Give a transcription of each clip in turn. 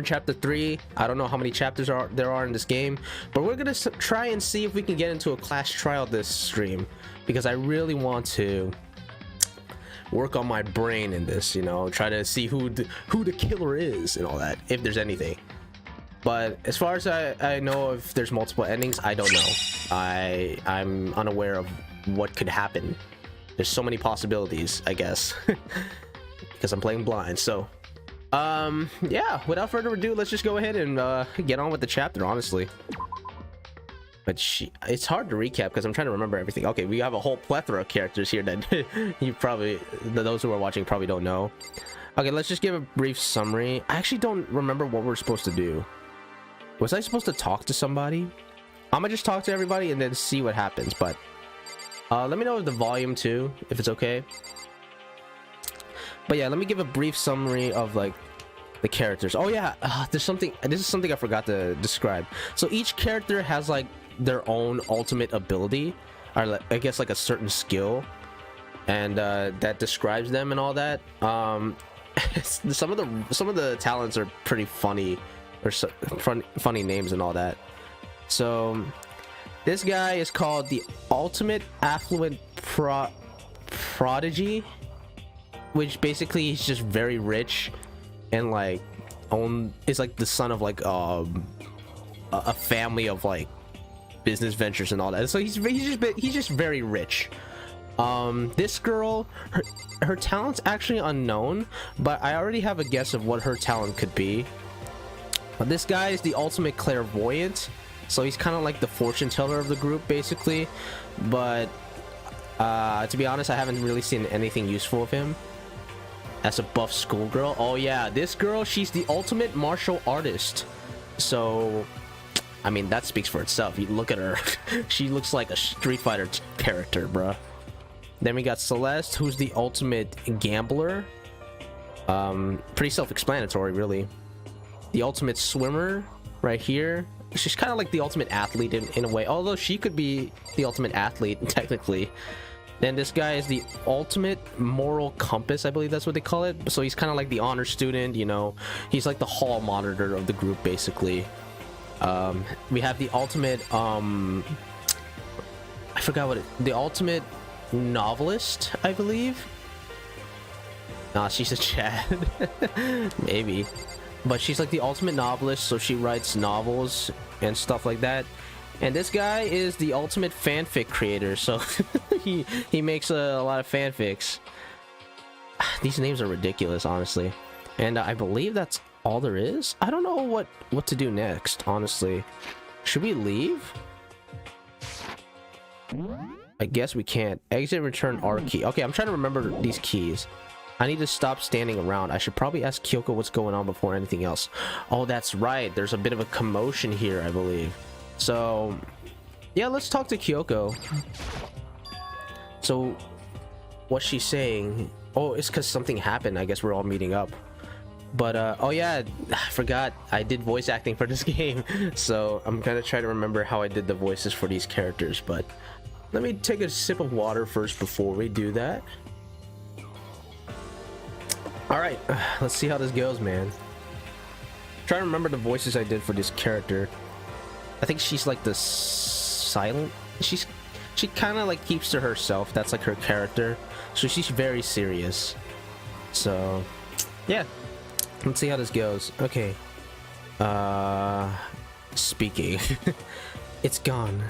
in chapter 3. I don't know how many chapters there are in this game, but we're gonna try and see if we can get into a class trial this stream, because I really want to work on my brain in this, you know, try to see who the killer is and all that, if there's anything. But as far as I know, if there's multiple endings, I don't know. I'm unaware of what could happen. There's so many possibilities, I guess, because I'm playing blind. So yeah, without further ado, let's just go ahead and get on with the chapter, honestly. But it's hard to recap because I'm trying to remember everything. Okay, we have a whole plethora of characters here that those who are watching probably don't know. Okay, let's just give a brief summary. I actually don't remember what we're supposed to do. Was I supposed to talk to somebody? I'm gonna just talk to everybody and then see what happens. But let me know if the volume too, if it's okay. But yeah, let me give a brief summary of like the characters. Oh yeah, this is something I forgot to describe. So each character has like their own ultimate ability, or like, I guess like a certain skill, and that describes them and all that. Some of the talents are pretty funny, or funny names and all that. So this guy is called the Ultimate Affluent Prodigy, which basically he's just very rich and like is like the son of like a family of like business ventures and all that. So he's just very rich. This girl, her talent's actually unknown, but I already have a guess of what her talent could be. This guy is the ultimate clairvoyant, so he's kind of like the fortune teller of the group basically, but to be honest, I haven't really seen anything useful of him. That's a buff schoolgirl. Oh yeah, this girl, she's the ultimate martial artist, so I mean that speaks for itself. You look at her. She looks like a Street Fighter character, bruh. Then we got Celeste, who's the ultimate gambler. Pretty self-explanatory, really. The ultimate swimmer right here. She's kind of like the ultimate athlete in a way, although she could be the ultimate athlete technically. Then this guy is the ultimate moral compass, I believe that's what they call it. So he's kind of like the honor student, you know. He's like the hall monitor of the group basically. We have the ultimate I forgot what the ultimate novelist, I believe. Nah, she's a Chad. Maybe, but she's like the ultimate novelist, so she writes novels and stuff like that. And this guy is the ultimate fanfic creator, so he makes a lot of fanfics. These names are ridiculous, honestly. And I believe that's all there is. I don't know what to do next, honestly. Should we leave? I guess we can't. Exit, return R key. Okay, I'm trying to remember these keys. I need to stop standing around. I should probably ask Kyoko what's going on before anything else. Oh, that's right. There's a bit of a commotion here, I believe. So, yeah, let's talk to Kyoko. So, what's she saying? Oh, it's because something happened. I guess we're all meeting up. But, oh yeah, I forgot. I did voice acting for this game. So, I'm gonna try to remember how I did the voices for these characters. But, let me take a sip of water first before we do that. Alright, let's see how this goes, man. Try to remember the voices I did for this character. I think she's like the silent. She kind of like keeps to herself. That's like her character. So she's very serious. So yeah, let's see how this goes. Okay. Speaking. It's gone.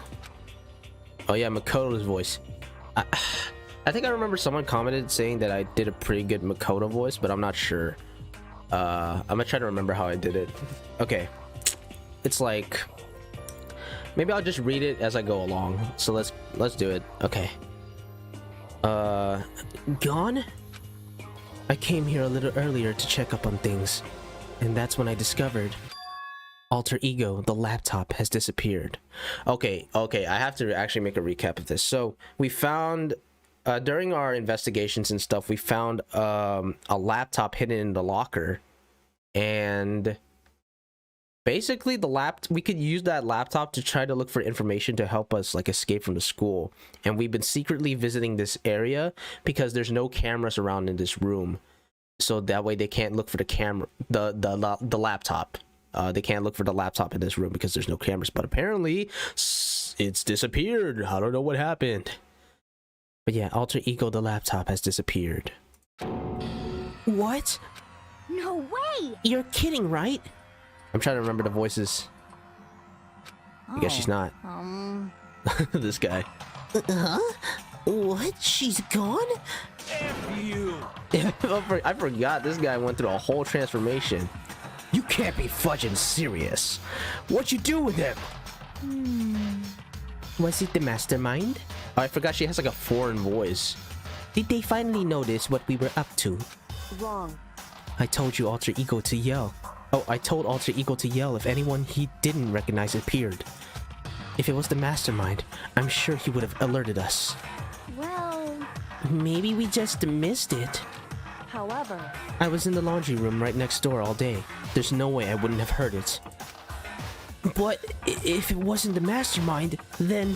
Oh yeah, Makoto's voice. I think I remember someone commented saying that I did a pretty good Makoto voice, but I'm not sure. I'm gonna try to remember how I did it. Okay. It's like, maybe I'll just read it as I go along. So let's do it. Okay. Gone? I came here a little earlier to check up on things, and that's when I discovered alter ego, the laptop, has disappeared. Okay, I have to actually make a recap of this. So we found during our investigations and stuff, we found a laptop hidden in the locker, and basically we could use that laptop to try to look for information to help us like escape from the school. And we've been secretly visiting this area because there's no cameras around in this room. so that way they can't look for the camera, the laptop. They can't look for the laptop in this room because there's no cameras. But apparently, it's disappeared. I don't know what happened. But yeah, alter ego, the laptop has disappeared. What? No way! You're kidding, right? I'm trying to remember the voices. I guess she's not. This guy. Huh? What? She's gone? F you! I forgot this guy went through a whole transformation. You can't be fudging serious. What'd you do with him? Was it the mastermind? Oh, I forgot she has like a foreign voice. Did they finally notice what we were up to? Wrong. I told you alter ego to yell. Oh, I told alter ego to yell if anyone he didn't recognize appeared. If it was the mastermind, I'm sure he would have alerted us. Well... Maybe we just missed it. However... I was in the laundry room right next door all day. There's no way I wouldn't have heard it. But if it wasn't the mastermind, then...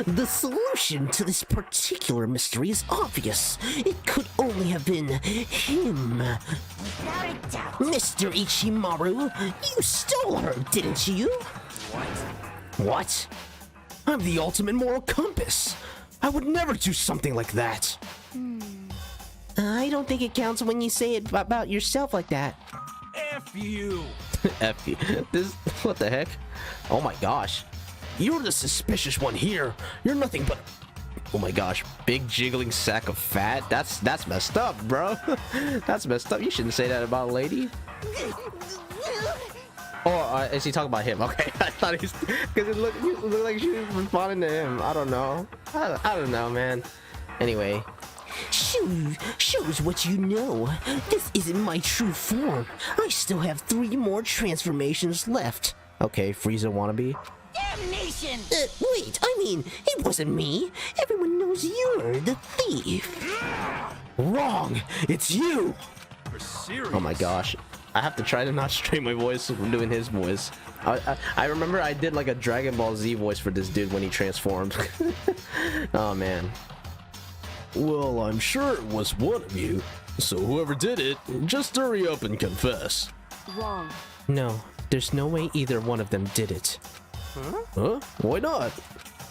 The solution to this particular mystery is obvious. It could only have been him. Without a doubt. Mr. Ichimaru, you stole her, didn't you? What? I'm the ultimate moral compass. I would never do something like that. I don't think it counts when you say it about yourself like that. F you! F you. What the heck? Oh my gosh. You're the suspicious one here. You're nothing but... Oh my gosh. Big jiggling sack of fat? That's messed up, bro. That's messed up. You shouldn't say that about a lady. Oh, is he talking about him? Okay, I thought he's... Because it looked like she was responding to him. I don't know. I don't know, man. Anyway. Shows what you know. This isn't my true form. I still have 3 more transformations left. Okay, Frieza wannabe. Damnation! Wait, I mean, it wasn't me. Everyone knows you're the thief. Wrong! It's you! For serious? Oh my gosh. I have to try to not strain my voice when doing his voice. I remember I did like a Dragon Ball Z voice for this dude when he transformed. Oh man. Well, I'm sure it was one of you. So whoever did it, just hurry up and confess. Wrong. No, there's no way either one of them did it. Huh? Why not?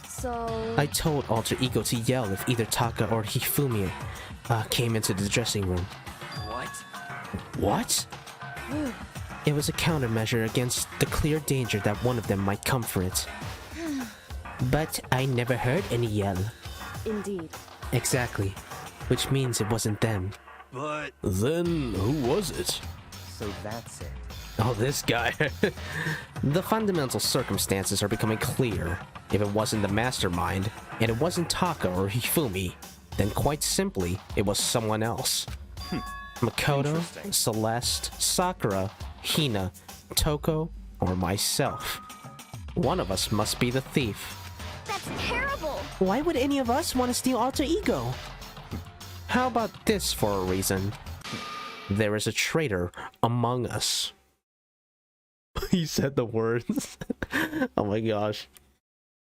So... I told Alter Ego to yell if either Taka or Hifumi came into the dressing room. What? What? It was a countermeasure against the clear danger that one of them might come for it. But I never heard any yell. Indeed. Exactly. Which means it wasn't them. But... Then who was it? So that's it. Oh, this guy. The fundamental circumstances are becoming clear. If it wasn't the mastermind, and it wasn't Taka or Hifumi, then quite simply, it was someone else. Makoto, Celeste, Sakura, Hina, Toko, or myself. One of us must be the thief. That's terrible! Why would any of us want to steal Alter Ego? How about this for a reason? There is a traitor among us. He said the words. Oh my gosh.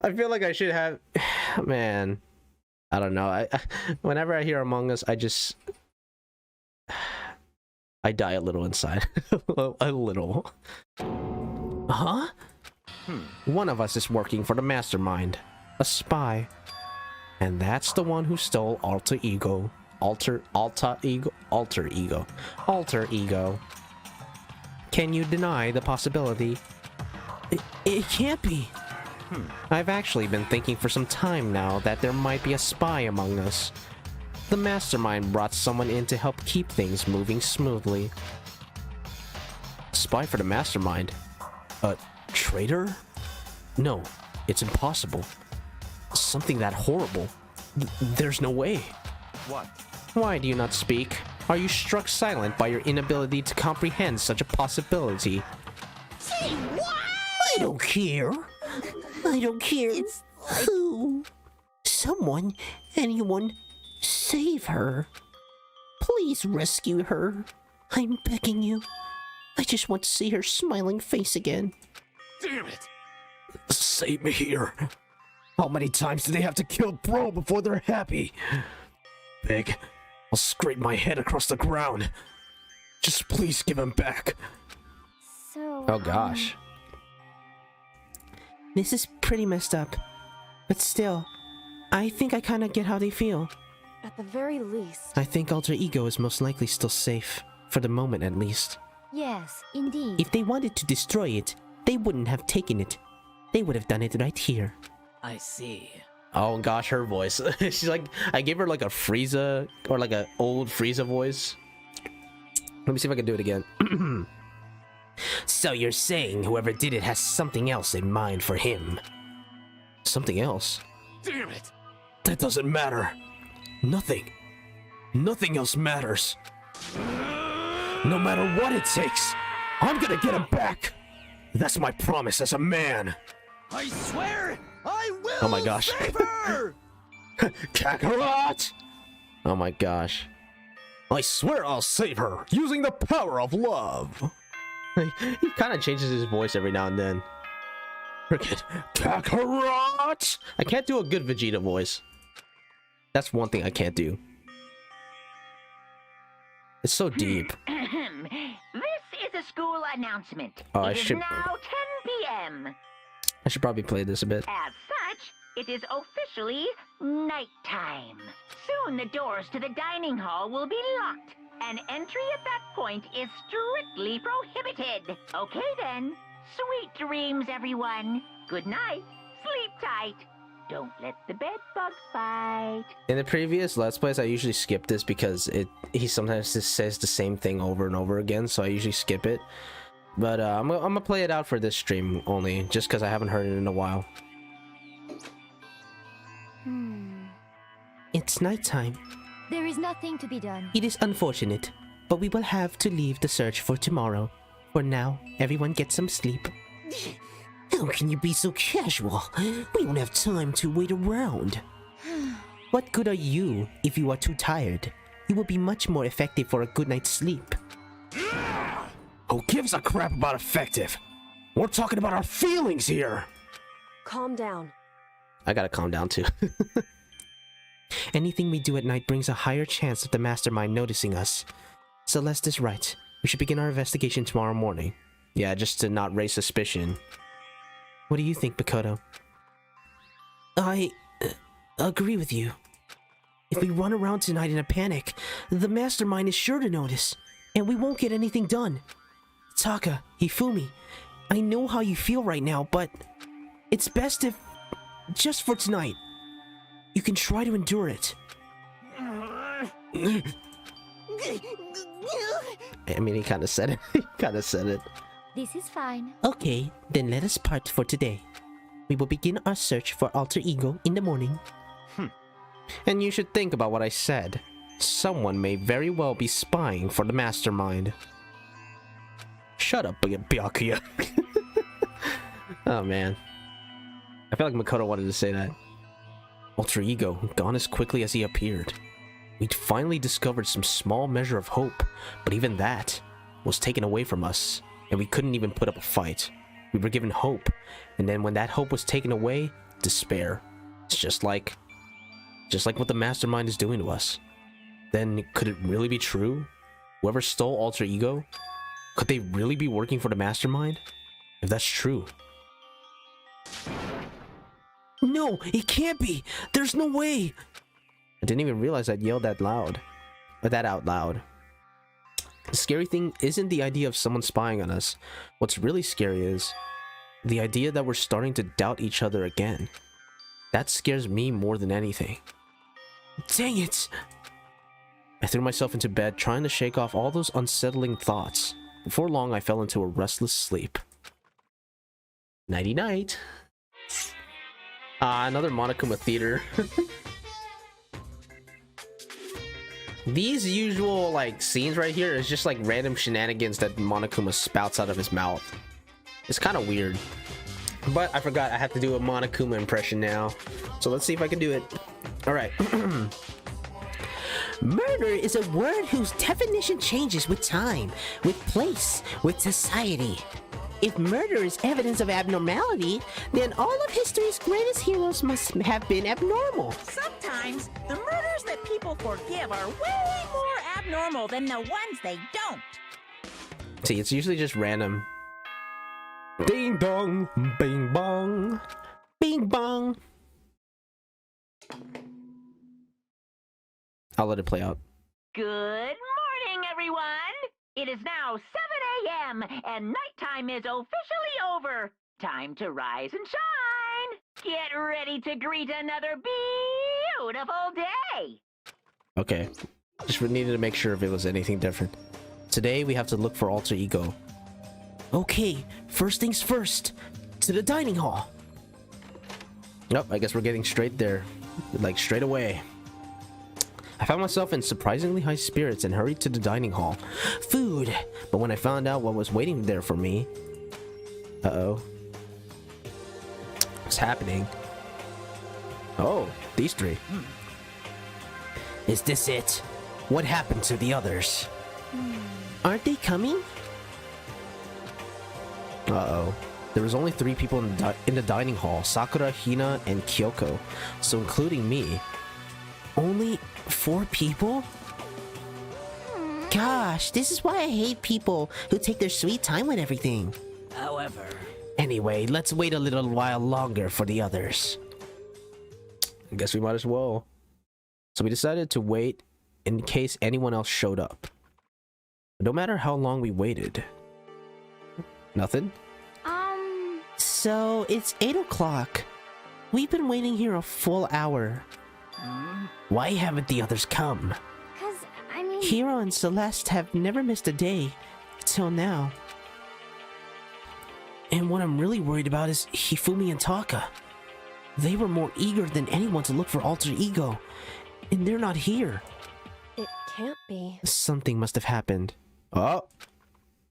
I feel like I should have... Man. I don't know. Whenever I hear Among Us, I die a little inside. A little. Huh? One of us is working for the mastermind. A spy. And that's the one who stole Alter Ego. Alter Ego. Can you deny the possibility? It can't be. I've actually been thinking for some time now that there might be a spy among us. The mastermind brought someone in to help keep things moving smoothly. Spy for the mastermind? A traitor? No, it's impossible. Something that horrible. There's no way. What? Why do you not speak? Are you struck silent by your inability to comprehend such a possibility? Say what? I don't care. I don't care. It's like... Who? Someone, anyone, save her. Please rescue her. I'm begging you. I just want to see her smiling face again. Damn it! Save me here. How many times do they have to kill Bro before they're happy? Beg. I'll scrape my head across the ground. Just please give him back. So, Oh gosh. This is pretty messed up. But still, I think I kinda get how they feel. at the very least. I think Alter Ego is most likely still safe. For the moment, at least. Yes, indeed. If they wanted to destroy it, they wouldn't have taken it. They would have done it right here. I see. Oh gosh, her voice. She's like, I gave her like a Frieza, or like a old Frieza voice. Let me see if I can do it again. So you're saying whoever did it has something else in mind for him? Something else. Damn it! That doesn't matter. Nothing else matters. No matter what it takes, I'm gonna get him back. That's my promise as a man. I swear, I will Oh my gosh. save her! Kakarot! Oh my gosh. I swear I'll save her using the power of love. He kind of changes his voice every now and then. Frickin' Kakarot! I can't do a good Vegeta voice. That's one thing I can't do. It's so deep. This is a school announcement. Oh, I It is should- now 10 p.m. I should probably play this a bit. As such, it is officially nighttime. Soon the doors to the dining hall will be locked, and entry at that point is strictly prohibited. Okay then. Sweet dreams, everyone. Good night. Sleep tight. Don't let the bed bugs bite. In the previous Let's Plays, I usually skip this because he sometimes just says the same thing over and over again, so I usually skip it. But I'm gonna play it out for this stream only, just because I haven't heard it in a while. It's nighttime. There is nothing to be done. It is unfortunate, but we will have to leave the search for tomorrow. For now, everyone get some sleep. How can you be so casual? We don't have time to wait around. What good are you if you are too tired? You will be much more effective for a good night's sleep. Who gives a crap about effective? We're talking about our feelings here. Calm down. I gotta calm down too. Anything we do at night brings a higher chance of the mastermind noticing us. Celeste is right. We should begin our investigation tomorrow morning. Yeah, just to not raise suspicion. What do you think, Makoto? I agree with you. If we run around tonight in a panic, the mastermind is sure to notice, and we won't get anything done. Taka, Hifumi, I know how you feel right now, but it's best if, just for tonight, you can try to endure it. I mean, he kind of said it. He kind of said it. This is fine. Okay, then let us part for today. We will begin our search for Alter Ego in the morning. And you should think about what I said. Someone may very well be spying for the mastermind. Shut up, Byakuya. Oh man. I feel like Makoto wanted to say that. Alter Ego, gone as quickly as he appeared. We'd finally discovered some small measure of hope, but even that was taken away from us, and we couldn't even put up a fight. We were given hope, and then when that hope was taken away, despair. It's just like what the mastermind is doing to us. Then, could it really be true? Whoever stole Alter Ego, could they really be working for the mastermind? If that's true. No, it can't be! There's no way! I didn't even realize I'd yelled that loud. Or that out loud. The scary thing isn't the idea of someone spying on us. What's really scary is the idea that we're starting to doubt each other again. That scares me more than anything. Dang it! I threw myself into bed, trying to shake off all those unsettling thoughts. Before long, I fell into a restless sleep. Nighty-night. Another Monokuma theater. These usual, like, scenes right here is just like random shenanigans that Monokuma spouts out of his mouth. It's kind of weird. But I forgot I have to do a Monokuma impression now. So let's see if I can do it. Alright. Murder is a word whose definition changes with time, with place, with society. If murder is evidence of abnormality, then all of history's greatest heroes must have been abnormal. Sometimes the murder affairs that people forgive are way more abnormal than the ones they don't. See, it's usually just random. Ding dong, bing bong, bing bong. I'll let it play out. Good morning, everyone! It is now 7 a.m., and nighttime is officially over. Time to rise and shine! Get ready to greet another beautiful day! Okay. Just needed to make sure if it was anything different. Today, we have to look for alter ego. Okay, first things first. To the dining hall. Nope, I guess we're getting straight there. Like, straight away. I found myself in surprisingly high spirits and hurried to the dining hall. Food. But when I found out what was waiting there for me... Uh-oh. What's happening? Oh, these three. Is this it? What happened to the others? Aren't they coming? Uh-oh. There was only 3 people in the dining hall. Sakura, Hina, and Kyoko. So including me. Only 4 people? Gosh, this is why I hate people who take their sweet time with everything. However, Anyway, let's wait a little while longer for the others. I guess we might as well. So we decided to wait in case anyone else showed up. No matter how long we waited. Nothing? So, it's 8 o'clock. We've been waiting here a full hour. Why haven't the others come? Cause, I mean... Hiro and Celeste have never missed a day. Till now. And what I'm really worried about is Hifumi and Taka. They were more eager than anyone to look for alter ego. And they're not here. It can't be. Something must have happened. Oh!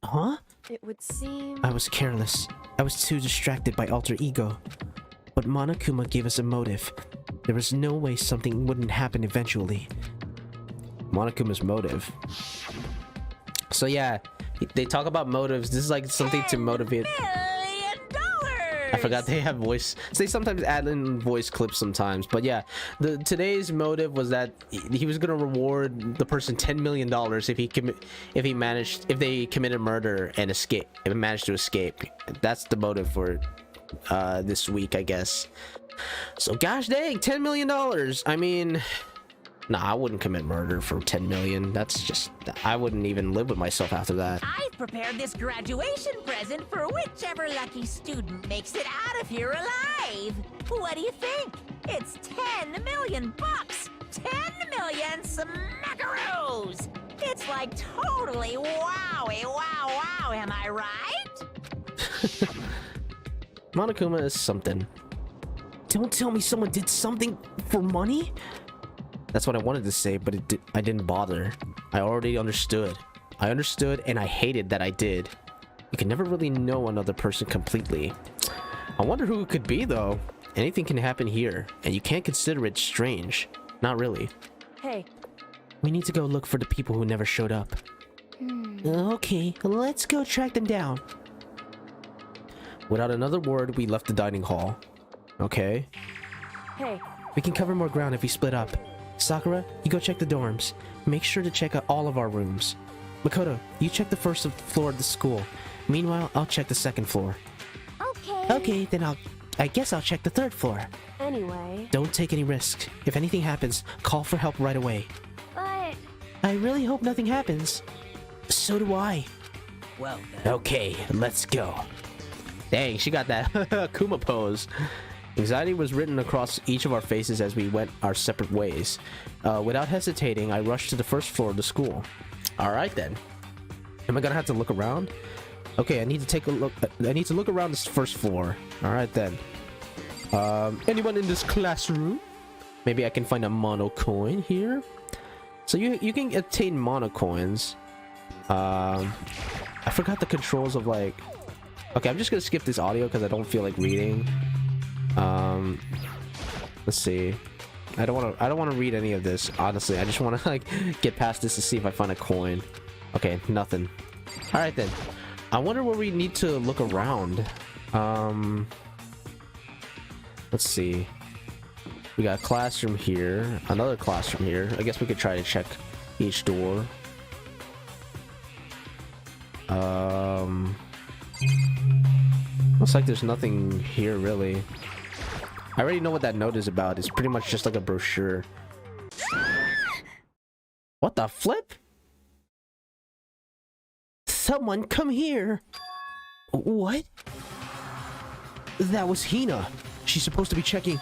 Huh? It would seem... I was careless. I was too distracted by alter ego. But Monokuma gave us a motive. There was no way something wouldn't happen eventually. Monokuma's motive. So yeah, they talk about motives. This is like something to motivate. $1 million! I forgot they have voice. They sometimes add in voice clips sometimes. But yeah, today's motive was that he was gonna reward the person $10 million if they committed murder and managed to escape. That's the motive for this week, I guess. So gosh dang, $10 million. I mean, nah, I wouldn't commit murder for 10 million. That's just, I wouldn't even live with myself after that. I've prepared this graduation present for whichever lucky student makes it out of here alive. What do you think? It's 10 million bucks. 10 million smackaroos. It's like totally wowie, wow. Am I right? Monokuma is something. Don't tell me someone did something for money? That's what I wanted to say, but I didn't bother. I already understood. I understood, and I hated that I did. You can never really know another person completely. I wonder who it could be, though. Anything can happen here, and you can't consider it strange. Not really. Hey. We need to go look for the people who never showed up. Okay, let's go track them down. Without another word, we left the dining hall. Okay. Hey. We can cover more ground if we split up. Sakura, you go check the dorms. Make sure to check out all of our rooms. Makoto, you check the first floor of the school. Meanwhile, I'll check the second floor. Okay. Okay, then I guess I'll check the third floor. Anyway... Don't take any risks. If anything happens, call for help right away. But... I really hope nothing happens. So do I. Well then. Okay, let's go. Dang, she got that Kuma pose. Anxiety was written across each of our faces as we went our separate ways. Without hesitating, I rushed to the first floor of the school. Alright then. Am I gonna have to look around? Okay, I need to take a look. I need to look around this first floor. Alright then. Anyone in this classroom? Maybe I can find a mono coin here. So you can obtain mono coins. I forgot the controls of like... Okay, I'm just gonna skip this audio because I don't feel like reading. Let's see. I don't want to read any of this, honestly. I just want to like get past this to see if I find a coin. Okay, nothing. All right then. I wonder where we need to look around. Let's see. We got a classroom here, another classroom here. I guess we could try to check each door. Looks like there's nothing here really. I already know what that note is about. It's pretty much just like a brochure. What the flip? Someone come here. What? That was Hina. She's supposed to be checking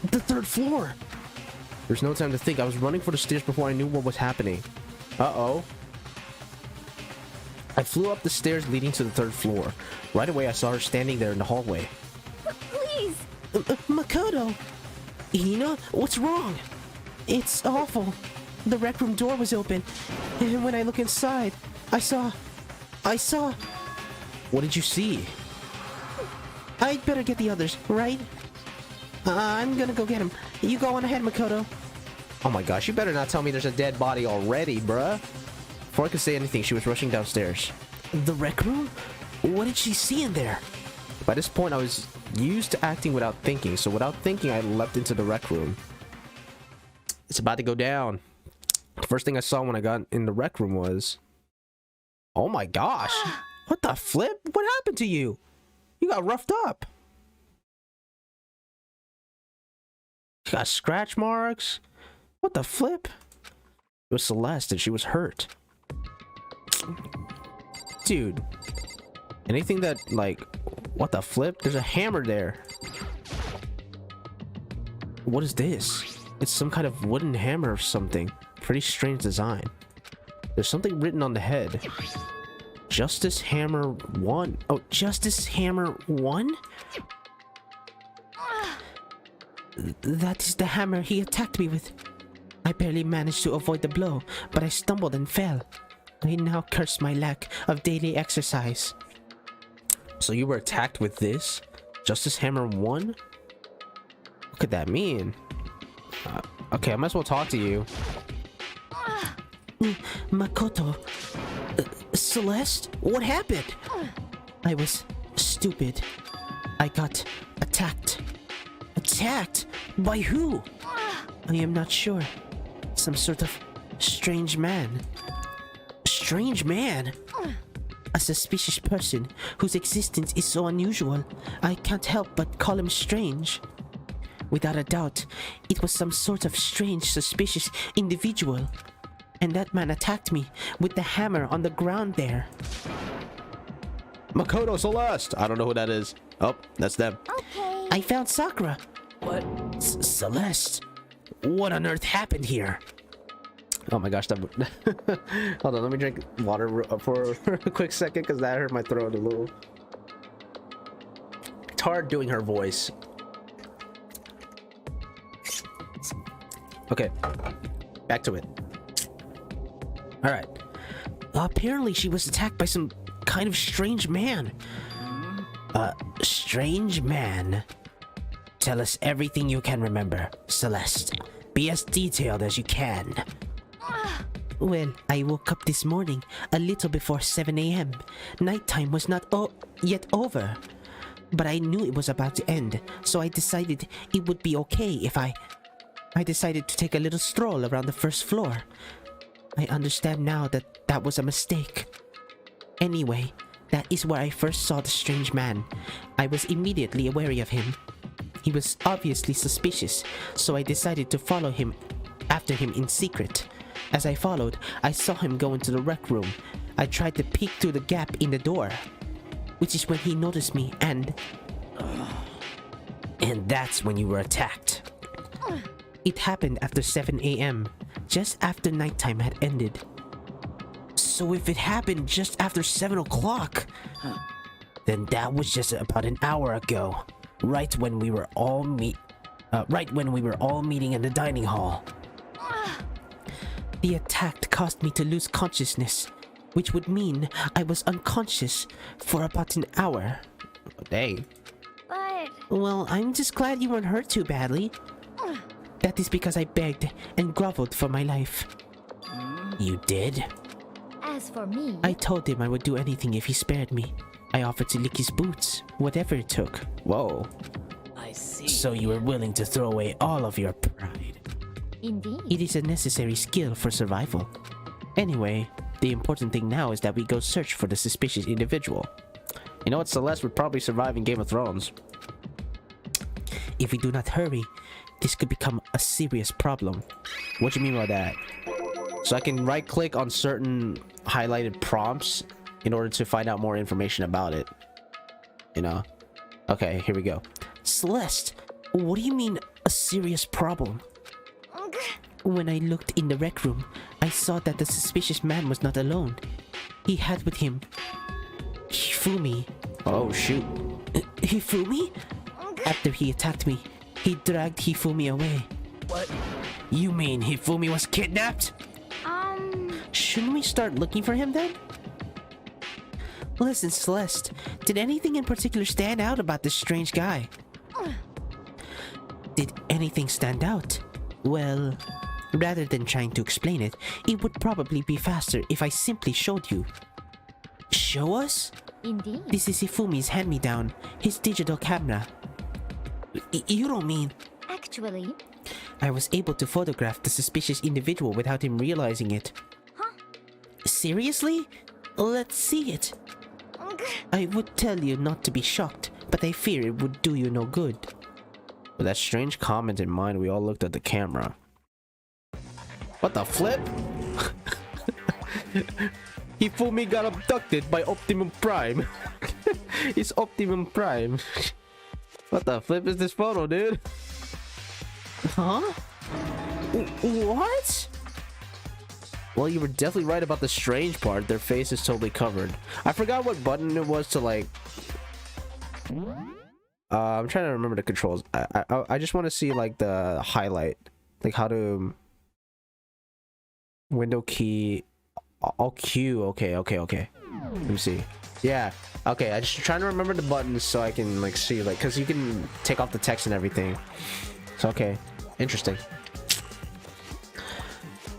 the 3rd floor. There's no time to think. I was running for the stairs before I knew what was happening. Uh-oh. I flew up the stairs leading to the 3rd floor. Right away, I saw her standing there in the hallway. Please. Makoto. Hina, what's wrong? It's awful. The rec room door was open, and when I look inside, I saw... What did you see? I'd better get the others, right? I'm gonna go get him. You go on ahead, Makoto. Oh my gosh, you better not tell me there's a dead body already, bruh. Before I could say anything, she was rushing downstairs. The rec room? What did she see in there? By this point, I was used to acting without thinking, so without thinking, I leapt into the rec room. It's about to go down. The first thing I saw when I got in the rec room was... Oh my gosh! What the flip? What happened to you? You got roughed up. You got scratch marks. What the flip? It was Celeste and she was hurt. Dude. Anything that, like... What the flip? There's a hammer there. What is this? It's some kind of wooden hammer or something. Pretty strange design. There's something written on the head. Justice Hammer 1. Oh, Justice Hammer 1? That is the hammer he attacked me with. I barely managed to avoid the blow, but I stumbled and fell. I now curse my lack of daily exercise. So you were attacked with this? Justice Hammer 1? What could that mean? Okay, I might as well talk to you. Makoto. Celeste? What happened? I was stupid. I got attacked. Attacked? By who? I am not sure. Some sort of strange man. Strange man? A suspicious person whose existence is so unusual, I can't help but call him strange. Without a doubt, it was some sort of strange, suspicious individual. And that man attacked me with the hammer on the ground there. Makoto, Celeste! I don't know who that is. Oh, that's them. Okay. I found Sakura. What? Celeste? What on earth happened here? Oh my gosh, that... Hold on, let me drink water for a quick second because that hurt my throat a little. It's hard doing her voice. Okay, back to it. Alright. Apparently she was attacked by some kind of strange man. Strange man. Tell us everything you can remember, Celeste. Be as detailed as you can. Well, I woke up this morning a little before 7 a.m. Nighttime was not yet over. But I knew it was about to end, so I decided it would be okay if I decided to take a little stroll around the 1st floor. I understand now that that was a mistake. Anyway, that is where I first saw the strange man. I was immediately wary of him. He was obviously suspicious, so I decided to follow him after him in secret. As I followed, I saw him go into the rec room. I tried to peek through the gap in the door, which is when he noticed me, and that's when you were attacked. It happened after 7 a.m., just after nighttime had ended. So if it happened just after 7 o'clock, then that was just about an hour ago, right when we were all meeting in the dining hall. The attack caused me to lose consciousness, which would mean I was unconscious for about an hour. Dang. But Well, I'm just glad you weren't hurt too badly. That is because I begged and groveled for my life. You did? as for me, I told him I would do anything if he spared me. I offered to lick his boots, whatever it took. Whoa. I see. So you were willing to throw away all of your pride. Indeed. It is a necessary skill for survival. Anyway, the important thing now is that we go search for the suspicious individual. You know what? Celeste would probably survive in Game of Thrones. If we do not hurry, this could become a serious problem. What do you mean by that? So I can right click on certain highlighted prompts in order to find out more information about it. You know? Okay, here we go. Celeste, what do you mean a serious problem? When I looked in the rec room, I saw that the suspicious man was not alone. He had with him Hifumi. Oh, shoot. Hifumi? After he attacked me, he dragged Hifumi away. What? You mean Hifumi was kidnapped? Shouldn't we start looking for him then? Listen, Celeste, did anything in particular stand out about this strange guy? Did anything stand out? Well, rather than trying to explain it, it would probably be faster if I simply showed you. Show us? Indeed. This is Hifumi's hand-me-down, his digital camera. You don't mean... Actually, I was able to photograph the suspicious individual without him realizing it. Huh? Seriously? Let's see it. I would tell you not to be shocked, but I fear it would do you no good. With that strange comment in mind, we all looked at the camera. What the flip? Hifumi got abducted by Optimum Prime. It's Optimum Prime. What the flip is this photo, dude? Huh? What? Well, you were definitely right about the strange part. Their face is totally covered. I forgot what button it was to like... I'm trying to remember the controls. I just want to see like the highlight. Like how to... Window key... Oh, Q. Okay. Let me see. Yeah. Okay, I just trying to remember the buttons so I can like see like... Because you can take off the text and everything. So, okay. Interesting.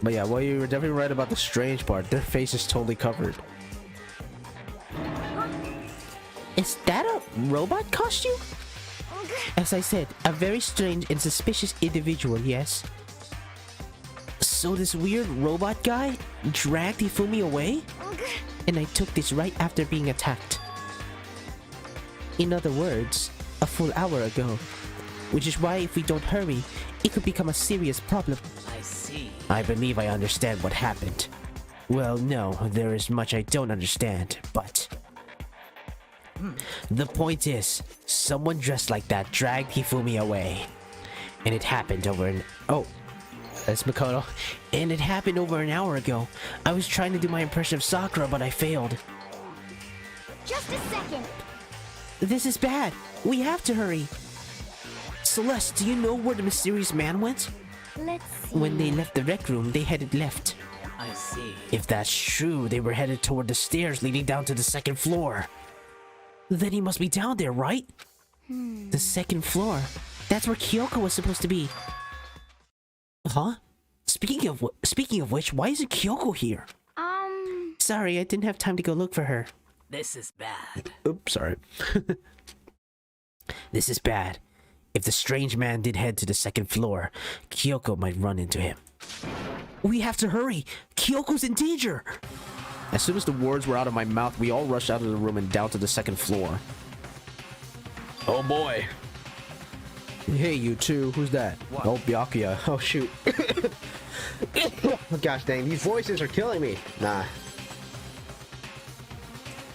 But yeah, well, you were definitely right about the strange part. Their face is totally covered. Is that a robot costume? As I said, a very strange and suspicious individual, yes. So this weird robot guy dragged Hifumi away? And I took this right after being attacked. In other words, a full hour ago. Which is why if we don't hurry, it could become a serious problem. I see. I believe I understand what happened. Well, no, there is much I don't understand, but... The point is, someone dressed like that dragged Hifumi away. And it happened over an... Oh, that's Makoto. And it happened over an hour ago. I was trying to do my impression of Sakura, but I failed. just a second. This is bad. We have to hurry. Celeste, do you know where the mysterious man went? Let's see. When they left the rec room, they headed left. I see. If that's true, they were headed toward the stairs leading down to the second floor. Then he must be down there, right? The second floor. That's where Kyoko was supposed to be. Huh? Speaking of which, why isn't Kyoko here? Sorry, I didn't have time to go look for her. This is bad. Oops, sorry. This is bad. If the strange man did head to the second floor, Kyoko might run into him. We have to hurry! Kyoko's in danger! As soon as the words were out of my mouth, we all rushed out of the room and down to the second floor. Oh boy. Hey, you two. Who's that? What? Oh, Byakuya. Oh, shoot. Oh, gosh dang, these voices are killing me. Nah.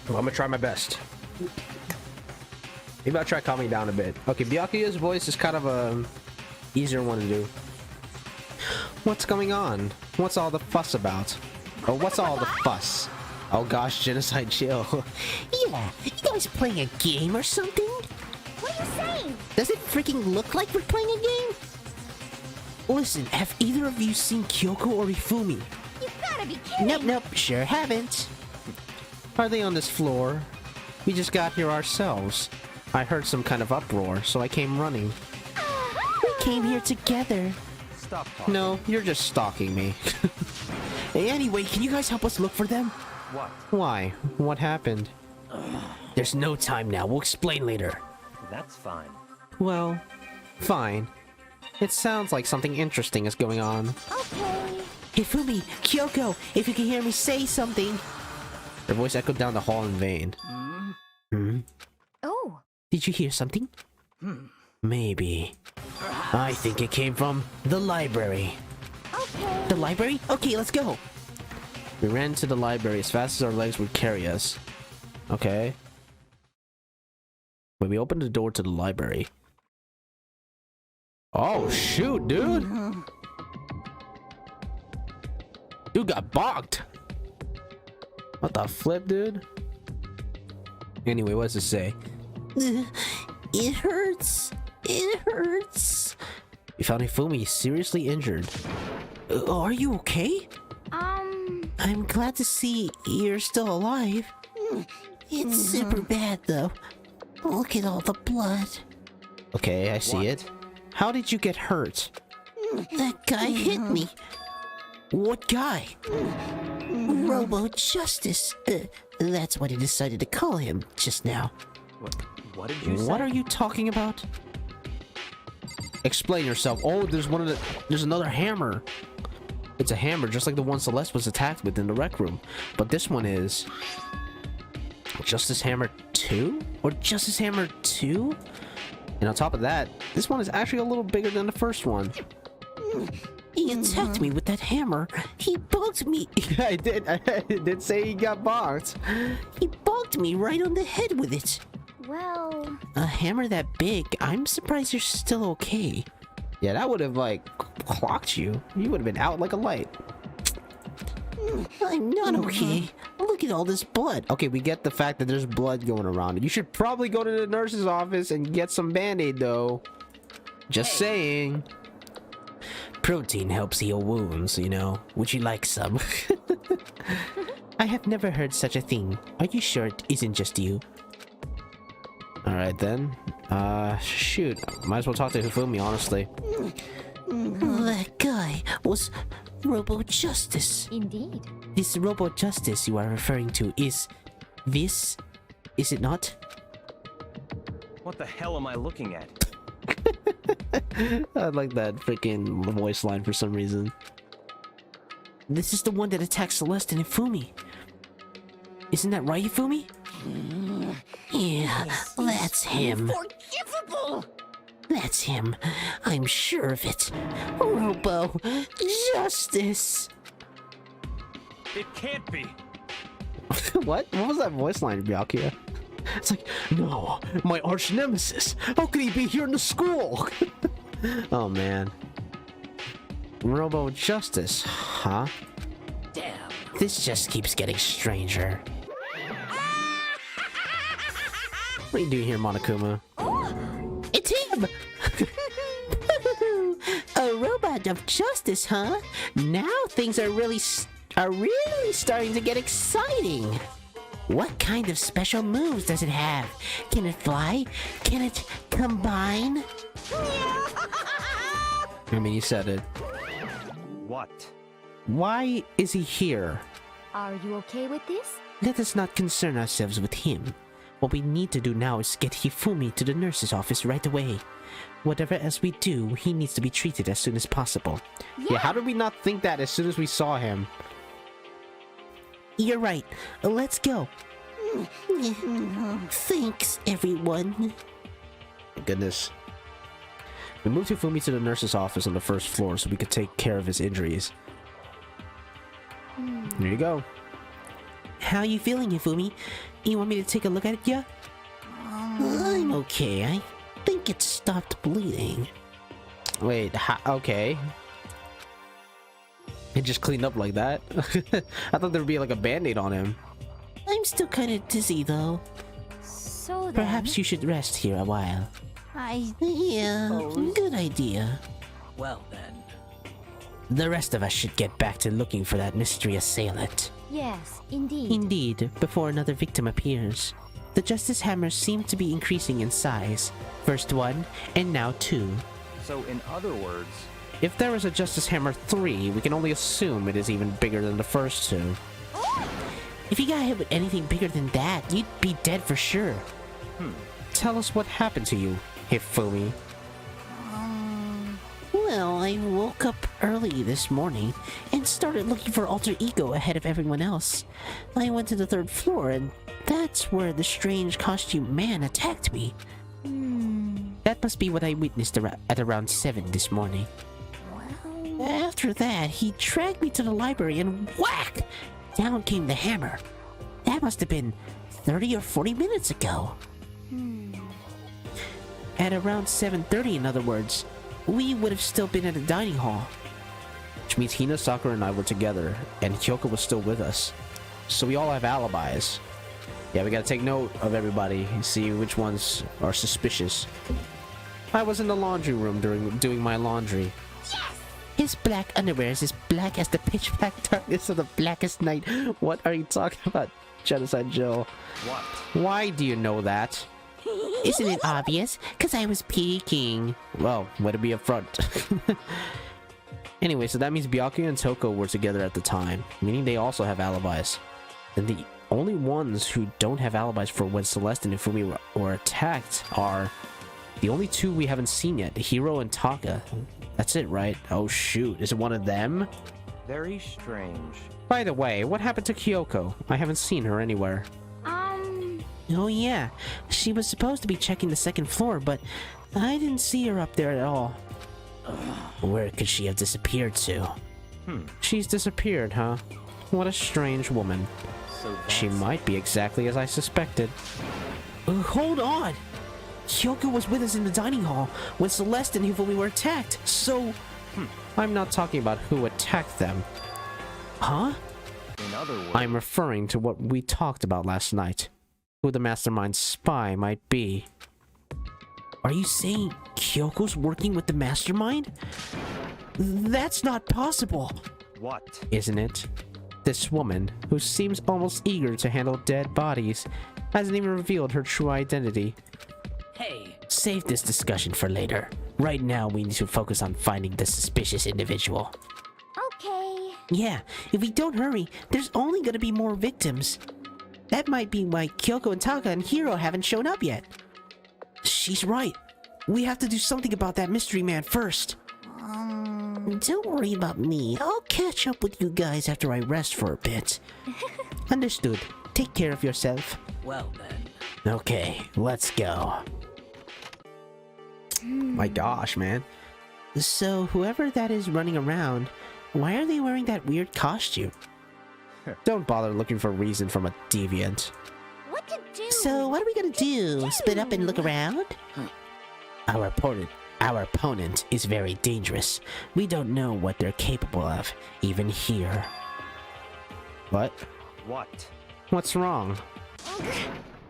Well, I'm gonna try my best. Maybe I'll try calming down a bit. Okay, Byakuya's voice is kind of a easier one to do. What's going on? What's all the fuss about? Or what's all the fuss? Oh gosh, genocide chill. Yeah, you guys playing a game or something? What are you saying? Does it freaking look like we're playing a game? Listen, have either of you seen Kyoko or Hifumi? You gotta be kidding. Nope, sure haven't. Are they on this floor? We just got here ourselves. I heard some kind of uproar, so I came running. We came here together. Stop talking. No, you're just stalking me. Hey, anyway, can you guys help us look for them? What? Why? What happened? There's no time now. We'll explain later. That's fine. Well, fine. It sounds like something interesting is going on. Okay. Hifumi, Kyoko, if you can hear me, say something. Her voice echoed down the hall in vain. Hmm? Oh. Did you hear something? Maybe. I think it came from the library. Okay. The library? Okay, let's go. We ran to the library as fast as our legs would carry us. Okay. When we opened the door to the library. Oh, shoot, dude! Dude got bonked! What the flip, dude? Anyway, what does it say? It hurts. It hurts. We found Hifumi seriously injured. Are you okay? I'm glad to see you're still alive. It's super bad, though. Look at all the blood. Okay, I see it. How did you get hurt? That guy hit me. What guy? Robo Justice. That's what I decided to call him just now. What did you say? What are you talking about? Explain yourself. Oh, there's another hammer. It's a hammer just like the one Celeste was attacked with in the rec room. But this one is Justice Hammer 2? Or Justice Hammer 2? And on top of that, this one is actually a little bigger than the first one. He attacked me with that hammer. He bugged me. I did say he got bonked. He bugged me right on the head with it. Well. A hammer that big, I'm surprised you're still okay. Yeah, that would have like clocked you. You would have been out like a light. I'm not okay. Look at all this blood. Okay, we get the fact that there's blood going around. You should probably go to the nurse's office and get some Band-Aid though. Just saying. Protein helps heal wounds, you know. Would you like some? I have never heard such a thing. Are you sure it isn't just you? Alright then. Shoot. Might as well talk to Hifumi, honestly. That guy was Robo Justice. Indeed. This Robo Justice you are referring to is it not? What the hell am I looking at? I like that freaking voice line for some reason. This is the one that attacked Celeste and Hifumi. Isn't that right, Hifumi? Yeah, that's him. Unforgivable! That's him. I'm sure of it. Robo Justice. It can't be. What? What was that voice line, Byakuya? It's like, no, my arch nemesis. How could he be here in the school? Oh man. Robo Justice, huh? Damn. This just keeps getting stranger. What are you doing here, Monokuma? It's him! A robot of justice, huh? Now things are really starting to get exciting. What kind of special moves does it have? Can it fly? Can it combine? I mean, you said it. What? Why is he here? Are you okay with this? Let us not concern ourselves with him. What we need to do now is get Hifumi to the nurse's office right away. Whatever else we do, he needs to be treated as soon as possible. Yeah, how did we not think that as soon as we saw him? You're right. Let's go. Thanks, everyone. My goodness. We moved Hifumi to the nurse's office on the first floor so we could take care of his injuries. Here you go. How you feeling, Hifumi? You want me to take a look at it, yeah? I'm okay. I think it stopped bleeding. Wait, okay. It just cleaned up like that? I thought there'd be like a band-aid on him. I'm still kind of dizzy, though. So then, Perhaps you should rest here a while. Yeah, good idea. Well then. The rest of us should get back to looking for that mystery assailant. Yes, indeed. Indeed, before another victim appears. The Justice Hammers seem to be increasing in size. First one, and now two. So in other words, If there is a Justice Hammer 3, we can only assume it is even bigger than the first two. If you got hit with anything bigger than that, you'd be dead for sure. Tell us what happened to you, Hifumi. Well, I woke up early this morning and started looking for alter ego ahead of everyone else. I went to the 3rd floor and that's where the strange costume man attacked me. That must be what I witnessed at around 7 this morning. After that, he dragged me to the library and whack! Down came the hammer. That must have been 30 or 40 minutes ago. At around 7:30, in other words, we would have still been at the dining hall. Which means Hina, Sakura, and I were together, and Kyoko was still with us. So we all have alibis. Yeah, we gotta take note of everybody and see which ones are suspicious. I was in the laundry room doing my laundry. His black underwear is as black as the pitch black darkness of the blackest night. What are you talking about, Genocide Jill? What? Why do you know that? Isn't it obvious? Because I was peeking. Well, way to be upfront. Anyway, so that means Byakuya and Toko were together at the time, meaning they also have alibis. And the only ones who don't have alibis for when Celeste and Ifumi were attacked are the only 2 we haven't seen yet, Hiro and Taka. That's it, right? Oh shoot, is it one of them? Very strange. By the way, what happened to Kyoko? I haven't seen her anywhere. Oh yeah, she was supposed to be checking the 2nd floor, but I didn't see her up there at all. Where could she have disappeared to? She's disappeared, huh? What a strange woman. So She might be exactly as I suspected. Hold on! Kyoko was with us in the dining hall when Celeste and Hifumi were attacked, so... I'm not talking about who attacked them. Huh? in other words, I'm referring to what we talked about last night. Who the mastermind spy might be. Are you saying Kyoko's working with the mastermind? That's not possible! what? Isn't it? This woman, who seems almost eager to handle dead bodies, hasn't even revealed her true identity. Hey, save this discussion for later. Right now, we need to focus on finding the suspicious individual. Okay. Yeah, if we don't hurry, there's only gonna be more victims. That might be why Kyoko and Taka and Hiro haven't shown up yet. She's right. We have to do something about that mystery man first. Don't worry about me. I'll catch up with you guys after I rest for a bit. Understood. Take care of yourself. Well then. Okay, let's go. My gosh, man. So, whoever that is running around, why are they wearing that weird costume? Don't bother looking for a reason from a deviant. What to do? So, what are we gonna do? Split up and look around? Our opponent is very dangerous. We don't know what they're capable of, even here. What? What? What's wrong?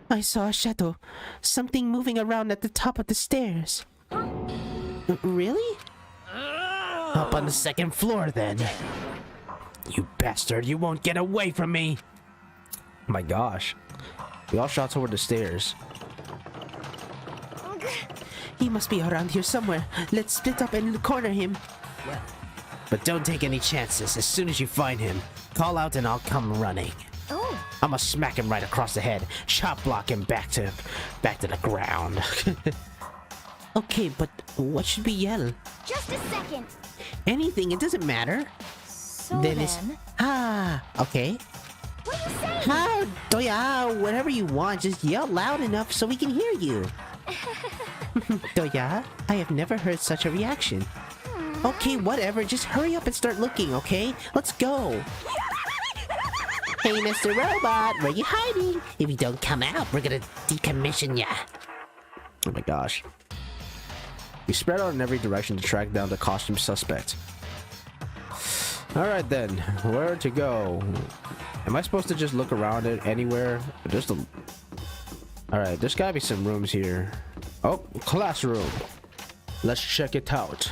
I saw a shadow. Something moving around at the top of the stairs. Really? Up on the 2nd floor, then. You bastard, you won't get away from me! My gosh. We all shot toward the stairs. He must be around here somewhere. Let's split up and corner him. But don't take any chances. As soon as you find him, call out and I'll come running. Oh, I'ma smack him right across the head, chop block him back to the ground. Okay, but what should we yell? just a second. Anything, it doesn't matter. So Then then, it's okay. what are you saying? Doya, whatever you want, just yell loud enough so we can hear you. Doya, I have never heard such a reaction. Okay, whatever, just hurry up and start looking, okay? Let's go. Hey, Mr. Robot, where you hiding? If you don't come out, we're gonna decommission ya. Oh my gosh. We spread out in every direction to track down the costume suspect. Alright then, where to go? Am I supposed to just look around it anywhere? Alright, there's gotta be some rooms here. Oh, classroom. Let's check it out.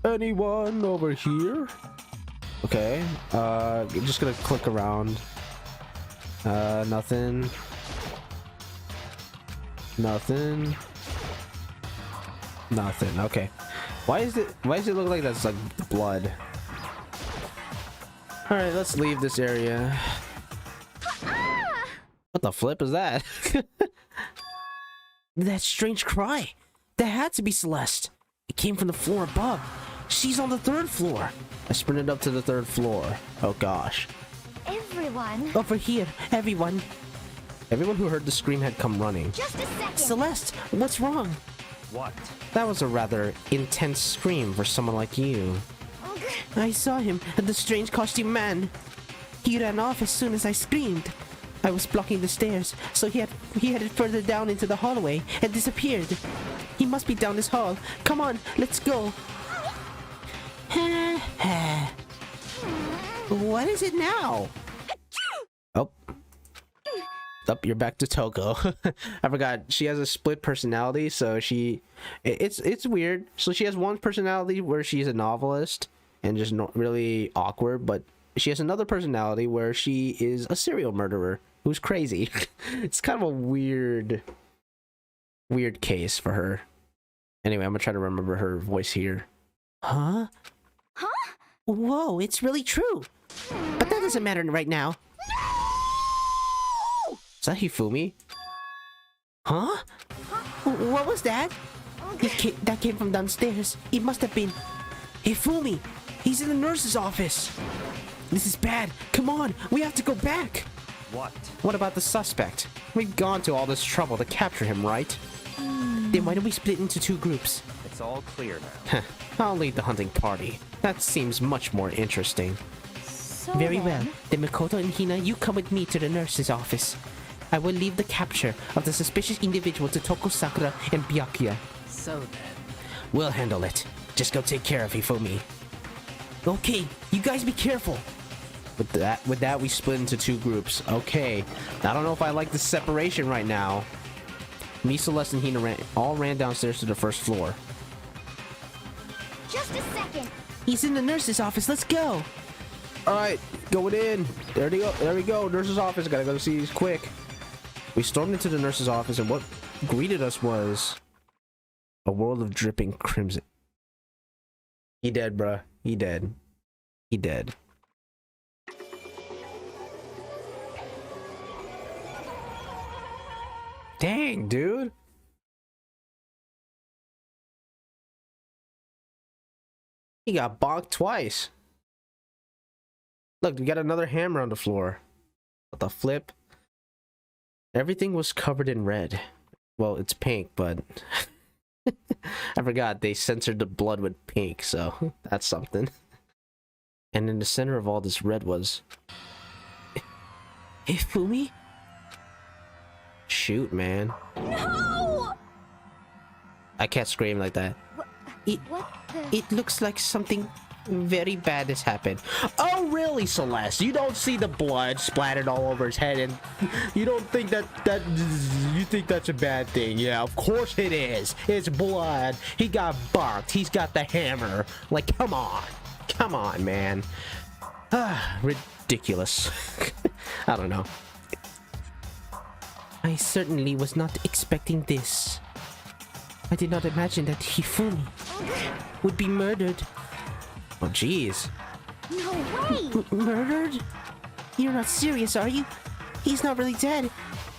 Anyone over here? Okay, I'm just gonna click around. Nothing. Nothing. Nothing. Okay. Why does it look like that's like blood? Alright, let's leave this area. What the flip is that? that strange cry. That had to be Celeste. It came from the floor above. She's on the 3rd floor. I sprinted up to the 3rd floor. Oh gosh. Everyone. Over here, everyone. Everyone who heard the scream had come running. Just a second. Celeste, what's wrong? What? That was a rather intense scream for someone like you. I saw him, the strange costume man. He ran off as soon as I screamed. I was blocking the stairs, so he headed further down into the hallway and disappeared. He must be down this hall. Come on, let's go. What is it now? Oh. Up, you're back to Toko. I forgot. She has a split personality, so it's weird. So she has one personality where she's a novelist and just not really awkward, but she has another personality where she is a serial murderer who's crazy. It's kind of a weird case for her. Anyway, I'm gonna try to remember her voice here. Huh? Huh? Whoa, it's really true. But that doesn't matter right now. Is that Hifumi? Huh? What was that? That came from downstairs. It must have been Hifumi. He's in the nurse's office. This is bad. Come on, we have to go back. What? What about the suspect? We've gone to all this trouble to capture him, right? Then why don't we split into 2 groups? It's all clear now. I'll lead the hunting party. That seems much more interesting. So Very then, well. Then Makoto and Hina, you come with me to the nurse's office. I will leave the capture of the suspicious individual to Toko Sakura and Byakuya. So then. We'll handle it. Just go take care of Hifumi. Okay, you guys be careful. With that, we split into 2 groups. Okay. I don't know if I like the separation right now. Me, Celeste, and Hina all ran downstairs to the 1st floor. Just a second. He's in the nurse's office. Let's go. Alright, going in. There we go. Nurse's office. Gotta go see these quick. We stormed into the nurse's office, and what greeted us was a world of dripping crimson. He dead, bruh. He dead. He dead. Dang, dude. He got bonked twice. Look, we got another hammer on the floor. What the flip? Everything was covered in red. Well, it's pink, but I forgot they censored the blood with pink, so that's something. And in the center of all this red was... Hifumi? Shoot, man. No! I can't scream like that. What the... It looks like something Very bad has happened. Oh, really, Celeste? You don't see the blood splattered all over his head, and you don't think that you think that's a bad thing? Yeah, of course it is. It's blood. He got barked. He's got the hammer. Like, come on, man. Ridiculous. I don't know. I certainly was not expecting this. I did not imagine that Hifumi would be murdered. Oh, jeez. No way! Murdered? You're not serious, are you? He's not really dead,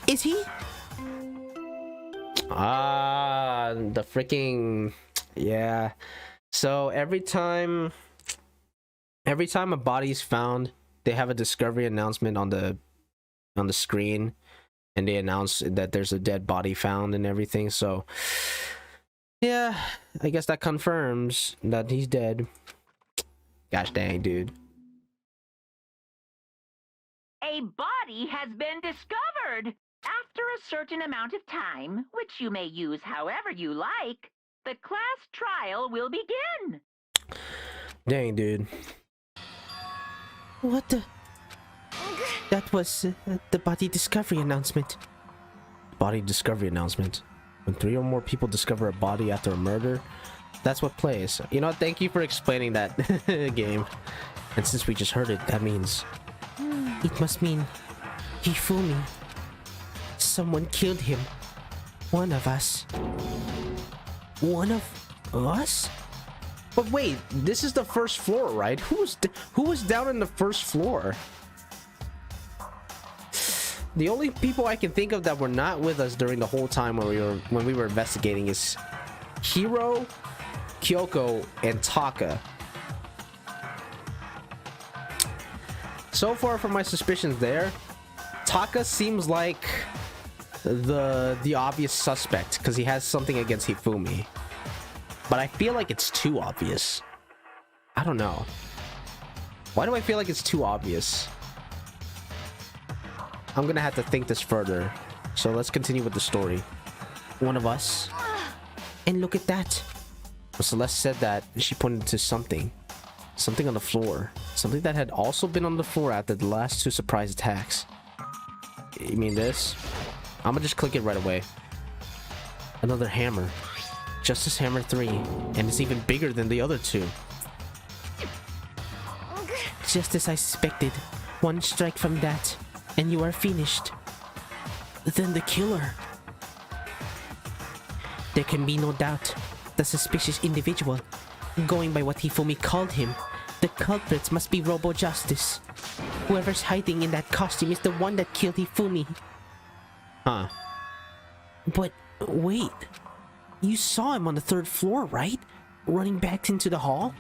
is he? The freaking... Yeah. So every time a body's found, they have a discovery announcement on the screen, and they announce that there's a dead body found and everything. So yeah, I guess that confirms that he's dead. Gosh dang, dude. A body has been discovered. After a certain amount of time, which you may use however you like, the class trial will begin. Dang, dude. What the? That was the body discovery announcement. Body discovery announcement. When 3 or more people discover a body after a murder, that's what plays. You know what? Thank you for explaining that game. And since we just heard it, that means... It must mean Hifumi. Someone killed him. One of us. One of us? But wait, this is the first floor, right? Who was down in the first floor? The only people I can think of that were not with us during the whole time when we were investigating is Hiro, Kyoko, and Taka. So far from my suspicions there, Taka seems like the obvious suspect because he has something against Hifumi. But I feel like it's too obvious. I don't know. Why do I feel like it's too obvious? I'm gonna have to think this further. So let's continue with the story. One of us. And look at that. Well, Celeste said that she pointed to something. Something on the floor. Something that had also been on the floor after the last 2 surprise attacks. You mean this? I'm gonna just click it right away. Another hammer. Justice Hammer 3. And it's even bigger than the other 2. Just as I suspected. One strike from that, and you are finished. Then the killer. There can be no doubt. The suspicious individual. Going by what Hifumi called him, the culprits must be Robo Justice. Whoever's hiding in that costume is the one that killed Hifumi. Huh. But wait. You saw him on the 3rd floor, right? Running back into the hall?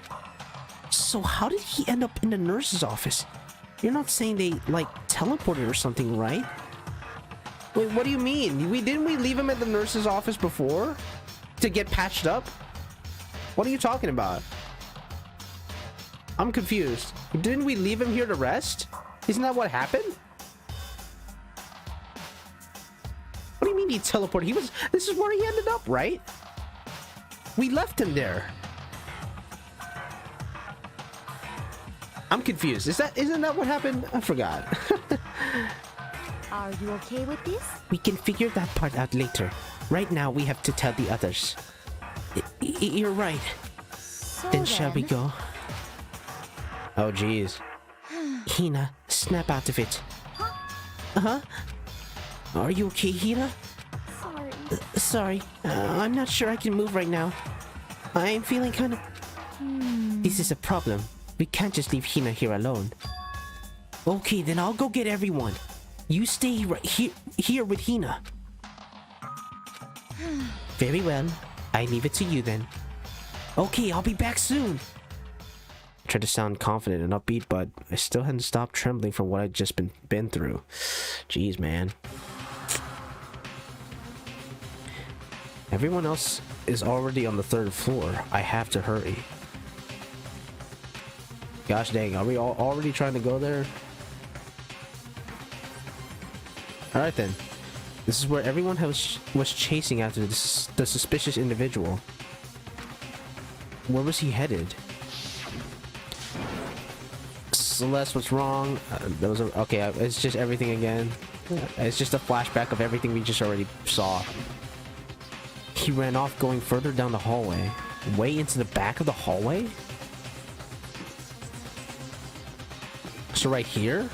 So how did he end up in the nurse's office? You're not saying they, like, teleported or something, right? Wait, what do you mean? Didn't we leave him at the nurse's office before? To get patched up? What are you talking about? I'm confused. Didn't we leave him here to rest? Isn't that what happened? What do you mean he teleported? This is where he ended up, right? We left him there. I'm confused. Isn't that what happened? I forgot. Are you okay with this? We can figure that part out later. Right now, we have to tell the others. You're right. So Then shall we go? Oh, jeez. Hina, snap out of it. Uh-huh. Are you okay, Hina? Sorry. Sorry. I'm not sure I can move right now. I'm feeling kind of... This is a problem. We can't just leave Hina here alone. Okay, then I'll go get everyone. You stay right here with Hina. Very well. I leave it to you then. Okay, I'll be back soon. I tried to sound confident and upbeat, but I still hadn't stopped trembling from what I'd just been through. Jeez, man. Everyone else is already on the 3rd floor. I have to hurry. Gosh dang, are we all already trying to go there? Alright then. This is where everyone was chasing after the suspicious individual. Where was he headed? Celeste, what's wrong? Okay, it's just everything again. It's just a flashback of everything we just already saw. He ran off going further down the hallway. Way into the back of the hallway? So right here?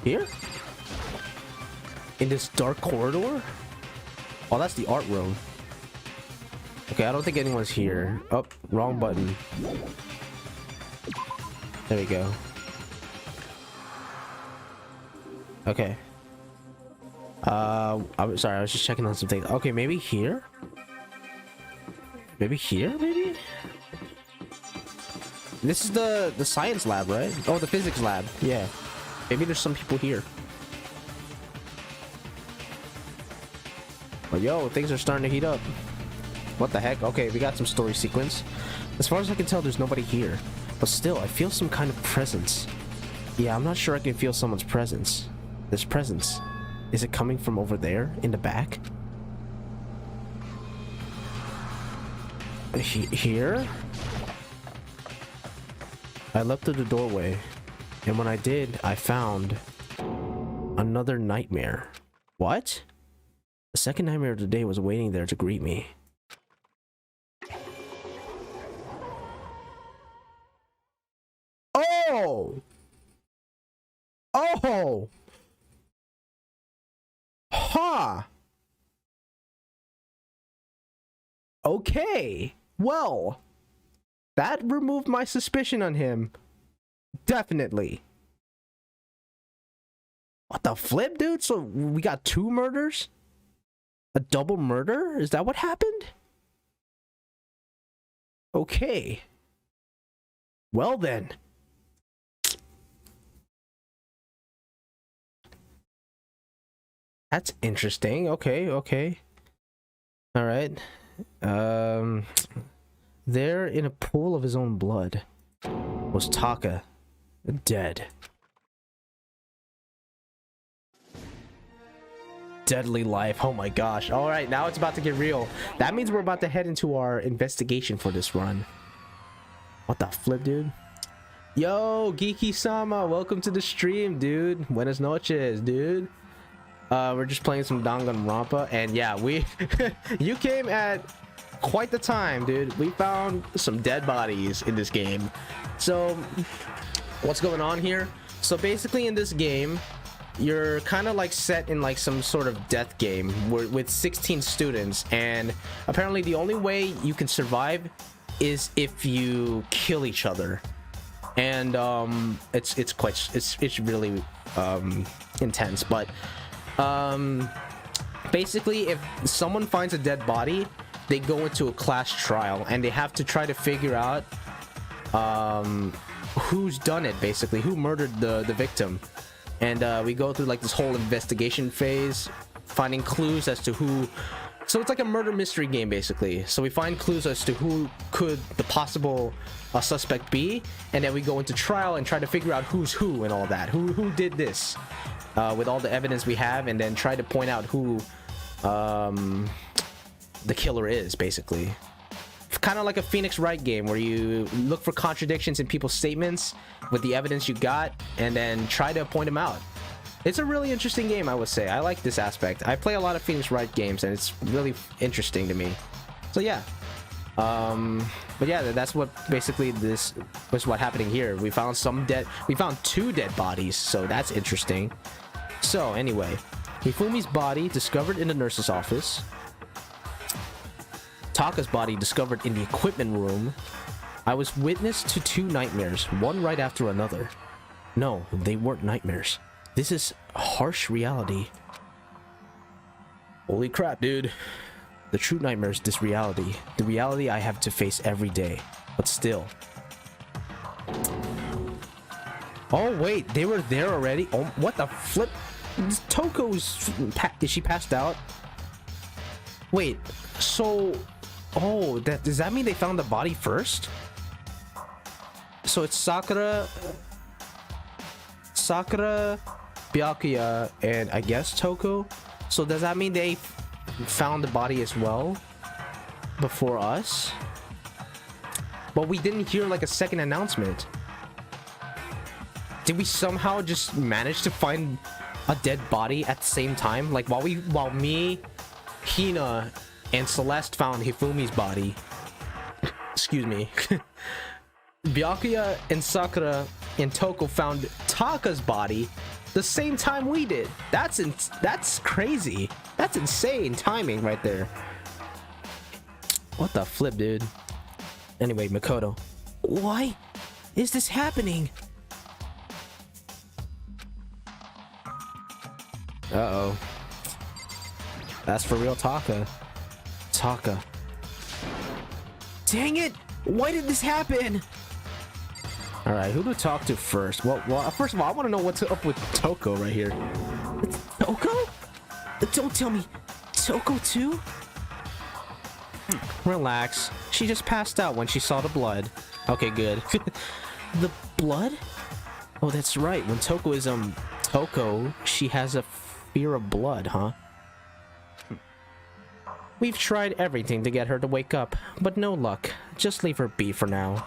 Here? In this dark corridor? Oh, that's the art room. Okay, I don't think anyone's here. Oh, wrong button. There we go. Okay. I'm sorry, I was just checking on something. Okay, maybe here? Maybe here, maybe? This is the science lab, right? Oh, the physics lab. Yeah. Maybe there's some people here. But yo, things are starting to heat up. What the heck? Okay, we got some story sequence. As far as I can tell, there's nobody here. But still, I feel some kind of presence. Yeah, I'm not sure I can feel someone's presence. This presence. Is it coming from over there, in the back? Here? I leapt through the doorway. And when I did, I found another nightmare. What? The second nightmare of the day was waiting there to greet me. Oh! Oh! Ha! Okay. Well, that removed my suspicion on him. Definitely. What the flip, dude? So we got 2 murders? A double murder? Is that what happened? Okay. Well then. That's interesting. Okay, okay. All right. There in a pool of his own blood was Taka, dead. Deadly life. Oh my gosh. All right, now it's about to get real. That means we're about to head into our investigation for this run. What the flip, dude? Yo, Geeky Sama, welcome to the stream, dude. Buenas noches, dude. We're just playing some Danganronpa, and yeah, we you came at quite the time, dude. We found some dead bodies in this game. So what's going on here? So basically in this game, you're kind of like set in like some sort of death game with 16 students, and apparently the only way you can survive is if you kill each other. And it's really intense, but basically if someone finds a dead body, they go into a class trial and they have to try to figure out who's done it, basically who murdered the victim. And we go through like this whole investigation phase, finding clues as to who. So it's like a murder mystery game, basically. So we find clues as to who could the possible suspect be, and then we go into trial and try to figure out who's who and all that. Who did this with all the evidence we have, and then try to point out who the killer is, basically. Kind of like a Phoenix Wright game where you look for contradictions in people's statements with the evidence you got and then try to point them out. It's a really interesting game, I would say. I like this aspect. I play a lot of Phoenix Wright games and it's really interesting to me. So yeah. But yeah, that's what basically this was what happening here. We found 2 dead bodies, so that's interesting. So anyway, Hifumi's body discovered in the nurse's office. Taka's body discovered in the equipment room. I was witness to 2 nightmares, one right after another. No, they weren't nightmares. This is harsh reality. Holy crap, dude. The true nightmare is this reality. The reality I have to face every day. But still. Oh, wait. They were there already? Oh, what the flip? Toko's... Is she passed out? Wait. So... Oh, does that mean they found the body first? So it's Sakura, Byakuya, and I guess Toko. So does that mean they found the body as well before us? But we didn't hear like a second announcement. Did we somehow just manage to find a dead body at the same time? Like while me, Hina, and Celeste found Hifumi's body. Excuse me. Byakuya and Sakura and Toko found Taka's body the same time we did. That's crazy. That's insane timing right there. What the flip, dude? Anyway, Makoto. Why is this happening? Uh-oh. That's for real Taka. Dang it! Why did this happen? All right, who to talk to first? Well, first of all, I want to know what's up with Toko right here. Toko? Don't tell me. Toko too? Relax. She just passed out when she saw the blood. Okay, good. The blood? Oh, that's right. When Toko is Toko, she has a fear of blood, huh? We've tried everything to get her to wake up, but no luck. Just leave her be for now.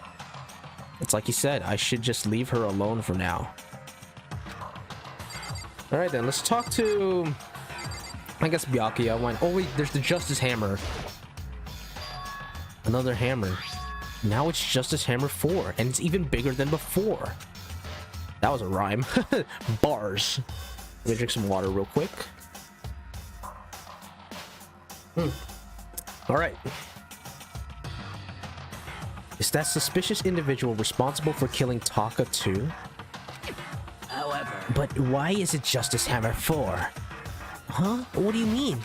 It's like you said, I should just leave her alone for now. Alright then, let's talk to... I guess Byakuya went... Oh wait, there's the Justice Hammer. Another hammer. Now it's Justice Hammer 4, and it's even bigger than before. That was a rhyme. Bars. Let me drink some water real quick. All right. Is that suspicious individual responsible for killing Taka too? But why is it Justice Hammer 4? Huh? What do you mean?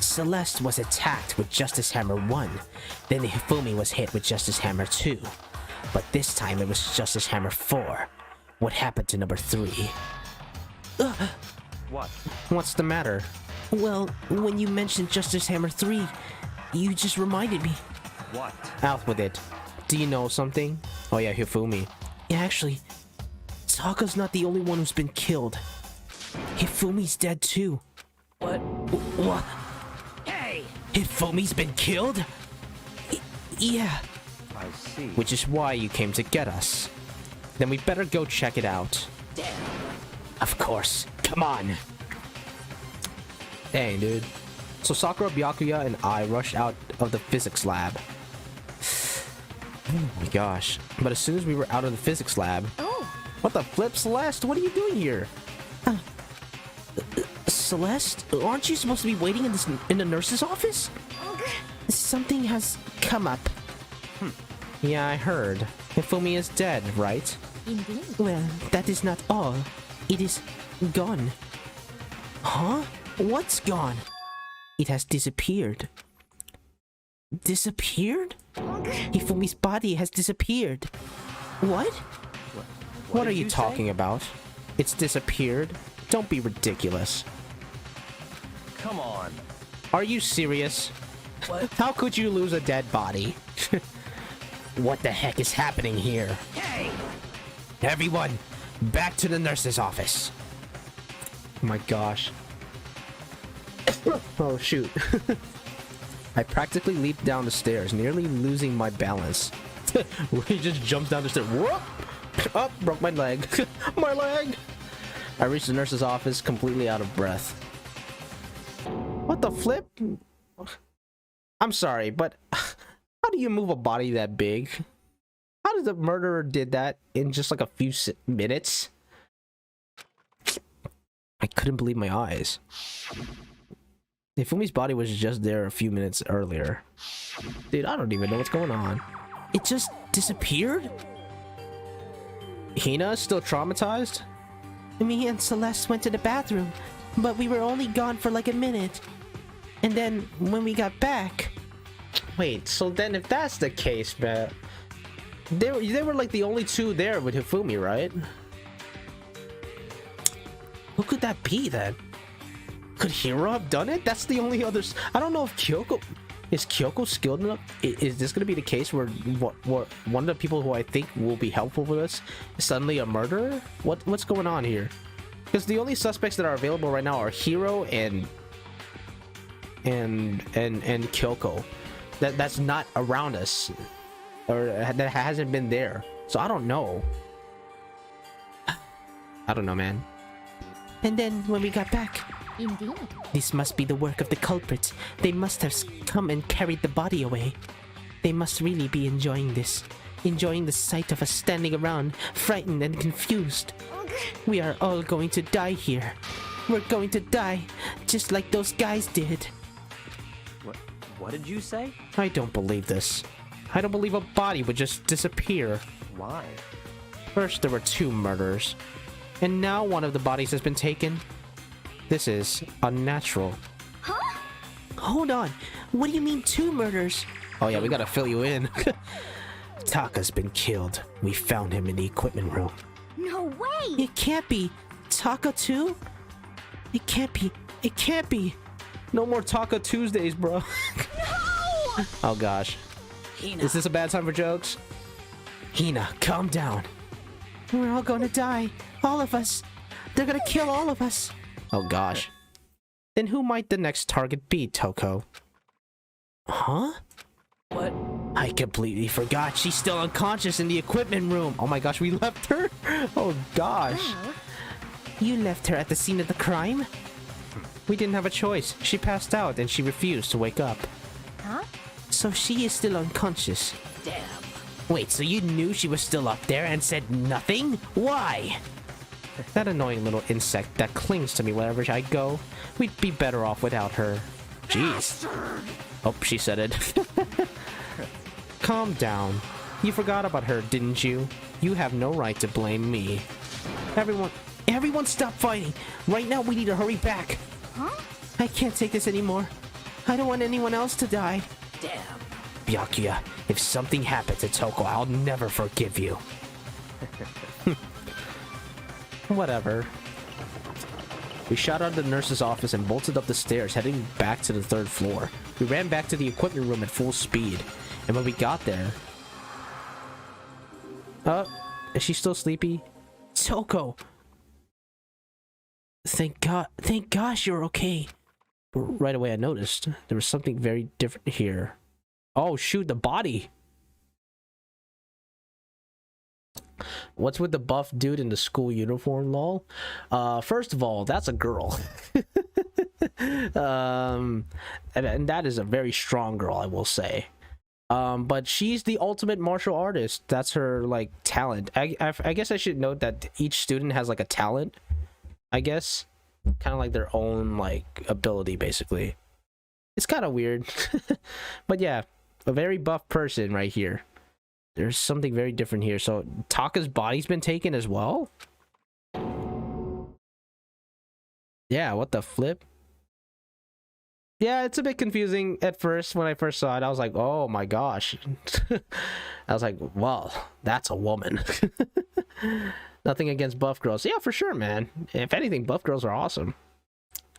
Celeste was attacked with Justice Hammer 1. Then Hifumi was hit with Justice Hammer 2. But this time it was Justice Hammer 4. What happened to number 3? What? What's the matter? Well, when you mentioned Justice Hammer 3, you just reminded me. What? Out with it. Do you know something? Oh yeah, Hifumi. Yeah, actually, Taka's not the only one who's been killed. Hifumi's dead too. What? Hey! Hifumi's been killed? Yeah. I see. Which is why you came to get us. Then we better go check it out. Of course. Come on. Dang, dude. So Sakura, Byakuya, and I rushed out of the physics lab. Oh my gosh. But as soon as we were out of the physics lab... Oh, What the flip, Celeste? What are you doing here? Celeste, aren't you supposed to be waiting in the nurse's office? Something has come up. Yeah, I heard. Hifumi is dead, right? indeed. Well, that is not all. It is gone. Huh? What's gone? It has disappeared. Disappeared? Hifumi's body has disappeared. What? What are did you you talking say? about? It's disappeared? Don't be ridiculous. Come on. Are you serious? How could you lose a dead body? What the heck is happening here? Hey! Everyone, back to the nurse's office. Oh my gosh. Oh shoot. I practically leaped down the stairs, nearly losing my balance. We just jumped down the stairs. Whoop! Oh, broke my leg. My leg! I reached the nurse's office completely out of breath. What the flip? I'm sorry, but how do you move a body that big? How did the murderer did that in just like a few minutes? I couldn't believe my eyes. Hifumi's body was just there a few minutes earlier. Dude, I don't even know what's going on. It just disappeared? Hina is still traumatized? Me and Celeste went to the bathroom, but we were only gone for like a minute. And then when we got back... Wait, so then if that's the case, man, they were like the only two there with Hifumi, right? Who could that be then? Could Hiro have done it? That's the only others. I don't know if Kyoko... Is Kyoko skilled enough? Is this going to be the case where one of the people who I think will be helpful with us is suddenly a murderer? What's going on here? Because the only suspects that are available right now are Hiro and Kyoko. That's not around us, or that hasn't been there. So I don't know. I don't know, man. And then when we got back... Indeed. This must be the work of the culprits. They must have come and carried the body away. They must really be enjoying this. Enjoying the sight of us standing around, frightened and confused. We are all going to die here. We're going to die, just like those guys did. What did you say? I don't believe this. I don't believe a body would just disappear. Why? First, there were 2 murders, and now one of the bodies has been taken. This is unnatural. Hold on. What do you mean 2 murders? Oh yeah, we gotta fill you in. Taka's been killed. We found him in the equipment room. No way! It can't be. Taka too? It can't be. It can't be. No more Taka Tuesdays, bro. Oh gosh. Is this a bad time for jokes? Hina, calm down. We're all gonna die. All of us. They're gonna kill all of us. Oh gosh. Then who might the next target be, Toko? Huh? What? I completely forgot. She's still unconscious in the equipment room. Oh my gosh, we left her? Oh gosh. You left her at the scene of the crime? We didn't have a choice. She passed out and she refused to wake up. Huh? So she is still unconscious. Damn. Wait, so you knew she was still up there and said nothing? Why? That annoying little insect that clings to me wherever I go. We'd be better off without her. Jeez. Oh, she said it. Calm down. You forgot about her, didn't you? You have no right to blame me. Everyone stop fighting! Right now we need to hurry back! Huh? I can't take this anymore. I don't want anyone else to die. Damn. Byakuya, if something happens to Toko, I'll never forgive you. Whatever. We shot out of the nurse's office and bolted up the stairs, heading back to the 3rd floor. We ran back to the equipment room at full speed, and when we got there... is she still sleepy? Toko! Thank gosh you're okay. Right away I noticed there was something very different here. Oh shoot, the body! What's with the buff dude in the school uniform, lol? First of all, that's a girl. And that is a very strong girl, I will say. But she's the ultimate martial artist. That's her, like, talent. I guess I should note that each student has, like, a talent, I guess. Kind of like their own, like, ability, basically. It's kind of weird. But yeah, a very buff person right here. There's something very different here. So Taka's body's been taken as well? Yeah, what the flip? Yeah, it's a bit confusing at first. When I first saw it, I was like, oh my gosh. I was like, well, that's a woman. Nothing against buff girls. Yeah, for sure, man. If anything, buff girls are awesome.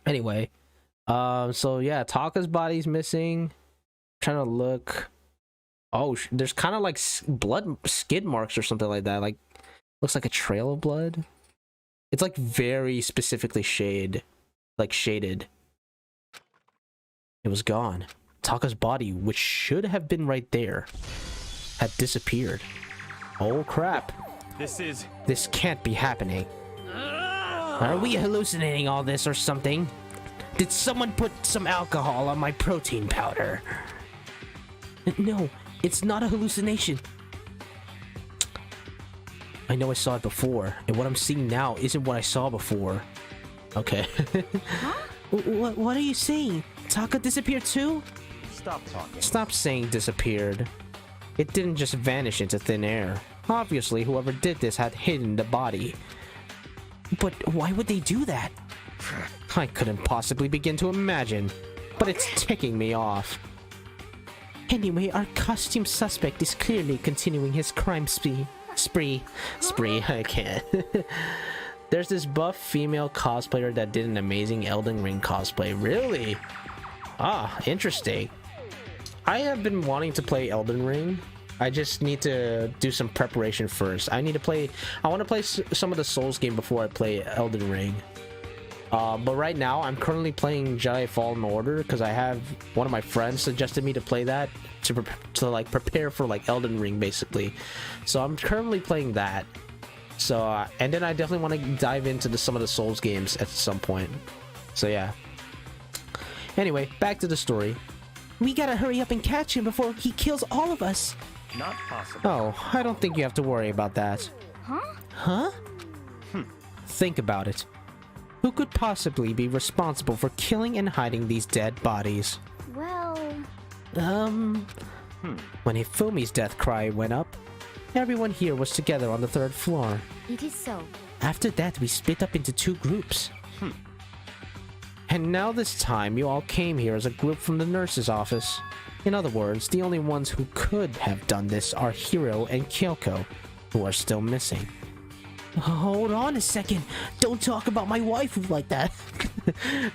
Anyway, so yeah, Taka's body's missing. Trying to look. Oh, there's kind of like blood skid marks or something like that. Like, looks like a trail of blood. It's like very specifically shaded. It was gone. Taka's body, which should have been right there, had disappeared. Oh crap. This can't be happening. Are we hallucinating all this or something? Did someone put some alcohol on my protein powder? No, it's not a hallucination. I know I saw it before, and what I'm seeing now isn't what I saw before. Okay. What are you saying? Taka disappeared too? Stop talking. Stop saying disappeared. It didn't just vanish into thin air. Obviously, whoever did this had hidden the body. But why would they do that? I couldn't possibly begin to imagine, but it's ticking me off. Anyway, our costume suspect is clearly continuing his crime spree. I can't. There's this buff female cosplayer that did an amazing Elden Ring cosplay. Really? Ah, interesting. I have been wanting to play Elden Ring. I just need to do some preparation first. I want to play some of the Souls game before I play Elden Ring. But right now, I'm currently playing Jedi Fallen Order because I have one of my friends suggested me to play that to like prepare for like Elden Ring basically. So I'm currently playing that. So and then I definitely want to dive into some of the Souls games at some point. So yeah. Anyway, back to the story. We gotta hurry up and catch him before he kills all of us. Not possible. Oh, I don't think you have to worry about that. Huh? Think about it. Who could possibly be responsible for killing and hiding these dead bodies? Well, When Hifumi's death cry went up, everyone here was together on the 3rd floor. it is so. After that, we split up into 2 groups. And now this time, you all came here as a group from the nurse's office. In other words, the only ones who could have done this are Hiro and Kyoko, who are still missing. Hold on a second. Don't talk about my waifu like that.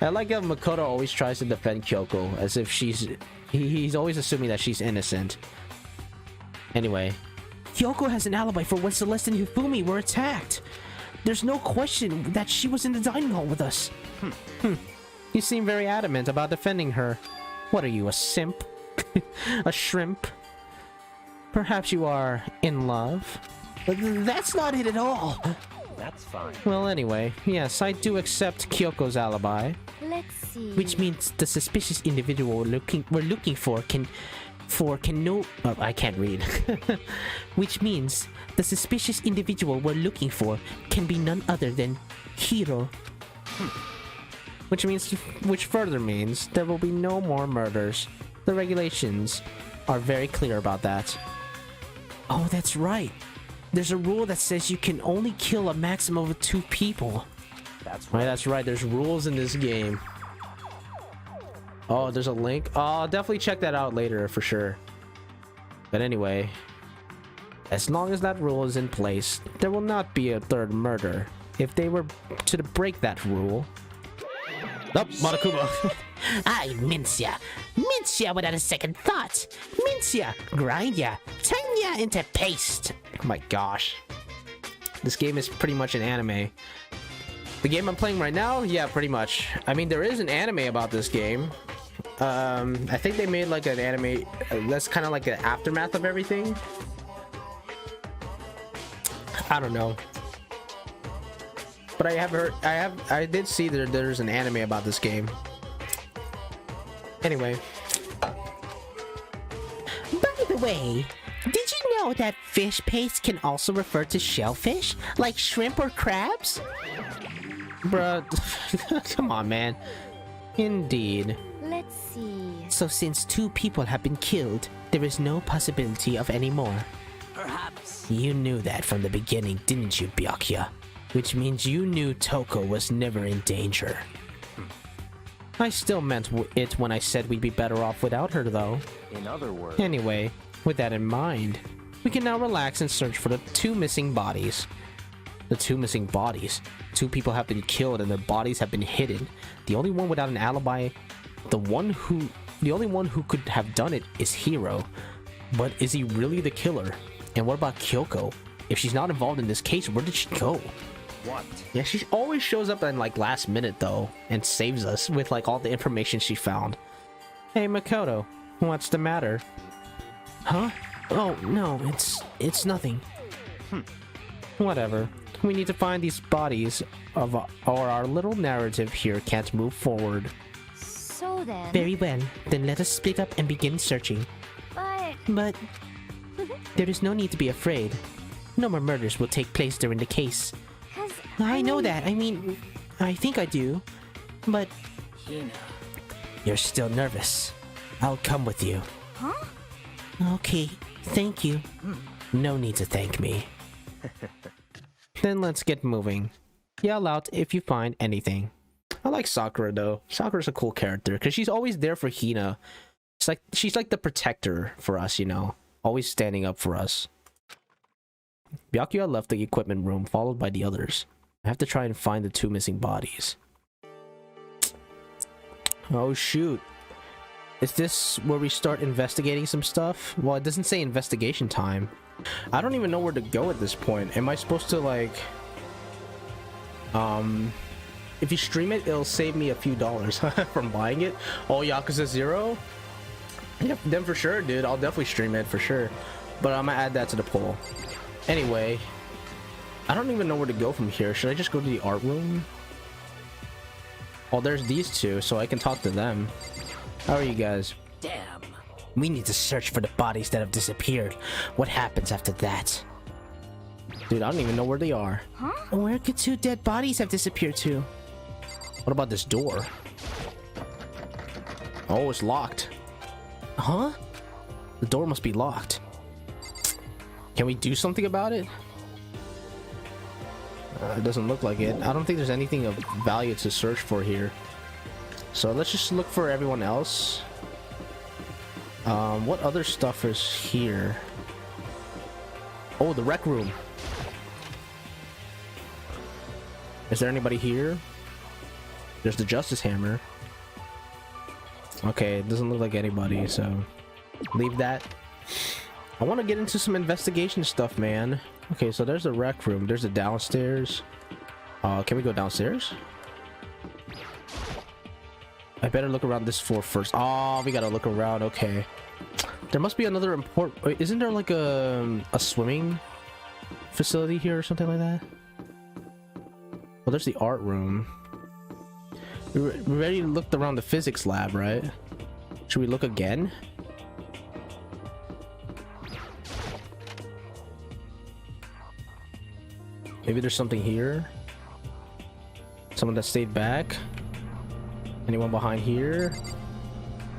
I like how Makoto always tries to defend Kyoko, as if he's always assuming that she's innocent. Anyway. Kyoko has an alibi for when Celeste and Hifumi were attacked. There's no question that she was in the dining hall with us. You seem very adamant about defending her. What are you, a simp? A shrimp? Perhaps you are in love? That's not it at all. That's fine. Well, anyway, yes, I do accept Kyoko's alibi. Let's see. Which means the suspicious individual we're looking for can know. Oh, I can't read. Which means the suspicious individual we're looking for can be none other than Hiro. Which further means there will be no more murders. The regulations are very clear about that. Oh, that's right. There's a rule that says you can only kill a maximum of 2 people. That's Right, that's right. There's rules in this game. Oh, there's a link. Oh, I'll definitely check that out later for sure. But anyway, as long as that rule is in place, there will not be a third murder. If they were to break that rule... Oh, Monokuma. I mince ya. Mince ya without a second thought. Mince ya, grind ya, turn ya into paste. Oh my gosh. This game is pretty much an anime. The game I'm playing right now? Yeah, pretty much. I mean, there is an anime about this game. I think they made like an anime that's kind of like an aftermath of everything. I don't know. But I did see that there's an anime about this game. Anyway. By the way, did you know that fish paste can also refer to shellfish, like shrimp or crabs? Bruh, come on, man. Indeed. Let's see. So since 2 people have been killed, there is no possibility of any more. Perhaps. You knew that from the beginning, didn't you, Byakuya? Which means you knew Toko was never in danger. I still meant it when I said we'd be better off without her, though. In other words, Anyway, with that in mind, we can now relax and search for the 2 missing bodies. The 2 missing bodies. 2 people have been killed and their bodies have been hidden. The only one without an alibi, the only one who could have done it is Hiro. But is he really the killer? And what about Kyoko? If she's not involved in this case, where did she go? what? Yeah, she always shows up in like last minute though and saves us with like all the information she found. Hey Makoto, what's the matter? Huh? Oh, no, it's nothing. Whatever. We need to find these bodies or our little narrative here can't move forward. So then. Very well, then let us split up and begin searching. But But there is no need to be afraid. No more murders will take place during the case. I know that. I mean, I think I do. But you're still nervous. I'll come with you. Huh? Okay, thank you. No need to thank me. Then let's get moving. Yell out if you find anything. I like Sakura though. Sakura's a cool character because she's always there for Hina. It's like she's like the protector for us, you know, always standing up for us. Byakuya left the equipment room, followed by the others. I have to try and find the 2 missing bodies. Oh shoot. Is this where we start investigating some stuff? Well, it doesn't say investigation time. I don't even know where to go at this point. Am I supposed to like... If you stream it, it'll save me a few dollars from buying it. Oh, Yakuza 0? Yep, then for sure, dude. I'll definitely stream it for sure. But I'm gonna add that to the poll. Anyway, I don't even know where to go from here. Should I just go to the art room? Oh, there's these 2, so I can talk to them. How are you guys? Damn. We need to search for the bodies that have disappeared. What happens after that? Dude, I don't even know where they are. Where could 2 dead bodies have disappeared to? What about this door? Oh, it's locked. Huh? The door must be locked. Can we do something about it? It doesn't look like it. I don't think there's anything of value to search for here. So let's just look for everyone else. What other stuff is here? Oh, the rec room. Is there anybody here? There's the Justice Hammer. Okay, it doesn't look like anybody, so leave that. I want to get into some investigation stuff, man. Okay, so there's the rec room. There's the downstairs. Can we go downstairs? I better look around this floor first. Oh, we gotta look around. Okay. There must be another important... Wait, isn't there like a swimming facility here or something like that? Well, there's the art room. We already looked around the physics lab, right? Should we look again? Maybe there's something here. Someone that stayed back. Anyone behind here?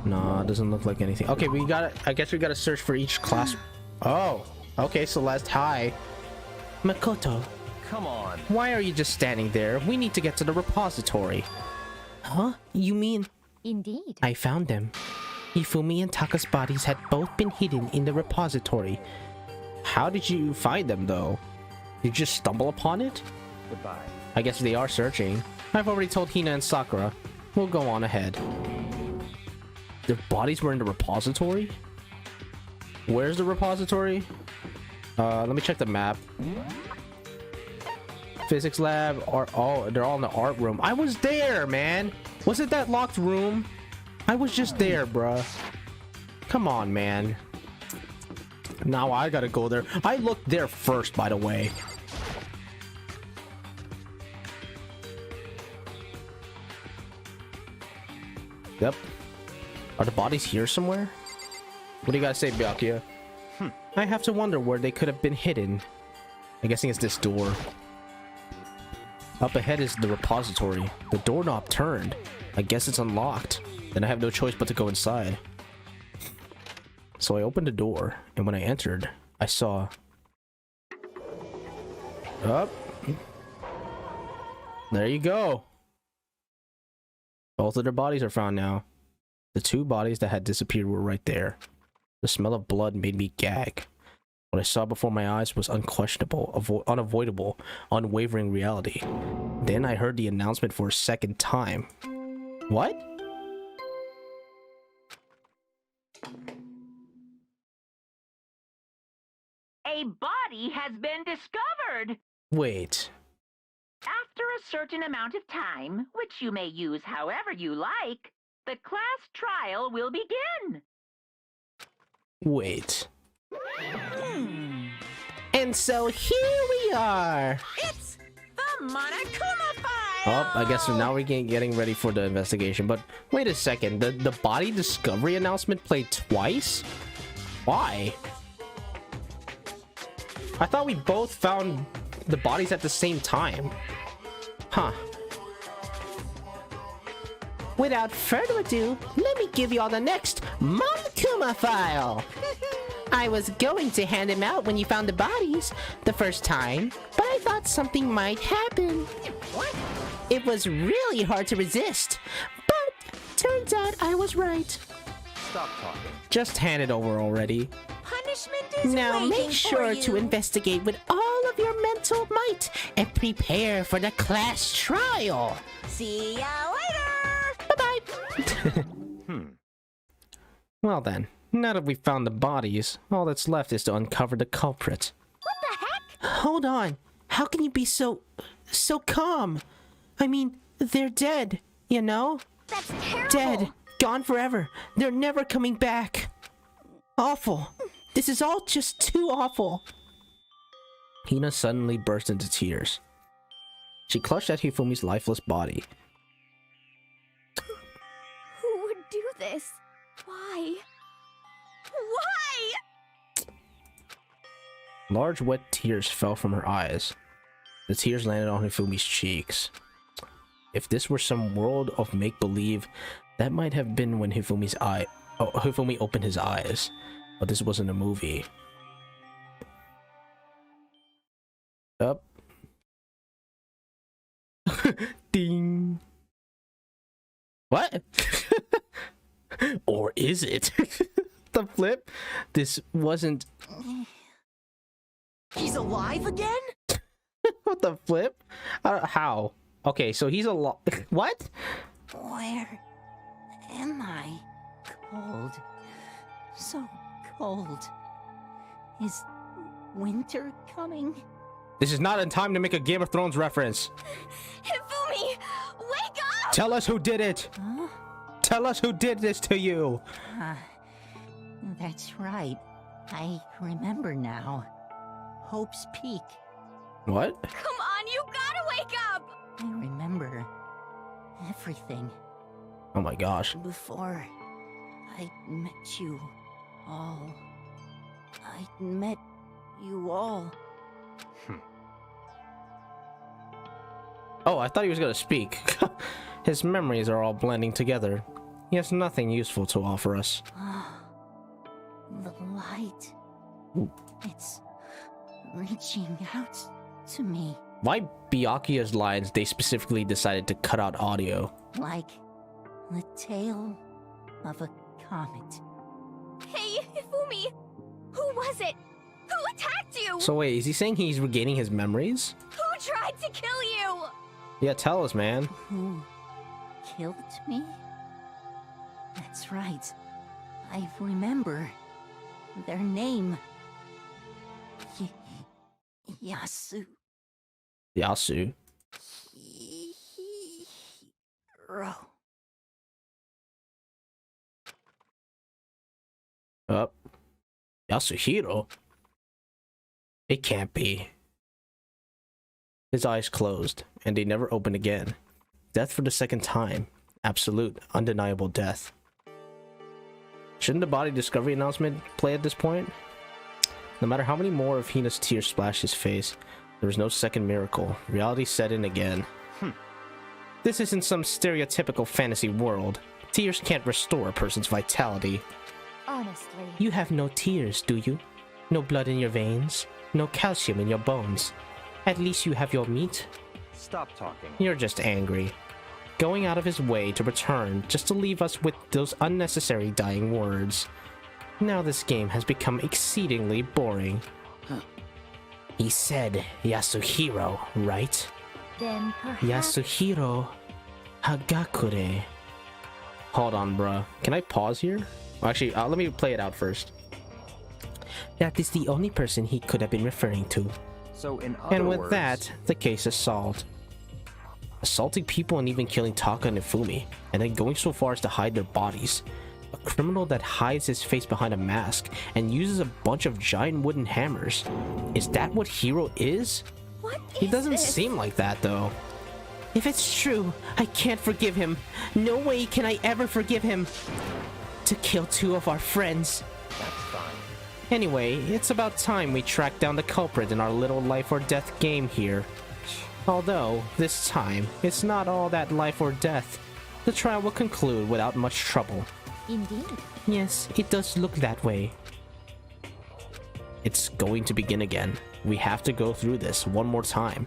No, it doesn't look like anything. Okay, we gotta... I guess we gotta search for each class. Oh! Okay, Celeste, hi. Makoto, Come on. Why are you just standing there? We need to get to the repository. huh? You mean Indeed. I found them? Ifumi and Taka's bodies had both been hidden in the repository. How did you find them, though? Did you just stumble upon it? Goodbye. I guess they are searching. I've already told Hina and Sakura. We'll go on ahead. Their bodies were in the repository? Where's the repository? Let me check the map. Physics lab, art. Oh, they're all in the art room. I was there, man. Was it that locked room? I was just there, bruh. Come on, man. Now I gotta go there. I looked there first, by the way. Yep. Are the bodies here somewhere? What do you guys say, Byakuya? I have to wonder where they could have been hidden. I'm guessing it's this door. Up ahead is the repository. The doorknob turned. I guess it's unlocked. Then I have no choice but to go inside. So I opened the door, and when I entered, I saw... Up. There you go. Both of their bodies are found now. The two bodies that had disappeared were right there. The smell of blood made me gag. What I saw before my eyes was unquestionable, unavoidable, unwavering reality. Then I heard the announcement for a second time. What? A body has been discovered. Wait. After a certain amount of time, which you may use however you like, the class trial will begin. Wait. And so here we are. It's the Monokuma file. Oh, I guess now we're getting ready for the investigation. But wait a second. The body discovery announcement played twice? Why? I thought we both found the bodies at the same time. Huh. Without further ado, let me give you all the next Monokuma file. I was going to hand him out when you found the bodies the first time, but I thought something might happen. What? It was really hard to resist, but turns out I was right. Stop talking. Just hand it over already. Punishment is now waiting make sure for to you. investigate with all of your mental might and prepare for the class trial. See ya later. Bye-bye. Well then, now that we've found the bodies, all that's left is to uncover the culprit. What the heck? Hold on. How can you be so calm? I mean, they're dead, you know? That's terrible. Dead. Gone forever. They're never coming back. Awful. This is all just too awful. Hina suddenly burst into tears. She clutched at Hifumi's lifeless body. Who would do this? Why? Why? Large wet tears fell from her eyes. The tears landed on Hifumi's cheeks. If this were some world of make-believe, that might have been when Hifumi opened his eyes. But this wasn't a movie. Up. Ding. What? Or is it? The flip? This wasn't... He's alive again? What the flip? How? Okay, so he's alive. What? Where am I? Cold. So cold. Is winter coming? This is not in time to make a Game of Thrones reference. Hifumi, wake up! Tell us who did it. Huh? Tell us who did this to you. That's right. I remember now. Hope's Peak. What? Come on, you gotta wake up! I remember everything Oh my gosh. before I met you all. I met you all. Oh, I thought he was gonna speak. His memories are all blending together. He has nothing useful to offer us. The light. It's reaching out to me. Why Byakuya's lines, they specifically decided to cut out audio? Like the tail of a comet. Hey, Ifumi! Who was it? Who attacked you? So wait, is he saying he's regaining his memories? Who tried to kill you? Yeah, tell us, man. Who killed me? That's right. I remember their name. Yasu. Yasu. Hiro. Yasuhiro? It can't be. His eyes closed, and they never opened again. Death for the second time. Absolute, undeniable death. Shouldn't the body discovery announcement play at this point? No matter how many more of Hina's tears splashed his face, there was no second miracle. Reality set in again. This isn't some stereotypical fantasy world. Tears can't restore a person's vitality. Honestly. You have no tears, do you? No blood in your veins? No calcium in your bones? At least you have your meat? Stop talking. You're just angry. Going out of his way to return just to leave us with those unnecessary dying words. Now this game has become exceedingly boring. He said Yasuhiro, right? Then perhaps... Yasuhiro Hagakure. Hold on, bruh. Can I pause here? Actually, let me play it out first. That is the only person he could have been referring to. So in other And with words, that, the case is solved. Assaulting people and even killing Taka and Ifumi, and then going so far as to hide their bodies. A criminal that hides his face behind a mask and uses a bunch of giant wooden hammers. Is that what Hiro is? What He is doesn't this? seem like that, though. If it's true, I can't forgive him. No way can I ever forgive him. To kill two of our friends. that's fine. Anyway, it's about time we track down the culprit in our little life or death game here. Although, this time, it's not all that life or death. The trial will conclude without much trouble. Indeed. Yes, it does look that way. It's going to begin again. We have to go through this one more time.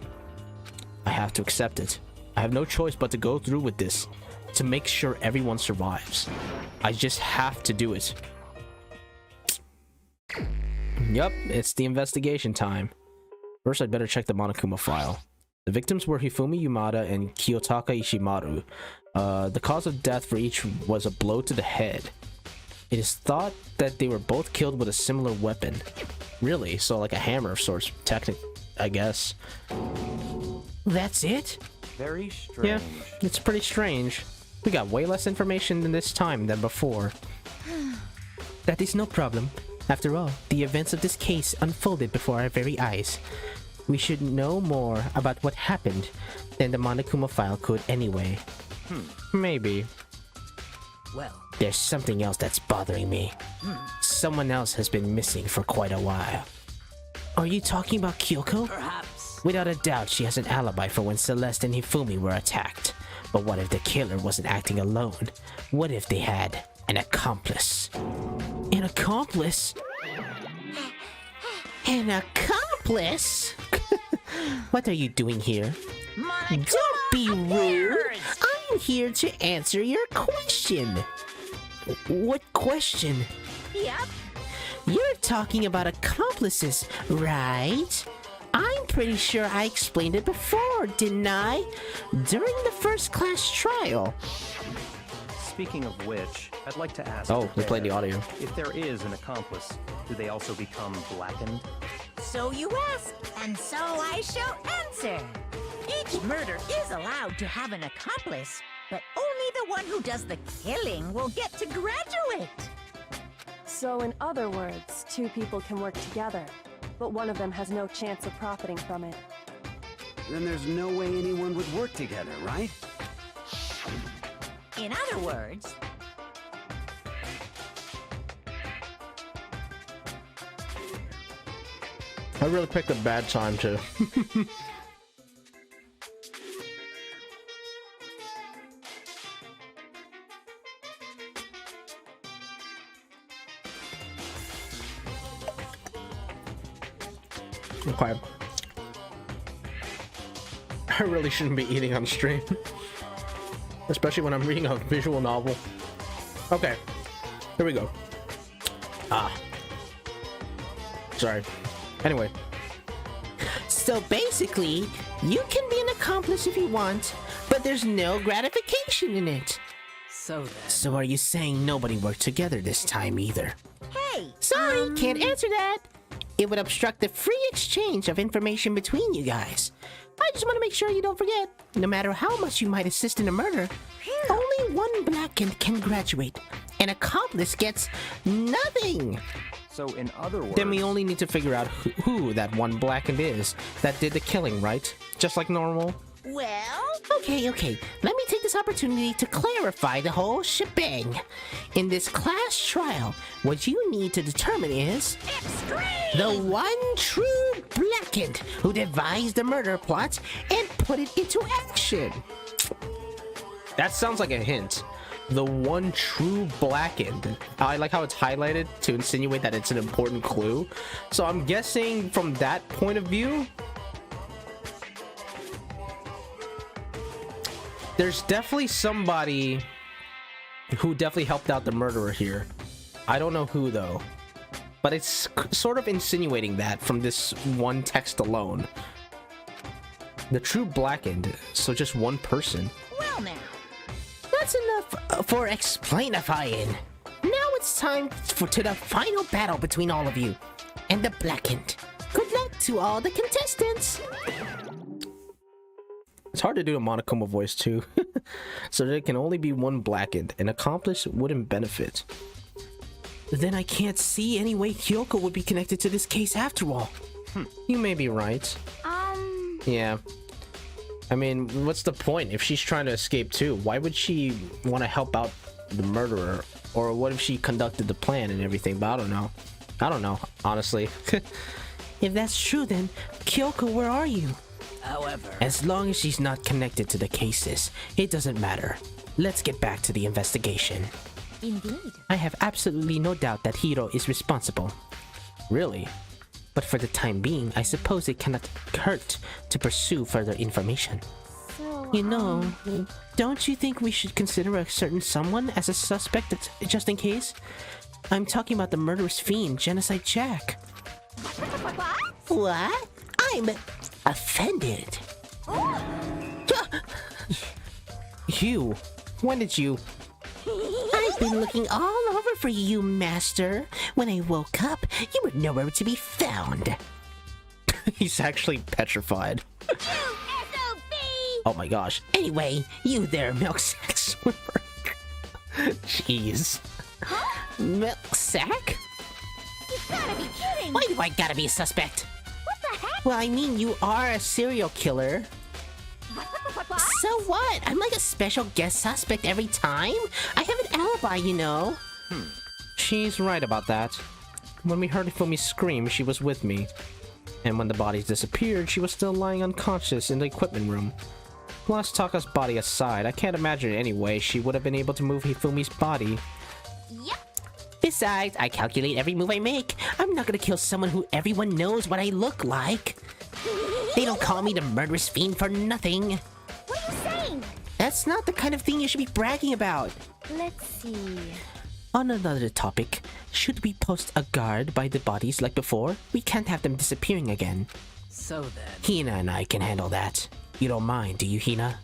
I have to accept it. I have no choice but to go through with this, to make sure everyone survives. I just have to do it. Yup, it's the investigation time. First, I'd better check the Monokuma file. The victims were Hifumi Yamada and Kiyotaka Ishimaru. The cause of death for each was a blow to the head. It is thought that they were both killed with a similar weapon. Really? So like a hammer of sorts, I guess. That's it? Very strange. Yeah, it's pretty strange. We got way less information than this time than before. That is no problem. After all, the events of this case unfolded before our very eyes. We should know more about what happened than the Monokuma file could anyway. Maybe. Well, There's something else that's bothering me. Someone else has been missing for quite a while. Are you talking about Kyoko? perhaps. Without a doubt, she has an alibi for when Celeste and Hifumi were attacked. But what if the killer wasn't acting alone? What if they had an accomplice? An accomplice? An accomplice? What are you doing here? Monokuma Don't be rude! affairs! I'm here to answer your question. What question? Yep. You're talking about accomplices, right? I'm pretty sure I explained it before, didn't I? During the first class trial. Speaking of which, I'd like to ask. Oh, we played the audio. If there is an accomplice, do they also become blackened? So you ask, and so I shall answer. Each murder is allowed to have an accomplice, but only the one who does the killing will get to graduate. So in other words, two people can work together, but one of them has no chance of profiting from it. Then there's no way anyone would work together, right? In other words, I really picked a bad time too. Okay. I really shouldn't be eating on stream. Especially when I'm reading a visual novel. Okay. Here we go. Sorry. Anyway. So basically, you can be an accomplice if you want, but there's no gratification in it. So then... So are you saying nobody worked together this time either? Hey! Sorry, can't answer that. It would obstruct the free exchange of information between you guys. I just want to make sure you don't forget, no matter how much you might assist in a murder, only one blackened can graduate. An accomplice gets nothing. So in other words... Then we only need to figure out who that one blackened is that did the killing, right? Just like normal. Well... Okay. Let me take this opportunity to clarify the whole shebang. In this class trial, what you need to determine is... Extreme! the one true blackened who devised the murder plot and put it into action. That sounds like a hint. The one true blackened. I like how it's highlighted to insinuate that it's an important clue. So I'm guessing from that point of view, there's definitely somebody who definitely helped out the murderer here. I don't know who though, but it's sort of insinuating that from this one text alone. The true blackened, so just one person. Well now. That's enough for explainifying. Now it's time to the final battle between all of you and the blackened. Good luck to all the contestants. It's hard to do a Monokuma voice too. So there can only be one blackened. An accomplice wouldn't benefit. Then I can't see any way Kyoko would be connected to this case after all. You may be right. Yeah. I mean, what's the point? If she's trying to escape too, why would she want to help out the murderer? Or what if she conducted the plan and everything? But I don't know, honestly. If that's true, then Kyoko, where are you? However... As long as she's not connected to the cases, it doesn't matter. Let's get back to the investigation. Indeed. I have absolutely no doubt that Hiro is responsible. Really? But for the time being, I suppose it cannot hurt to pursue further information. So, You know, don't you think we should consider a certain someone as a suspect just in case? I'm talking about the murderous fiend, Genocide Jack. What? I'm offended. You, when did you... I've been looking all over for you, Master. When I woke up, you were nowhere to be found. He's actually petrified. Oh my gosh. Anyway, you there, milk sack swimmer. Jeez. Milk sack? You gotta be kidding! Why do I gotta be a suspect? What the heck? Well, I mean, you are a serial killer. So what? I'm like a special guest suspect every time. I have an alibi, you know. She's right about that. When we heard Ifumi scream, she was with me. And when the bodies disappeared, she was still lying unconscious in the equipment room. Plus, Taka's body aside, I can't imagine any way she would have been able to move Hifumi's body. Yep. Besides, I calculate every move I make. I'm not gonna kill someone who everyone knows what I look like. They don't call me the murderous fiend for nothing. What are you saying? That's not the kind of thing you should be bragging about. Let's see. On another topic, should we post a guard by the bodies like before? We can't have them disappearing again. So then... Hina and I can handle that. You don't mind, do you, Hina?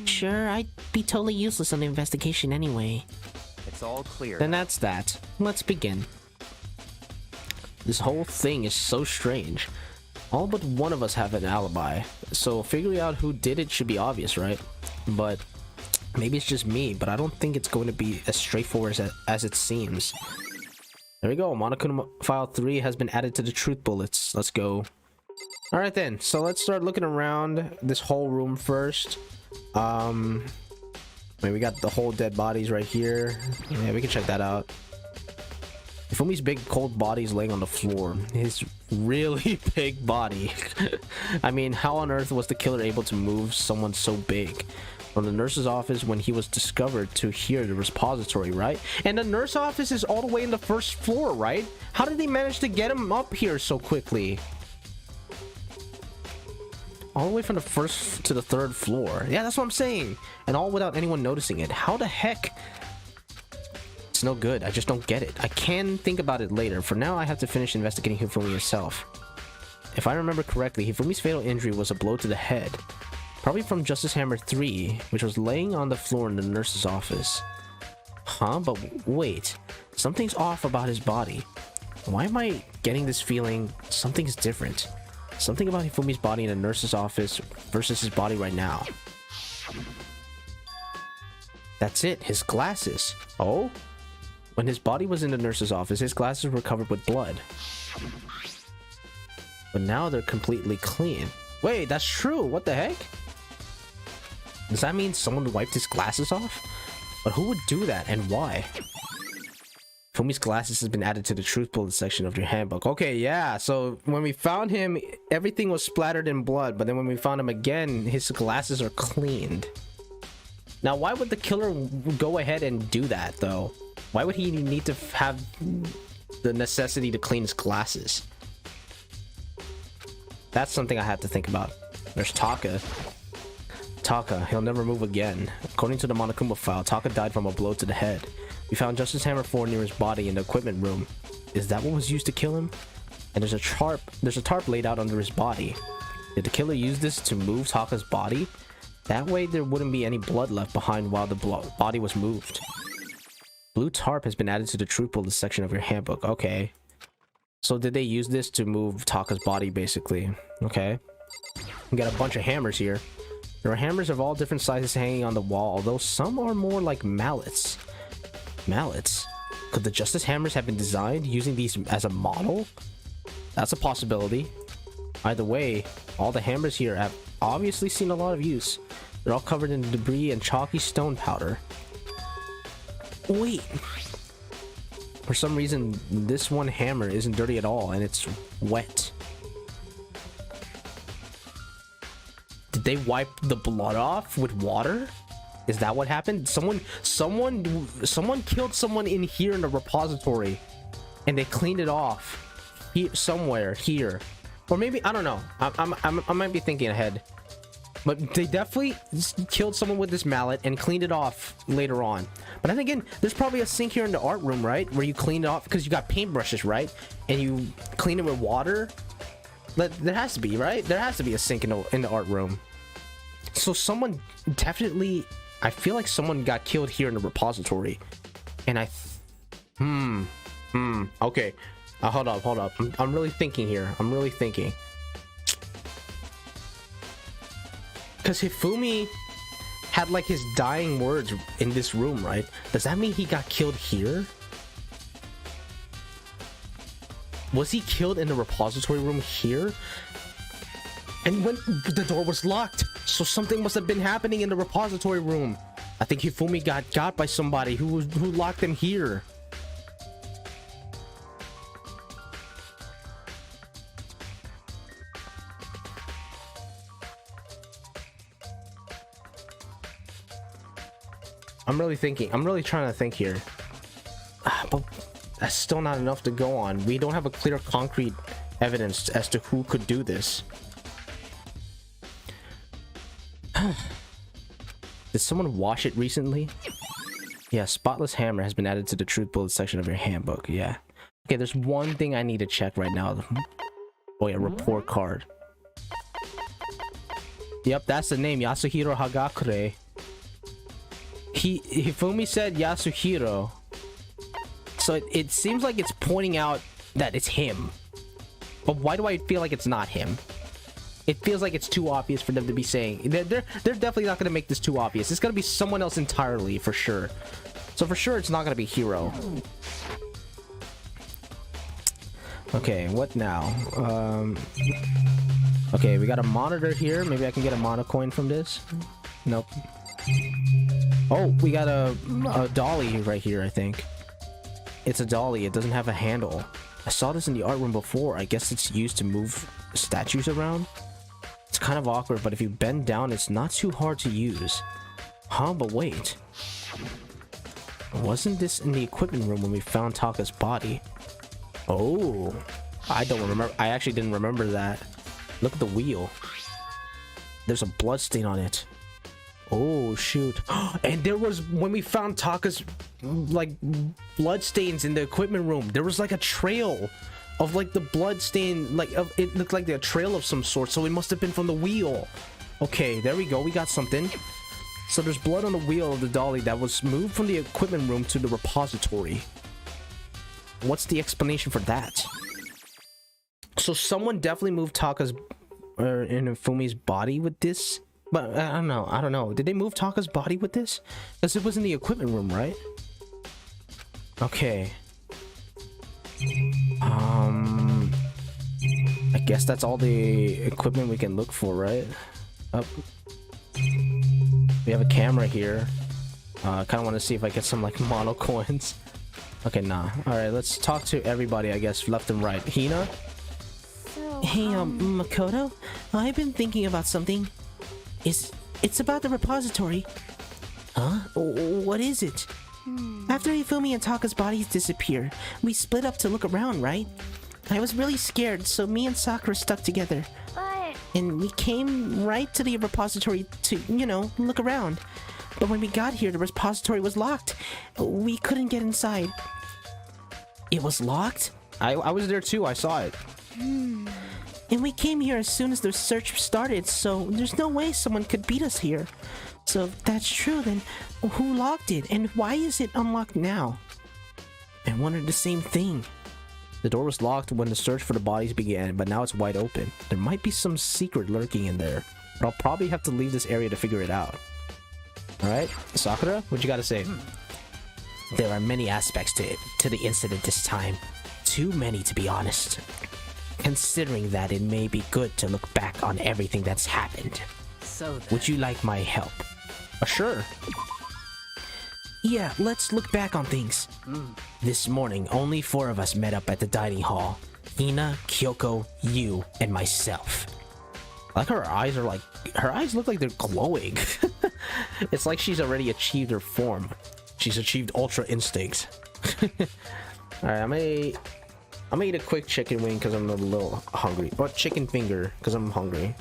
Sure, I'd be totally useless on the investigation anyway. It's all clear. Then that's that. Let's begin. This whole thing is so strange. All but one of us have an alibi, so figuring out who did it should be obvious, right? But maybe it's just me, but I don't think it's going to be as straightforward as it seems. There we go. Monokuma File 3 has been added to the truth bullets. Let's go. Alright then, so let's start looking around this whole room first. We got the whole dead bodies right here. Yeah, we can check that out. Ifumi's big cold body is laying on the floor. His really big body. I mean, how on earth was the killer able to move someone so big? From the nurse's office when he was discovered to here, the repository, right? And the nurse office is all the way in the first floor, right? How did they manage to get him up here so quickly? All the way from the first to the third floor. Yeah, that's what I'm saying. And all without anyone noticing it. How the heck? It's no good. I just don't get it. I can think about it later. For now, I have to finish investigating Hifumi herself. If I remember correctly, Hifumi's fatal injury was a blow to the head. Probably from Justice Hammer 3, which was laying on the floor in the nurse's office. Huh? But wait. Something's off about his body. Why am I getting this feeling something's different? Something about Hifumi's body in the nurse's office versus his body right now. That's it, his glasses. Oh? When his body was in the nurse's office, his glasses were covered with blood. But now they're completely clean. Wait, that's true. What the heck? Does that mean someone wiped his glasses off? But who would do that and why? Fumi's glasses has been added to the truth bullet section of your handbook. Okay, yeah. So when we found him, everything was splattered in blood. But then when we found him again, his glasses are cleaned. Now, why would the killer go ahead and do that, though? Why would he need to have the necessity to clean his glasses? That's something I have to think about. There's Taka. Taka, he'll never move again. According to the Monokuma file, Taka died from a blow to the head. We found Justice Hammer 4 near his body in the equipment room. Is that what was used to kill him? And there's a tarp laid out under his body. Did the killer use this to move Taka's body? That way there wouldn't be any blood left behind while the body was moved. Blue tarp has been added to the truth bullet section of your handbook. Okay. So did they use this to move Taka's body, basically? Okay. We got a bunch of hammers here. There are hammers of all different sizes hanging on the wall, although some are more like mallets. Mallets? Could the Justice Hammers have been designed using these as a model? That's a possibility. Either way, all the hammers here have obviously seen a lot of use. They're all covered in debris and chalky stone powder. Wait! For some reason, this one hammer isn't dirty at all, and it's wet. Did they wipe the blood off with water? Is that what happened? Someone killed someone in here in the repository, and they cleaned it off here, somewhere here, or maybe I don't know. I might be thinking ahead, but they definitely killed someone with this mallet and cleaned it off later on. But then again, there's probably a sink here in the art room, right, where you clean it off because you got paintbrushes, right, and you clean it with water. There has to be, right? There has to be a sink in the art room. So someone definitely. I feel like someone got killed here in the repository, and okay. Hold up. I'm really thinking here. I'm really thinking. Because Hifumi had like his dying words in this room, right? Does that mean he got killed here? Was he killed in the repository room here? And when the door was locked, so something must have been happening in the repository room. I think Hifumi got by somebody who locked him here. I'm really thinking. I'm really trying to think here. But that's still not enough to go on. We don't have a clear, concrete evidence as to who could do this. Did someone wash it recently? Yeah, spotless hammer has been added to the truth bullet section of your handbook. Yeah. Okay, there's one thing I need to check right now. Oh yeah, report card. Yep, that's the name, Yasuhiro Hagakure. Hifumi said Yasuhiro. So it seems like it's pointing out that it's him. But why do I feel like it's not him? It feels like it's too obvious for them to be saying. They're definitely not going to make this too obvious. It's going to be someone else entirely, for sure. So for sure, it's not going to be Hiro. Okay, what now? Okay, we got a monitor here. Maybe I can get a monocoin from this. Nope. Oh, we got a dolly right here, I think. It's a dolly. It doesn't have a handle. I saw this in the art room before. I guess it's used to move statues around. It's kind of awkward, but if you bend down, it's not too hard to use. Huh, but wait. Wasn't this in the equipment room when we found Taka's body? Oh, I don't remember. I actually didn't remember that. Look at the wheel. There's a blood stain on it. Oh shoot. And there was, when we found Taka's like blood stains in the equipment room, there was like a trail of like the blood stain, like it looked like a trail of some sort, so it must have been from the wheel. Okay, there we go, we got something. So there's blood on the wheel of the dolly that was moved from the equipment room to the repository. What's the explanation for that? So someone definitely moved Taka's and Fumi's body with this, but I don't know. Did they move Taka's body with this? Because it was in the equipment room, right? Okay. I guess that's all the equipment we can look for, right? Up. We have a camera here. I kind of want to see if I get some like mono coins. Okay, nah. All right, let's talk to everybody, I guess, left and right. Hina? Hey, Makoto, I've been thinking about something. It's about the repository. Huh? What is it? After Hifumi and Taka's bodies disappeared, we split up to look around, right? I was really scared, so me and Sakura stuck together. But... And we came right to the repository to, you know, look around. But when we got here, the repository was locked. We couldn't get inside. It was locked? I was there too, I saw it. And we came here as soon as the search started, so there's no way someone could beat us here. So if that's true, then who locked it, and why is it unlocked now? I wondered the same thing. The door was locked when the search for the bodies began, but now it's wide open. There might be some secret lurking in there, but I'll probably have to leave this area to figure it out. Alright, Sakura, what you gotta say? There are many aspects to the incident this time. Too many, to be honest. Considering that it may be good to look back on everything that's happened. So would you like my help? Sure. Yeah, let's look back on things. This morning, only 4 of us met up at the dining hall. Hina, Kyoko, you, and myself. Like her eyes look like they're glowing. It's like she's already achieved her form. She's achieved Ultra Instincts. Alright, I'm gonna eat a quick chicken wing because I'm a little hungry. Or chicken finger because I'm hungry.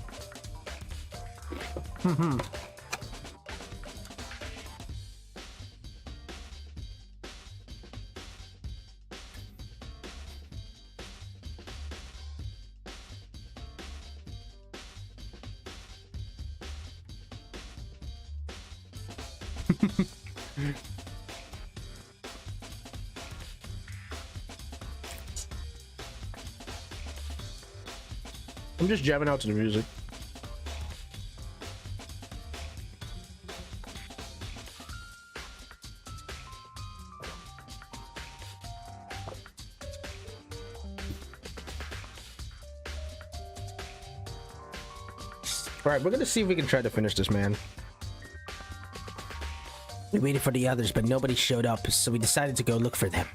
I'm just jamming out to the music. Alright, we're gonna see if we can try to finish this, man. We waited for the others, but nobody showed up, so we decided to go look for them.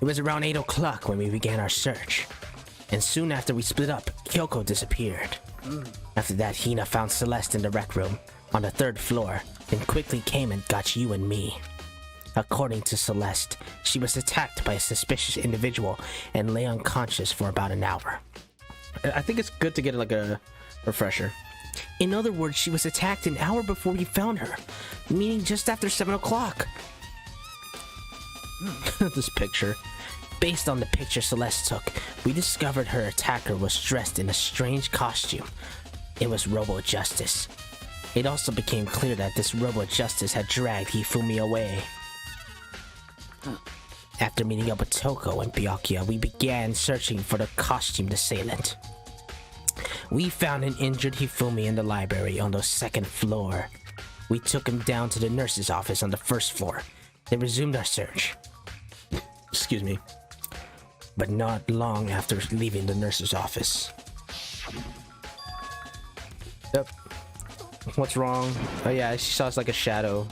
It was around 8 o'clock when we began our search. And soon after we split up, Kyoko disappeared. After that, Hina found Celeste in the rec room on the 3rd floor, then quickly came and got you and me. According to Celeste, she was attacked by a suspicious individual and lay unconscious for about an hour. I think it's good to get like a refresher. In other words, she was attacked an hour before we found her, meaning just after 7 o'clock. This picture. Based on the picture Celeste took, we discovered her attacker was dressed in a strange costume. It was Robo Justice. It also became clear that this Robo Justice had dragged Hifumi away. After meeting up with Toko and Byakuya, we began searching for the costumed assailant. We found an injured Hifumi in the library on the 2nd floor. We took him down to the nurse's office on the 1st floor, then resumed our search. Excuse me. But not long after leaving the nurse's office. Yep. What's wrong? Oh yeah, she saw us like a shadow.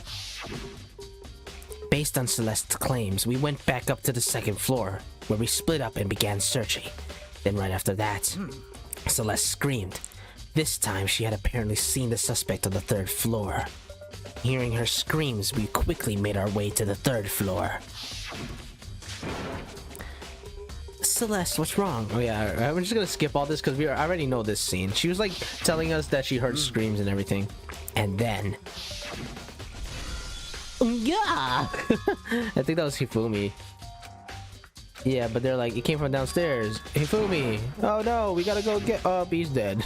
Based on Celeste's claims, we went back up to the 2nd floor, where we split up and began searching. Then right after that, Celeste screamed. This time she had apparently seen the suspect on the 3rd floor. Hearing her screams, we quickly made our way to the 3rd floor. Celeste, what's wrong? Oh yeah, I'm just gonna skip all this because I already know this scene. She was like telling us that she heard screams and everything. And then... Yeah! I think that was Hifumi. Yeah, but they're like, it came from downstairs. Hifumi! Oh no, we gotta go get... Oh, he's dead.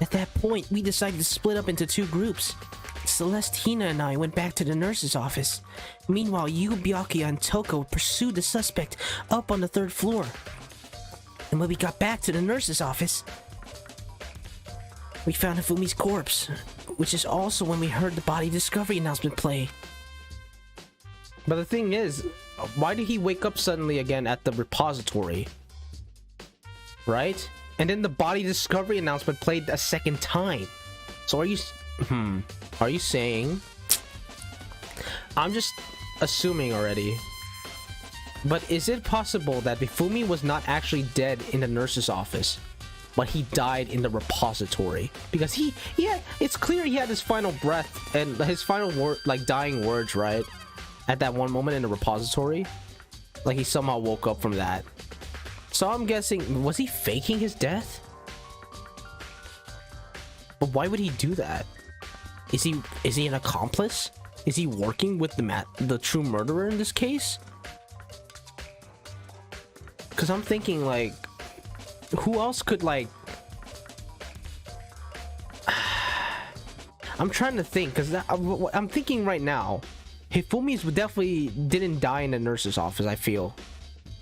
At that point, we decided to split up into two groups. Celestina and I went back to the nurse's office. Meanwhile, you, Byakuya, and Toko pursued the suspect up on the 3rd floor. And when we got back to the nurse's office, we found Hifumi's corpse, which is also when we heard the body discovery announcement play. But the thing is, why did he wake up suddenly again at the repository? Right? And then the body discovery announcement played a second time. So are you saying... I'm just assuming already. But is it possible that Hifumi was not actually dead in the nurse's office, but he died in the repository? Because it's clear he had his final breath and his final word, like dying words, right? At that one moment in the repository. Like he somehow woke up from that. So I'm guessing, was he faking his death? But why would he do that? Is he an accomplice? Is he working with the true murderer in this case? Because I'm thinking, like, who else could, like... I'm trying to think, because I'm thinking right now, Hifumi's definitely didn't die in the nurse's office, I feel.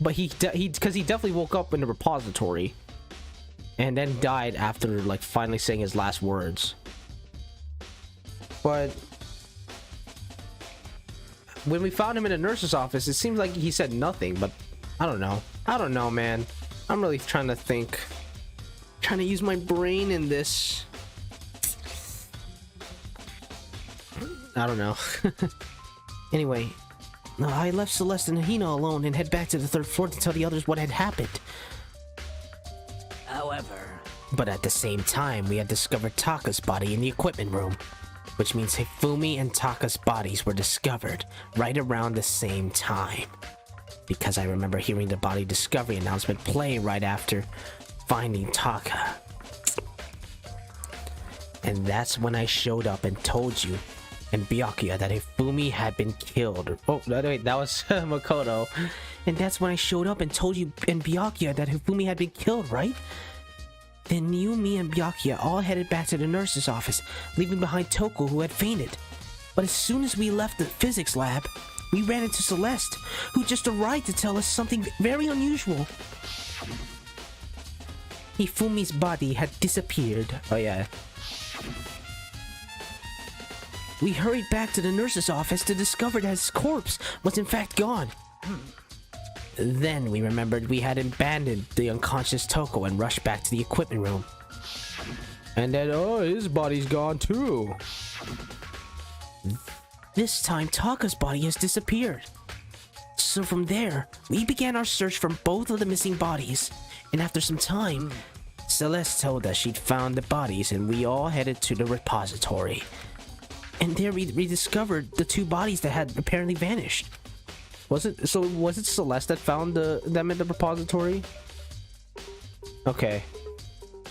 But because he definitely woke up in the repository. And then died after, like, finally saying his last words. But... when we found him in the nurse's office, it seems like he said nothing, but I don't know. I don't know, man. I'm really trying to think. Trying to use my brain in this. I don't know. Anyway, I left Celeste and Hina alone and head back to the 3rd floor to tell the others what had happened. However... But at the same time, we had discovered Taka's body in the equipment room. Which means Hifumi and Taka's bodies were discovered right around the same time. Because I remember hearing the body discovery announcement play right after finding Taka. And that's when I showed up and told you and Byakuya that Hifumi had been killed. Oh, wait, that was Makoto. And that's when I showed up and told you and Byakuya that Hifumi had been killed, right? Then you, me, and Byakuya all headed back to the nurse's office, leaving behind Toko, who had fainted. But as soon as we left the physics lab, we ran into Celeste, who just arrived to tell us something very unusual. Hifumi's body had disappeared. Oh yeah. We hurried back to the nurse's office to discover that his corpse was in fact gone. Then we remembered we had abandoned the unconscious Toko and rushed back to the equipment room. And then, oh, his body's gone too. This time, Taka's body has disappeared. So from there, we began our search for both of the missing bodies. And after some time, Celeste told us she'd found the bodies and we all headed to the repository. And there we rediscovered the two bodies that had apparently vanished. Was it Celeste that found them in the repository? Okay.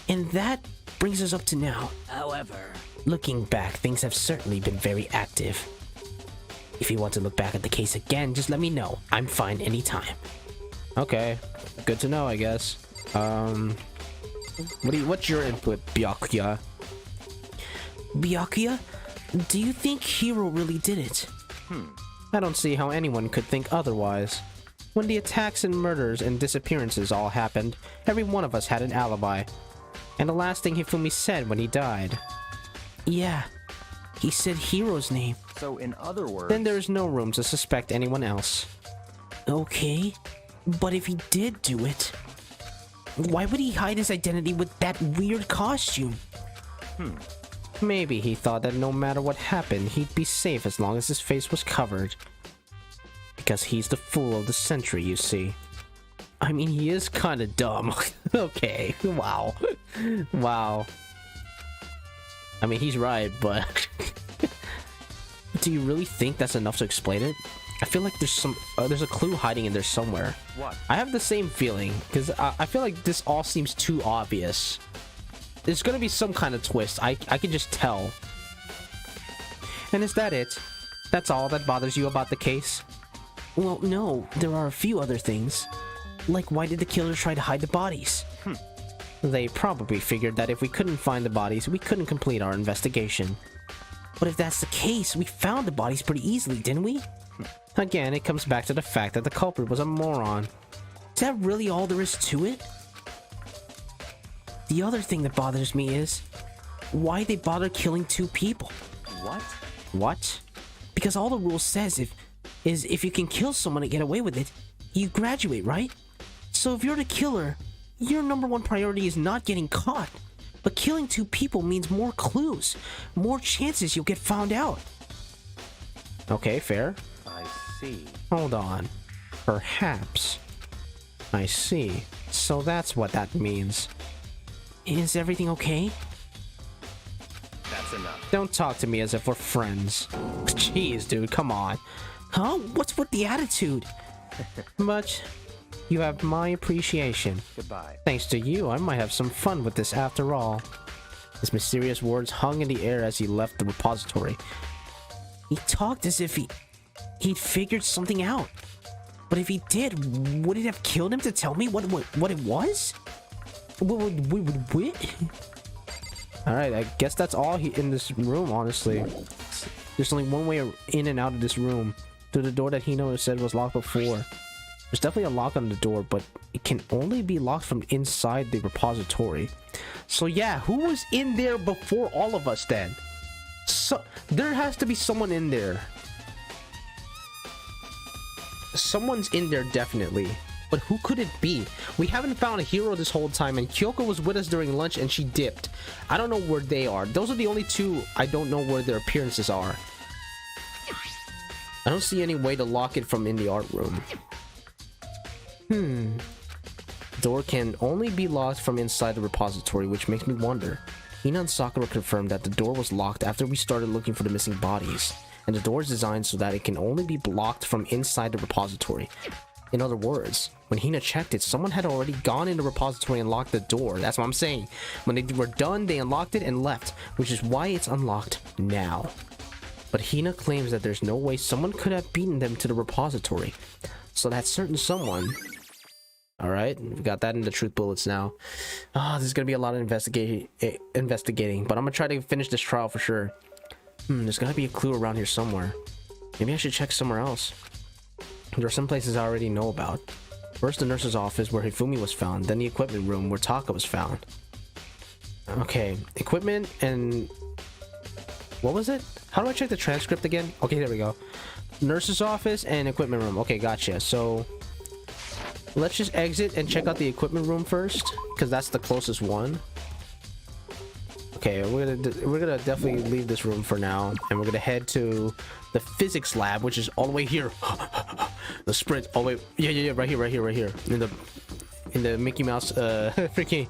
And that brings us up to now. However... Looking back, things have certainly been very active. If you want to look back at the case again, just let me know. I'm fine anytime. Okay. Good to know, I guess. What's your input, Byakuya? Byakuya? Do you think Hiro really did it? I don't see how anyone could think otherwise. When the attacks and murders and disappearances all happened, every one of us had an alibi. And the last thing Hifumi said when he died. Yeah, he said Hiro's name. So in other words... Then there is no room to suspect anyone else. Okay, but if he did do it, why would he hide his identity with that weird costume? Maybe he thought that no matter what happened, he'd be safe as long as his face was covered. Because he's the fool of the century, you see. I mean, he is kind of dumb. Okay, wow. Wow. I mean, he's right, but... Do you really think that's enough to explain it? I feel like there's a clue hiding in there somewhere. What? I have the same feeling because I feel like this all seems too obvious. There's gonna be some kind of twist. I can just tell. And is that it? That's all that bothers you about the case? Well, no, there are a few other things. Like, why did the killer try to hide the bodies? They probably figured that if we couldn't find the bodies, we couldn't complete our investigation. But if that's the case, we found the bodies pretty easily, didn't we? Again, it comes back to the fact that the culprit was a moron. Is that really all there is to it? The other thing that bothers me is why they bother killing 2 people. What? What? Because all the rule says is if you can kill someone and get away with it, you graduate, right? So if you're the killer, your #1 priority is not getting caught. But killing 2 people means more clues, more chances you'll get found out. Okay, fair. I see. Hold on. Perhaps. I see. So that's what that means. Is everything okay? That's enough. Don't talk to me as if we're friends. Jeez, dude, come on. Huh? What's with the attitude? But you have my appreciation. Goodbye. Thanks to you, I might have some fun with this after all. His mysterious words hung in the air as he left the repository. He talked as if he'd figured something out. But if he did, would it have killed him to tell me what it was? What? Alright, I guess that's all in this room, honestly. There's only one way in and out of this room. Through the door that Hino said was locked before. There's definitely a lock on the door, but it can only be locked from inside the repository. So yeah, who was in there before all of us then? So there has to be someone in there. Someone's in there definitely. But who could it be? We haven't found a hero this whole time, and Kyoko was with us during lunch and she dipped. I don't know where they are. Those are the only 2 I don't know where their appearances are. I don't see any way to lock it from in the art room. Door can only be locked from inside the repository, which makes me wonder. Hina and Sakura confirmed that the door was locked after we started looking for the missing bodies, and the door is designed so that it can only be blocked from inside the repository. In other words, when Hina checked it, someone had already gone in the repository and locked the door. That's what I'm saying. When they were done, they unlocked it and left, which is why it's unlocked now. But Hina claims that there's no way someone could have beaten them to the repository. So that certain someone... Alright, we got that in the truth bullets now. This is gonna be a lot of investigating, but I'm gonna try to finish this trial for sure. There's gotta be a clue around here somewhere. Maybe I should check somewhere else. There are some places I already know about. First, the nurse's office where Hifumi was found, then the equipment room where Taka was found. Okay, equipment and... What was it? How do I check the transcript again? Okay, there we go. Nurse's office and equipment room. Okay, gotcha. So... let's just exit and check out the equipment room first, because that's the closest one. Okay, we're gonna definitely leave this room for now, and we're gonna head to the physics lab, which is all the way here. The sprint. Oh wait, yeah, right here, in the Mickey Mouse freaking.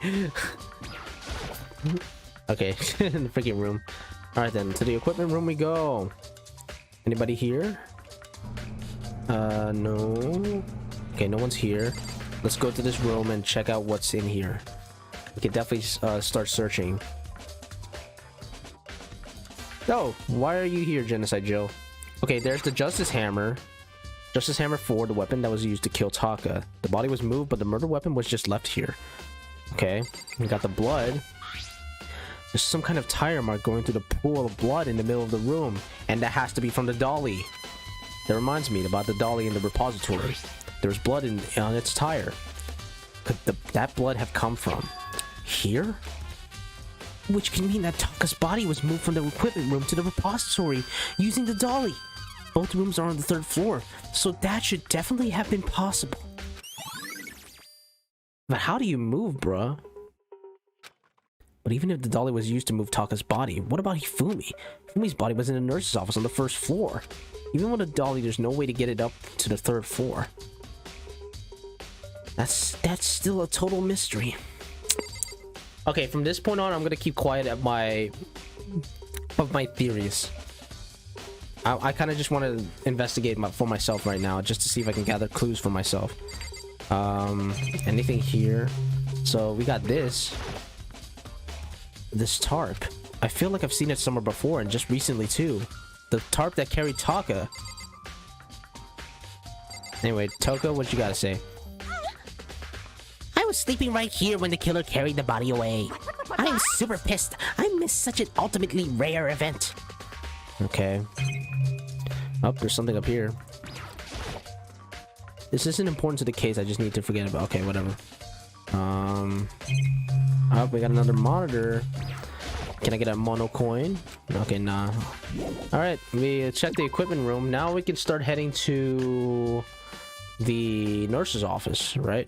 Okay, in the freaking room. All right then, to the equipment room we go. Anybody here? No. Okay, no one's here. Let's go to this room and check out what's in here. We can definitely start searching. Oh, why are you here, Genocide Joe? Okay, there's the Justice Hammer. Justice Hammer 4, the weapon that was used to kill Taka. The body was moved, but the murder weapon was just left here. Okay, we got the blood. There's some kind of tire mark going through the pool of blood in the middle of the room, and that has to be from the dolly. That reminds me about the dolly in the repository. There's blood on its tire. Could that blood have come from here? Which can mean that Taka's body was moved from the equipment room to the repository using the dolly. Both rooms are on the 3rd floor, so that should definitely have been possible. But how do you move, bruh? But even if the dolly was used to move Taka's body, what about Hifumi? Hifumi's body was in the nurse's office on the 1st floor. Even with a dolly, there's no way to get it up to the 3rd floor. That's still a total mystery. Okay, from this point on, I'm gonna keep quiet at my theories. I kind of just want to investigate for myself right now, just to see if I can gather clues for myself. Anything here? So we got this tarp. I feel like I've seen it somewhere before, and just recently too. The tarp that carried Taka. Anyway, Toko, what you gotta say? I was sleeping right here when the killer carried the body away. I'm super pissed. I missed such an ultimately rare event. Okay. Oh, there's something up here. This isn't important to the case. I just need to forget about. Okay, whatever. Oh, we got another monitor. Can I get a mono coin? Okay, nah. All right, we checked the equipment room. Now we can start heading to the nurse's office, right?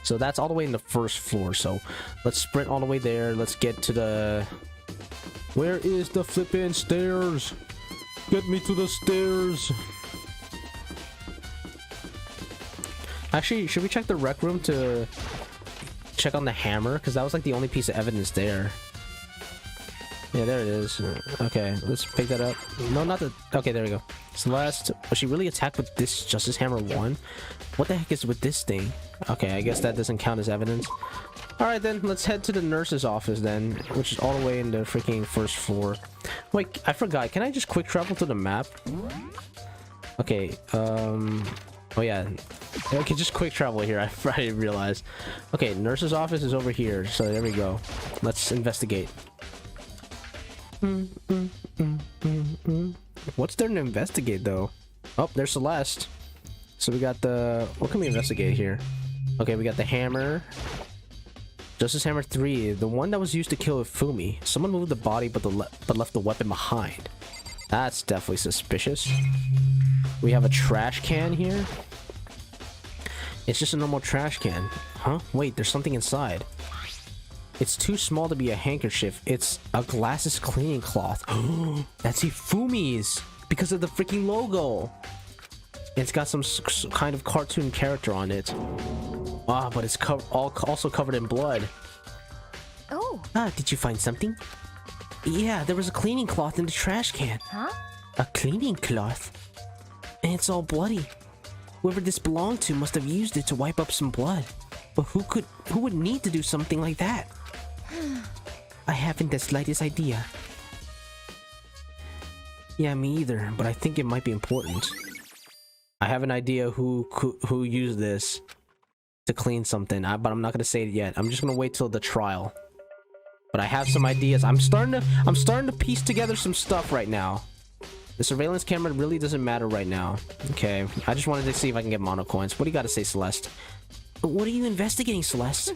So that's all the way in the first floor. So let's sprint all the way there. Let's get to the... Where is the flippin' stairs? Get me to the stairs. Actually, should we check the rec room to check on the hammer? Because that was like the only piece of evidence there. Yeah, there it is. Okay, let's pick that up. No, not the... Okay, there we go. Celeste. Was she really attacked with this Justice Hammer 1? What the heck is with this thing? Okay, I guess that doesn't count as evidence. Alright then, let's head to the nurse's office then, which is all the way in the freaking first floor. Wait, I forgot. Can I just quick travel to the map? Okay, oh yeah. I can just quick travel here. I didn't realize. Okay, nurse's office is over here, so there we go. Let's investigate. What's there to investigate though? Oh, there's Celeste. So we got the... What can we investigate here? Okay, we got the hammer. Justice Hammer 3, the one that was used to kill Ifumi. Someone moved the body but left the weapon behind. That's definitely suspicious. We have a trash can here. It's just a normal trash can. Huh? Wait, there's something inside. It's too small to be a handkerchief. It's a glasses cleaning cloth. That's Ifumi's because of the freaking logo. It's got some kind of cartoon character on it. Ah, but it's also covered in blood. Oh. Ah, did you find something? Yeah, there was a cleaning cloth in the trash can. Huh? A cleaning cloth? And it's all bloody. Whoever this belonged to must have used it to wipe up some blood. But who would need to do something like that? I haven't the slightest idea. Yeah, me either, but I think it might be important. I have an idea who used this to clean something, but I'm not gonna say it yet. I'm just gonna wait till the trial. But I have some ideas. I'm starting to piece together some stuff right now. The surveillance camera really doesn't matter right now. Okay, I just wanted to see if I can get mono coins. What do you got to say, Celeste? What are you investigating, Celeste?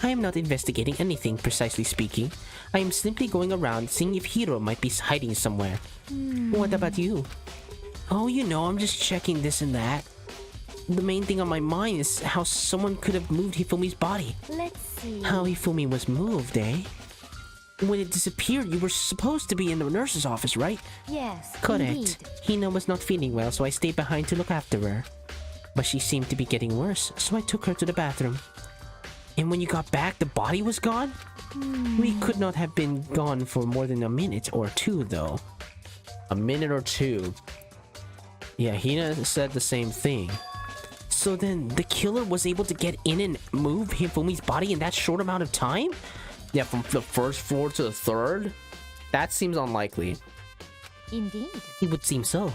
I am not investigating anything, precisely speaking. I am simply going around seeing if Hiro might be hiding somewhere. What about you? Oh, you know, I'm just checking this and that. The main thing on my mind is how someone could have moved Hifumi's body. Let's see. How Hifumi was moved, eh? When it disappeared, you were supposed to be in the nurse's office, right? Yes, Correct. indeed. Hina was not feeling well, so I stayed behind to look after her. But she seemed to be getting worse, so I took her to the bathroom. And when you got back, the body was gone? We could not have been gone for more than a minute or two, though. A minute or two? Yeah, Hina said the same thing. So then, the killer was able to get in and move Hifumi's body in that short amount of time? Yeah, from the first floor to the third? That seems unlikely. Indeed. It would seem so.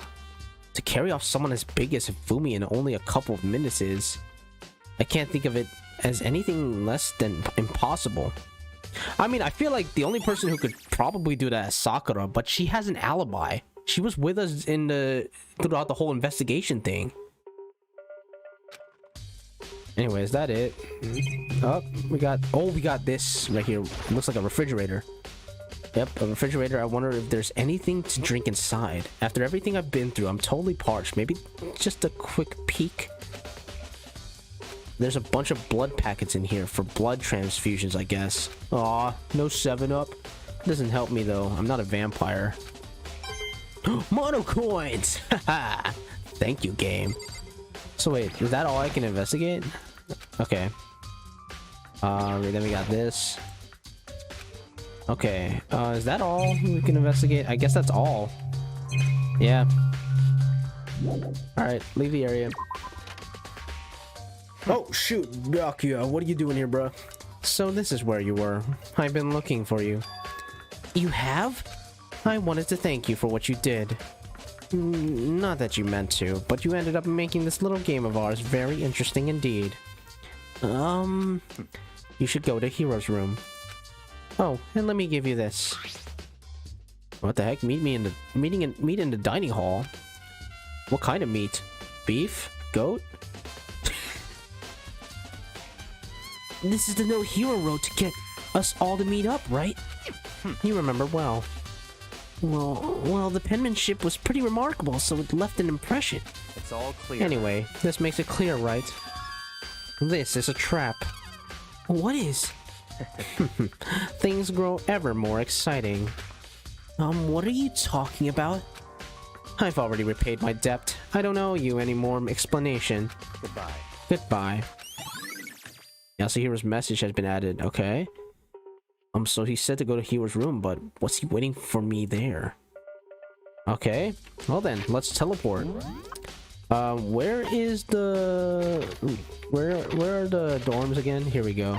To carry off someone as big as Hifumi in only a couple of minutes is... I can't think of it as anything less than impossible. I mean, I feel like the only person who could probably do that is Sakura, but she has an alibi. She was with us throughout the whole investigation thing. Anyway, is that it? Oh, we got this right here. It looks like a refrigerator. Yep, a refrigerator. I wonder if there's anything to drink inside. After everything I've been through, I'm totally parched. Maybe just a quick peek. There's a bunch of blood packets in here for blood transfusions, I guess. Aw, no 7-Up. Doesn't help me though. I'm not a vampire. Mono coins! Haha! Thank you, game. So wait, is that all I can investigate? Okay. Then we got this. Okay, is that all we can investigate? I guess that's all. Yeah. Alright, leave the area. Oh, shoot. Byakuya, what are you doing here, bruh? So this is where you were. I've been looking for you. You have? I wanted to thank you for what you did. Not that you meant to, but you ended up making this little game of ours very interesting indeed. You should go to Hero's room. Oh, and let me give you this. What the heck? Meet in the dining hall? What kind of meat? Beef? Goat? This is the No Hero Road to get us all to meet up, right? You remember well. Well, the penmanship was pretty remarkable, so it left an impression. It's all clear. Anyway, this makes it clear, right? This is a trap. What is? Things grow ever more exciting. What are you talking about? I've already repaid my debt. I don't owe you any more explanation. Goodbye. Goodbye. Yasuhiro's message has been added. Okay. So he said to go to Hero's room, but what's he waiting for me there? Okay. Well then, let's teleport. Where is the... Where are the dorms again? Here we go.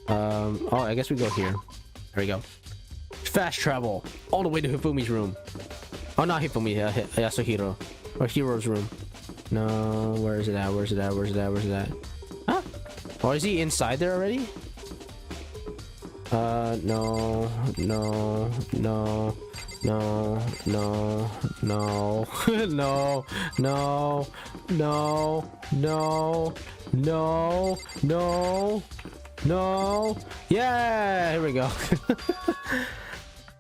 Oh, I guess we go here. There we go. Fast travel all the way to Hifumi's room. Oh, not Hifumi, Yasuhiro. Or Hero's room. No, where is it at? Where's it at? Where's it at? Where's it at? Huh? Or is he inside there already? No, no, no, no, no, no, no, no, no, no, no, no, no. Yeah, here we go.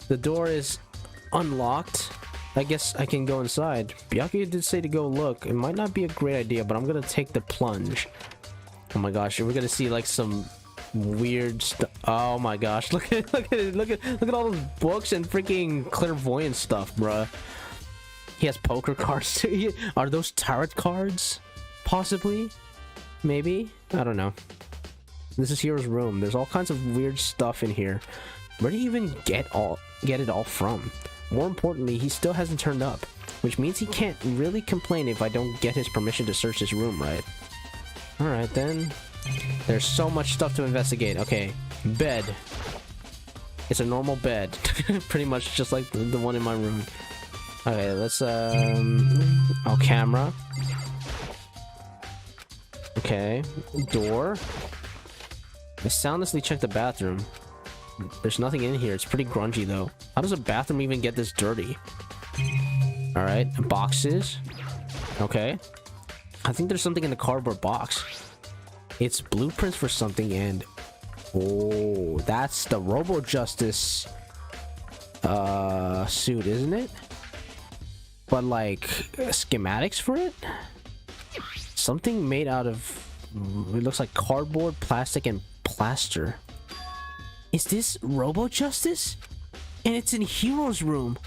The door is unlocked. I guess I can go inside. Byakuya did say to go look. It might not be a great idea, but I'm gonna take the plunge. Oh my gosh, we're gonna see like some weird stuff. Oh my gosh, look at all those books and freaking clairvoyant stuff, bruh. He has poker cards too. Are those tarot cards? Possibly? Maybe? I don't know. This is Hero's room. There's all kinds of weird stuff in here. Where do you even get it all from? More importantly, he still hasn't turned up, which means he can't really complain if I don't get his permission to search his room, right? Alright then. There's so much stuff to investigate. Okay, bed. It's a normal bed. Pretty much just like the one in my room. Okay, let's oh, camera. Okay, door. I soundlessly checked the bathroom. There's nothing in here. It's pretty grungy though. How does a bathroom even get this dirty? Alright, boxes. Okay. I think there's something in the cardboard box. It's blueprints for something, and oh, that's the Robo Justice suit, isn't it? But like schematics for it? Something made out of, it looks like cardboard, plastic, and plaster. Is this Robo Justice? And it's in Hero's room.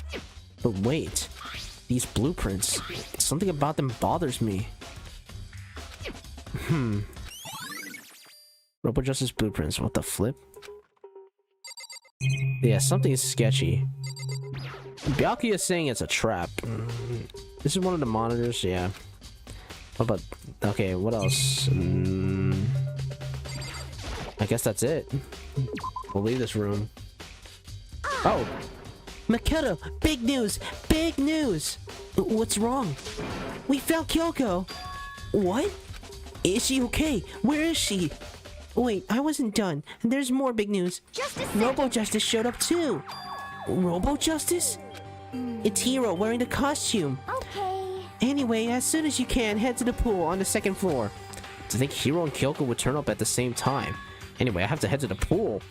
But wait, these blueprints, something about them bothers me. Robo Justice blueprints. What the flip? Yeah, something is sketchy. Byakuya is saying it's a trap. This is one of the monitors. Yeah. What about? Okay, what else? I guess that's it. We'll leave this room. Oh, Makoto, big news! Big news! What's wrong? We found Kyoko! What? Is she okay? Where is she? Wait, I wasn't done. There's more big news. Robo Justice showed up too! Robo Justice? It's Hero wearing the costume. Okay. Anyway, as soon as you can, head to the pool on the second floor. to think Hiro and Kyoko would turn up at the same time. Anyway, I have to head to the pool.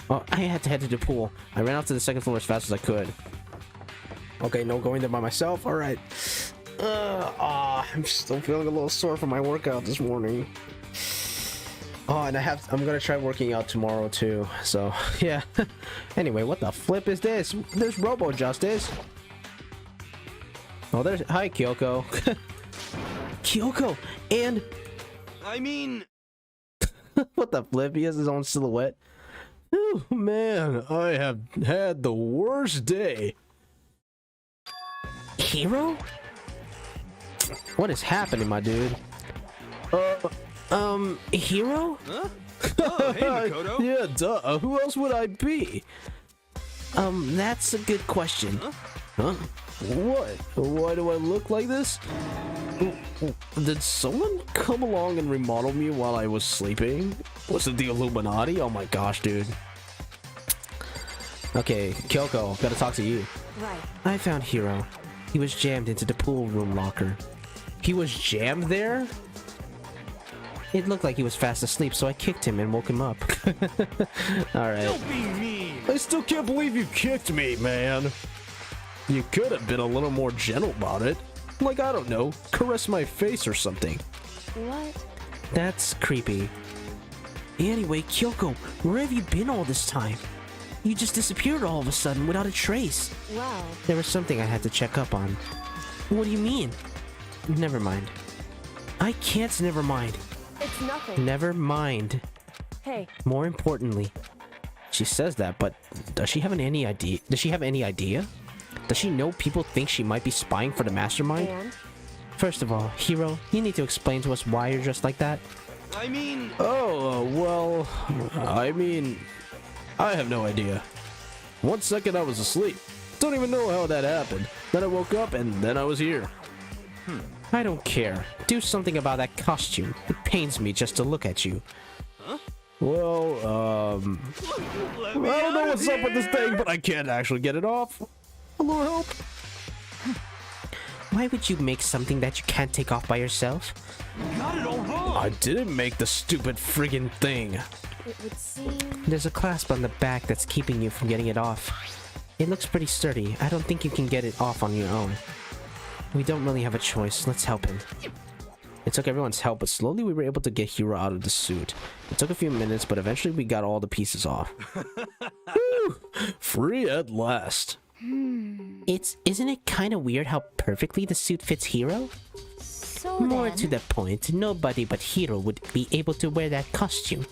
Oh, I had to head to the pool. I ran out to the second floor as fast as I could. Okay, no going there by myself. All right. I'm still feeling a little sore from my workout this morning. Oh, and I'm gonna try working out tomorrow too. So yeah. Anyway, what the flip is this? There's Robo Justice. Oh, there's hi Kyoko. Kyoko, and I mean, what the flip? He has his own silhouette. Oh man, I have had the worst day. Hero? What is happening, my dude? Hero? Huh? Oh, hey, Makoto. Yeah, duh. Who else would I be? That's a good question. Huh? What? Why do I look like this? Did someone come along and remodel me while I was sleeping? Was it the Illuminati? Oh my gosh, dude. Okay, Kyoko, gotta talk to you. Right. I found Hero. He was jammed into the pool room locker. He was jammed there? It looked like he was fast asleep, so I kicked him and woke him up. Alright. Don't be mean. I still can't believe you kicked me, man. You could have been a little more gentle about it. Like, I don't know, caress my face or something. What? That's creepy. Anyway, Kyoko, where have you been all this time? You just disappeared all of a sudden without a trace. Well, There was something I had to check up on. What do you mean? Never mind. I can't never mind. it's nothing. Never mind. Hey, More importantly, she says that, but does she have any idea? Does she have any idea? Does she know people think she might be spying for the mastermind? and? First of all, Hero, you need to explain to us why you're dressed like that. I mean, Oh, well, I mean, I have no idea. 1 second I was asleep. Don't even know how that happened. Then I woke up and then I was here. I don't care. Do something about that costume. It pains me just to look at you. Well, let I me don't know out of what's up with this here. thing, but I can't actually get it off. A little help? Why would you make something that you can't take off by yourself? Got it all wrong. I didn't make the stupid friggin' thing. It would seem. There's a clasp on the back that's keeping you from getting it off. It looks pretty sturdy. I don't think you can get it off on your own. We don't really have a choice. Let's help him. It took everyone's help, but slowly we were able to get Hiro out of the suit. It took a few minutes, but eventually we got all the pieces off. Whew, free at last. Isn't it kind of weird how perfectly the suit fits Hiro? So More then, to the point, nobody but Hiro would be able to wear that costume.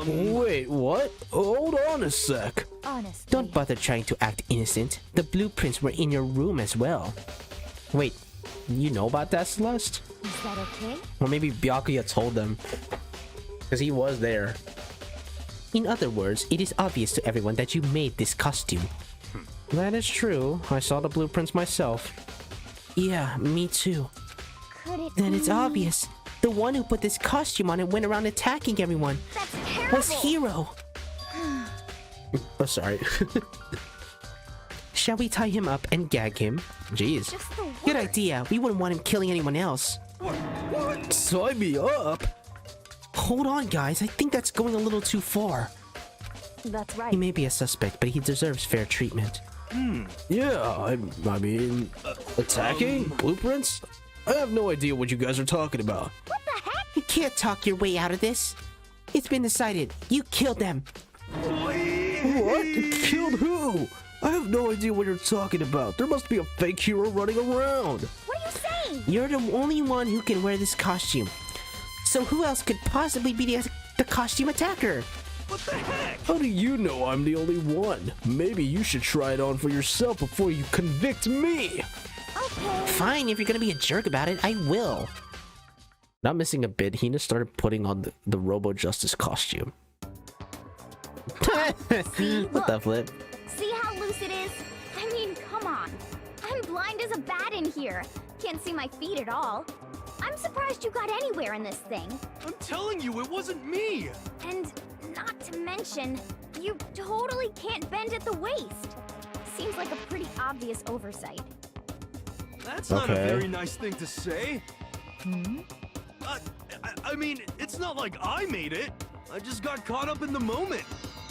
Wait, what? Hold on a sec. honestly, Don't bother trying to act innocent. The blueprints were in your room as well. Wait, you know about that, Celeste? is that okay? Or maybe Byakuya told them. Because he was there. In other words, it is obvious to everyone that you made this costume. That is true. I saw the blueprints myself. Yeah, me too. Could it Then it's be- obvious. The one who put this costume on and went around attacking everyone That's terrible. was Hiro. Oh, sorry. Shall we tie him up and gag him? Jeez. Just the Good worst. idea. We wouldn't want him killing anyone else. Sign me up. Hold on, guys. I think that's going a little too far. That's right. He may be a suspect, but he deserves fair treatment. Yeah, I mean, attacking? Blueprints? I have no idea what you guys are talking about. What the heck? You can't talk your way out of this. It's been decided. You killed them. What? Killed who? I have no idea what you're talking about. There must be a fake hero running around. What are you saying? You're the only one who can wear this costume. So who else could possibly be the costume attacker? What the heck? How do you know I'm the only one? Maybe you should try it on for yourself before you convict me. Okay. Fine, if you're gonna be a jerk about it, I will. Not missing a bit, Hina started putting on the Robo Justice costume. Look, That flip. see how loose it is? I mean, come on. I'm blind as a bat in here. Can't see my feet at all. I'm surprised you got anywhere in this thing. I'm telling you, it wasn't me. And not to mention, you totally can't bend at the waist. Seems like a pretty obvious oversight. That's not a Okay. very nice thing to say. I mean, it's not like I made it. I just got caught up in the moment.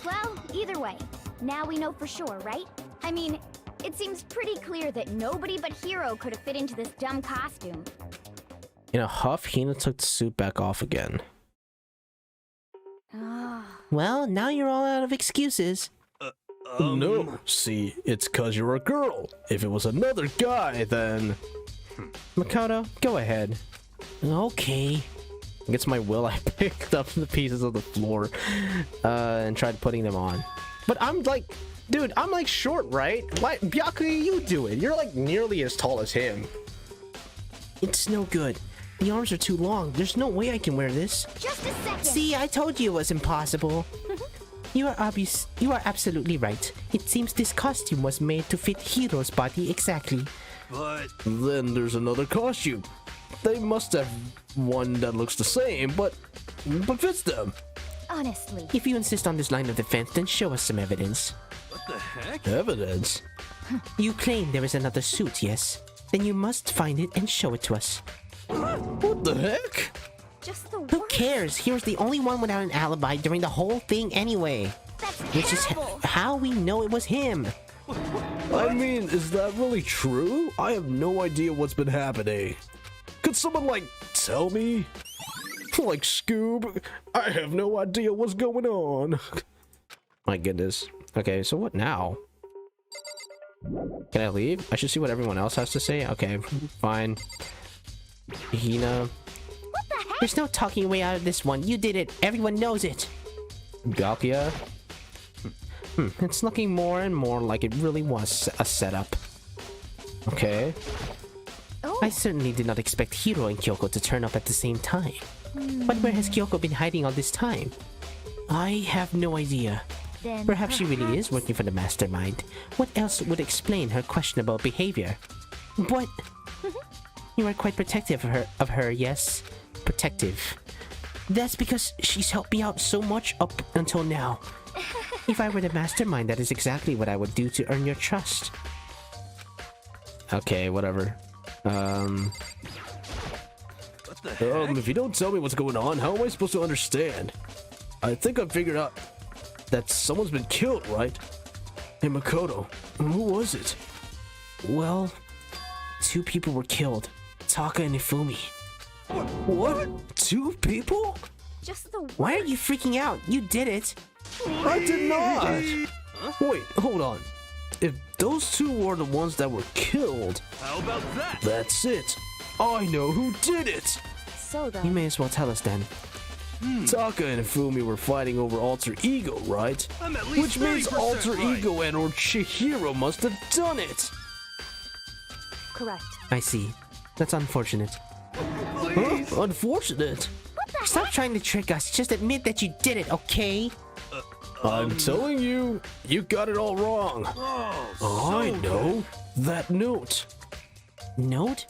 Well, either way, now we know for sure, right? I mean, it seems pretty clear that nobody but Hiro could have fit into this dumb costume. In a huff, Hina took the suit back off again. Ah, Well, now you're all out of excuses. No, see, it's cause you're a girl. If it was another guy, then... Makoto, go ahead. Okay. Against my will, I picked up the pieces of the floor and tried putting them on. But I'm like, dude, I'm like short, right? Why, Byakuya, you do it. You're like nearly as tall as him. It's no good. The arms are too long. There's no way I can wear this. Just a second. See, I told you it was impossible. You are absolutely right. It seems this costume was made to fit Hiro's body exactly. But Then there's another costume. They must have one that looks the same, but fits them. Honestly. If you insist on this line of defense, then show us some evidence. what the heck? Evidence? You claim there is another suit, yes? Then you must find it and show it to us. What the heck? Just the Who worst. cares? Hero's the only one without an alibi during the whole thing anyway. That's Which is terrible. how we know it was him. I mean, is that really true? I have no idea what's been happening. Could someone, like, tell me? Like, Scoob, I have no idea what's going on. My goodness. Okay, so what now? Can I leave? I should see what everyone else has to say. Okay, fine. Hina. What the heck? There's no talking way out of this one. You did it. Everyone knows it. Gakia. It's looking more and more like it really was a setup. Okay. Oh, I certainly did not expect Hiro and Kyoko to turn up at the same time. But where has Kyoko been hiding all this time? I have no idea. then Perhaps she really is working for the mastermind. What else would explain her questionable behavior? What? You are quite protective of her, yes? Protective. That's because she's helped me out so much up until now. If I were the mastermind, that is exactly what I would do to earn your trust. Okay, whatever. What the heck? If you don't tell me what's going on, how am I supposed to understand? I think I figured out that someone's been killed, right? Hey, Makoto, who was it? Well, 2 people were killed. Taka and Ifumi. What? 2 people? just the Why are you freaking out? You did it. I did not! Wait, hold on. If those 2 were the ones that were killed, How about that? that's it. I know who did it! So You then, may as well tell us then. Taka and Ifumi were fighting over Alter Ego, right? I'm at least Which means 30% Alter right. Ego and or Chihiro must have done it! correct. I see. That's unfortunate. Huh? Unfortunate. Stop trying to trick us. Just admit that you did it, okay? I'm telling you, you got it all wrong. Oh, I know. That note. Note?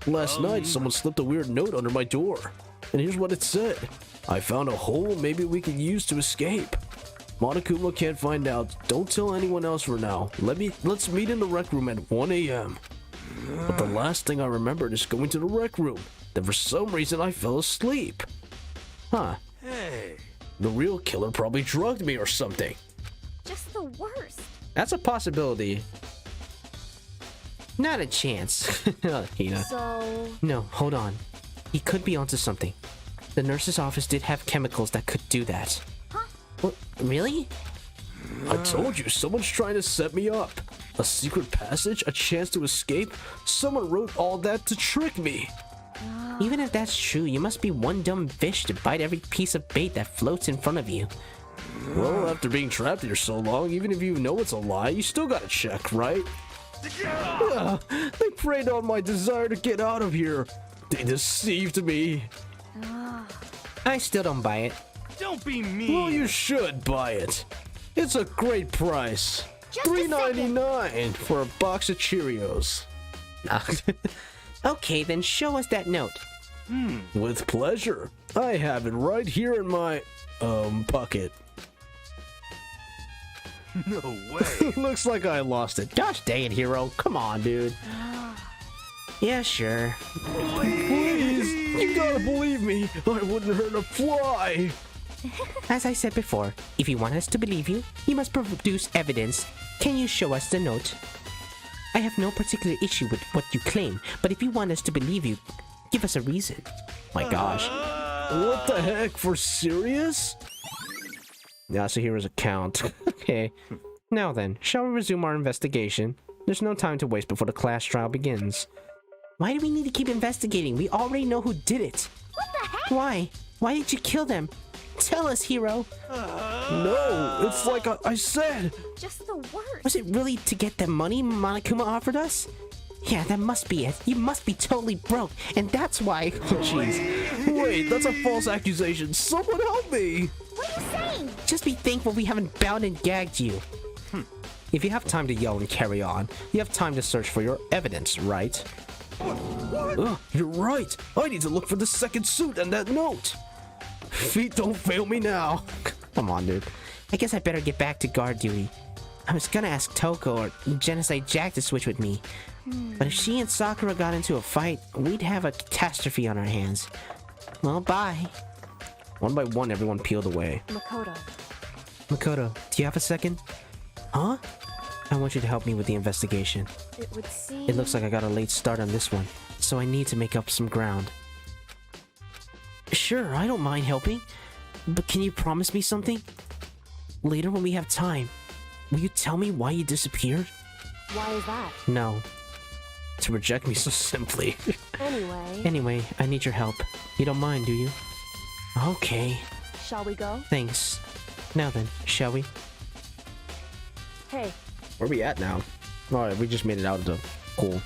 Last night, someone slipped a weird note under my door. And here's what it said. I found a hole maybe we can use to escape. Monokuma can't find out. Don't tell anyone else for now. Let's meet in the rec room at 1 a.m. But the last thing I remembered is going to the rec room. Then for some reason I fell asleep. Huh. Hey. The real killer probably drugged me or something. just the worst. That's a possibility. Not a chance. Hina. So, No, hold on. He could be onto something. The nurse's office did have chemicals that could do that. Huh? What? Really? I told you, someone's trying to set me up. A secret passage, a chance to escape. Someone wrote all that to trick me. Even if that's true, you must be one dumb fish to bite every piece of bait that floats in front of you. Well, after being trapped here so long, even if you know it's a lie, you still gotta check, right? Yeah, they preyed on my desire to get out of here. They deceived me. I still don't buy it. Don't be mean. Well, you should buy it. It's a great price. Just a second. $3.99 for a box of Cheerios. Okay, then show us that note. With pleasure. I have it right here in my, pocket. No way. Looks like I lost it. Gosh dang it, Hero. Come on, dude. Yeah, sure. Please, you gotta believe me. I wouldn't hurt a fly. As I said before, if you want us to believe you, you must produce evidence. Can you show us the note? I have no particular issue with what you claim, but if you want us to believe you, give us a reason. My gosh. What the heck? For serious? Yasuhira's account. Okay. Now then, shall we resume our investigation? There's no time to waste before the class trial begins. Why do we need to keep investigating? We already know who did it. What the heck? Why? Why did you kill them? Tell us, hero. No, it's like I said. Just the worst. Was it really to get the money Monokuma offered us? Yeah, that must be it. You must be totally broke, and that's why. Oh, jeez. Wait, that's a false accusation. Someone help me. What are you saying? Just be thankful we haven't bound and gagged you. If you have time to yell and carry on, you have time to search for your evidence, right? You're right. I need to look for the second suit and that note. Feet don't fail me now. Come on, dude. I guess I better get back to guard duty. I was gonna ask Toko or Genocide Jack to switch with me. But if she and Sakura got into a fight, we'd have a catastrophe on our hands. Well, bye. One by one, everyone peeled away. Makoto. Makoto, do you have a second? Huh? I want you to help me with the investigation. It would seem... It looks like I got a late start on this one, so I need to make up some ground. Sure, I don't mind helping. But can you promise me something? Later when we have time, will you tell me why you disappeared? Why is that? No. To reject me so simply. Anyway, I need your help. You don't mind, do you? Okay. Shall we go? Thanks. Now then, shall we? Hey. Where are we at now? Alright, we just made it out of the pool.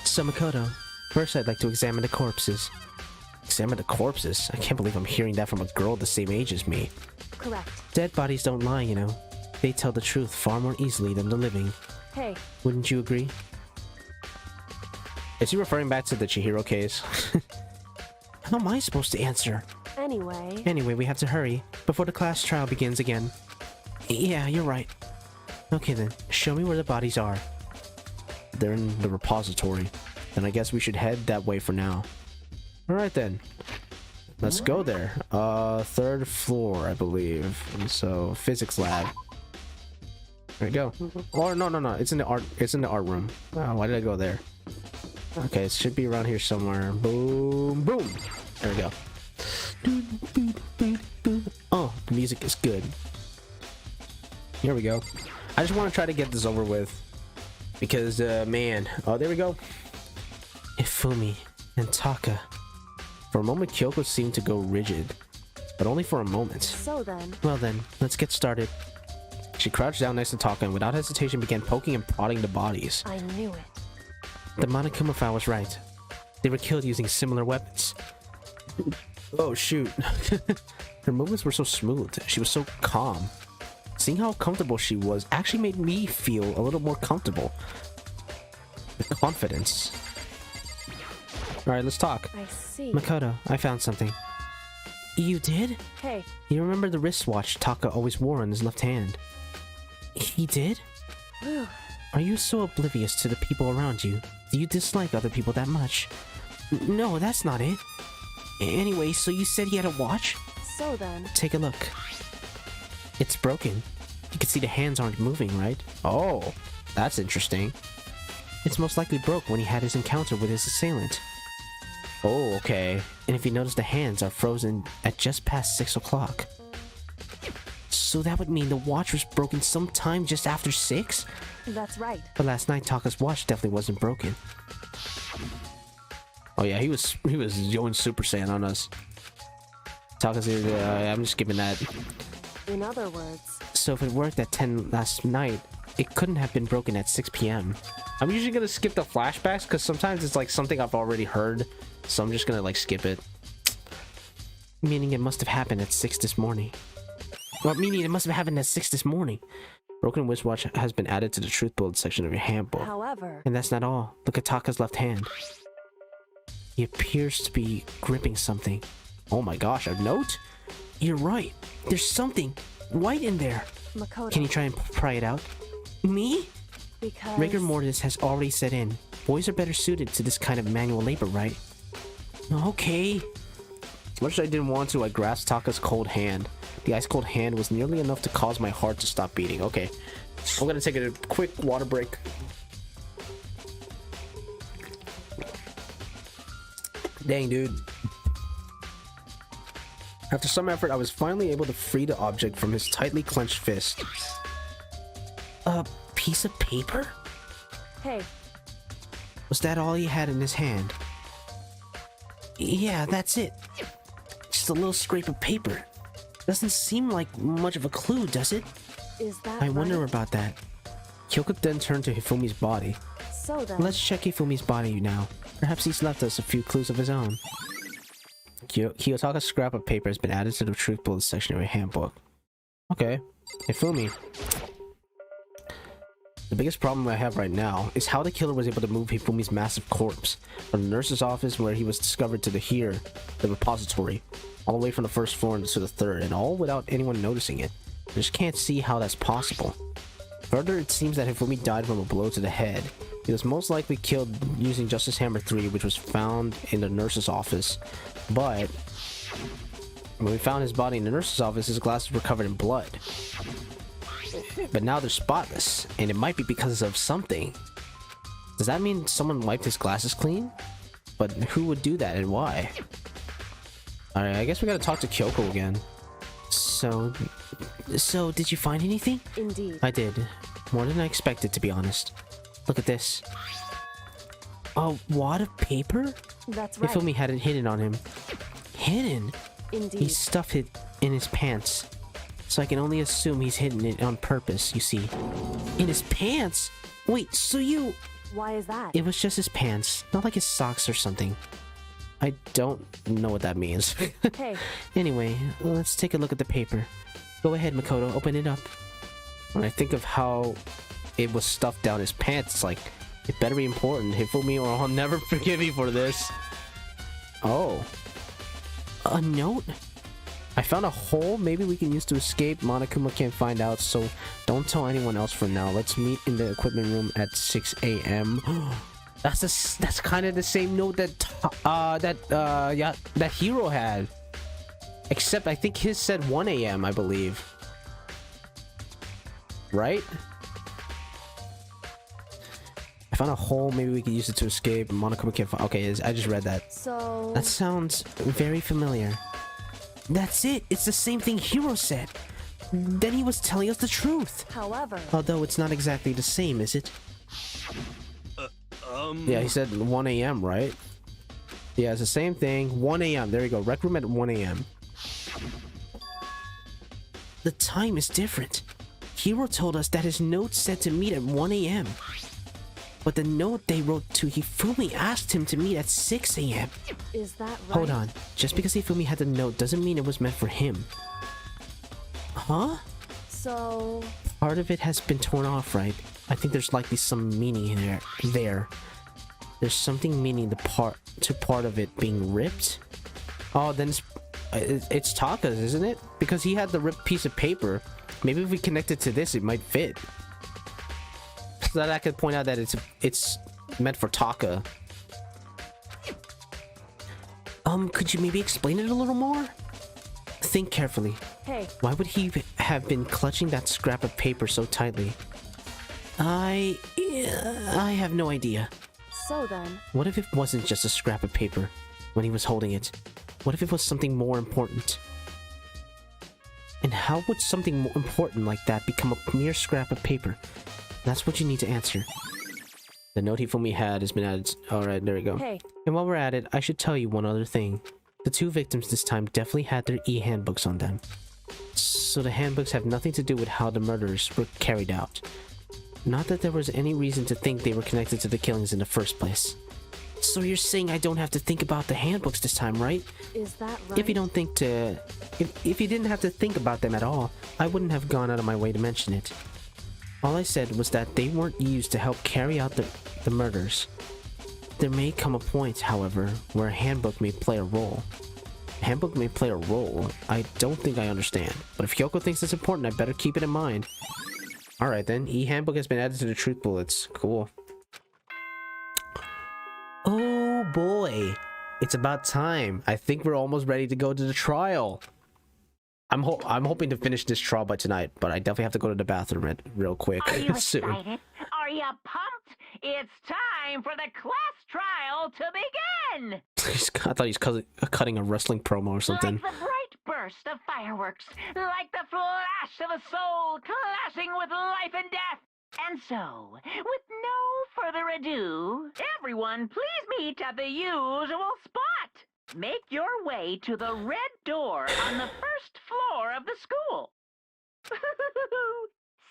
So Makoto, first I'd like to examine the corpses. Examine the corpses? I can't believe I'm hearing that from a girl the same age as me. Correct. Dead bodies don't lie, you know. They tell the truth far more easily than the living. Hey. Wouldn't you agree? Is he referring back to the Chihiro case? How am I supposed to answer? Anyway, we have to hurry before the class trial begins again. Yeah, you're right. Okay then, show me where the bodies are. They're in the repository. Then I guess we should head that way for now. Alright then. Let's go there. Third floor, I believe. And so, physics lab. There we go. Oh, no. It's in the art room. Oh, why did I go there? Okay, it should be around here somewhere. Boom, boom. There we go. Oh, the music is good. Here we go. I just want to try to get this over with. Because, man. Oh, there we go. Ifumi and Taka. For a moment, Kyoko seemed to go rigid. But only for a moment. so then... Well then, let's get started. She crouched down next to Taka and without hesitation began poking and prodding the bodies. I knew it. The Monokuma file was right. They were killed using similar weapons. Oh, shoot. Her movements were so smooth. She was so calm. Seeing how comfortable she was actually made me feel a little more comfortable. With confidence. Alright, let's talk. I see. Makoto, I found something. You did? Hey. You remember the wristwatch Taka always wore on his left hand? He did? Are you so oblivious to the people around you? Do you dislike other people that much? No, that's not it. Anyway, so you said he had a watch? So then... Take a look. It's broken. You can see the hands aren't moving, right? Oh, that's interesting. It's most likely broke when he had his encounter with his assailant. Oh, okay. And if you notice, the hands are frozen at just past 6 o'clock. So that would mean the watch was broken sometime just after 6? That's right. But last night, Taka's watch definitely wasn't broken. Oh yeah, he was going Super Saiyan on us. Taka's I'm just giving that. In other words... So if it worked at 10 last night, it couldn't have been broken at 6 p.m. I'm usually gonna skip the flashbacks because sometimes it's like something I've already heard, so I'm just gonna like skip it. Meaning it must have happened at 6 this morning. Well, meaning it must have happened at 6 this morning. Broken wristwatch has been added to the truth build section of your handbook. However... And that's not all. Look at Taka's left hand. He appears to be gripping something. Oh my gosh, a note? You're right. There's something white in there. Makoto... Can you try and pry it out? Me? Because... Rigor mortis has already set in. Boys are better suited to this kind of manual labor, right? Okay. As much as I didn't want to, I grasped Taka's cold hand. The ice-cold hand was nearly enough to cause my heart to stop beating. Okay. I'm gonna take a quick water break. Dang, dude. After some effort, I was finally able to free the object from his tightly clenched fist. A piece of paper? Hey. Was that all he had in his hand? Yeah, that's it. Just a little scrape of paper. Doesn't seem like much of a clue, does it? Is that I wonder right? about that. Kyoko then turned to Hifumi's body. So then, Let's check Hifumi's body now. Perhaps he's left us a few clues of his own. Kiyotaka's scrap of paper has been added to the truth bullet section of your handbook. Okay. Hifumi. The biggest problem I have right now is how the killer was able to move Hifumi's massive corpse from the nurse's office where he was discovered to the repository, all the way from the first floor to the third, and all without anyone noticing it. I just can't see how that's possible. Further, it seems that Hifumi died from a blow to the head. He was most likely killed using Justice Hammer 3, which was found in the nurse's office. But when we found his body in the nurse's office, his glasses were covered in blood. But now they're spotless, and it might be because of something. Does that mean someone wiped his glasses clean? But who would do that and why? Alright, I guess we gotta talk to Kyoko again. So did you find anything? indeed. I did. More than I expected, to be honest. Look at this. A wad of paper? That's right. Hifumi had it hidden on him. Hidden? Indeed. He stuffed it in his pants. So I can only assume he's hidden it on purpose, you see. In his pants? Wait, so you... Why is that? It was just his pants, not like his socks or something. I don't know what that means. Hey, Anyway, let's take a look at the paper. Go ahead, Makoto, open it up. When I think of how it was stuffed down his pants, it's like, it better be important, Hifumi, or I'll never forgive you for this. Oh. A note? I found a hole maybe we can use to escape. Monokuma can't find out, so don't tell anyone else for now. Let's meet in the equipment room at 6 a.m. That's kind of the same note that Hero had. Except I think his said 1 a.m. I believe. Right? I found a hole. Maybe we could use it to escape. Monokuma can't find. Okay, I just read that. so... That sounds very familiar. That's it. It's the same thing Hero said. Then he was telling us the truth. However... Although it's not exactly the same, is it? Yeah, he said 1 a.m., right? Yeah, it's the same thing. 1 a.m. There you go. Rec room at 1 a.m. The time is different. Hero told us that his note said to meet at 1 a.m. But the note they wrote to Hifumi asked him to meet at 6 a.m. Is that right? Hold on. Just because Hifumi had the note doesn't mean it was meant for him. Huh? So... Part of it has been torn off, right? I think there's likely some meaning in there. There's something meaning part of it being ripped. Oh, then it's Taka's, isn't it? Because he had the ripped piece of paper. Maybe if we connect it to this, it might fit. So that I could point out that it's meant for Taka. Could you maybe explain it a little more? Think carefully. Hey, Why would he have been clutching that scrap of paper so tightly? I have no idea. so then... What if it wasn't just a scrap of paper when he was holding it? What if it was something more important? And how would something more important like that become a mere scrap of paper? That's what you need to answer. The note Hifumi had has been added. Alright, there we go. Hey, And while we're at it, I should tell you one other thing. The two victims this time definitely had their e-handbooks on them. So the handbooks have nothing to do with how the murders were carried out. Not that there was any reason to think they were connected to the killings in the first place. So you're saying I don't have to think about the handbooks this time, right? is that right? If you don't think to... If you didn't have to think about them at all, I wouldn't have gone out of my way to mention it. All I said was that they weren't used to help carry out the murders. There may come a point, however, where a handbook may play a role. A handbook may play a role? I don't think I understand. But if Kyoko thinks it's important, I better keep it in mind. Alright then, e-handbook has been added to the truth bullets. Cool. Oh boy. It's about time. I think we're almost ready to go to the trial. I'm hoping to finish this trial by tonight, but I definitely have to go to the bathroom real quick Are you soon. excited? Are you pumped? It's time for the class trial to begin! I thought he was cutting a wrestling promo or something. Like the bright burst of fireworks, like the flash of a soul clashing with life and death. And so, with no further ado, everyone please meet at the usual spot. Make your way to the red door on the first floor of the school.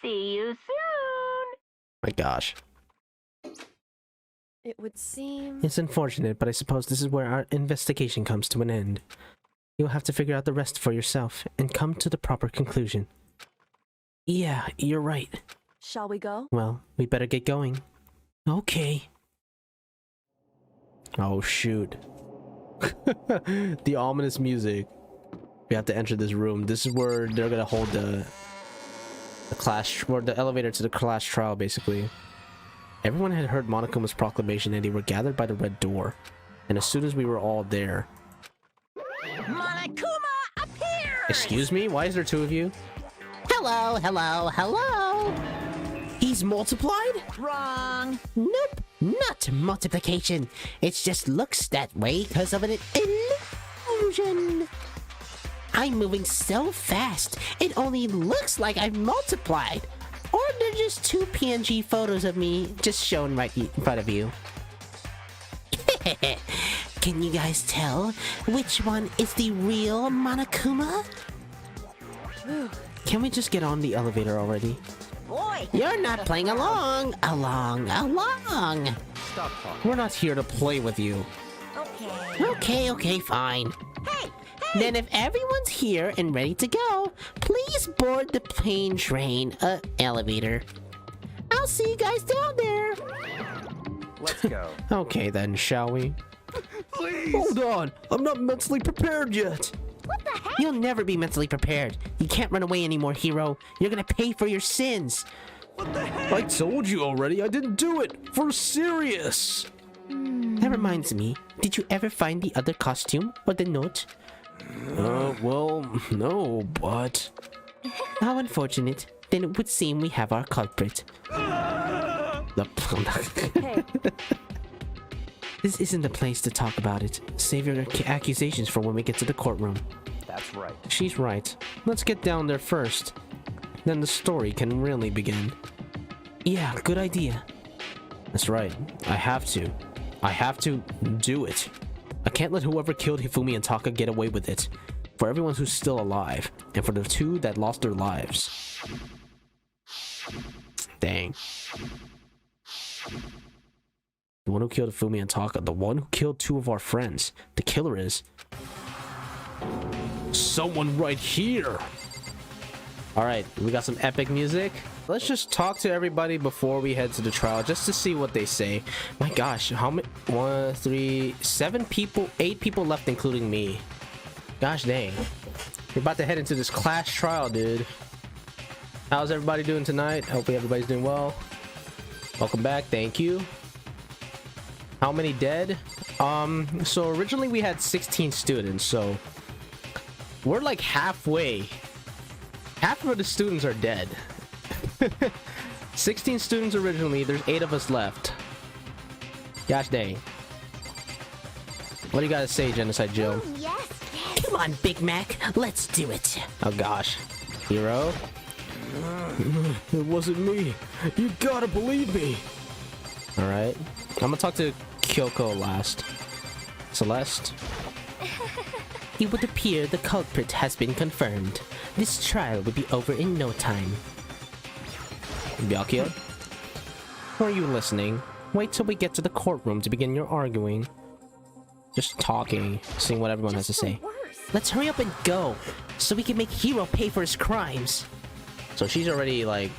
See you soon. My gosh. It would seem... It's unfortunate, but I suppose this is where our investigation comes to an end. You'll have to figure out the rest for yourself and come to the proper conclusion. Yeah, you're right. Shall we go? Well, we better get going. Okay. Oh shoot. The ominous music. We have to enter this room. This is where they're gonna hold the class, or the elevator to the class trial, basically. Everyone had heard Monokuma's proclamation and they were gathered by the red door. And as soon as we were all there... Monokuma appears! Excuse me? Why is there two of you? Hello, hello, hello! He's multiplied? Wrong. Nope, not multiplication. It just looks that way because of an illusion. I'm moving so fast, it only looks like I've multiplied. Or they're just two PNG photos of me just shown right in front of you. Can you guys tell which one is the real Monokuma? Can we just get on the elevator already? Boy. You're not playing along. Stop talking. We're not here to play with you. Okay. Okay, fine. Hey, Then if everyone's here and ready to go, please board the plane train, elevator. I'll see you guys down there. Let's go. Okay then, shall we? Please! Hold on! I'm not mentally prepared yet! What the heck? You'll never be mentally prepared. You can't run away anymore, hero. You're gonna pay for your sins. What the heck? I told you already, I didn't do it! For serious! That reminds me, did you ever find the other costume or the note? Well, no, but... How unfortunate. Then it would seem we have our culprit. Hey, This isn't the place to talk about it. Save your accusations for when we get to the courtroom. That's right. She's right. Let's get down there first. Then the story can really begin. Yeah, good idea. That's right. I have to. I have to do it. I can't let whoever killed Hifumi and Taka get away with it. For everyone who's still alive, and for the two that lost their lives. Dang. The one who killed Hifumi and Taka, the one who killed two of our friends. The killer is... someone right here! Alright, we got some epic music. Let's just talk to everybody before we head to the trial, just to see what they say. My gosh, how many? 1, 3, 7 people, 8 people left, including me. Gosh dang. We're about to head into this class trial, dude. How's everybody doing tonight? Hopefully everybody's doing well. Welcome back, thank you. How many dead? So originally we had 16 students, so we're like halfway. Half of the students are dead. 16 students originally, there's 8 of us left. Gosh dang. What do you gotta say, Genocide Joe? Yes. Come on, Big Mac. Let's do it. Oh gosh. Hero? It wasn't me. You gotta believe me. Alright. I'm gonna talk to Kyoko last. Celeste? It would appear the culprit has been confirmed. This trial will be over in no time. Byakuya? Are you listening? Wait till we get to the courtroom to begin your arguing. Just talking, seeing what everyone has to say. Let's hurry up and go, so we can make Hiro pay for his crimes. So she's already like...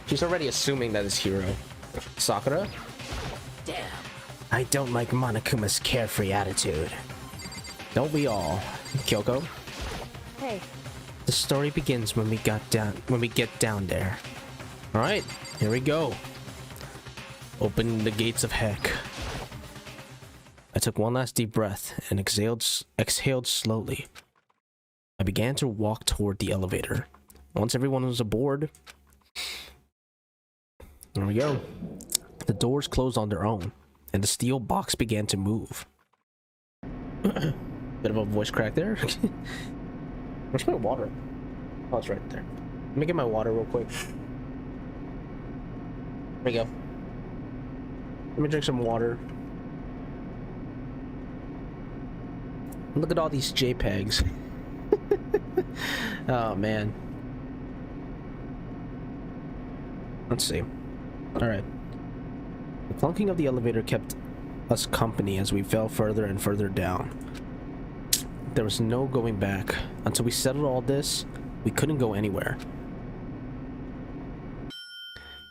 she's already assuming that it's Hiro. Sakura? Damn. I don't like Monokuma's carefree attitude. Don't we all? Kyoko? hey, The story begins when we get down there. Alright, here we go. Open the gates of heck. I took one last deep breath and exhaled slowly. I began to walk toward the elevator. Once everyone was aboard, there we go. The doors closed on their own, and the steel box began to move. Bit of a voice crack there. Where's my water? Oh, it's right there. Let me get my water real quick. There we go. Let me drink some water. Look at all these JPEGs. Oh man. Let's see. Alright. The clunking of the elevator kept us company as we fell further and further down. There was no going back. Until we settled all this, we couldn't go anywhere.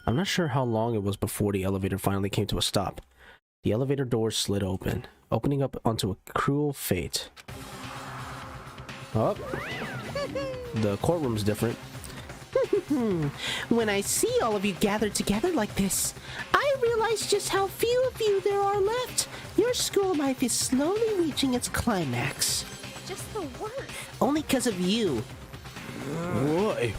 I'm not sure how long it was before the elevator finally came to a stop. The elevator doors slid open, opening up onto a cruel fate. Oh, the courtroom's different. When I see all of you gathered together like this, I realize just how few of you there are left. Your school life is slowly reaching its climax. Just the worst. Only because of you.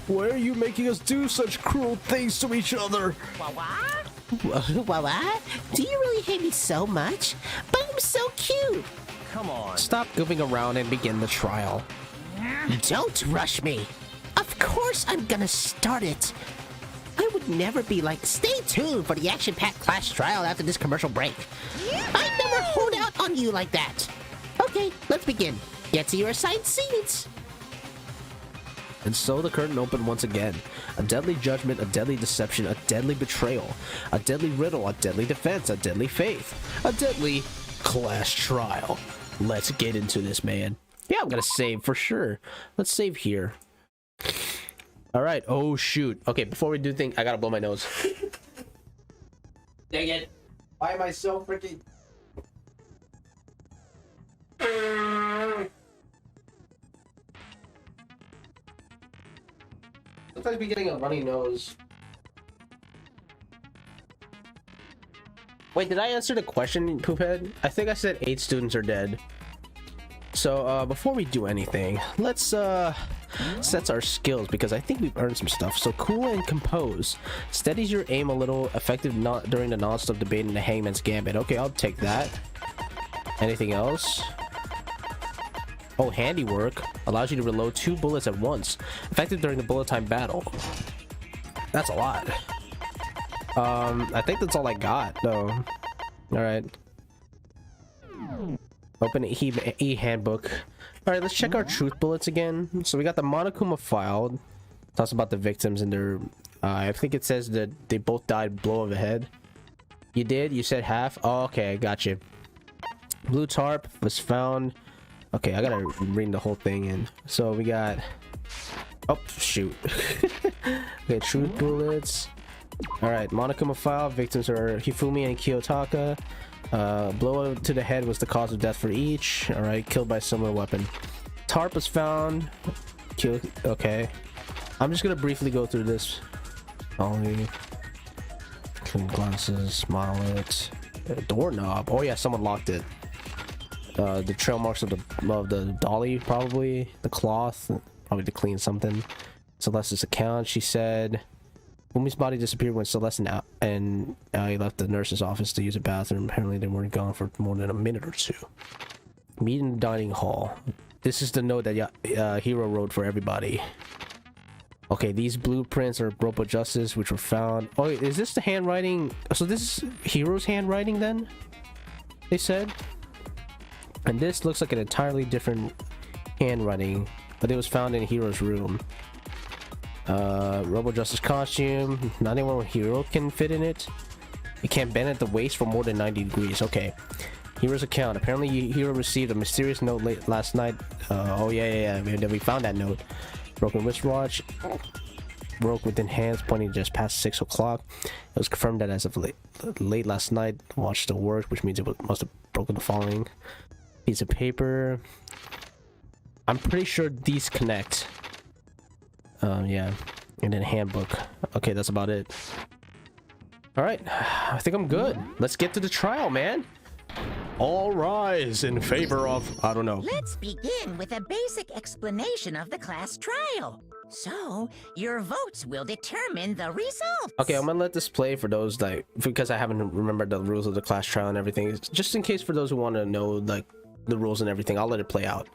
Why are you making us do such cruel things to each other? What? Do you really hate me so much? But I'm so cute. Come on. Stop goofing around and begin the trial. Don't rush me. Of course I'm gonna start it. I would never be like, stay tuned for the action-packed class trial after this commercial break. I never hold out on you like that. Okay, let's begin. Get to your assigned seats. And so the curtain opened once again. A deadly judgment, a deadly deception, a deadly betrayal, a deadly riddle, a deadly defense, a deadly faith, a deadly class trial. Let's get into this, man. Yeah, I'm gonna save for sure. Let's save here. Alright, oh shoot. Okay, before we do things, I gotta blow my nose. Dang it. Why am I so freaking... Sometimes be getting a runny nose. Wait, did I answer the question, Poophead? I think I said 8 students are dead. So, before we do anything, let's, set our skills, because I think we've earned some stuff. So, cool and compose. Steadies your aim a little, effective not during the non-stop debate in the Hangman's Gambit. Okay, I'll take that. Anything else? Oh, handiwork. Allows you to reload 2 bullets at once. Effective during the bullet time battle. That's a lot. I think that's all I got, though. Alright. Open e-handbook. Alright, let's check our truth bullets again. So we got the Monokuma file. Talks about the victims and their... I think it says that they both died blow of the head. You did? You said half? Oh, okay, I got you. Blue tarp was found... Okay, I gotta read the whole thing in. So we got... Oh, shoot. Okay, truth bullets. Alright, Monokuma file. Victims are Hifumi and Kiyotaka. Blow to the head was the cause of death for each. Alright, killed by similar weapon. Tarp was found. Okay. I'm just gonna briefly go through this. Only clean glasses, smile it. Doorknob. Oh yeah, someone locked it. The trail marks of the dolly, probably. The cloth, probably to clean something. Celeste's account, she said... Fumi's body disappeared when Celeste and he left the nurse's office to use a bathroom. Apparently they weren't gone for more than a minute or two. Meet in the dining hall. This is the note that Hero wrote for everybody. Okay, these blueprints are rope of justice, which were found... Oh, is this the handwriting? So this is Hero's handwriting then? They said? And this looks like an entirely different handwriting, but it was found in Hero's room. Robo Justice costume. Not anyone with Hero can fit in it. It can't bend at the waist for more than 90 degrees. Okay. Hero's account. Apparently Hero received a mysterious note late last night. Oh yeah. We found that note. Broken wristwatch. Broke within hands, pointing just past 6 o'clock. It was confirmed that as of late last night, watch still worked, which means it must have broken the following. Piece of paper. I'm pretty sure these connect. Yeah, and then handbook. Okay, that's about it. All right, I think I'm good. Let's get to the trial, man. All rise in favor of... I don't know. Let's begin with a basic explanation of the class trial. So, your votes will determine the results. Okay, I'm gonna let this play for those that... Because I haven't remembered the rules of the class trial and everything. Just in case for those who want to know, like, the rules and everything, I'll let it play out.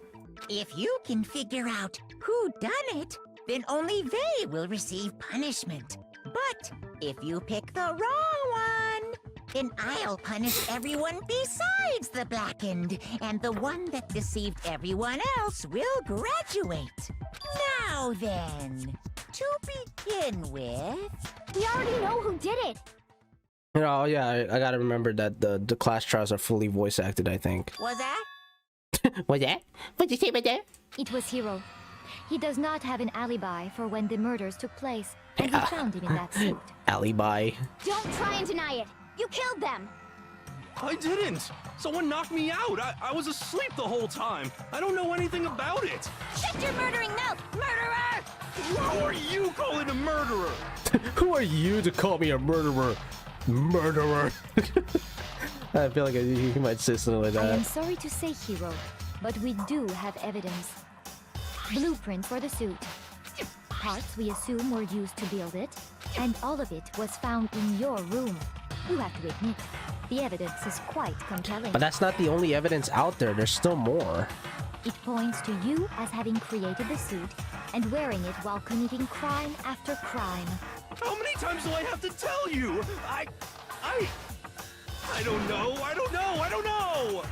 If you can figure out who done it, then only they will receive punishment. But if you pick the wrong one, Then I'll punish everyone besides the blackened, and the one that deceived everyone else will graduate. Now then, to begin with... We already know who did it. You know, yeah, I gotta remember that the class trials are fully voice acted, I think. Was that? What's that? What'd you say about that? It was Hiro. He does not have an alibi for when the murders took place, and we found him in that suit. Alibi. Don't try and deny it. You killed them. I didn't. Someone knocked me out. I was asleep the whole time. I don't know anything about it. Shut your murdering mouth, murderer! Who are you calling a murderer? Who are you to call me a murderer? Murderer. I feel like he might say something like I am that. sorry to say, Hiro, but we do have evidence. Blueprints for the suit. Parts we assume were used to build it, and all of it was found in your room. You have to admit, the evidence is quite compelling. But that's not the only evidence out there. There's still more. It points to you as having created the suit and wearing it while committing crime after crime. How many times do I have to tell you? I don't know. I don't know. I don't know.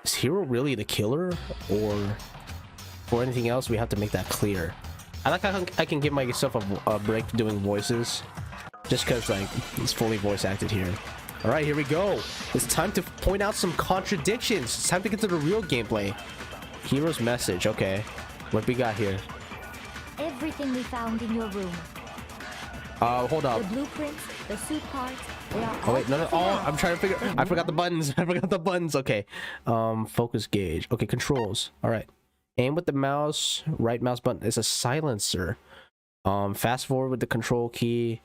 Is Hiro really the killer, or for anything else? We have to make that clear. I like how I can give myself a break doing voices, just because like it's fully voice acted here. All right, here we go. It's time to point out some contradictions. It's time to get to the real gameplay. Hiro's message. Okay, what we got here? Everything we found in your room. Hold up. The blueprints, the suit parts, they are Oh wait, no. taken Oh, out. I'm trying to figure. I forgot the buttons. I forgot the buttons. Okay. Focus gauge. Okay, controls. All right. Aim with the mouse. Right mouse button is a silencer. Fast forward with the control key.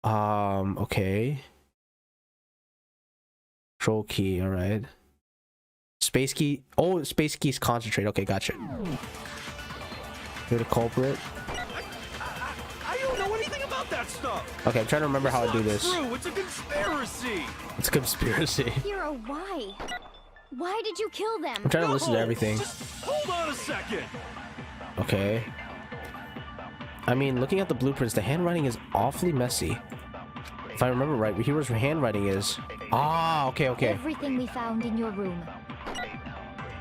Okay. Control key. All right. Space key. Oh, space key's concentrate. Okay, gotcha. You're the culprit. I don't know anything about that stuff. Okay, I'm trying to remember how I do this. It's not true. It's a conspiracy. It's a conspiracy. Hiro, why? Why did you kill them? I'm trying to listen to everything. Just hold on a second. Okay. I mean, looking at the blueprints, the handwriting is awfully messy. If I remember right, Hiro's handwriting is... Ah, okay. Everything we found in your room.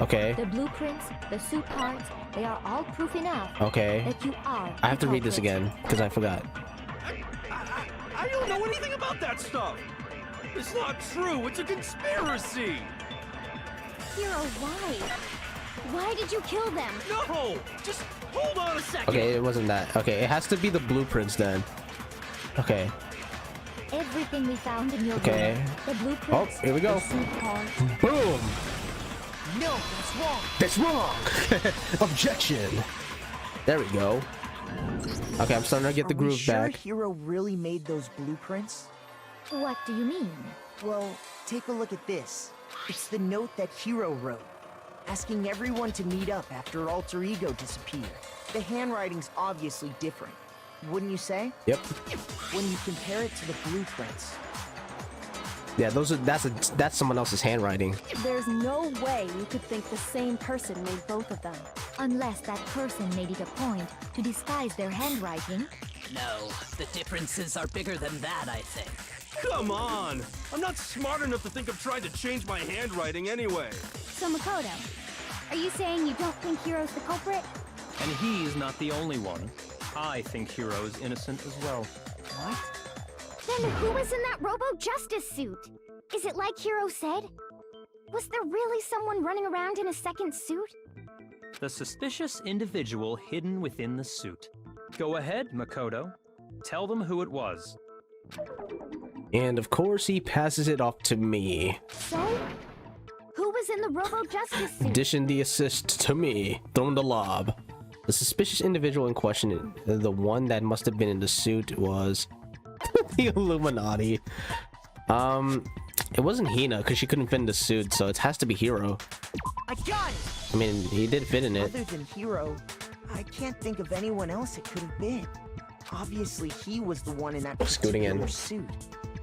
Okay. The blueprints, the suit parts, they are all proof enough Okay. that you are I have to the read this culprit. again, because I forgot. I don't know anything about that stuff. It's not true. It's a conspiracy. Hiro, why? Why did you kill them? No, just hold on a second. Okay, it wasn't that. Okay, it has to be the blueprints then. Okay. Everything we found in your Okay. room. The Oh, blueprints. here we go. The suit parts. Boom! No, that's wrong. That's wrong! Objection! There we go. Okay, I'm starting to get the groove sure back. Hiro really made those blueprints? What do you mean? Well, take a look at this. It's the note that Hiro wrote, asking everyone to meet up after Alter Ego disappeared. The handwriting's obviously different, wouldn't you say? Yep. When you compare it to the blueprints. Yeah, that's someone else's handwriting. There's no way you could think the same person made both of them. Unless that person made it a point to disguise their handwriting. No, the differences are bigger than that, I think. Come on. I'm not smart enough to think of trying to change my handwriting anyway. So Makoto, are you saying you don't think Hiro's the culprit? And he's not the only one. I think Hiro is innocent as well. What? Then who was in that Robo-Justice suit? Is it like Hiro said? Was there really someone running around in a second suit? The suspicious individual hidden within the suit. Go ahead, Makoto. Tell them who it was. And of course, he passes it off to me. So? Who was in the Robo-Justice suit? Dishing the assist to me. Throwing the lob. The suspicious individual in question, the one that must have been in the suit, was the Illuminati. It wasn't Hina because she couldn't fit in the suit, so it has to be Hiro. I got it! I mean, he did fit in it. Other than Hiro, I can't think of anyone else it could have been. Obviously, he was the one in that Scooting in. particular suit.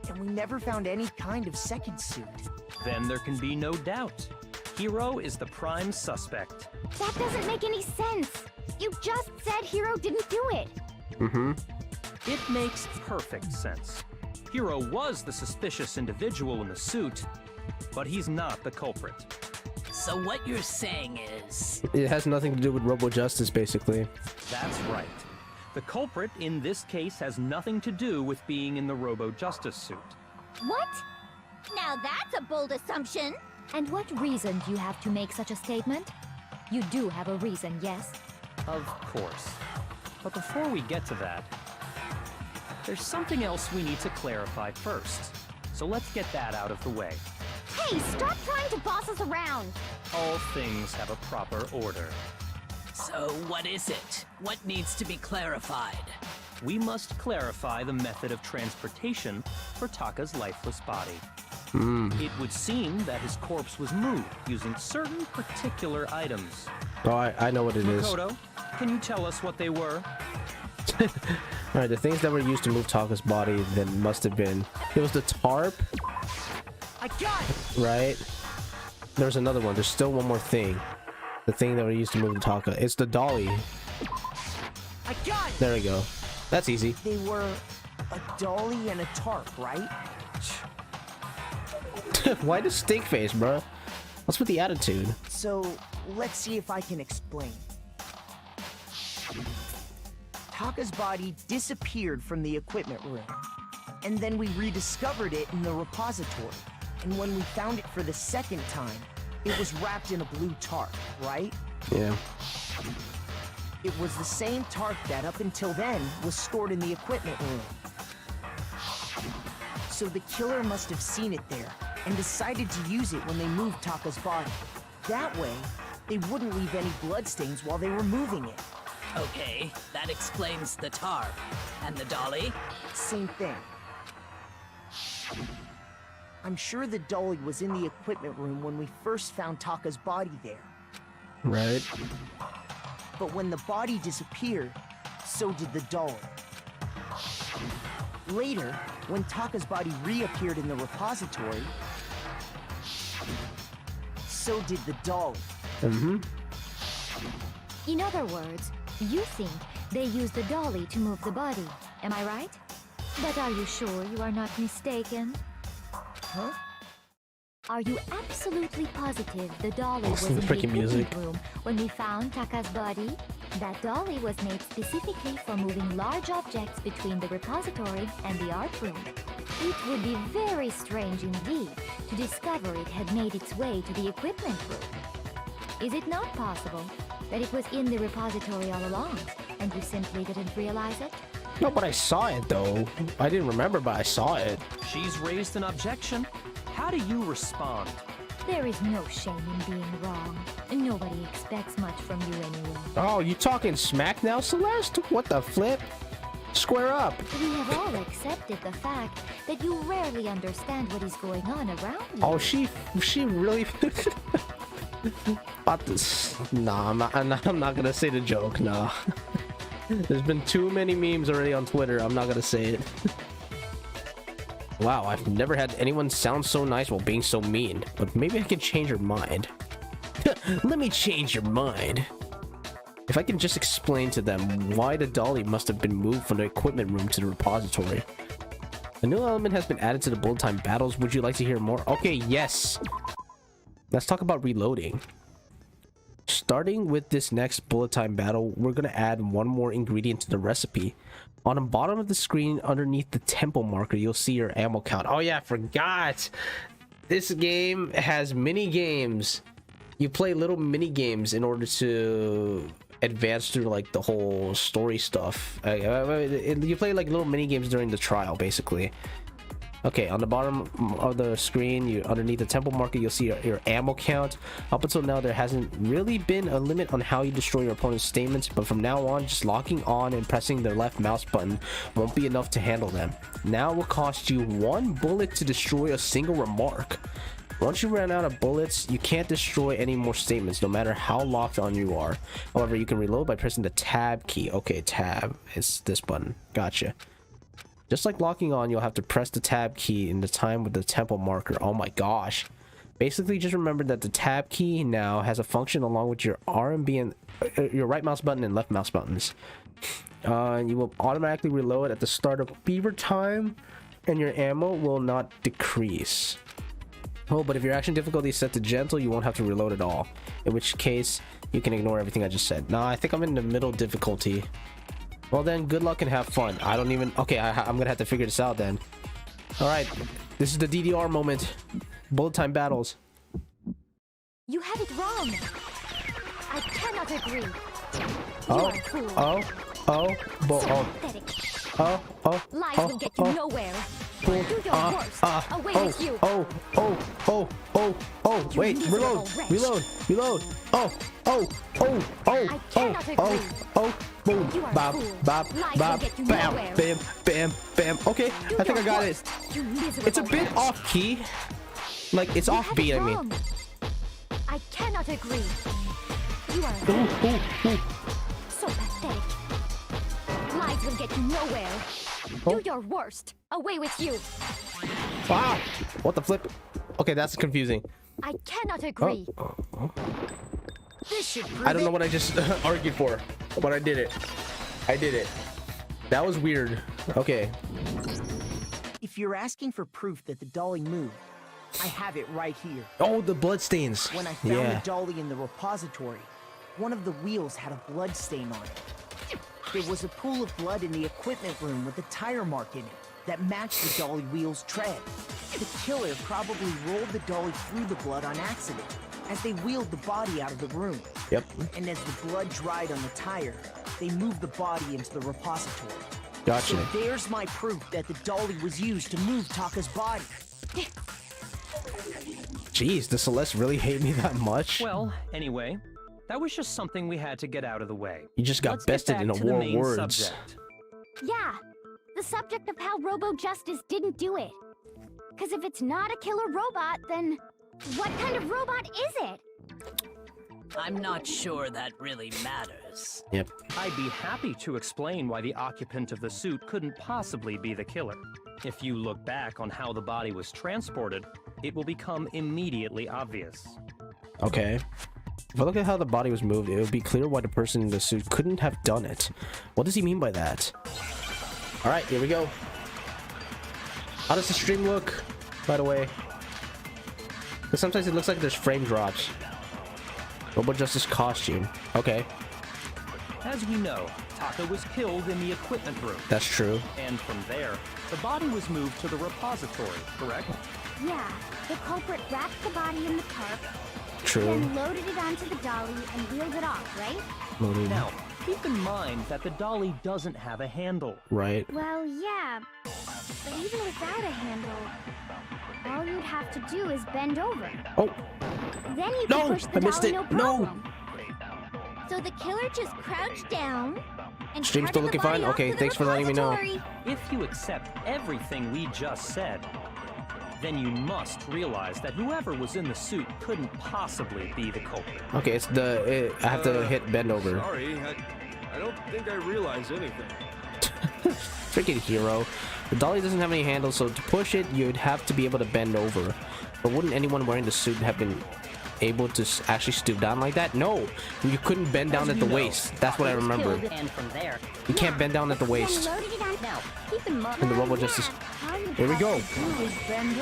And we never found any kind of second suit. Then there can be no doubt. Hiro is the prime suspect. That doesn't make any sense. You just said Hiro didn't do it. Mm-hmm. It makes perfect sense. Hiro was the suspicious individual in the suit, but he's not the culprit. So what you're saying is... It has nothing to do with Robo Justice, basically. That's right. The culprit in this case has nothing to do with being in the Robo Justice suit. What? Now that's a bold assumption. And what reason do you have to make such a statement? You do have a reason, yes? Of course. But before we get to that, there's something else we need to clarify first. So let's get that out of the way. Hey, stop trying to boss us around! All things have a proper order. So what is it? What needs to be clarified? We must clarify the method of transportation for Taka's lifeless body. It would seem that his corpse was moved using certain particular items. Oh, I know what it is. Makoto, can you tell us what they were? Alright, the things that were used to move Taka's body then must have been... It was the tarp. I got it! Right? There's another one. There's still one more thing. The thing that were used to move Taka. It's the dolly. I got it! There we go. That's easy. They were a dolly and a tarp, right? Why the stink face, bro? What's with the attitude? So, let's see if I can explain. Taka's body disappeared from the equipment room, and then we rediscovered it in the repository. And when we found it for the second time, it was wrapped in a blue tarp, right? Yeah. It was the same tarp that up until then was stored in the equipment room. So the killer must have seen it there and decided to use it when they moved Taka's body. That way, they wouldn't leave any bloodstains while they were moving it. Okay, that explains the tarp. And the dolly? Same thing. I'm sure the dolly was in the equipment room when we first found Taka's body there. Right. But when the body disappeared, so did the dolly. Later, when Taka's body reappeared in the repository, so did the dolly. In other words, you think they used the dolly to move the body, am I right? But are you sure you are not mistaken? Huh? Are you absolutely positive the dolly was in the freaking music. equipment room when we found Taka's body? That dolly was made specifically for moving large objects between the repository and the art room. It would be very strange indeed to discover it had made its way to the equipment room. Is it not possible that it was in the repository all along, and you simply didn't realize it? No, but I saw it, though. I didn't remember, but I saw it. She's raised an objection. How do you respond? There is no shame in being wrong. Nobody expects much from you anyway. Oh, you talking smack now, Celeste? What the flip? Square up. We have all accepted the fact that you rarely understand what is going on around you. Oh, she really... About this... Nah, I'm not gonna say the joke, nah. There's been too many memes already on Twitter. I'm not gonna say it. Wow, I've never had anyone sound so nice while being so mean. But maybe I can change your mind. Let me change your mind. If I can just explain to them why the dolly must have been moved from the equipment room to the repository. A new element has been added to the bullet time battles. Would you like to hear more? Okay, yes. Let's talk about reloading. Starting with this next bullet time battle, we're going to add one more ingredient to the recipe. On the bottom of the screen underneath the tempo marker, you'll see your ammo count. Oh yeah, I forgot. This game has mini games. You play little mini games in order to advance through like the whole story stuff. You play like little mini games during the trial, basically. Okay, on the bottom of the screen, underneath the tempo marker, you'll see your ammo count. Up until now, there hasn't really been a limit on how you destroy your opponent's statements, but from now on, just locking on and pressing the left mouse button won't be enough to handle them. Now it will cost you 1 bullet to destroy a single remark. Once you run out of bullets, you can't destroy any more statements, no matter how locked on you are. However, you can reload by pressing the tab key. Okay, tab. It's this button. Gotcha. Just like locking on, you'll have to press the tab key in the time with the tempo marker. Oh my gosh. Basically, just remember that the tab key now has a function along with your R&B and your right mouse button and left mouse buttons. You will automatically reload at the start of beaver time. and your ammo will not decrease. Oh, but if your action difficulty is set to gentle, you won't have to reload at all. In which case, you can ignore everything I just said. No, I think I'm in the middle difficulty. Well then, good luck and have fun. I don't even... Okay, I'm gonna have to figure this out then. Alright, this is the DDR moment. Bullet time battles. You have it wrong. I cannot agree. Oh, Lies will get you nowhere. Do your worst. Away with you. Wait, reload. I cannot agree. Boom. You are Bam, fool. bam, Lies bam, will get you bam, nowhere. bam. Okay, I think I got it. You miserable It's a bit wretch. off key. Like, it's You off have beat, it I mean. wrong. I cannot agree. You are so pathetic. Lies will get you nowhere. Do your worst. Away with you. Wow. What the flip? Okay, that's confusing. I cannot agree. This should prove I don't know it. what I just argued for, but I did it. That was weird. Okay. If you're asking for proof that the dolly moved, I have it right here. Oh, the bloodstains. When I found the dolly in the repository, one of the wheels had a blood stain on it. There was a pool of blood in the equipment room with a tire mark in it that matched the dolly wheel's tread. The killer probably rolled the dolly through the blood on accident as they wheeled the body out of the room. Yep. And as the blood dried on the tire, they moved the body into the repository. Gotcha. So there's my proof that the dolly was used to move Taka's body. Jeez, does Celeste really hate me that much? Well, anyway, that was just something we had to get out of the way. You just got Let's get bested back in a to the war of main words. subject. Yeah, the subject of how Robo-Justice didn't do it. Because if it's not a killer robot, then what kind of robot is it? I'm not sure that really matters. Yep. I'd be happy to explain why the occupant of the suit couldn't possibly be the killer. If you look back on how the body was transported, it will become immediately obvious. Okay. If I look at how the body was moved, it would be clear why the person in the suit couldn't have done it. What does he mean by that? Alright, here we go. How does the stream look, by the way? Because sometimes it looks like there's frame drops. Robo-Justice costume. Okay. As we know, Taka was killed in the equipment room. That's true. And from there, the body was moved to the repository, correct? Yeah, the culprit wrapped the body in the tarp, True. then loaded it onto the dolly and wheeled it off, right? Loaded. Now, keep in mind that the dolly doesn't have a handle. Right. Well, yeah, but even without a handle, all you'd have to do is bend over. Oh. Then you No, can push the I missed dolly, it. no No. problem. So the killer just crouched down and Stream's still carted the looking fine? body off Okay, to the thanks for letting me know. repository. If you accept everything we just said, then you must realize that whoever was in the suit couldn't possibly be the culprit. Okay, it's the... I have to hit bend over. Sorry, I don't think I realized anything. Freaking hero. The dolly doesn't have any handles, so to push it, you'd have to be able to bend over. But wouldn't anyone wearing the suit have been able to actually stoop down like that? No! You couldn't bend down at the waist. That's what I remember. And from there, You can't bend down at the waist. Then loaded it on. Now, keep in mind. And the Robo-Justice... Here we go.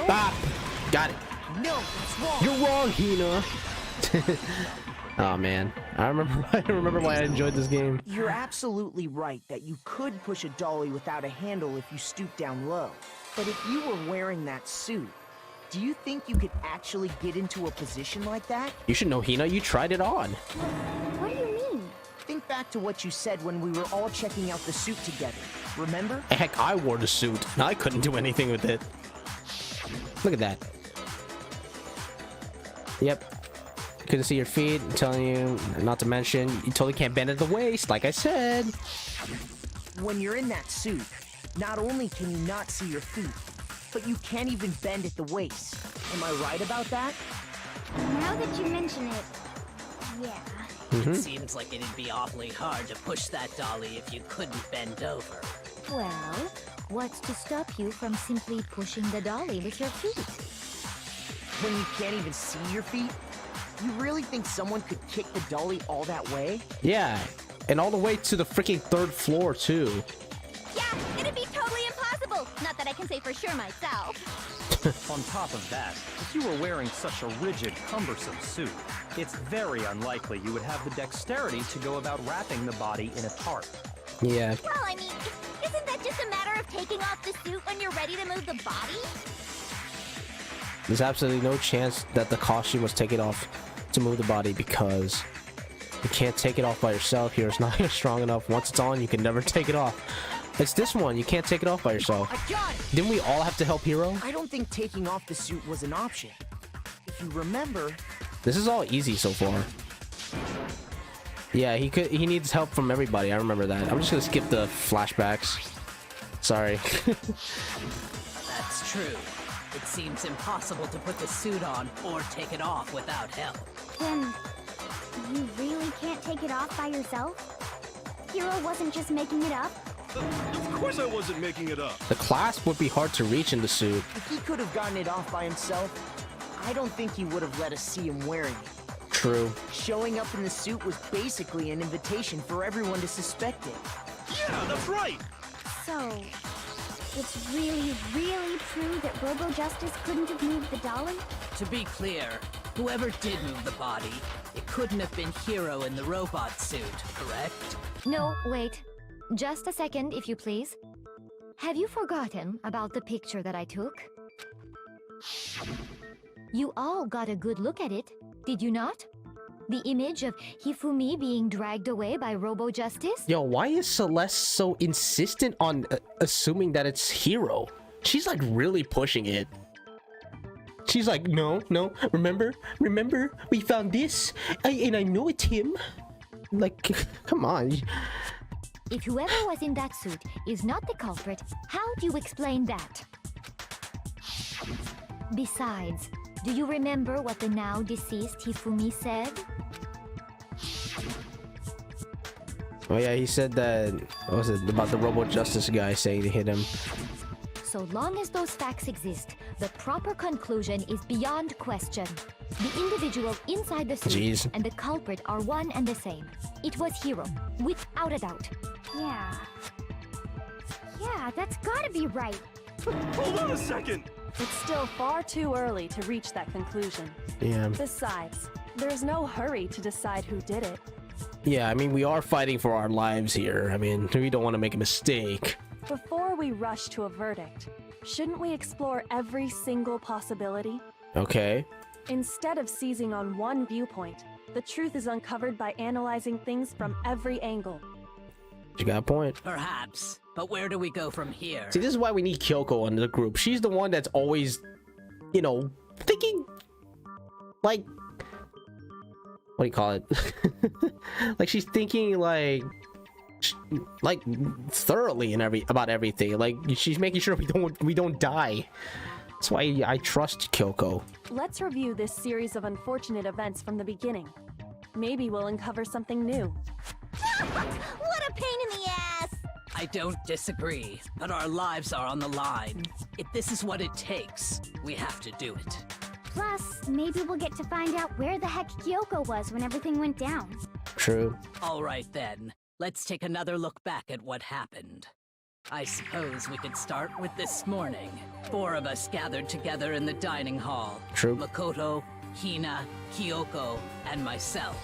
Bop! Got it. No, it's wrong. You're wrong, Hina! Oh man, I remember why I enjoyed this game. You're absolutely right that you could push a dolly without a handle if you stoop down low. But if you were wearing that suit, do you think you could actually get into a position like that? You should know, Hina, you tried it on. What do you mean? Think back to what you said when we were all checking out the suit together. Remember? Heck, I wore the suit, and I couldn't do anything with it. Look at that. Yep. Couldn't see your feet. I'm telling you, not to mention, you totally can't bend at the waist, like I said. When you're in that suit, not only can you not see your feet, but you can't even bend at the waist. Am I right about that? Now that you mention it, yeah. it seems like it'd be awfully hard to push that dolly if you couldn't bend over. Well, what's to stop you from simply pushing the dolly with your feet? When you can't even see your feet? You really think someone could kick the dolly all that way? Yeah, and all the way to the freaking 3rd floor, too. Yeah, it'd be totally impossible. Not that I can say for sure myself. On top of that, if you were wearing such a rigid, cumbersome suit, it's very unlikely you would have the dexterity to go about wrapping the body in a tarp. Yeah. Well, I mean, isn't that just a matter of taking off the suit when you're ready to move the body? There's absolutely no chance that the costume was taken off to move the body because you can't take it off by yourself. Here, it's not strong enough. Once it's on, you can never take it off. It's this one. You can't take it off by yourself. I got it! Didn't we all have to help Hero? I don't think taking off the suit was an option. If you remember... This is all easy so far. Yeah, he needs help from everybody. I remember that. I'm just gonna skip the flashbacks. Sorry. That's true. It seems impossible to put the suit on or take it off without help. Then, you really can't take it off by yourself? Hero wasn't just making it up? Of course I wasn't making it up. The clasp would be hard to reach in the suit. If he could have gotten it off by himself, I don't think he would have let us see him wearing it. True. Showing up in the suit was basically an invitation for everyone to suspect it. Yeah, that's right. So, it's really, really true that Robo Justice couldn't have moved the dolly? To be clear, whoever did move the body, it couldn't have been Hero in the robot suit, correct? No, wait. Just a second, if you please. Have you forgotten about the picture that I took? You all got a good look at it, did you not? The image of Hifumi being dragged away by Robo Justice? Yo, why is Celeste so insistent on assuming that it's Hero? She's like really pushing it. She's like, no, remember, we found this, and I know it's him. Like, come on. If whoever was in that suit is not the culprit, how do you explain that? Besides, do you remember what the now deceased Hifumi said? Oh yeah, he said that, what was it, about the Robo Justice guy saying to hit him. So long as those facts exist, the proper conclusion is beyond question. The individual inside the suit and the culprit are one and the same. It was Hero, without a doubt. Yeah, that's gotta be right. Hold on a second. It's still far too early to reach that conclusion. Yeah. Besides, there's no hurry to decide who did it. Yeah, I mean, we are fighting for our lives here. I mean, we don't want to make a mistake. Before we rush to a verdict, shouldn't we explore every single possibility? Okay. Instead of seizing on one viewpoint, the truth is uncovered by analyzing things from every angle. You got a point. Perhaps, but where do we go from here? See, this is why we need Kyoko in the group. She's the one that's always, you know, thinking, like, what do you call it? Like, she's thinking, like thoroughly and about everything. Like, she's making sure we don't die. That's why I trust Kyoko. Let's review this series of unfortunate events from the beginning. Maybe we'll uncover something new. What a pain in the ass! I don't disagree, but our lives are on the line. If this is what it takes, we have to do it. Plus, maybe we'll get to find out where the heck Kyoko was when everything went down. True. All right then, let's take another look back at what happened. I suppose we could start with this morning. 4 of us gathered together in the dining hall. True. Makoto, Hina, Kyoko, and myself.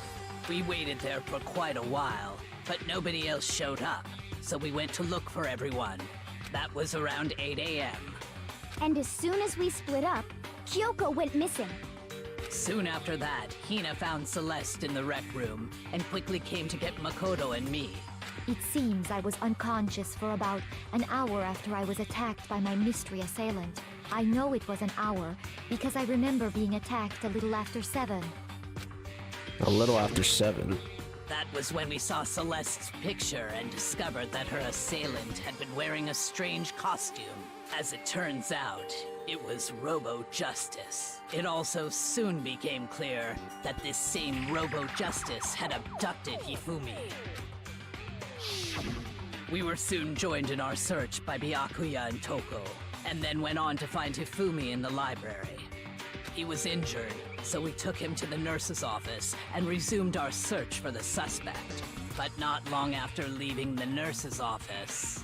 We waited there for quite a while, but nobody else showed up, so we went to look for everyone. That was around 8 a.m. And as soon as we split up, Kyoko went missing. Soon after that, Hina found Celeste in the rec room and quickly came to get Makoto and me. It seems I was unconscious for about an hour after I was attacked by my mystery assailant. I know it was an hour because I remember being attacked a little after 7. A little after 7. That was when we saw Celeste's picture and discovered that her assailant had been wearing a strange costume. As it turns out, it was Robo Justice. It also soon became clear that this same Robo Justice had abducted Hifumi. We were soon joined in our search by Byakuya and Toko, and then went on to find Hifumi in the library. He was injured, so we took him to the nurse's office and resumed our search for the suspect. But not long after leaving the nurse's office...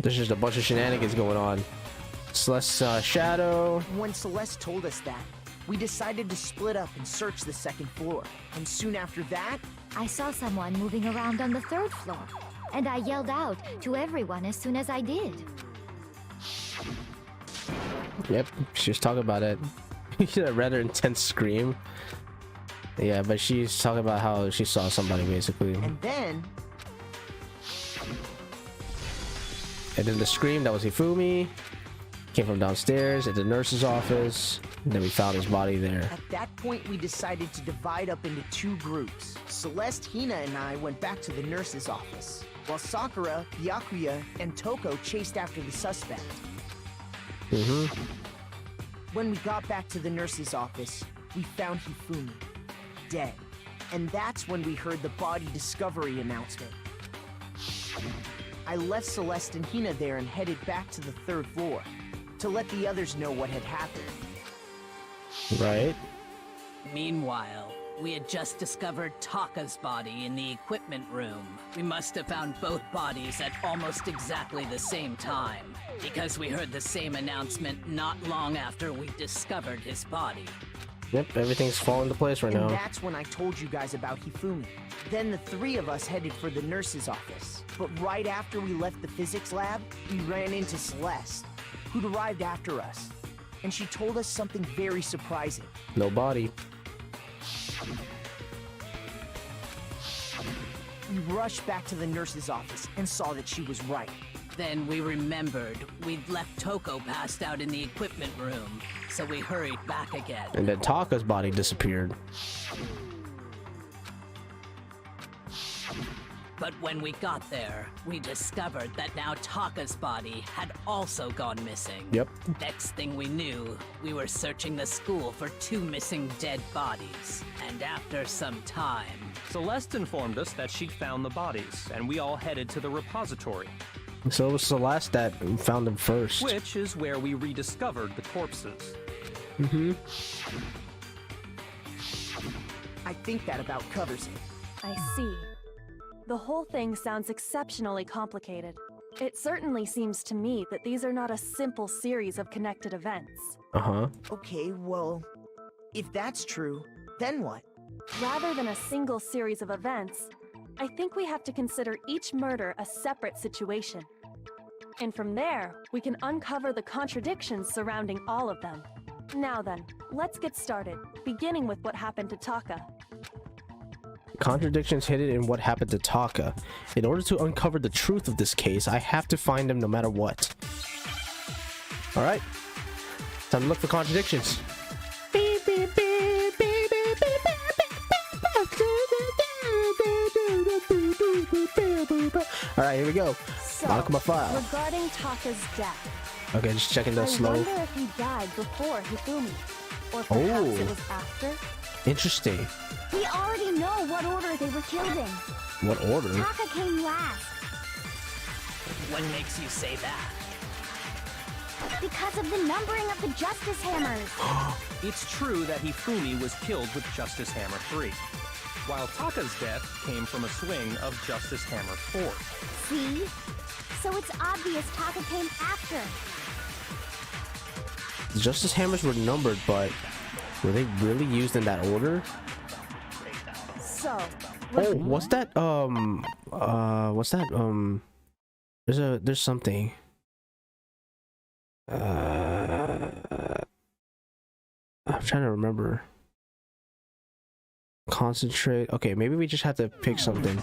There's just a bunch of shenanigans going on. Celeste's shadow. When Celeste told us that, we decided to split up and search the second floor. And soon after that, I saw someone moving around on the 3rd floor, and I yelled out to everyone as soon as I did. Yep, she was talking about it. She had a rather intense scream. Yeah, but she's talking about how she saw somebody basically. And then the scream, that was Hifumi. Came from downstairs at the nurse's office. And then we found his body there. At that point, we decided to divide up into 2 groups. Celeste, Hina, and I went back to the nurse's office, while Sakura, Byakuya, and Toko chased after the suspect. When we got back to the nurse's office, we found Hifumi, dead. And that's when we heard the body discovery announcement. I left Celeste and Hina there and headed back to the 3rd floor to let the others know what had happened. Right. Meanwhile, we had just discovered Taka's body in the equipment room. We must have found both bodies at almost exactly the same time, because we heard the same announcement not long after we discovered his body. Yep, everything's falling into place right now. And that's when I told you guys about Hifumi. Then the 3 of us headed for the nurse's office. But right after we left the physics lab, we ran into Celeste, who'd arrived after us. And she told us something very surprising. No body. We rushed back to the nurse's office and saw that she was right. Then we remembered we'd left Toko passed out in the equipment room, so we hurried back again. And then Taka's body disappeared. But when we got there, we discovered that now Taka's body had also gone missing. Yep. Next thing we knew, we were searching the school for 2 missing dead bodies. And after some time... Celeste informed us that she'd found the bodies, and we all headed to the repository. So it was Celeste that found them first. Which is where we rediscovered the corpses. I think that about covers it. I see. The whole thing sounds exceptionally complicated. It certainly seems to me that these are not a simple series of connected events. Okay, well, if that's true, then what? Rather than a single series of events, I think we have to consider each murder a separate situation. And from there, we can uncover the contradictions surrounding all of them. Now then, let's get started, beginning with what happened to Taka. Contradictions hidden in what happened to Taka. In order to uncover the truth of this case, I have to find them no matter what. Alright. Time to look for contradictions. Alright, here we go. So, Monokuma file. regarding Taka's death, Okay, just checking the slow. I wonder if he died before Hifumi, or perhaps it was after. Interesting. We already know what order they were killed in. What order? Taka came last. What makes you say that? Because of the numbering of the Justice Hammers. It's true that Hifumi was killed with Justice Hammer 3, while Taka's death came from a swing of Justice Hammer 4. See? So it's obvious Taka came after. The Justice Hammers were numbered, but were they really used in that order? So, Oh, what's that? What's that? There's something. I'm trying to remember. Concentrate. Okay, maybe we just have to pick something.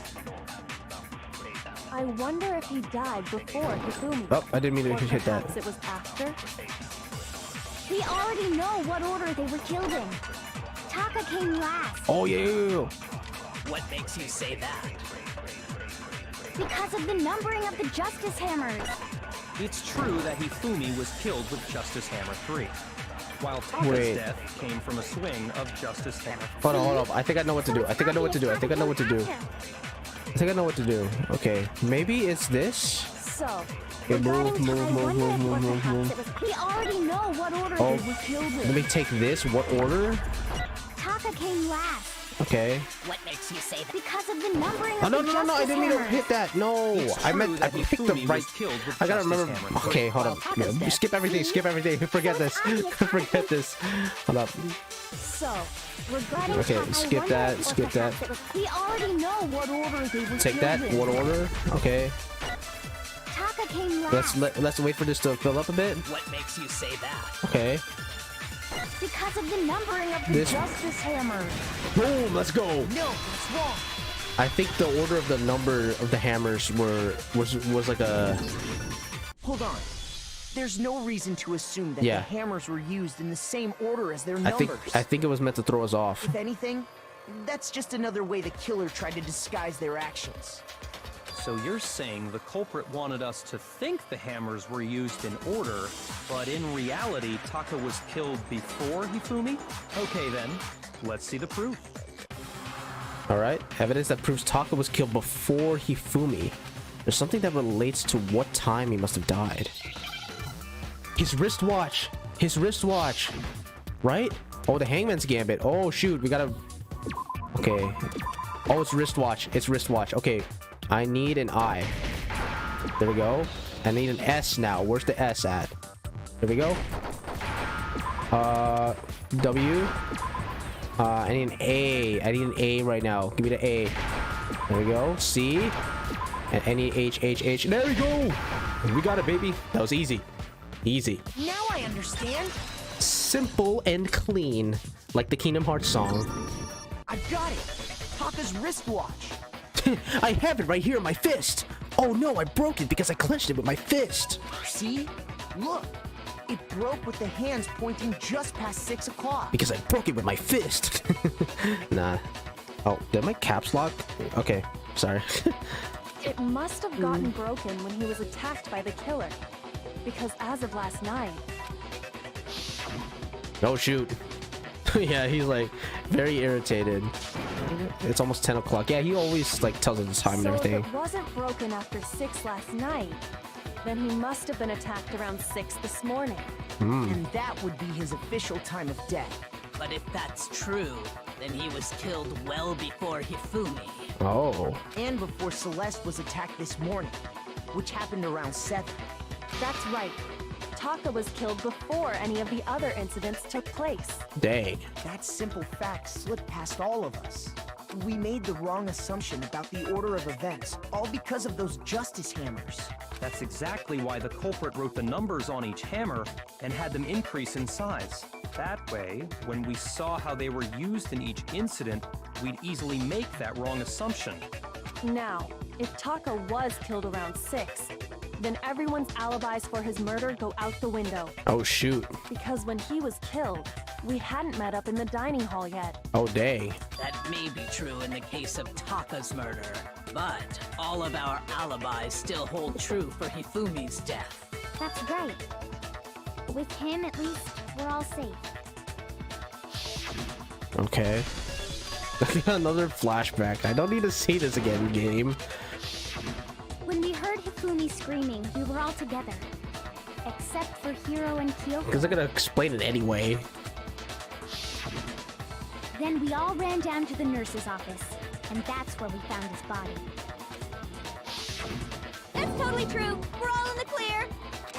I wonder if he died before Hifumi. Oh, I didn't mean to or hit that. perhaps it was after. We already know what order they were killed in. Taka came last. Oh yeah. What makes you say that? Because of the numbering of the Justice Hammers. It's true that Hifumi was killed with Justice Hammer 3, while Taka's death came from a swing of Justice Hammer 4. Hold on. I think I know what to do. I think I know what to do. Okay, maybe it's this. So, Okay, move. We already know what order Oh, they were killed in. let me take this. What order? Taka came last. Okay. What makes you say that? Because of the numbering Oh of no the no no! I justice didn't mean to hammers. hit that. No, It's I true meant I that picked the Hifumi right. was killed with I gotta Justice remember. Hammer. Okay, hold Well, up. Taka's dead. Skip everything. Skip everything. Forget this. Forget this. Hold up. So, regretting Okay, Taka skip won that, or skip that. perhaps it was- We already know what order they were Take that. killed in. What order? Okay. Taka came last Let's wait for this to fill up a bit. What makes you say that? Okay. because of the numbering of the This- justice hammer. Boom. Let's go. No, that's wrong. I think the order of the number of the hammers was like a. Hold on. There's no reason to assume that Yeah. the hammers were used in the same order as their I numbers. think it was meant to throw us off. If anything, that's just another way the killer tried to disguise their actions. So you're saying the culprit wanted us to think the hammers were used in order, but in reality, Taka was killed before Hifumi? Okay then, let's see the proof. All right. Evidence that proves Taka was killed before Hifumi. There's something that relates to what time he must have died. His wristwatch. His wristwatch. Right? Oh, the Hangman's Gambit. Oh, shoot. We gotta... Okay. Oh, it's wristwatch. It's wristwatch. Okay. I need an I. There we go. I need an S now. Where's the S at? There we go. W. I need an A. I need an A right now. Give me the A. There we go. C. And I need H, H, H. There we go. We got it, baby. That was easy. Easy. Now I understand. Simple and clean. Like the Kingdom Hearts song. I got it. Taka's wristwatch. I have it right here in my fist. Oh no, I broke it because I clenched it with my fist. See? Look. It broke with the hands pointing just past 6 o'clock. Because I broke it with my fist. Nah. Oh, did my caps lock? Okay, sorry. It must have gotten broken when he was attacked by the killer. Because as of last night, Oh shoot. Yeah, he's like very irritated. It's almost 10 o'clock. Yeah, he always like tells us the time and so if everything. it wasn't broken after 6 last night, then he must have been attacked around 6 this morning. And that would be his official time of death. But if that's true, then he was killed well before Hifumi. Oh. And before Celeste was attacked this morning, which happened around 7. That's right. Taka was killed before any of the other incidents took place. Dang. That simple fact slipped past all of us. We made the wrong assumption about the order of events, all because of those justice hammers. That's exactly why the culprit wrote the numbers on each hammer and had them increase in size. That way, when we saw how they were used in each incident, we'd easily make that wrong assumption. Now, if Taka was killed around 6, then everyone's alibis for his murder go out the window. Oh shoot. Because when he was killed, we hadn't met up in the dining hall yet. Oh dang. That may be true in the case of Taka's murder, but all of our alibis still hold true for Hifumi's death. That's right. With him, at least, we're all safe. Okay. Another flashback. I don't need to see this again, game. When we heard Hifumi screaming, we were all together. Except for Hiro and Kyoko. Because they're gonna explain it anyway. Then we all ran down to the nurse's office, and that's where we found his body. That's totally true. We're all in the clear.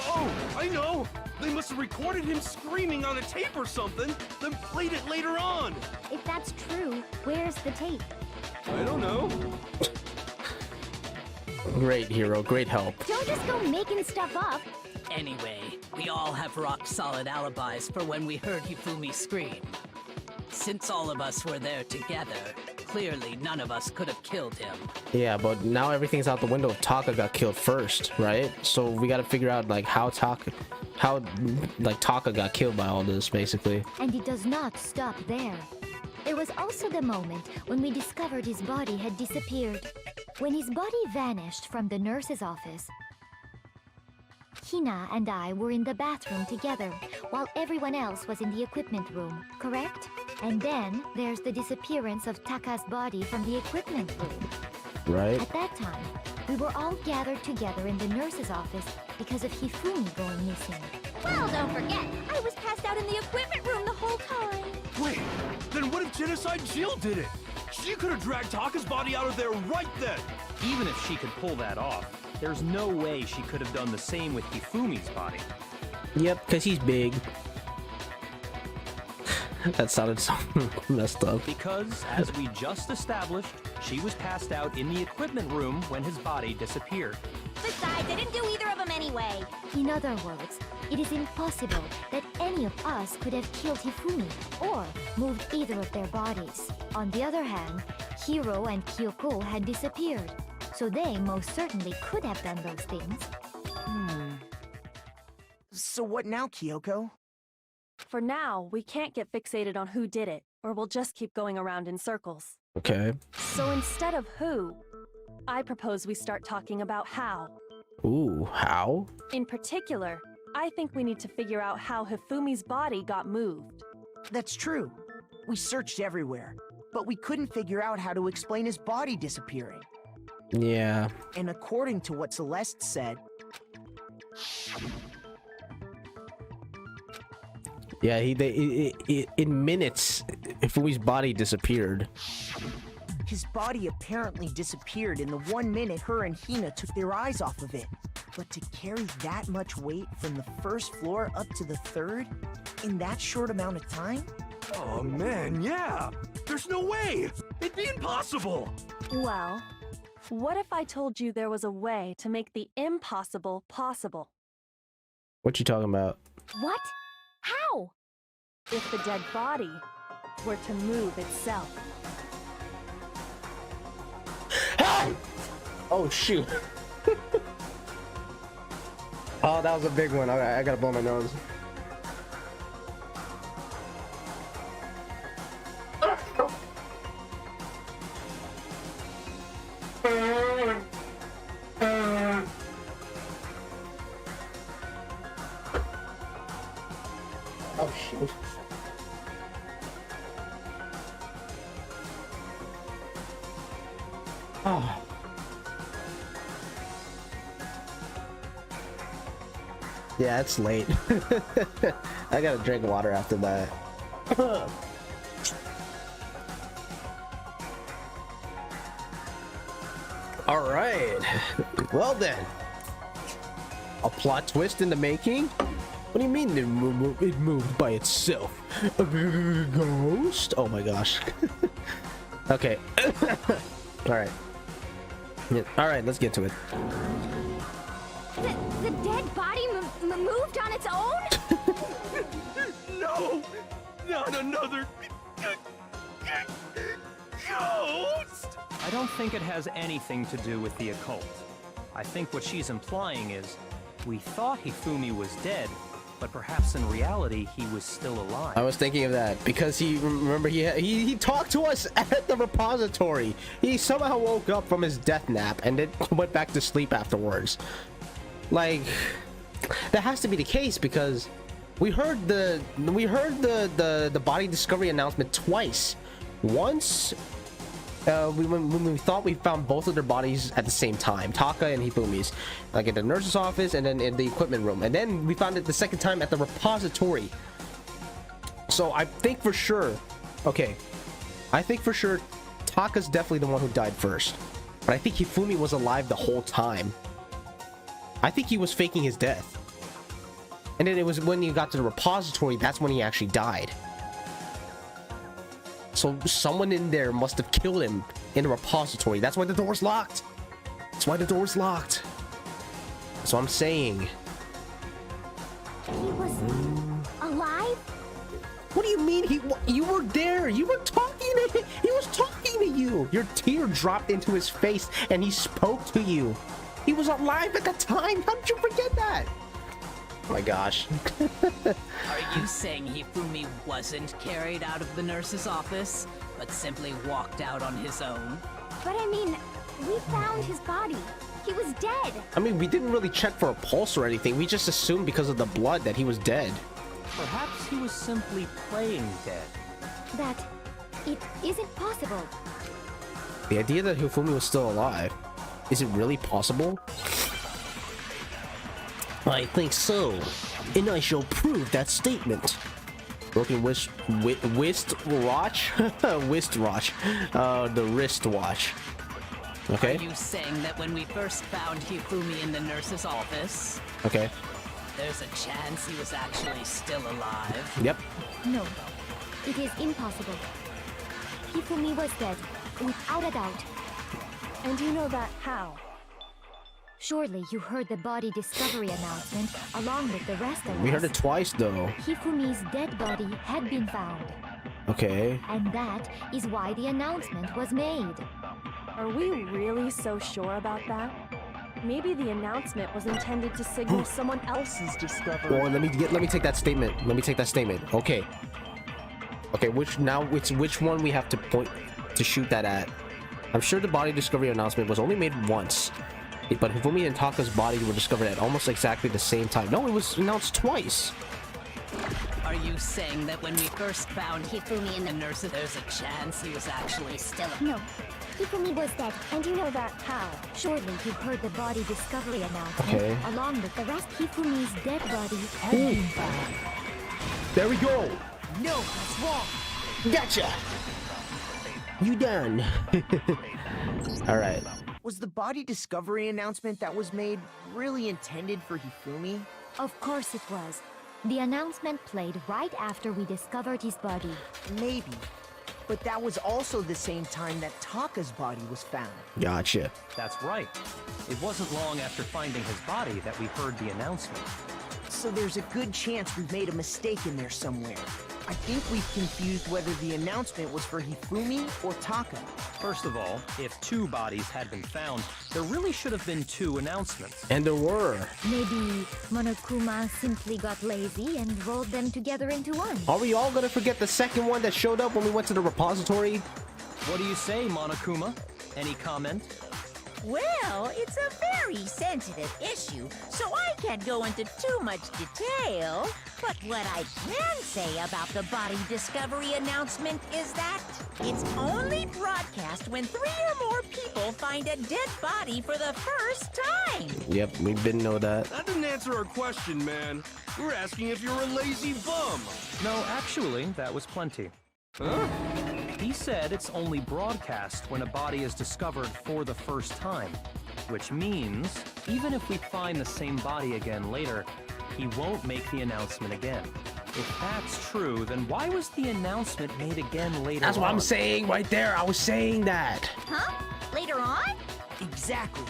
Oh, I know! They must have recorded him screaming on a tape or something, then played it later on! If that's true, where's the tape? I don't know. Great hero, great help. Don't just go making stuff up. Anyway, we all have rock-solid alibis for when we heard Hifumi scream. Since all of us were there together, clearly none of us could have killed him. Yeah, but now everything's out the window if Taka got killed first, right? So we gotta figure out like how Taka got killed by all this, basically. And it does not stop there. There was also the moment when we discovered his body had disappeared. When his body vanished from the nurse's office, Hina and I were in the bathroom together, while everyone else was in the equipment room, correct? And then there's the disappearance of Taka's body from the equipment room. Right? At that time, we were all gathered together in the nurse's office because of Hifumi going missing. Well, don't forget, I was passed out in the equipment room the whole time. Wait, then what if Genocide Jill did it? She could have dragged Taka's body out of there right then! Even if she could pull that off, there's no way she could have done the same with Hifumi's body. Yep, because he's big. That sounded so messed up. Because, as we just established, she was passed out in the equipment room when his body disappeared. Besides, I didn't do either of them anyway. In other words, it is impossible that any of us could have killed Hifumi or moved either of their bodies. On the other hand, Hiro and Kyoko had disappeared, so they most certainly could have done those things. So what now, Kyoko? For now, we can't get fixated on who did it, or we'll just keep going around in circles. Okay. So instead of who, I propose we start talking about how. Ooh, how? In particular, I think we need to figure out how Hifumi's body got moved. That's true. We searched everywhere, but we couldn't figure out how to explain his body disappearing. Yeah. And according to what Celeste said... Yeah, in minutes, Hifumi's body disappeared. His body apparently disappeared in the 1 minute her and Hina took their eyes off of it. But to carry that much weight from the first floor up to the third in that short amount of time? Oh man, yeah! There's no way! It'd be impossible! Well, what if I told you there was a way to make the impossible possible? What you talking about? What? How? If the dead body were to move itself. Hey! Oh shoot. Oh, that was a big one. I gotta blow my nose. Oh shoot. Oh. Yeah, it's late. I gotta drink water after that. All right. Well then, a plot twist in the making. What do you mean it moved by itself? A ghost? Oh my gosh. Okay. All right. Yeah. All right, let's get to it. The dead body moved on its own? No! Not another... ghost! I don't think it has anything to do with the occult. I think what she's implying is, we thought Hifumi was dead, but perhaps in reality he was still alive. I was thinking of that because he talked to us at the repository. He somehow woke up from his death nap and then went back to sleep afterwards. Like, that has to be the case because we heard the body discovery announcement twice. Once when we thought we found both of their bodies at the same time, Taka and Hifumi's, like at the nurse's office and then in the equipment room, and then we found it the second time at the repository. So I think for sure, okay, I think for sure Taka's definitely the one who died first, but I think Hifumi was alive the whole time. I think he was faking his death, and then it was when he got to the repository, that's when he actually died. So someone in there must have killed him in the repository. That's why the door's locked. That's why the door's locked. So I'm saying. He was alive? What do you mean? You were there. You were talking to him. He was talking to you. Your tear dropped into his face and he spoke to you. He was alive at the time. How did you forget that? Oh my gosh. Are you saying Hifumi wasn't carried out of the nurse's office, but simply walked out on his own? But I mean, we found his body. He was dead. I mean, we didn't really check for a pulse or anything. We just assumed because of the blood that he was dead. Perhaps he was simply playing dead. That it isn't possible. The idea that Hifumi was still alive, is it really possible? I think so, and I shall prove that statement. Broken wrist watch. Wrist watch. The wrist watch. Okay. Are you saying that when we first found Hifumi in the nurse's office, okay, there's a chance he was actually still alive? Yep. No, it is impossible. Hifumi was dead, without a doubt. And you know that how? Surely you heard the body discovery announcement along with the rest of us. We heard it twice though. Hifumi's dead body had been found. Okay. And that is why the announcement was made. Are we really so sure about that? Maybe the announcement was intended to signal someone else's discovery. Well, let me take that statement. Okay. Okay, which one we have to point to shoot that at? I'm sure the body discovery announcement was only made once. But Hifumi and Taka's bodies were discovered at almost exactly the same time. No, it was announced twice. Are you saying that when we first found Hifumi in the nurse's, there's a chance he was actually still alive? No. Hifumi was dead, and you know that how? Surely you heard the body discovery announcement. Okay. Along with the rest, Hifumi's dead body had been found. There we go. No, that's wrong. Gotcha. You done. All right. Was the body discovery announcement that was made really intended for Hifumi? Of course it was. The announcement played right after we discovered his body. Maybe. But that was also the same time that Taka's body was found. Gotcha. That's right. It wasn't long after finding his body that we heard the announcement. So there's a good chance we've made a mistake in there somewhere. I think we've confused whether the announcement was for Hifumi or Taka. First of all, if 2 bodies had been found, there really should have been 2 announcements. And there were. Maybe Monokuma simply got lazy and rolled them together into one. Are we all gonna forget the second one that showed up when we went to the repository? What do you say, Monokuma? Any comment? Well, it's a very sensitive issue, so I can't go into too much detail. But what I can say about the body discovery announcement is that it's only broadcast when 3 or more people find a dead body for the first time. Yep, we didn't know that. That didn't answer our question, man. We were asking if you're a lazy bum. No, actually, that was plenty. Huh? He said it's only broadcast when a body is discovered for the first time, which means even if we find the same body again later, he won't make the announcement again. If that's true, then why was the announcement made again later That's what on? I'm saying right there. I was saying that. Huh? Later on? Exactly.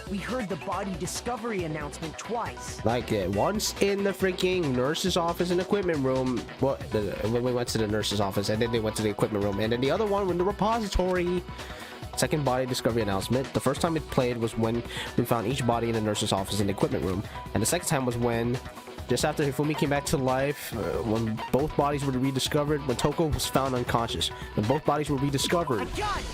We heard the body discovery announcement twice. Like once in the freaking nurse's office and equipment room. Well, when we went to the nurse's office, and then they went to the equipment room, and then the other one in the repository. Second body discovery announcement. The first time it played was when we found each body in the nurse's office in the equipment room, and the second time was when, just after Hifumi came back to life, when both bodies were rediscovered, when Toko was found unconscious, when both bodies were rediscovered. I got it!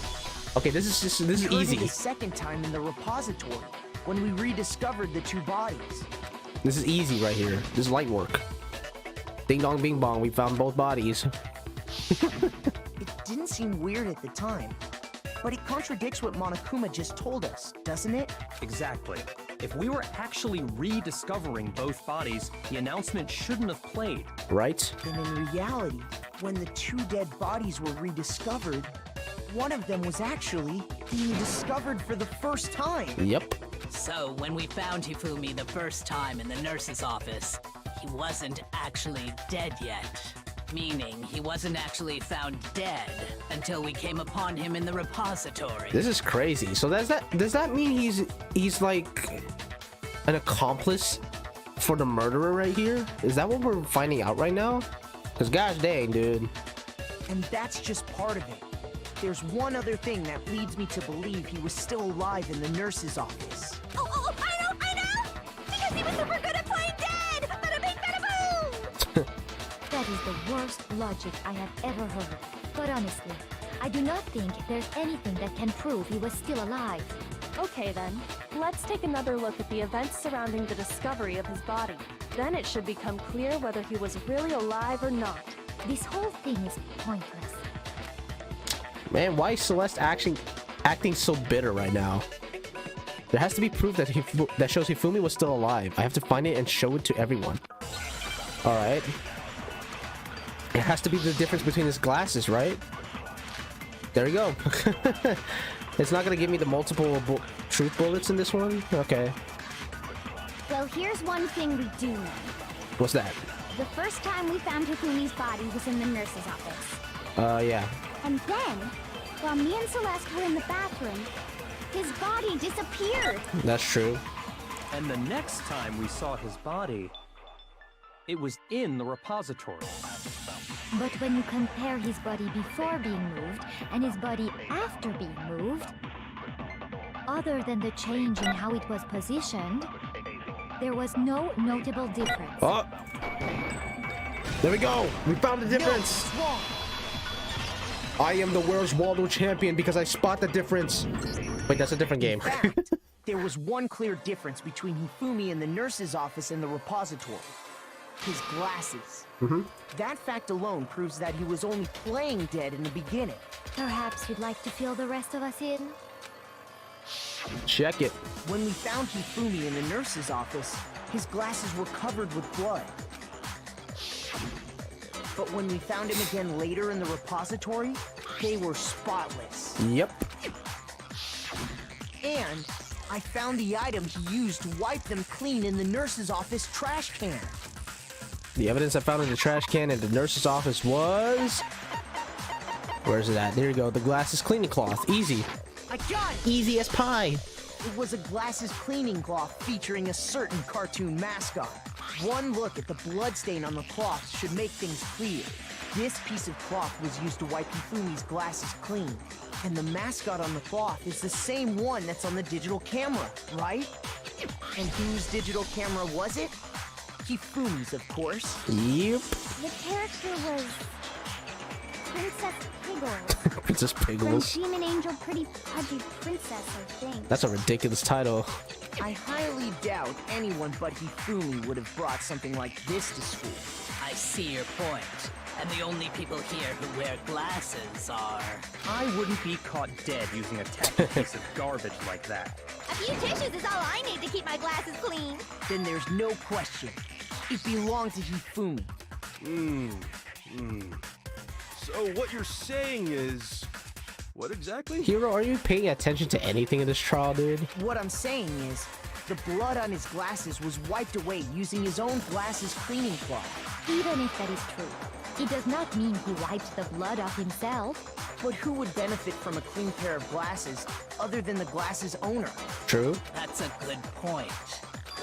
Okay, this is easy. The second time in the repository, when we rediscovered the 2 bodies. This is easy right here. This is light work. Ding dong bing bong, we found both bodies. It didn't seem weird at the time, but it contradicts what Monokuma just told us, doesn't it? Exactly. If we were actually rediscovering both bodies, the announcement shouldn't have played. Right? Then in reality, when the 2 dead bodies were rediscovered, one of them was actually being discovered for the first time. Yep. So when we found Hifumi the first time in the nurse's office, he wasn't actually dead yet. Meaning he wasn't actually found dead until we came upon him in the repository. This is crazy. So does that mean he's like an accomplice for the murderer right here? Is that what we're finding out right now? Because gosh dang, dude. And that's just part of it. There's one other thing that leads me to believe he was still alive in the nurse's office. Oh, I know! Because he was super good at playing dead! Bada bing, bada boom! That is the worst logic I have ever heard. But honestly, I do not think there's anything that can prove he was still alive. Okay then, let's take another look at the events surrounding the discovery of his body. Then it should become clear whether he was really alive or not. This whole thing is pointless. Man, why is Celeste acting so bitter right now? There has to be proof that that shows Hifumi was still alive. I have to find it and show it to everyone. All right. It has to be the difference between his glasses, right? There we go. It's not gonna give me the multiple truth bullets in this one? Okay. Well, here's one thing we do know. What's that? The first time we found Hifumi's body was in the nurse's office. Yeah. And then, while me and Celeste were in the bathroom, his body disappeared. That's true. And the next time we saw his body, it was in the repository. But when you compare his body before being moved and his body after being moved, other than the change in how it was positioned, there was no notable difference. Oh! There we go! We found the difference! No, I am the Where's Waldo champion because I spot the difference. Wait, that's a different game. In fact, there was one clear difference between Hifumi in the nurse's office and the repository. His glasses. That fact alone proves that he was only playing dead in the beginning. Perhaps you'd like to fill the rest of us in? Check it. When we found Hifumi in the nurse's office, his glasses were covered with blood. But when we found him again later in the repository, they were spotless. Yep. And I found the item he used to wipe them clean in the nurse's office trash can. The evidence I found in the trash can in the nurse's office was... Where's it at? There you go. The glasses cleaning cloth. Easy. I got it! Easy as pie. It was a glasses cleaning cloth featuring a certain cartoon mascot. One look at the bloodstain on the cloth should make things clear. This piece of cloth was used to wipe Hifumi's glasses clean. And the mascot on the cloth is the same one that's on the digital camera, right? And whose digital camera was it? Hifumi's, of course. Yep. The character was Princess Piggles. Princess From Piggles. Demon Angel Pretty Pudgy Princess, I think. That's a ridiculous title. I highly doubt anyone but Hifumi would have brought something like this to school. I see your point. And the only people here who wear glasses are... I wouldn't be caught dead using a tacky piece of garbage like that. A few tissues is all I need to keep my glasses clean. Then there's no question. It belonged to Hifumi. So what you're saying is... What exactly? Hero, are you paying attention to anything in this trial, dude? What I'm saying is, the blood on his glasses was wiped away using his own glasses cleaning cloth. Even if that is true, it does not mean he wiped the blood off himself. But who would benefit from a clean pair of glasses other than the glasses owner? True. That's a good point.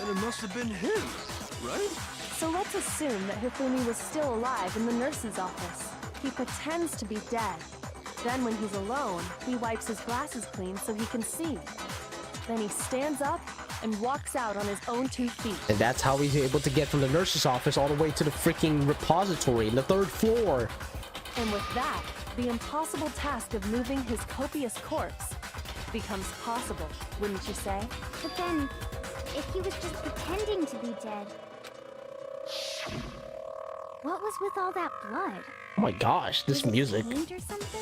And it must have been him, right? So let's assume that Hifumi was still alive in the nurse's office. He pretends to be dead. Then when he's alone, he wipes his glasses clean so he can see. Then he stands up and walks out on his own 2 feet. And that's how he's able to get from the nurse's office all the way to the freaking repository in the 3rd floor. And with that, the impossible task of moving his copious corpse becomes possible, wouldn't you say? But then, if he was just pretending to be dead, what was with all that blood? Oh my gosh, this Was it music. paint or something?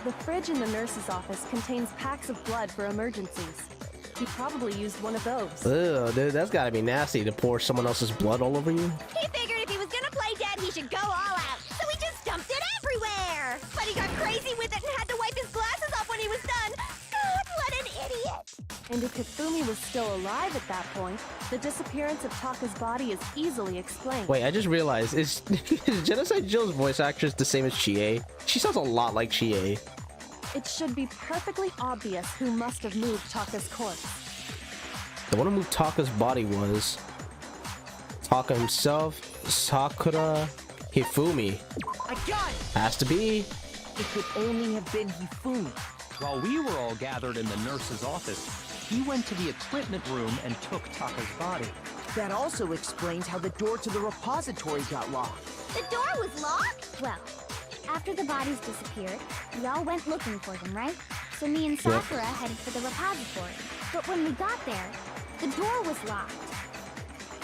The fridge in the nurse's office contains packs of blood for emergencies. He probably used one of those. Ugh, dude, that's gotta be nasty to pour someone else's blood all over you. He figured if he was gonna play dead, he should go all out. So he just dumped it everywhere. But he got crazy with it and had to wipe his glasses off when he was done. God, what an idiot. And if Hifumi was still alive at that point, the disappearance of Taka's body is easily explained. Wait, I just realized, is Genocide Jill's voice actress the same as Chie? She sounds a lot like Chie. It should be perfectly obvious who must have moved Taka's corpse. The one who moved Taka's body was Taka himself, Sakura, Hifumi. I got it! Has to be. It could only have been Hifumi. While we were all gathered in the nurse's office, he went to the equipment room and took Taka's body. That also explains how the door to the repository got locked. The door was locked? Well, after the bodies disappeared, we all went looking for them, right? So me and Sakura headed for the repository. But when we got there, the door was locked.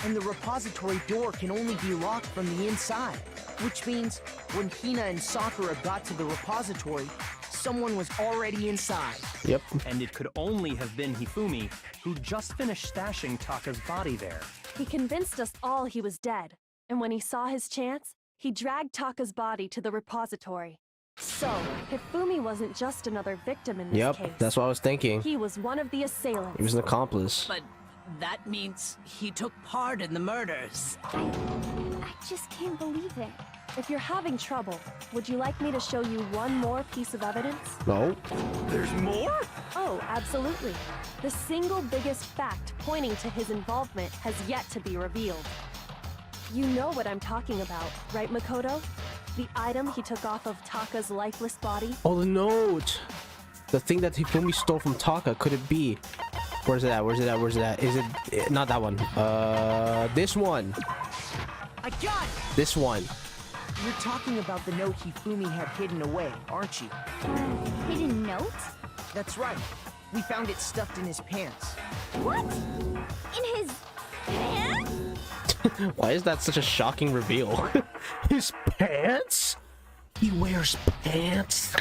And the repository door can only be locked from the inside. Which means, when Hina and Sakura got to the repository, someone was already inside. Yep. And it could only have been Hifumi, who just finished stashing Taka's body there. He convinced us all he was dead. And when he saw his chance, he dragged Taka's body to the repository. So, Hifumi wasn't just another victim in this case. Yep, that's what I was thinking. He was one of the assailants. He was an accomplice. But that means he took part in the murders. I just can't believe it. If you're having trouble, would you like me to show you one more piece of evidence? No. There's more? Oh, absolutely. The single biggest fact pointing to his involvement has yet to be revealed. You know what I'm talking about, right, Makoto? The item he took off of Taka's lifeless body? Oh, the note! The thing that Hifumi stole from Taka, could it be? Where's it at? Where's it at? Where's it at? Is it... not that one. This one. I got it! This one. You're talking about the note Hifumi had hidden away, aren't you? Hidden note? That's right. We found it stuffed in his pants. What? In his pants? Why is that such a shocking reveal? His pants? He wears pants?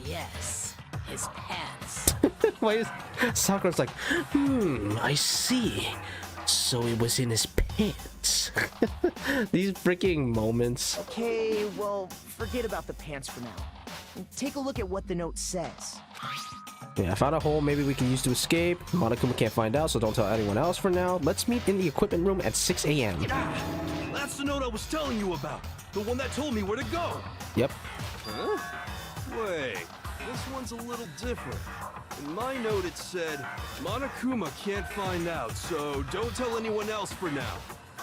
Yes, his pants. Why is... Sakura's like, I see. So it was in his pants. These freaking moments. Okay, well, forget about the pants for now. Take a look at what the note says. Yeah, I found a hole maybe we can use to escape. Monokuma can't find out, so don't tell anyone else for now. Let's meet in the equipment room at 6 a.m. That's the note I was telling you about. The one that told me where to go. Yep. Huh? Wait, this one's a little different. In my note it said, Monokuma can't find out, so don't tell anyone else for now.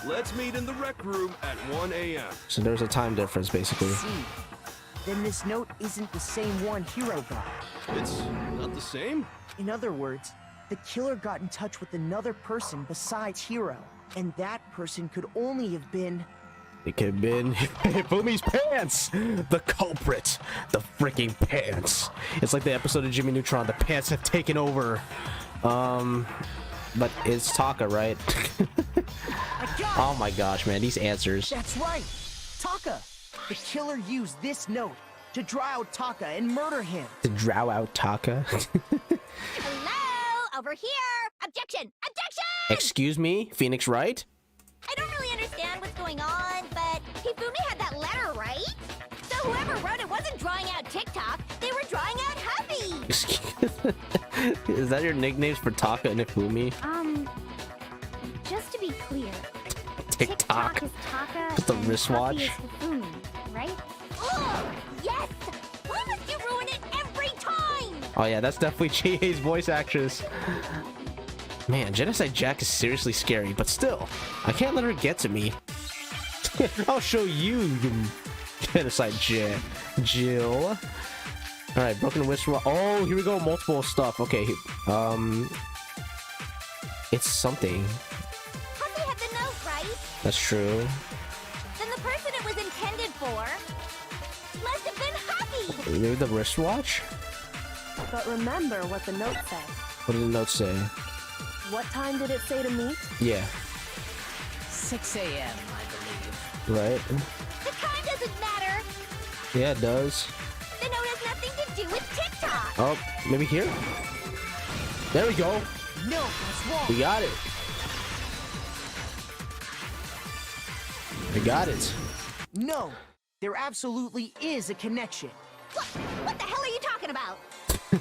Let's meet in the rec room at 1 a.m. So there's a time difference, basically. See. Then this note isn't the same one Hiro got. It's not the same? In other words, the killer got in touch with another person besides Hiro, and that person could only have been... It could have been Hifumi's pants! The culprit! The freaking pants! It's like the episode of Jimmy Neutron, the pants have taken over. But it's Taka, right? Oh my gosh, man, these answers. That's right! Taka! The killer used this note to draw out Taka and murder him. To draw out Taka? Hello? Over here! Objection! Objection! Excuse me? Phoenix Wright? I don't really understand what's going on, but Hifumi had that letter, right? So whoever wrote it wasn't drawing out TikTok, they were drawing out Huffy! Is that your nicknames for Taka and Hifumi? Just to be clear, TikTok. is Taka Just a and wristwatch. Huffy is Hifumi, right? Oh, yes! Why must you ruin it every time? Oh yeah, that's definitely Chihei's voice actress. Man, Genocide Jack is seriously scary, but still, I can't let her get to me. I'll show you, Genocide Jack. Jill. Alright, broken whistle. Oh, here we go, multiple stuff. Okay, it's something. Huffy had the note, right? That's true. Then the person it was intended for must have been Huffy! Maybe the wristwatch? But remember what the note said. What did the note say? What time did it say to meet? Yeah. 6 a.m., I believe. Right? The time doesn't matter! Yeah, it does. The note has nothing to do with TikTok! Oh, maybe here? There we go. No, that's wrong. We got it. We got it. No, there absolutely is a connection. What the hell are you talking about?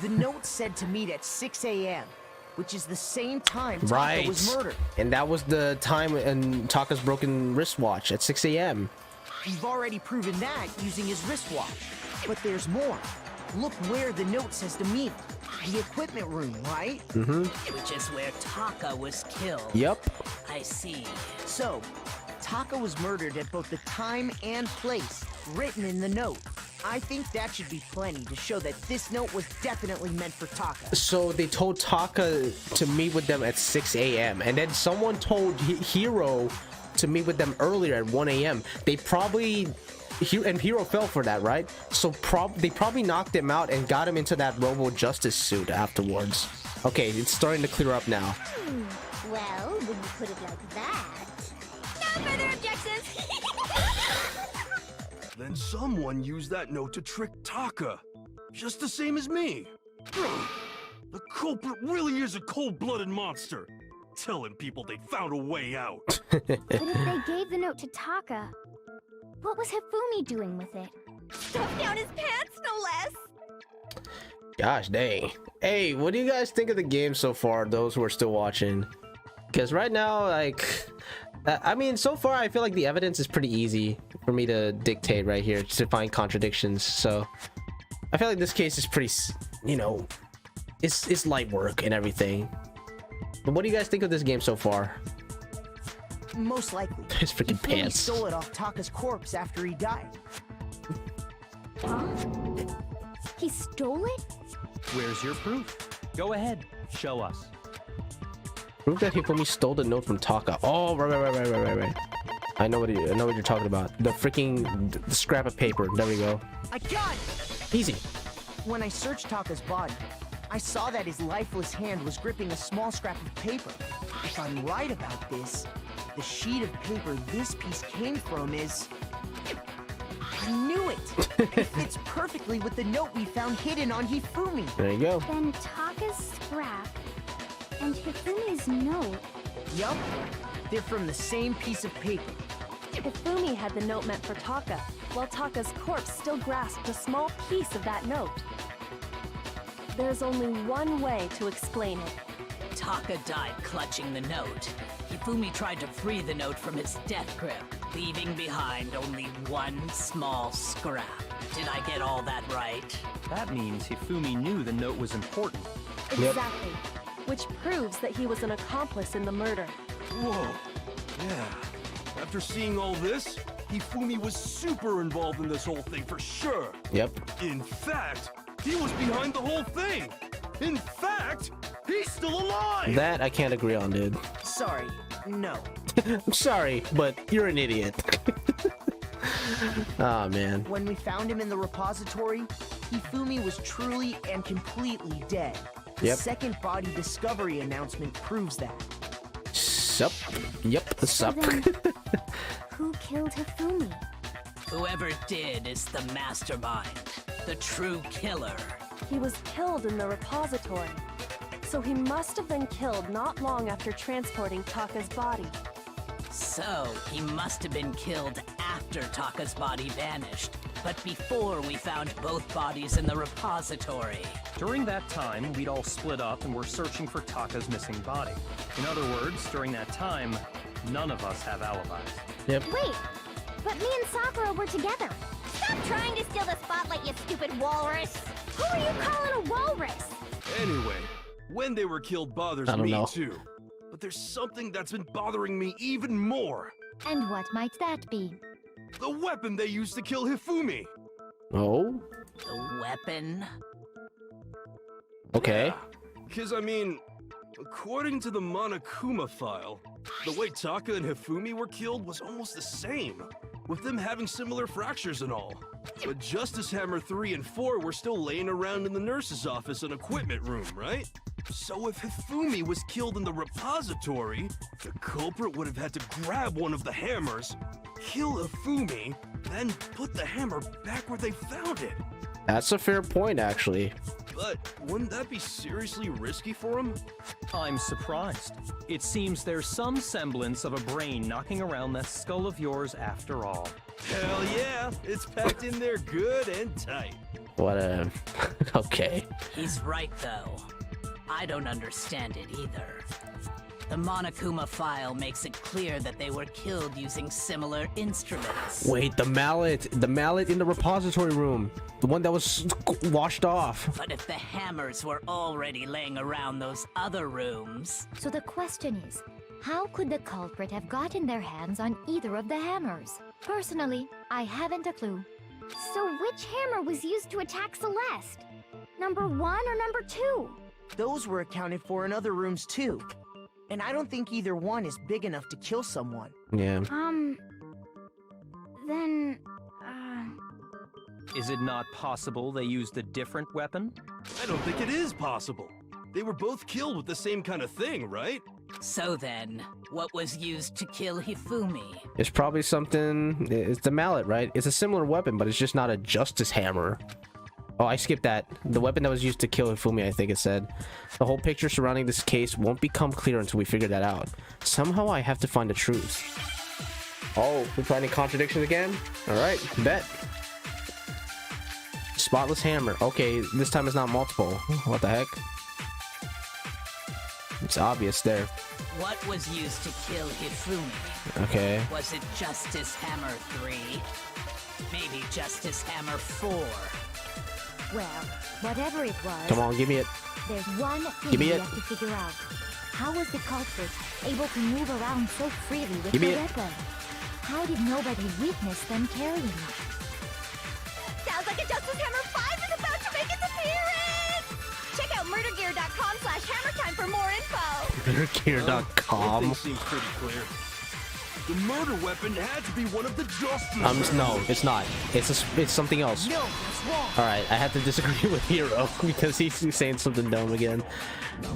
The note said to meet at 6 a.m., which is the same time Taka Right. was murdered. And that was the time in Taka's broken wristwatch at 6 a.m. You've already proven that using his wristwatch. But there's more. Look where the note says to meet. The equipment room, right? Mm-hmm. Which is where Taka was killed. Yep. I see. So, Taka was murdered at both the time and place written in the note. I think that should be plenty to show that this note was definitely meant for Taka. So they told Taka to meet with them at 6 a.m. and then someone told Hiro to meet with them earlier at 1 a.m. They probably... and Hiro fell for that, right? So they probably knocked him out and got him into that Robo Justice suit afterwards. Okay, it's starting to clear up now. Well, when you put it like that... No further objections! Then someone used that note to trick Taka. Just the same as me. The culprit really is a cold-blooded monster. telling people they found a way out. But if they gave the note to Taka, what was Hifumi doing with it? Stuffed down his pants, no less! Gosh dang. Hey, what do you guys think of the game so far, those who are still watching? Because right now, like, I mean, so far I feel like the evidence is pretty easy for me to dictate right here to find contradictions. So I feel like this case is pretty, you know, it's light work and everything. But what do you guys think of this game so far? Most likely. His freaking Hifumi pants. stole it off Taka's corpse after he died. Huh? He stole it? Where's your proof? Go ahead, show us. Proof that Hifumi stole the note from Taka. Oh, right. I know what you're talking about. The freaking the scrap of paper. There we go. I got it! Easy. When I searched Taka's body, I saw that his lifeless hand was gripping a small scrap of paper. If I'm right about this, the sheet of paper this piece came from is... I knew it! It fits perfectly with the note we found hidden on Hifumi. There you go. Then Taka's scrap and Hifumi's note. Yup. They're from the same piece of paper. Hifumi had the note meant for Taka, while Taka's corpse still grasped a small piece of that note. There's only one way to explain it. Taka died clutching the note. Hifumi tried to free the note from his death grip, leaving behind only one small scrap. Did I get all that right? That means Hifumi knew the note was important. Exactly. Which proves that he was an accomplice in the murder. Whoa. Yeah. After seeing all this, Hifumi was super involved in this whole thing for sure. Yep. In fact, he was behind the whole thing. In fact, he's still alive! That I can't agree on, dude. Sorry, no. I'm sorry, but you're an idiot. Oh, man. When we found him in the repository, Hifumi was truly and completely dead. The Yep. second body discovery announcement proves that. Sup. Yep, sup. Then, who killed Hifumi? Whoever did is the mastermind, the true killer. He was killed in the repository. So he must have been killed not long after transporting Taka's body. So, he must have been killed after Taka's body vanished, but before we found both bodies in the repository. During that time, we'd all split up and were searching for Taka's missing body. In other words, during that time, none of us have alibis. Yep. Wait, but me and Sakura were together. Stop trying to steal the spotlight, you stupid walrus! Who are you calling a walrus? Anyway, when they were killed bothers I don't me know. too. But there's something that's been bothering me even more. And what might that be? The weapon they used to kill Hifumi. Oh, The weapon? okay. Because, I mean, according to the Monokuma file, the way Taka and Hifumi were killed was almost the same, with them having similar fractures and all. But Justice Hammer 3 and 4 were still laying around in the nurse's office and equipment room, right? So if Hifumi was killed in the repository, the culprit would have had to grab one of the hammers, kill Hifumi, then put the hammer back where they found it. That's a fair point, actually. But wouldn't that be seriously risky for him? I'm surprised. It seems there's some semblance of a brain knocking around that skull of yours after all. Hell yeah, it's packed in there good and tight. What a... Okay. He's right, though. I don't understand it either. The Monokuma file makes it clear that they were killed using similar instruments. Wait, the mallet in the repository room. The one that was washed off. But if the hammers were already laying around those other rooms... So the question is, how could the culprit have gotten their hands on either of the hammers? Personally, I haven't a clue. So which hammer was used to attack Celeste? Number 1 or number 2? Those were accounted for in other rooms too. And I don't think either one is big enough to kill someone. Yeah. Then, Is it not possible they used a different weapon? I don't think it is possible. They were both killed with the same kind of thing, right? So then, what was used to kill Hifumi? It's probably something... It's the mallet, right? It's a similar weapon, but it's just not a justice hammer. Oh, I skipped that. The weapon that was used to kill Hifumi, I think it said. The whole picture surrounding this case won't become clear until we figure that out. Somehow I have to find the truth. Oh, we're finding contradictions again? Alright, bet. Spotless hammer. Okay, this time it's not multiple. What the heck? It's obvious there. What was used to kill Hifumi? Okay. Was it Justice Hammer 3? Maybe Justice Hammer 4? Well, whatever it was, Come on, give me it. there's one thing Give me we it. have to figure out. How was the culprit able to move around so freely with Give the me it. weapon? How did nobody witness them carrying it? Sounds like a Justice Hammer 5 is about to make its appearance! Check out murdergear.com/hammertime for more info! One Murdergear.com. thing seems pretty clear. The murder weapon had to be one of the Justice. No, it's not. It's something else. No, that's wrong. All right, I have to disagree with Hero because he's saying something dumb again.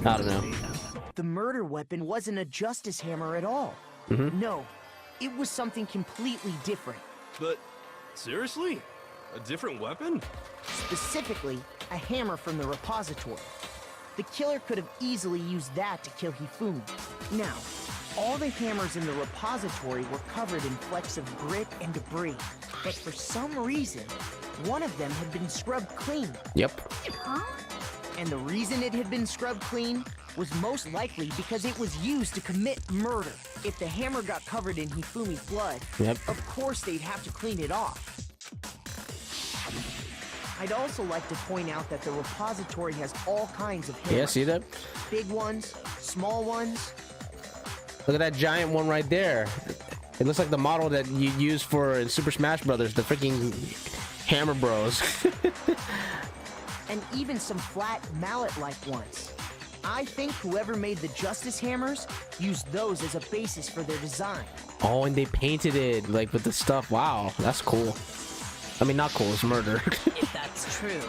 I don't know. The murder weapon wasn't a Justice Hammer at all. No, it was something completely different. But seriously? A different weapon? Specifically, a hammer from the repository. The killer could have easily used that to kill Hifumi. Now, all the hammers in the repository were covered in flecks of grit and debris, but for some reason, one of them had been scrubbed clean. Yep. And the reason it had been scrubbed clean was most likely because it was used to commit murder. If the hammer got covered in Hifumi's blood, Yep. of course they'd have to clean it off. I'd also like to point out that the repository has all kinds of hammers. Yeah, see that? Big ones, small ones. Look at that giant one right there. It looks like the model that you use for in Super Smash Brothers, the freaking Hammer Bros. And even some flat mallet-like ones. I think whoever made the Justice Hammers used those as a basis for their design. Oh, and they painted it like with the stuff. Wow, that's cool. I mean, not cool, it's murder. If that's true,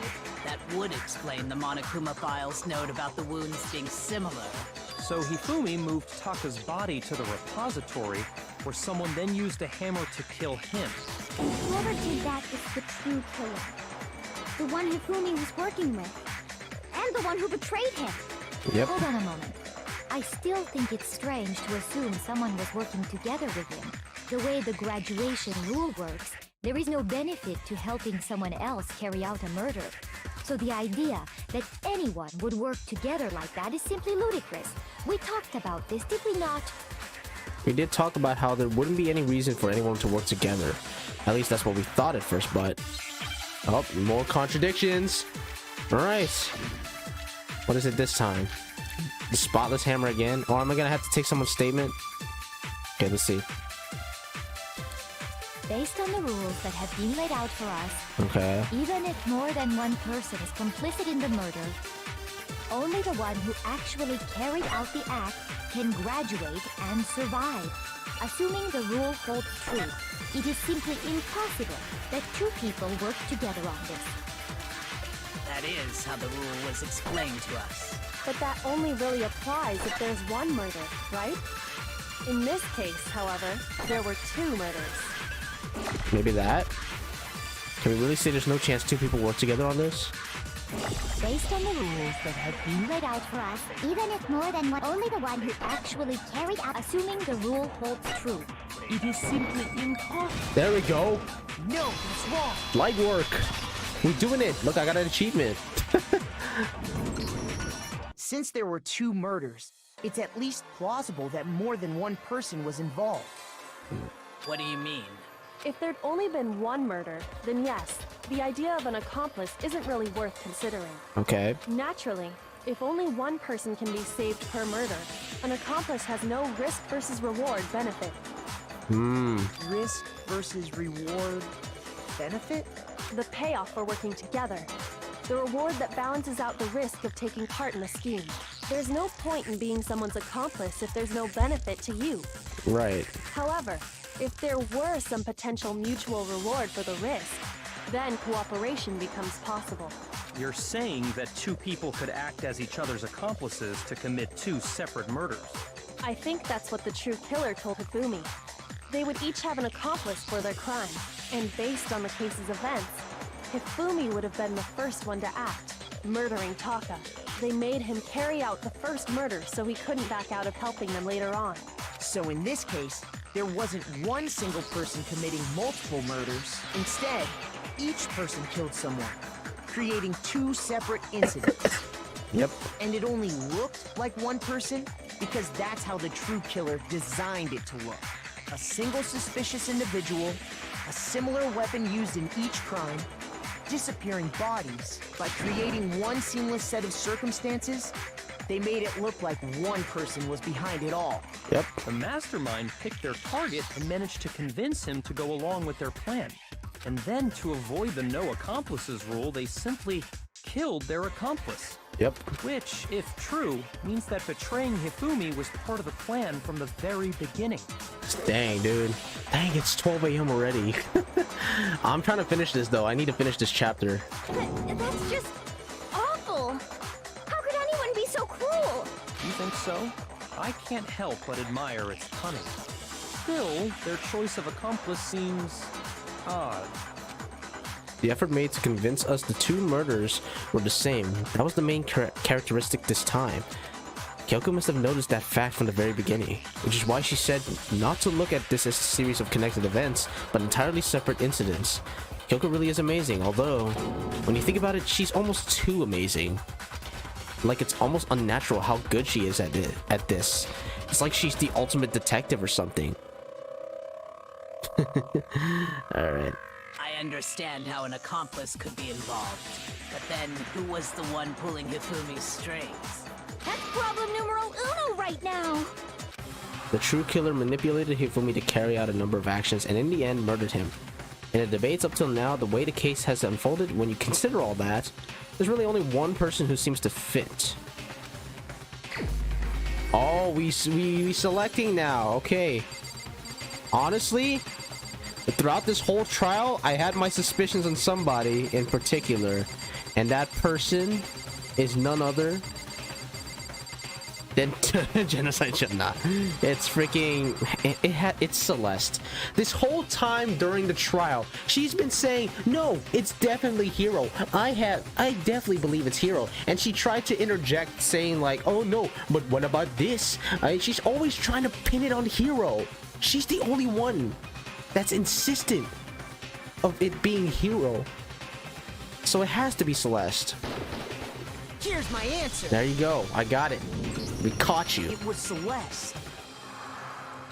that would explain the Monokuma file's note about the wounds being similar. So Hifumi moved Taka's body to the repository, where someone then used a hammer to kill him. Whoever did that is the true killer. The one Hifumi was working with. And the one who betrayed him. Yep. Hold on a moment. I still think it's strange to assume someone was working together with him. The way the graduation rule works, there is no benefit to helping someone else carry out a murder. So the idea that anyone would work together like that is simply ludicrous. We talked about this, did we not? We did talk about how there wouldn't be any reason for anyone to work together. At least that's what we thought at first, but... Oh, more contradictions. Alright. What is it this time? The spotless hammer again? Or am I gonna have to take someone's statement? Okay, let's see. Based on the rules that have been laid out for us, Okay. even if more than one person is complicit in the murder, only the one who actually carried out the act can graduate and survive. Assuming the rule holds true, it is simply impossible that two people work together on this. That is how the rule was explained to us. But that only really applies if there's one murder, right? In this case, however, there were two murders. Maybe that? Can we really say there's no chance two people work together on this? Based on the rules that have been laid out for us, even if more than one, only the one who actually carried out, assuming the rule holds true, it is simply impossible. There we go. No, that's wrong. Light work. We're doing it. Look, I got an achievement. Since there were two murders, it's at least plausible that more than one person was involved. What do you mean? If there'd only been one murder, then yes, the idea of an accomplice isn't really worth considering. Okay. Naturally, if only one person can be saved per murder, an accomplice has no risk versus reward benefit. Risk versus reward benefit? The payoff for working together. The reward that balances out the risk of taking part in a scheme. There's no point in being someone's accomplice if there's no benefit to you. Right. However, if there were some potential mutual reward for the risk, then cooperation becomes possible. You're saying that two people could act as each other's accomplices to commit two separate murders. I think that's what the true killer told Hifumi. They would each have an accomplice for their crime, and based on the case's events, Hifumi would have been the first one to act, murdering Taka. They made him carry out the first murder so he couldn't back out of helping them later on. So in this case, there wasn't one single person committing multiple murders. Instead, each person killed someone, creating two separate incidents. Yep. And it only looked like one person because that's how the true killer designed it to look. A single suspicious individual, a similar weapon used in each crime, disappearing bodies. By creating one seamless set of circumstances, they made it look like one person was behind it all. Yep. The mastermind picked their target and managed to convince him to go along with their plan. And then, to avoid the no accomplices rule, they simply killed their accomplice. Yep. Which, if true, means that betraying Hifumi was part of the plan from the very beginning. Dang, dude. Dang, it's 12 a.m. already. I'm trying to finish this, though. I need to finish this chapter. That's just awful. How could anyone be so cruel? You think so? I can't help but admire its cunning. Still, their choice of accomplice seems odd. The effort made to convince us the two murders were the same. That was the main characteristic this time. Kyoko must have noticed that fact from the very beginning, which is why she said not to look at this as a series of connected events, but entirely separate incidents. Kyoko really is amazing, although, when you think about it, she's almost too amazing. Like, it's almost unnatural how good she is at this. It's like she's the ultimate detective or something. Alright. I understand how an accomplice could be involved, but then who was the one pulling Hifumi's strings? That's problem numero uno right now. The true killer manipulated Hifumi to carry out a number of actions and in the end murdered him. In the debates up till now, the way the case has unfolded, when you consider all that, there's really only one person who seems to fit. Oh, we selecting now. Okay. Honestly, throughout this whole trial, I had my suspicions on somebody in particular, and that person is none other than Genocide Ship. Nah, it's freaking it's Celeste. This whole time during the trial, she's been saying, no, it's definitely Hero. I definitely believe it's Hero. And she tried to interject saying like, oh no, but what about this? She's always trying to pin it on Hero. She's the only one that's insistent of it being Hero. So it has to be Celeste. Here's my answer. There you go. I got it. We caught you. It was Celeste.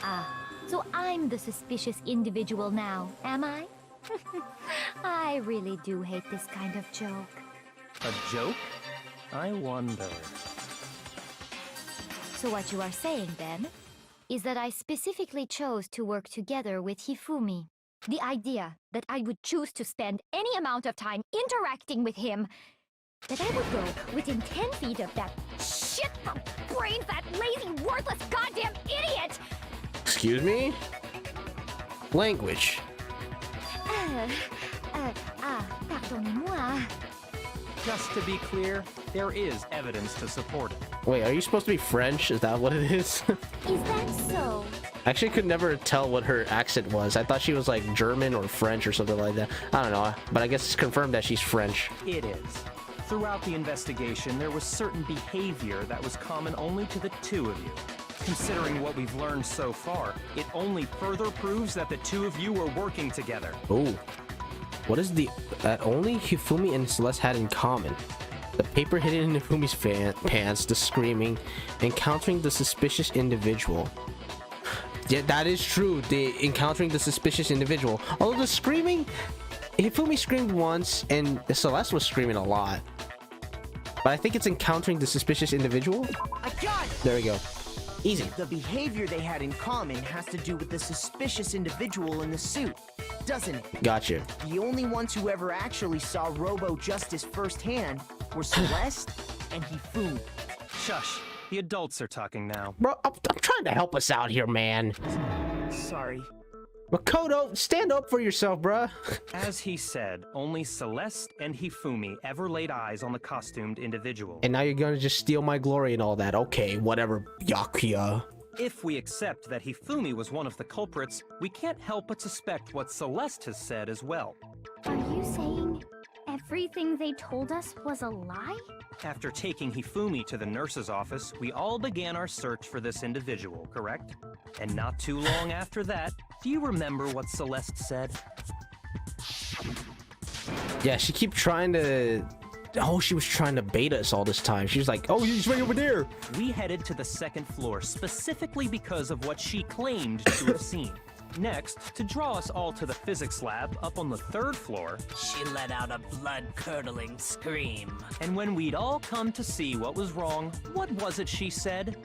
Ah, so I'm the suspicious individual now, am I? I really do hate this kind of joke. A joke? I wonder. So what you are saying, then, is that I specifically chose to work together with Hifumi. The idea that I would choose to spend any amount of time interacting with him, that I would go within 10 feet of that shit from brain fat, lazy, worthless goddamn idiot! Excuse me? Language. Pardonnez-moi. Just to be clear, there is evidence to support it. Wait, are you supposed to be French? Is that what it is? Is that so? I actually could never tell what her accent was. I thought she was like German or French or something like that. I don't know, but I guess it's confirmed that she's French. It is. Throughout the investigation, there was certain behavior that was common only to the two of you. Considering what we've learned so far, it only further proves that the two of you were working together. Oh. What is that only Hifumi and Celeste had in common? The paper hidden in Hifumi's pants, the screaming, encountering the suspicious individual. Yeah, that is true. The encountering the suspicious individual. Although the screaming, Hifumi screamed once and Celeste was screaming a lot. But I think it's encountering the suspicious individual. I got it! There we go. Easy. The behavior they had in common has to do with the suspicious individual in the suit, doesn't it? Gotcha. The only ones who ever actually saw Robo Justice firsthand were Celeste and Hifumi. Shush. The adults are talking now. Bro, I'm trying to help us out here, man. Sorry. Makoto, stand up for yourself, bruh. As he said, only Celeste and Hifumi ever laid eyes on the costumed individual. And now you're gonna just steal my glory and all that. Okay, whatever, Yakuya. If we accept that Hifumi was one of the culprits, we can't help but suspect what Celeste has said as well. Are you saying mean everything they told us was a lie? After taking Hifumi to the nurse's office, we all began our search for this individual, correct? And not too long after that, do you remember what Celeste said? Yeah, she kept trying to... Oh, she was trying to bait us all this time. She was like, oh, he's right over there. We headed to the second floor specifically because of what she claimed to have seen. Next, to draw us all to the physics lab up on the third floor, She let out a blood-curdling scream. and when we'd all come to see what was wrong, what was it she said?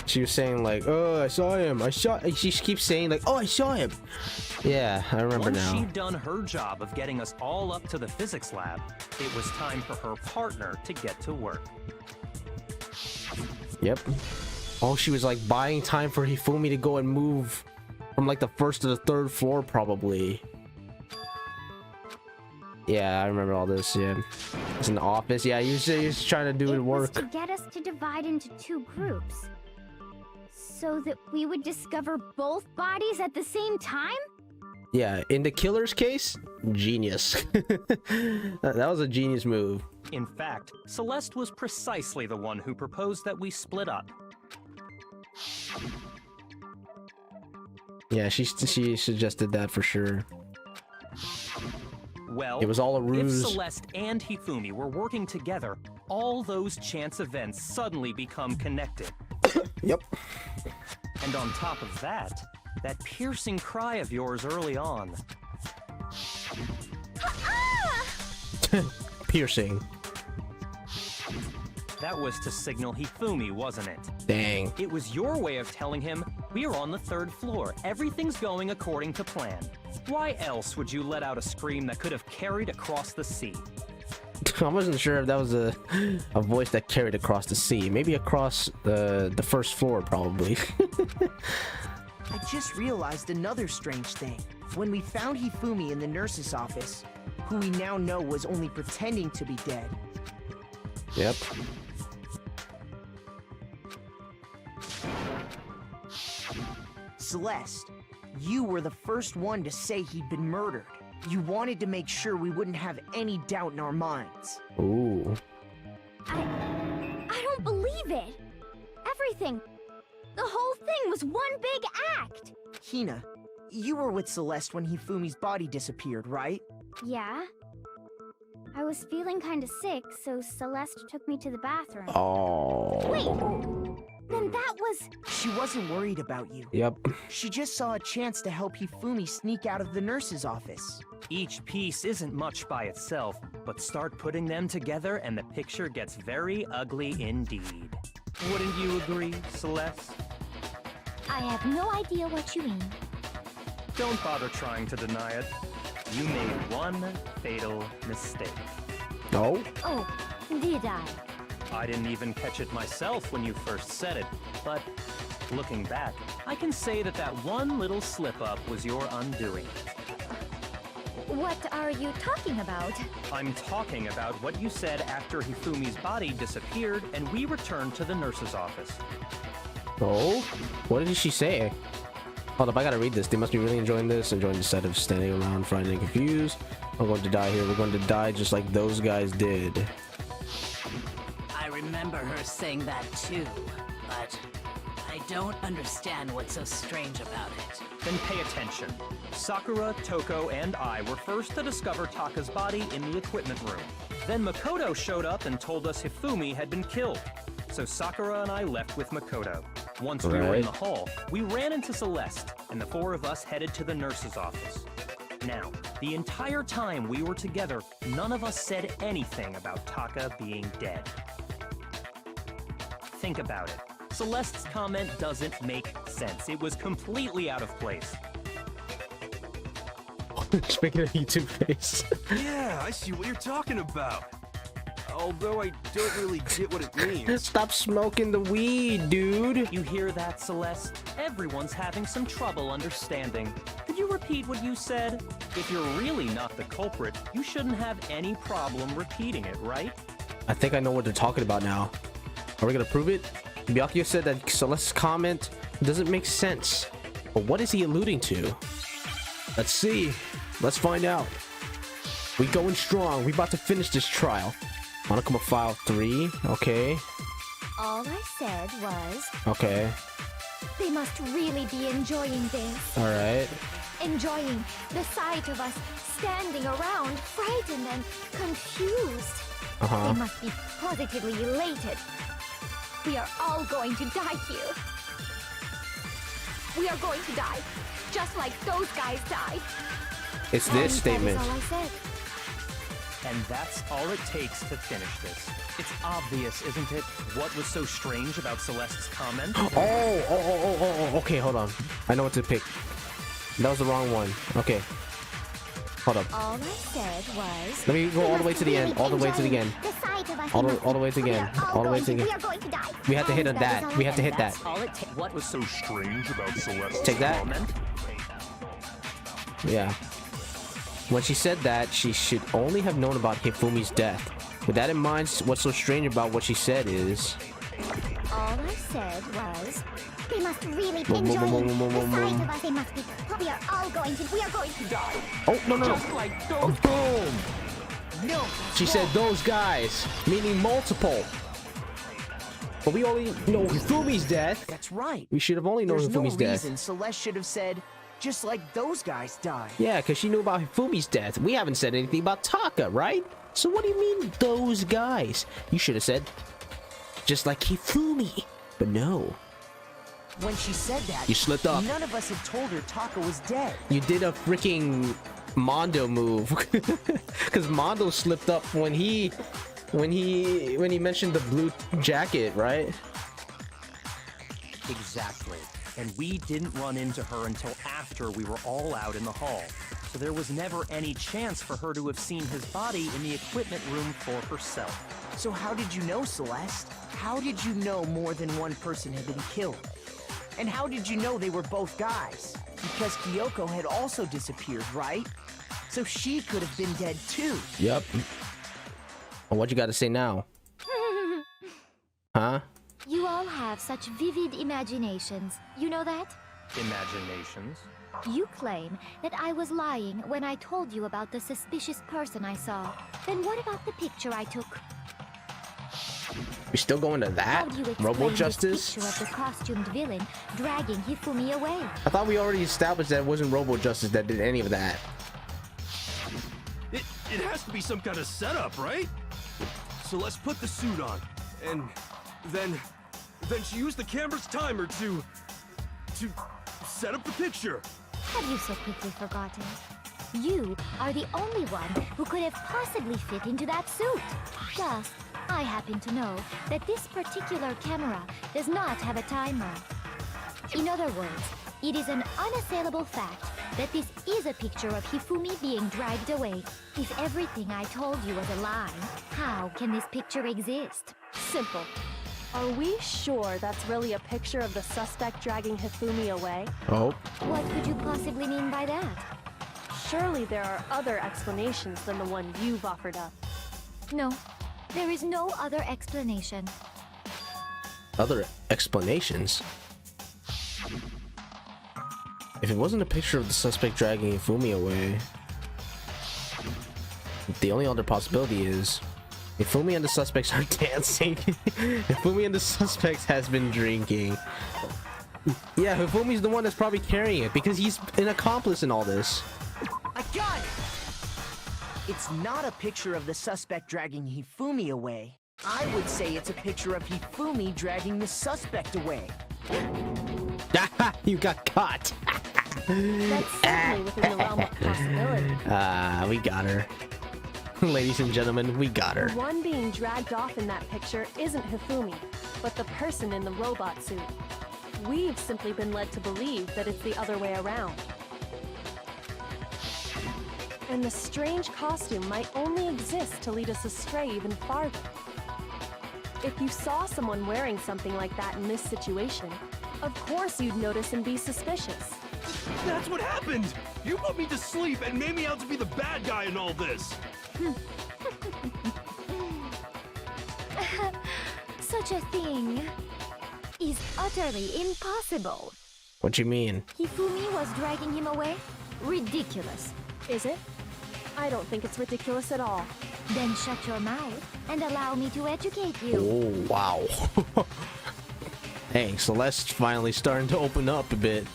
She was saying like, oh, I saw him. She keeps saying like, oh, I saw him. Yeah, I remember Once now. she'd done her job of getting us all up to the physics lab, it was time for her partner to get to work. Yep. Oh, she was like buying time for Hifumi to go and move from like the first to the third floor, probably. Yeah, I remember all this. Yeah, it's in the office. Yeah, he was trying to do It the was work. to get us to divide into two groups, so that we would discover both bodies at the same time? Yeah, in the killer's case, genius. That was a genius move. In fact, Celeste was precisely the one who proposed that we split up. Yeah, she suggested that for sure. Well, It was all a ruse. If Celeste and Hifumi were working together, all those chance events suddenly become connected. Yep. And on top of that, that piercing cry of yours early on. Piercing. That was to signal Hifumi, wasn't it? Dang. It was your way of telling him, we're on the third floor, everything's going according to plan. Why else would you let out a scream that could have carried across the sea? I wasn't sure if that was a voice that carried across the sea. Maybe across the first floor, probably. I just realized another strange thing. When we found Hifumi in the nurse's office, who we now know was only pretending to be dead, Yep. Celeste, you were the first one to say he'd been murdered. You wanted to make sure we wouldn't have any doubt in our minds. Ooh. I don't believe it. Everything, the whole thing was one big act. Hina, you were with Celeste when Hifumi's body disappeared, right? Yeah. I was feeling kinda sick, so Celeste took me to the bathroom. Oh. Wait! Then that was... She wasn't worried about you. Yep. She just saw a chance to help Hifumi sneak out of the nurse's office. Each piece isn't much by itself, but start putting them together and the picture gets very ugly indeed. Wouldn't you agree, Celeste? I have no idea what you mean. Don't bother trying to deny it. You made one fatal mistake. No? Oh, did I? I didn't even catch it myself when you first said it, but looking back, I can say that that one little slip-up was your undoing. What are you talking about? I'm talking about what you said after Hifumi's body disappeared and we returned to the nurse's office. Oh? What did she say? Hold up, I gotta read this. They must be really enjoying this, enjoying the sight of standing around, frightened and confused. I'm going to die here. We're going to die just like those guys did. I remember her saying that too, but I don't understand what's so strange about it. Then pay attention. Sakura, Toko, and I were first to discover Taka's body in the equipment room. Then Makoto showed up and told us Hifumi had been killed. So Sakura and I left with Makoto. Once we were in the hall, we ran into Celeste, and the four of us headed to the nurse's office. Now, the entire time we were together, none of us said anything about Taka being dead. Think about it. Celeste's comment doesn't make sense. It was completely out of place. Just making a YouTube face. Yeah, I see what you're talking about. Although I don't really get what it means. Stop smoking the weed, dude. You hear that, Celeste? Everyone's having some trouble understanding. Could you repeat what you said? If you're really not the culprit, you shouldn't have any problem repeating it, right? I think I know what they're talking about now. Are we gonna prove it? Byakuya said that Celeste's comment doesn't make sense. But what is he alluding to? Let's see. Let's find out. We going strong. We about to finish this trial. Monokuma File 3. Okay. All I said was, Okay. they must really be enjoying this. All right. Enjoying the sight of us standing around, frightened and confused. Uh-huh. They must be positively elated. We are all going to die here. We are going to die, just like those guys died. It's this statement. That is all I said. And that's all it takes to finish this. It's obvious, isn't it? What was so strange about Celeste's comment? Oh, okay, hold on. I know what to pick. That was the wrong one. Okay. Hold up. All I said was... Let me go all the way to the end. All the way to the end. All the way to the end. All the way to the end. We have to hit on that. We have to hit that. What was so strange about Celeste's Take that. comment? Yeah. When she said that, she should only have known about Hifumi's death. With that in mind, what's so strange about what she said is... All I said was... They must really be enjoying the sight of us. They must be. We are going to die. Oh, no. Just like those. Boom! No. She said those guys, meaning multiple. But we only know Hifumi's death. That's right. We should have only known There's Hifumi's no death. reason Celeste should have said, just like those guys died. Yeah, because she knew about Hifumi's death. We haven't said anything about Taka, right? So what do you mean, those guys? You should have said, just like Hifumi. But no. When she said that, You slipped up. none of us had told her Taka was dead. You did a freaking Mondo move. Because Mondo slipped up when he mentioned the blue jacket, right? Exactly. And we didn't run into her until after we were all out in the hall. So there was never any chance for her to have seen his body in the equipment room for herself. So how did you know, Celeste? How did you know more than one person had been killed? And how did you know they were both guys? Because Kyoko had also disappeared, right? So she could have been dead too. Yep. Well, what you got to say now? Huh? You all have such vivid imaginations. You know that? Imaginations? You claim that I was lying when I told you about the suspicious person I saw. Then what about the picture I took? We still going to that? How do you explain Robo this Justice? picture of the costumed villain dragging Hifumi away? I thought we already established that it wasn't Robo Justice that did any of that. It has to be some kind of setup, right? So let's put the suit on, and then she used the camera's timer to set up the picture. Have you so quickly forgotten? You are the only one who could have possibly fit into that suit. Plus, I happen to know that this particular camera does not have a timer. In other words, it is an unassailable fact that this is a picture of Hifumi being dragged away. If everything I told you was a lie, how can this picture exist? Simple. Are we sure that's really a picture of the suspect dragging Hifumi away? Oh. What could you possibly mean by that? Surely there are other explanations than the one you've offered up. No, there is no other explanation. Other explanations? If it wasn't a picture of the suspect dragging Hifumi away, the only other possibility is Hifumi and the suspects are dancing. Hifumi and the suspects has been drinking. Yeah, Hifumi's the one that's probably carrying it because he's an accomplice in all this. I got it! It's not a picture of the suspect dragging Hifumi away. I would say it's a picture of Hifumi dragging the suspect away. You got caught. That's certainly within the realm of possibility. We got her. Ladies and gentlemen, we got her. The one being dragged off in that picture isn't Hifumi, but the person in the robot suit. We've simply been led to believe that it's the other way around. And the strange costume might only exist to lead us astray even farther. If you saw someone wearing something like that in this situation, of course you'd notice and be suspicious. That's what happened! You put me to sleep and made me out to be the bad guy in all this! Such a thing is utterly impossible. What you mean? Hifumi was dragging him away? Ridiculous. Is it? I don't think it's ridiculous at all. Then shut your mouth and allow me to educate you. Oh, wow. Hey, Celeste's finally starting to open up a bit.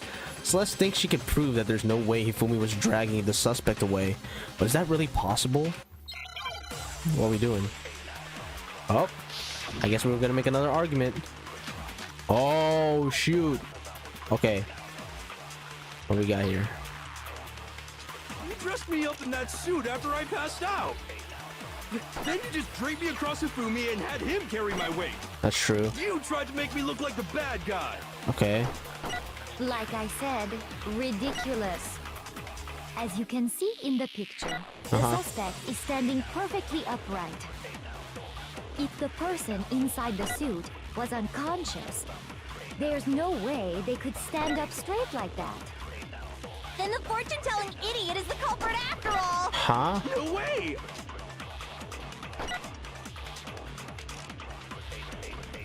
Celeste thinks she could prove that there's no way Hifumi was dragging the suspect away. But is that really possible? What are we doing? Oh, I guess we were gonna make another argument. Oh, shoot. Okay. What do we got here? You dressed me up in that suit after I passed out. Then you just draped me across Hifumi and had him carry my weight. That's true. You tried to make me look like the bad guy. Okay. Like I said, ridiculous. As you can see in the picture, the suspect is standing perfectly upright. If the person inside the suit was unconscious, there's no way they could stand up straight like that. Then the fortune-telling idiot is the culprit after all! Huh? No way!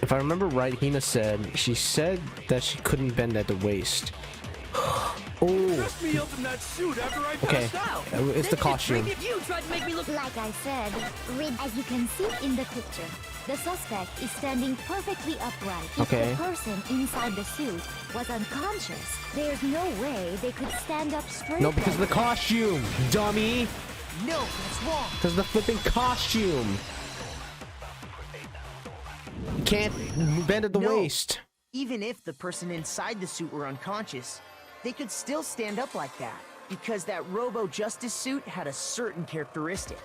If I remember right, Hina said, she said that she couldn't bend at the waist. Oh. Dressed me up in that suit after I Okay. passed out. It's the costume. You tried to make me look Like I said, as you can see in the picture, the suspect is standing perfectly upright. Okay. If the person inside the suit was unconscious, there's no way they could stand up straight. No, because of the costume, dummy. No, that's wrong. Because of the flipping costume. Can't bend at the No. waist. Even if the person inside the suit were unconscious, they could still stand up like that, because that Robo Justice suit had a certain characteristic.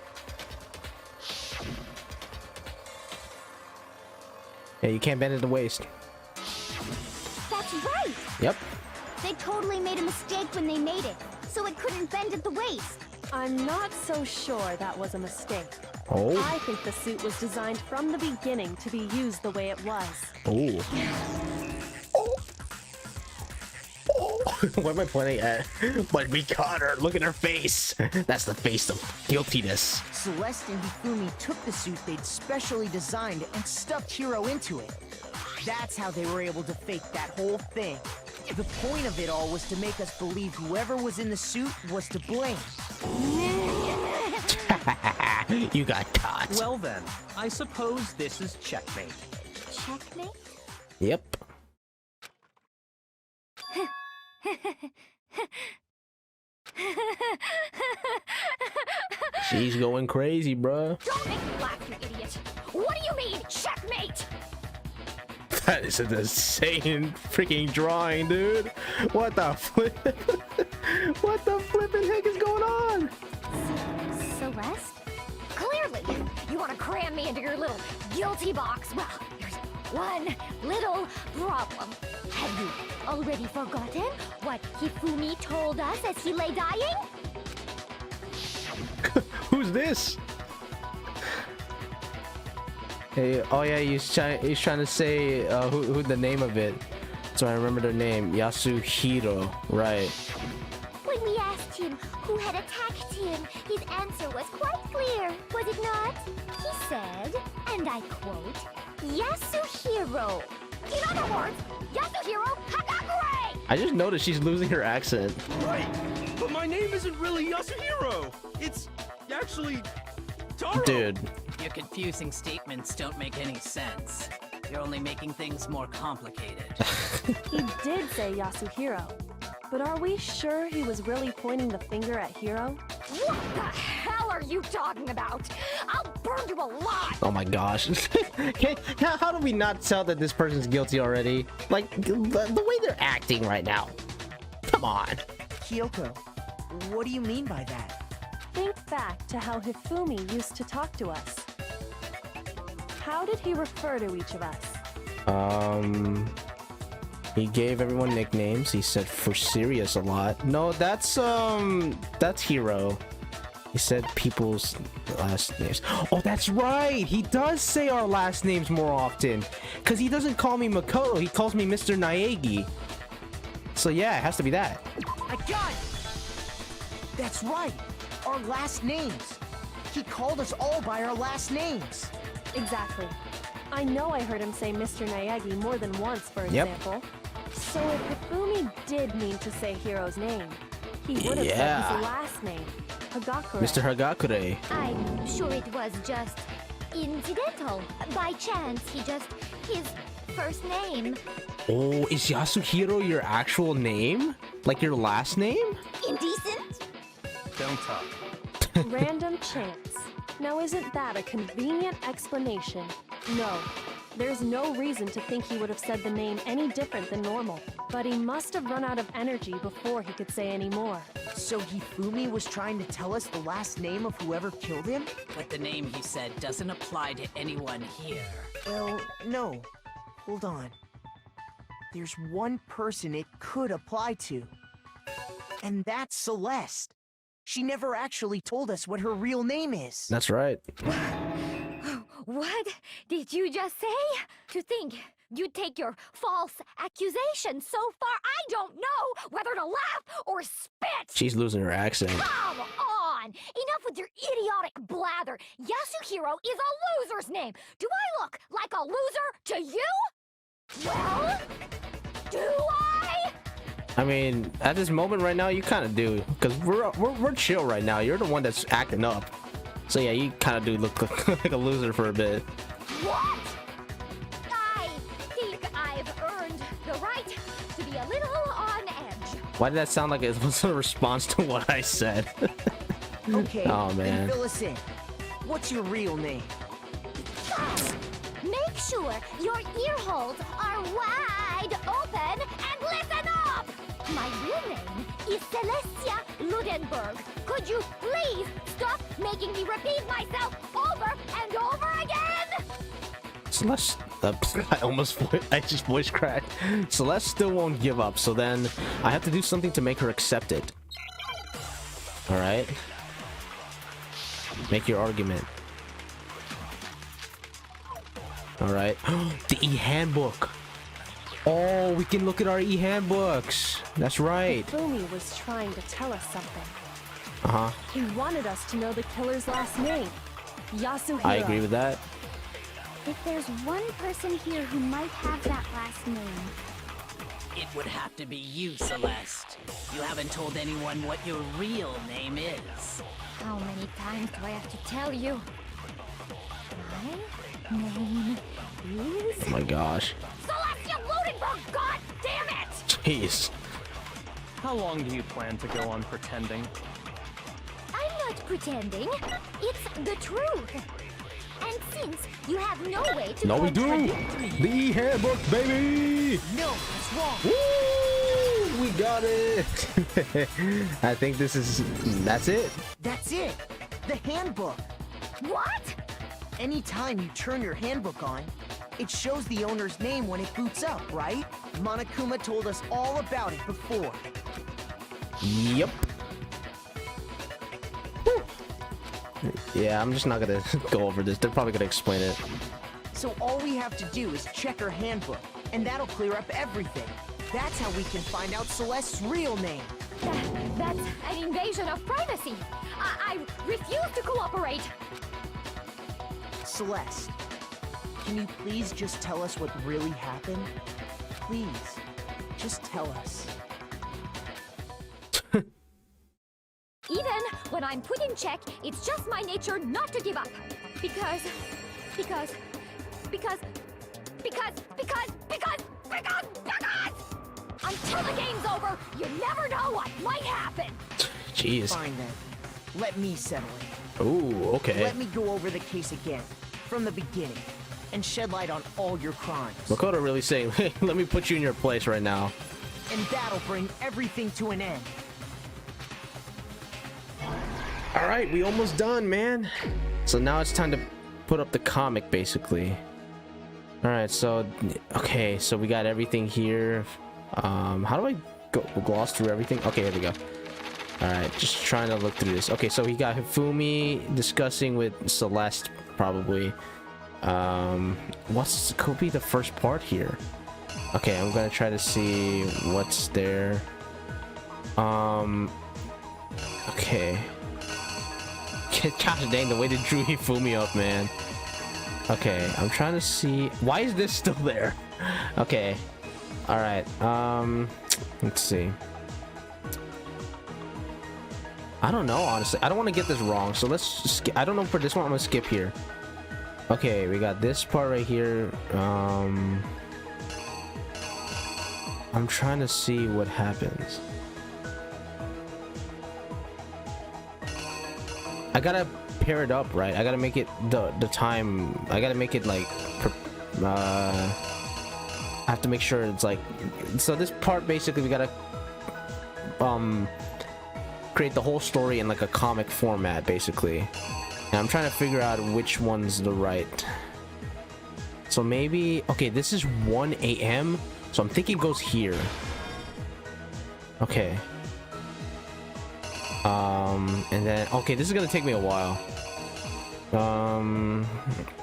Yeah, you can't bend at the waist. That's right. Yep. They totally made a mistake when they made it, so it couldn't bend at the waist. I'm not so sure that was a mistake. Oh. I think the suit was designed from the beginning to be used the way it was. Oh. What am I pointing at? But we caught her. Look at her face. That's the face of guiltiness. Celeste and Hifumi took the suit they'd specially designed and stuffed Hiro into it. That's how they were able to fake that whole thing. The point of it all was to make us believe whoever was in the suit was to blame. You got caught. Well then, I suppose this is checkmate. Checkmate? Yep. She's going crazy, bruh. Don't make me laugh, you idiot! What do you mean, checkmate? That is an insane freaking drawing, dude. What the flip? What the flipping heck is going on? Celeste? Clearly, you want to cram me into your little guilty box. Well, there's one little problem. Have you already forgotten what Hifumi told us as he lay dying? Who's this? Hey, oh yeah, he's trying to say who the name of it. So I remember their name, Yasuhiro, right? When we asked him who had attacked him, his answer was quite clear, was it not? He said, and I quote, Yasuhiro. In other words, Yasuhiro Hagakure! I just noticed she's losing her accent. Right, but my name isn't really Yasuhiro. It's actually Taro. Dude. Your confusing statements don't make any sense. You're only making things more complicated. He did say Yasuhiro, but are we sure he was really pointing the finger at Hiro? What the hell are you talking about? I'll burn you alive! Oh my gosh. How do we not tell that this person's guilty already? Like, the way they're acting right now. Come on. Kyoko, what do you mean by that? Think back to how Hifumi used to talk to us. How did he refer to each of us? He gave everyone nicknames. He said for serious a lot. No, that's Hiro. He said people's last names. Oh, that's right. He does say our last names more often. Because he doesn't call me Makoto. He calls me Mr. Naegi. So yeah, it has to be that. I got it! That's right. Our last names. He called us all by our last names. Exactly. I know I heard him say Mr. Naegi more than once, for example. So if Hifumi did mean to say Hiro's name, he would have said his last name. Hagakure. Mr. Hagakure. I'm sure it was just incidental. By chance, his first name. Oh, is Yasuhiro your actual name? Like your last name? Indecent? Don't talk. Random chance. Now isn't that a convenient explanation? No. There's no reason to think he would have said the name any different than normal. But he must have run out of energy before he could say any more. So Hifumi was trying to tell us the last name of whoever killed him? But the name he said doesn't apply to anyone here. Well, no. Hold on. There's one person it could apply to. And that's Celeste. She never actually told us what her real name is. That's right. What did you just say? To think you'd take your false accusation so far, I don't know whether to laugh or spit! She's losing her accent. Come on! Enough with your idiotic blather! Yasuhiro is a loser's name! Do I look like a loser to you? Well, do I? I mean, at this moment right now, you kind of do, because we're chill right now. You're the one that's acting up. So yeah, you kind of do look like a loser for a bit. What? I think I've earned the right to be a little on edge. Why did that sound like it was a response to what I said? Okay, oh man. Then fill us in. What's your real name? Make sure your ear holes are wide open and listen up! My real name is Celestia Ludenberg. Could you please stop making me repeat myself over and over again? Celeste, I just voice cracked. Celeste still won't give up, so then I have to do something to make her accept it. All right. Make your argument. All right. The e-handbook. Oh, we can look at our e-handbooks. That's right. Hifumi was trying to tell us something. Uh-huh. He wanted us to know the killer's last name. Yasuhiro. I agree with that. If there's one person here who might have that last name, It would have to be you, Celeste. You haven't told anyone what your real name is. how many times do I have to tell you? My name is... Oh my gosh. Celestia Ludenberg, god damn it! Jeez. How long do you plan to go on pretending? I'm not pretending. It's the truth. And since you have no way to No, we do. contradict me... The e-handbook, baby. No, that's wrong. Woo! We got it. I think that's it. That's it. The handbook. What? Anytime you turn your handbook on, it shows the owner's name when it boots up, right? Monokuma told us all about it before. Yep. Woo. Yeah, I'm just not gonna go over this. They're probably gonna explain it. So all we have to do is check her handbook, and that'll clear up everything. That's how we can find out Celeste's real name. That's an invasion of privacy. I refuse to cooperate. Celeste, can you please just tell us what really happened? Please, just tell us. Even when I'm put in check, it's just my nature not to give up. Because until the game's over, you never know what might happen. Jeez. Fine then. Let me settle it. Ooh, okay. Let me go over the case again, from the beginning, and shed light on all your crimes. Makoto really saying, hey, let me put you in your place right now. And that'll bring everything to an end. All right, we almost done, man. So now it's time to put up the comic, basically. All right, so okay, so we got everything here. How do I gloss through everything? Okay, here we go. All right, just trying to look through this. Okay, so we got Hifumi discussing with Celeste, probably. What's could be the first part here? Okay, I'm gonna try to see what's there. Okay. Gosh dang, the way they drew Hifumi up, man. Okay, I'm trying to see. Why is this still there? Okay. All right. Let's see. I don't know, honestly. I don't want to get this wrong, so let's I don't know, for this one I'm gonna skip here. Okay, we got this part right here. I'm trying to see what happens. I gotta pair it up, right? I gotta make it the time. I gotta make it like I have to make sure it's like, so this part basically we gotta create the whole story in like a comic format basically, and I'm trying to figure out which one's the right. So maybe, okay, this is 1 a.m. so I'm thinking it goes here. Okay. And then, okay, this is gonna take me a while.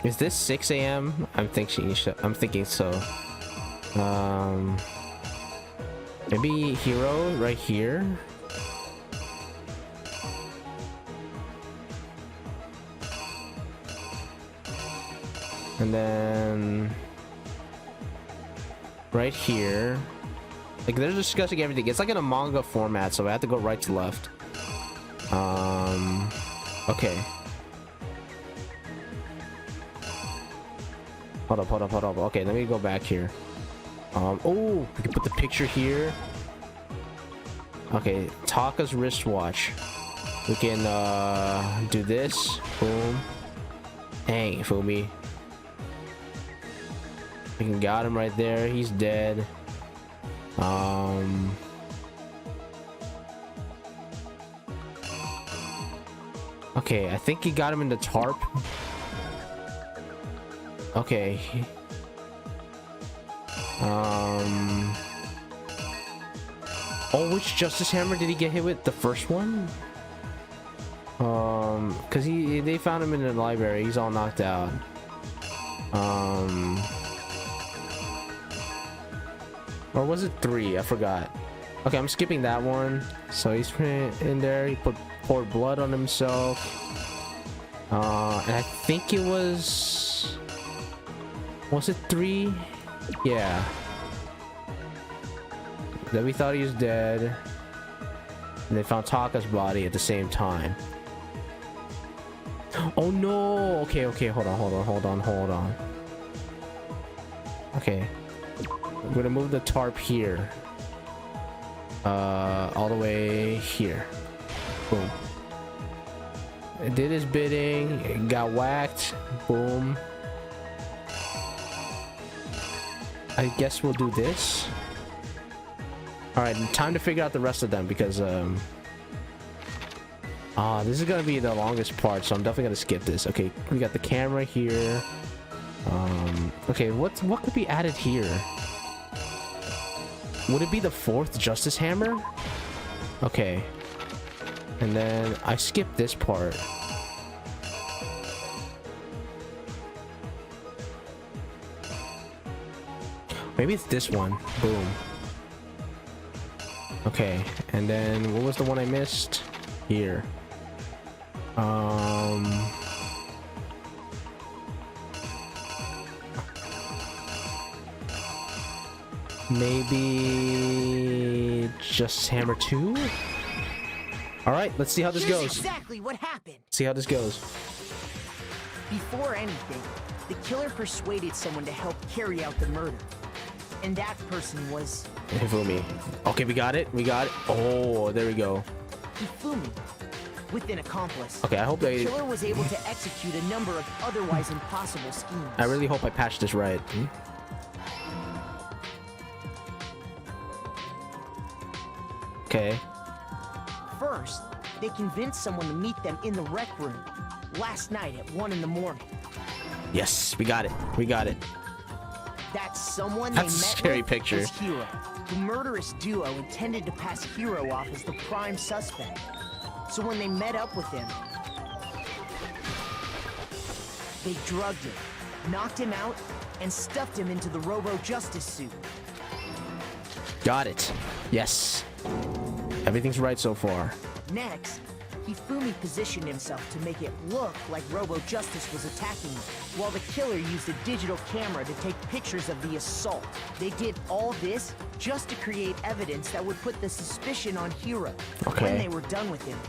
Is this 6 a.m.? I'm thinking so. Maybe hero right here. And then right here, like they're discussing everything. It's like in a manga format, so I have to go right to left. Okay. Hold up. Okay, let me go back here. Oh, we can put the picture here. Okay, Taka's wristwatch. We can do this. Boom. Dang, Fumi. We can got him right there. He's dead. Okay, I think he got him in the tarp. Okay. Oh, which Justice Hammer did he get hit with? The first one? Cause they found him in the library. He's all knocked out. Or was it 3? I forgot. Okay, I'm skipping that one. So he's in there. He poured blood on himself. And I think it was it 3? Yeah. Then we thought he was dead. And they found Taka's body at the same time. Oh no! Okay, hold on. Okay. I'm gonna move the tarp here. All the way here. Boom. It did his bidding. It got whacked. Boom. I guess we'll do this. Alright, time to figure out the rest of them because this is gonna be the longest part, so I'm definitely gonna skip this. Okay, we got the camera here. Okay, what could be added here? Would it be the 4th Justice Hammer? Okay. And then I skipped this part. Maybe it's this one. Boom. Okay, and then what was the one I missed? Here. Maybe Justice Hammer 2? Alright, let's see how this Here's goes. exactly what happened. See how this goes. Before anything, the killer persuaded someone to help carry out the murder. And that person was Hifumi. Okay, we got it. Oh, there we go. Hifumi, with an accomplice. Okay, I hope the killer was able to execute a number of otherwise impossible schemes. I really hope I patched this right. Okay. First, they convinced someone to meet them in the rec room last night at 1 in the morning. Yes, we got it. That someone That's they met a scary with picture. was Hero. The murderous duo intended to pass Hero off as the prime suspect. So when they met up with him, they drugged him, knocked him out, and stuffed him into the Robo-Justice suit. Got it. Yes. Everything's right so far. Next, Hifumi positioned himself to make it look like Robo-Justice was attacking him, while the killer used a digital camera to take pictures of the assault. They did all this just to create evidence that would put the suspicion on Hero. Okay. When they were done with him,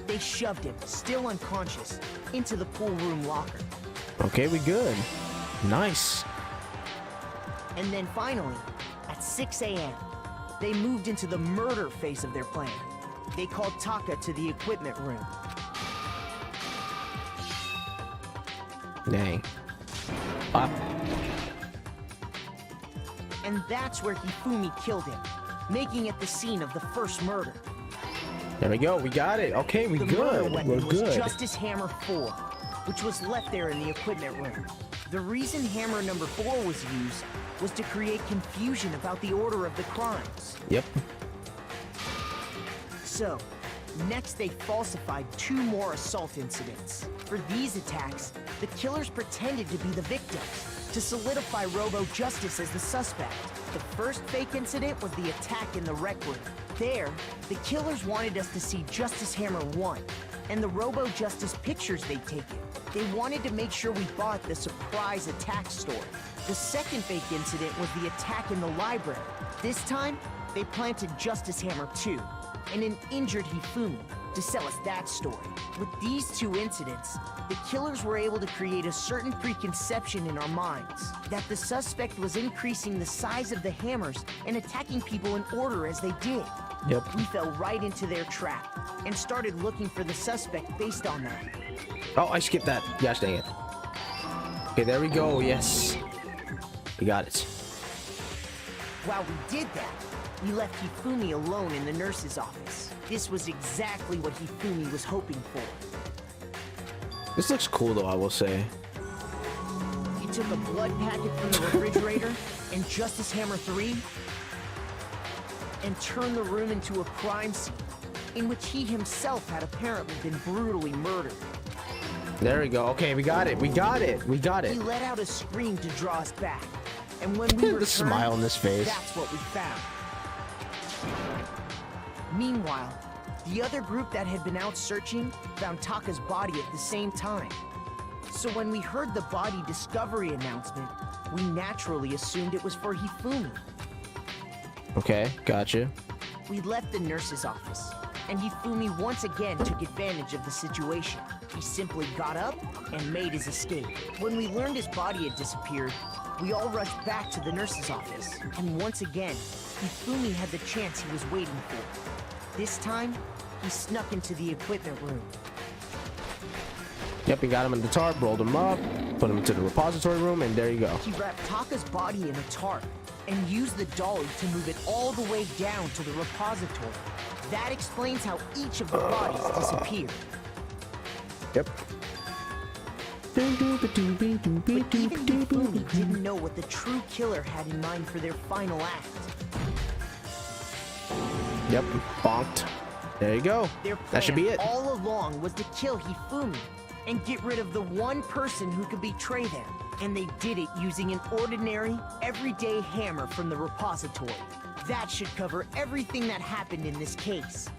They shoved him, still unconscious, into the pool room locker. Okay, we good. Nice. And then finally, at 6 a.m., they moved into the murder phase of their plan. They called Taka to the equipment room. Dang. And that's where Hifumi killed him, making it the scene of the first murder. There we go. We got it. Okay, we The murder good. weapon We're was good. Justice Hammer 4, which was left there in the equipment room. The reason Hammer number 4 was used was to create confusion about the order of the crimes. Yep. So, next they falsified 2 more assault incidents. For these attacks, the killers pretended to be the victims, to solidify Robo Justice as the suspect. The first fake incident was the attack in the rec room. There, the killers wanted us to see Justice Hammer 1, and the Robo Justice pictures they'd taken. They wanted to make sure we bought the surprise attack story. The second fake incident was the attack in the library. This time, they planted Justice Hammer 2, and an injured Hifumi, to sell us that story. With these 2 incidents, the killers were able to create a certain preconception in our minds that the suspect was increasing the size of the hammers and attacking people in order as they did. Yep. We fell right into their trap and started looking for the suspect based on that. Oh, I skipped that. Gosh dang it. Okay, there we go. Yes. We got it. While we did that, we left Hifumi alone in the nurse's office. This was exactly what Hifumi was hoping for. This looks cool though, I will say. He took a blood packet from the refrigerator and Justice Hammer 3 and turned the room into a crime scene in which he himself had apparently been brutally murdered. There we go. Okay, we got it. We got it. We got He it. let out a scream to draw us back. And when we The returned, smile on his face. that's what we found. Meanwhile, the other group that had been out searching found Taka's body at the same time. So when we heard the body discovery announcement, we naturally assumed it was for Hifumi. Okay, gotcha. We left the nurse's office, and Hifumi once again took advantage of the situation. He simply got up and made his escape. When we learned his body had disappeared, we all rushed back to the nurse's office. And once again, Hifumi had the chance he was waiting for. This time, he snuck into the equipment room. Yep, we got him in the tarp, rolled him up, put him into the repository room, and there you go. He wrapped Taka's body in a tarp and used the dolly to move it all the way down to the repository. That explains how each of the bodies disappeared. Yep. But even Hifumi didn't know what the true killer had in mind for their final act. Yep, bonked. There you go. Their plan That should be it. all along was to kill Hifumi and get rid of the one person who could betray them. And they did it using an ordinary, everyday hammer from the repository. That should cover everything that happened in this case.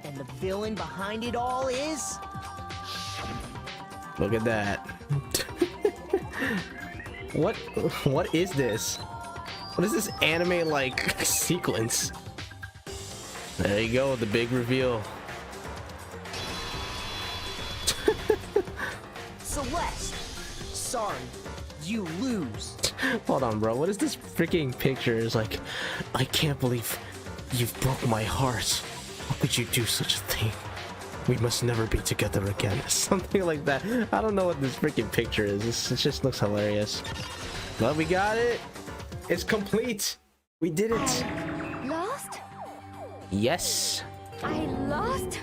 And the villain behind it all is... Look at that. What is this? What is this anime like sequence? There you go, the big reveal. Celeste! Sorry, you lose. Hold on, bro. What is this freaking picture? It's like, I can't believe you've broke my heart. How could you do such a thing? We must never be together again. Something like that. I don't know what this freaking picture is. It just looks hilarious. But we got it. It's complete. We did it. Lost? Yes. I lost?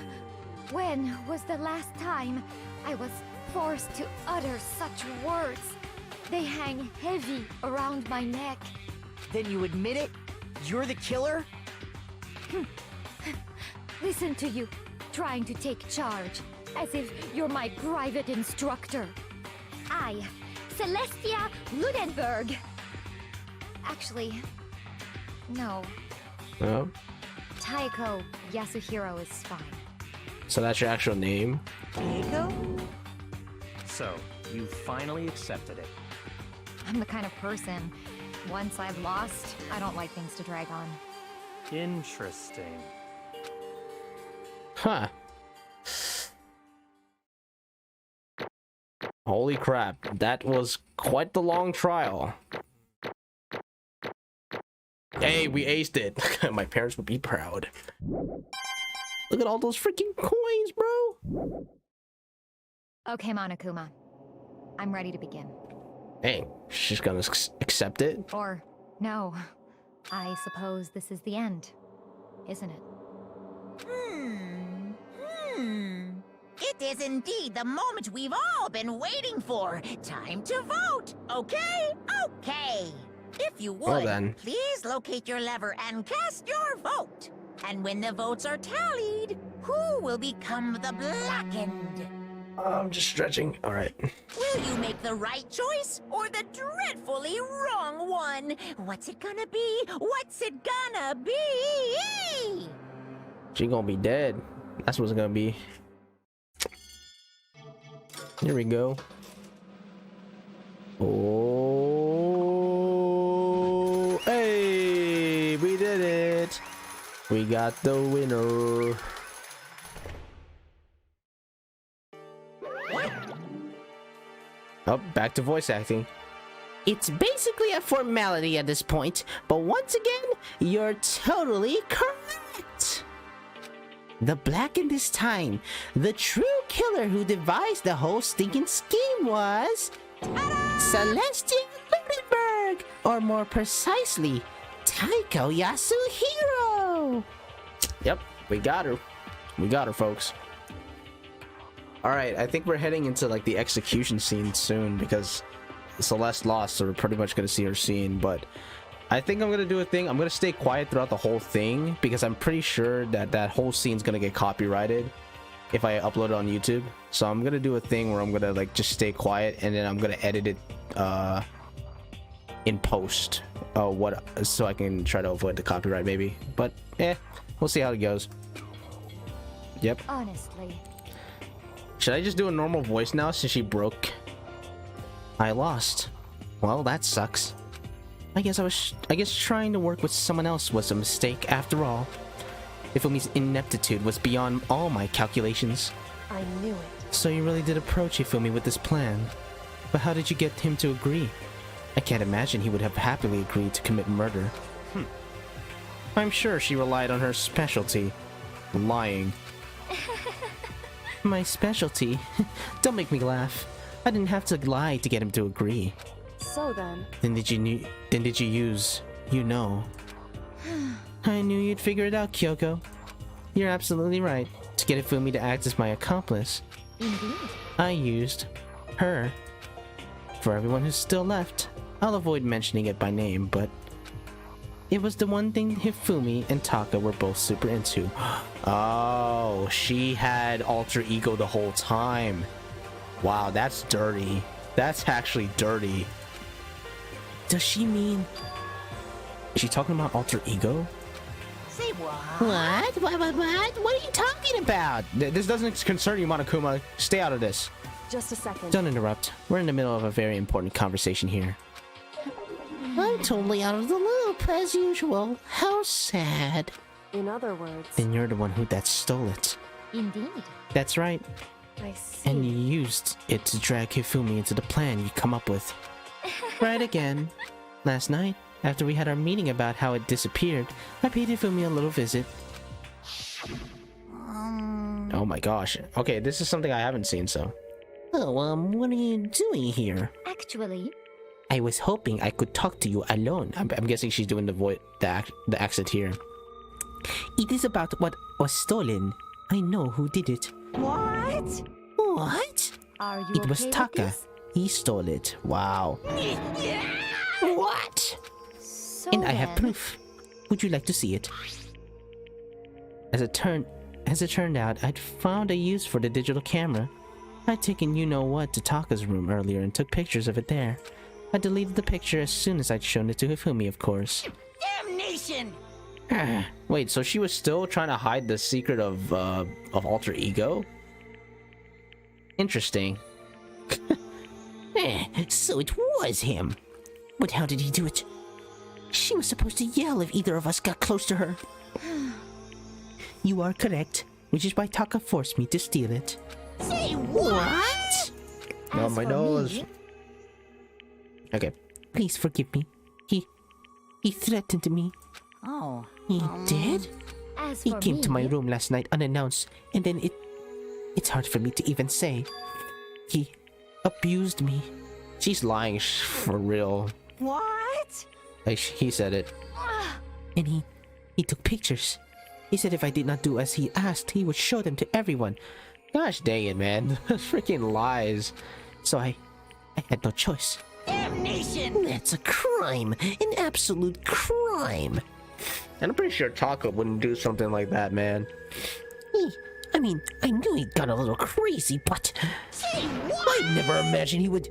When was the last time I was forced to utter such words? They hang heavy around my neck. Then you admit it? You're the killer? Listen to you, trying to take charge, as if you're my private instructor. I, Celestia Ludenberg. Actually, no. Oh. Taiko Yasuhiro is fine. So that's your actual name? Diego? So, you finally accepted it. I'm the kind of person, once I've lost, I don't like things to drag on. Interesting. Huh. Holy crap, that was quite the long trial. Hey, we aced it. My parents would be proud. Look at all those freaking coins, bro. Okay, Monokuma. I'm ready to begin. Hey, she's gonna accept it. Or, no. I suppose this is the end, isn't it? It is indeed the moment we've all been waiting for. Time to vote. Okay? Okay. If you Well would, then. please locate your lever and cast your vote. And when the votes are tallied, who will become the blackened? I'm just stretching. All right. Will you make the right choice or the dreadfully wrong one? What's it gonna be? What's it gonna be? She gonna be dead. That's what it's gonna be. Here we go. Oh, hey, we did it. We got the winner. Oh, back to voice acting. It's basically a formality at this point, but once again, you're totally correct. The blackened this time, the true killer who devised the whole stinking scheme was Celestial Ludenberg, or more precisely, Taiko Yasuhiro. Yep, we got her. We got her, folks. All right, I think we're heading into like the execution scene soon because Celeste lost, so we're pretty much gonna see her scene. But I think I'm gonna do a thing. I'm gonna stay quiet throughout the whole thing because I'm pretty sure that that whole scene's gonna get copyrighted if I upload it on YouTube. So I'm gonna do a thing where I'm gonna like just stay quiet and then I'm gonna edit it in post. So I can try to avoid the copyright maybe. But we'll see how it goes. Yep. Honestly. Should I just do a normal voice now since she broke? I lost. Well, that sucks. I guess trying to work with someone else was a mistake after all. Ifumi's ineptitude was beyond all my calculations. I knew it. So you really did approach Ifumi with this plan. But how did you get him to agree? I can't imagine he would have happily agreed to commit murder. I'm sure she relied on her specialty, lying. My specialty? Don't make me laugh. I didn't have to lie to get him to agree. So then... Then did you use, I knew you'd figure it out, Kyoko. You're absolutely right. To get Ifumi to act as my accomplice, Indeed. I used her. For everyone who's still left, I'll avoid mentioning it by name, but it was the one thing Hifumi and Taka were both super into. Oh, she had alter ego the whole time. Wow, that's dirty. That's actually dirty. Does she mean... Is she talking about alter ego? Say what? What? What are you talking about? This doesn't concern you, Monokuma. Stay out of this. Just a second. Don't interrupt. We're in the middle of a very important conversation here. I'm totally out of the loop, as usual. How sad. In other words... Then you're the one that stole it. Indeed. That's right. I see. And you used it to drag Hifumi into the plan you come up with. Right again. Last night, after we had our meeting about how it disappeared, I paid Hifumi a little visit. Oh my gosh. Okay, this is something I haven't seen, so. Oh, what are you doing here? Actually, I was hoping I could talk to you alone. I'm guessing she's doing the accent here. It is about what was stolen. I know who did it. what? What? Are you It was okay with Taka. this? He stole it. Wow. What? So And I have then- proof. Would you like to see it? As it turned out, I'd found a use for the digital camera. I'd taken you-know-what to Taka's room earlier and took pictures of it there. I deleted the picture as soon as I'd shown it to Hifumi, of course. Damnation! Wait, so she was still trying to hide the secret of alter ego? Interesting. So it was him. But how did he do it? She was supposed to yell if either of us got close to her. You are correct, which is why Taka forced me to steal it. Say what? On As my for nose. me, Okay. Please forgive me. He threatened me. Oh. He did? as He for came to my me, room last night unannounced, and then it's hard for me to even say. He abused me. She's lying for real. What? Like, he said it. And he took pictures. He said if I did not do as he asked, he would show them to everyone. Gosh dang it, man. Freaking lies. So I had no choice. Damnation! That's a crime. An absolute crime. And I'm pretty sure Taka wouldn't do something like that, man. I mean, I knew he'd gone a little crazy, but I never imagined he would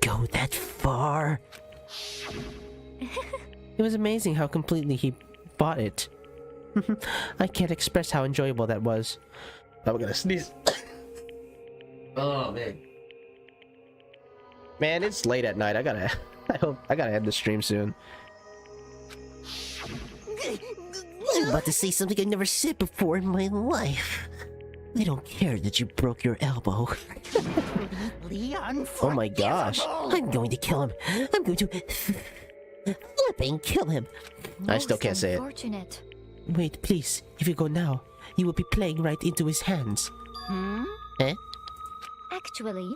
go that far. It was amazing how completely he bought it. I can't express how enjoyable that was. I'm gonna sneeze. Oh man. Man, it's late at night. I gotta end the stream soon. I'm about to say something I've never said before in my life. I don't care that you broke your elbow. Oh my gosh. I'm going to kill him. I'm going to flipping kill him. I still can't say it. unfortunate. Wait, please. If you go now, you will be playing right into his hands. Eh? Actually,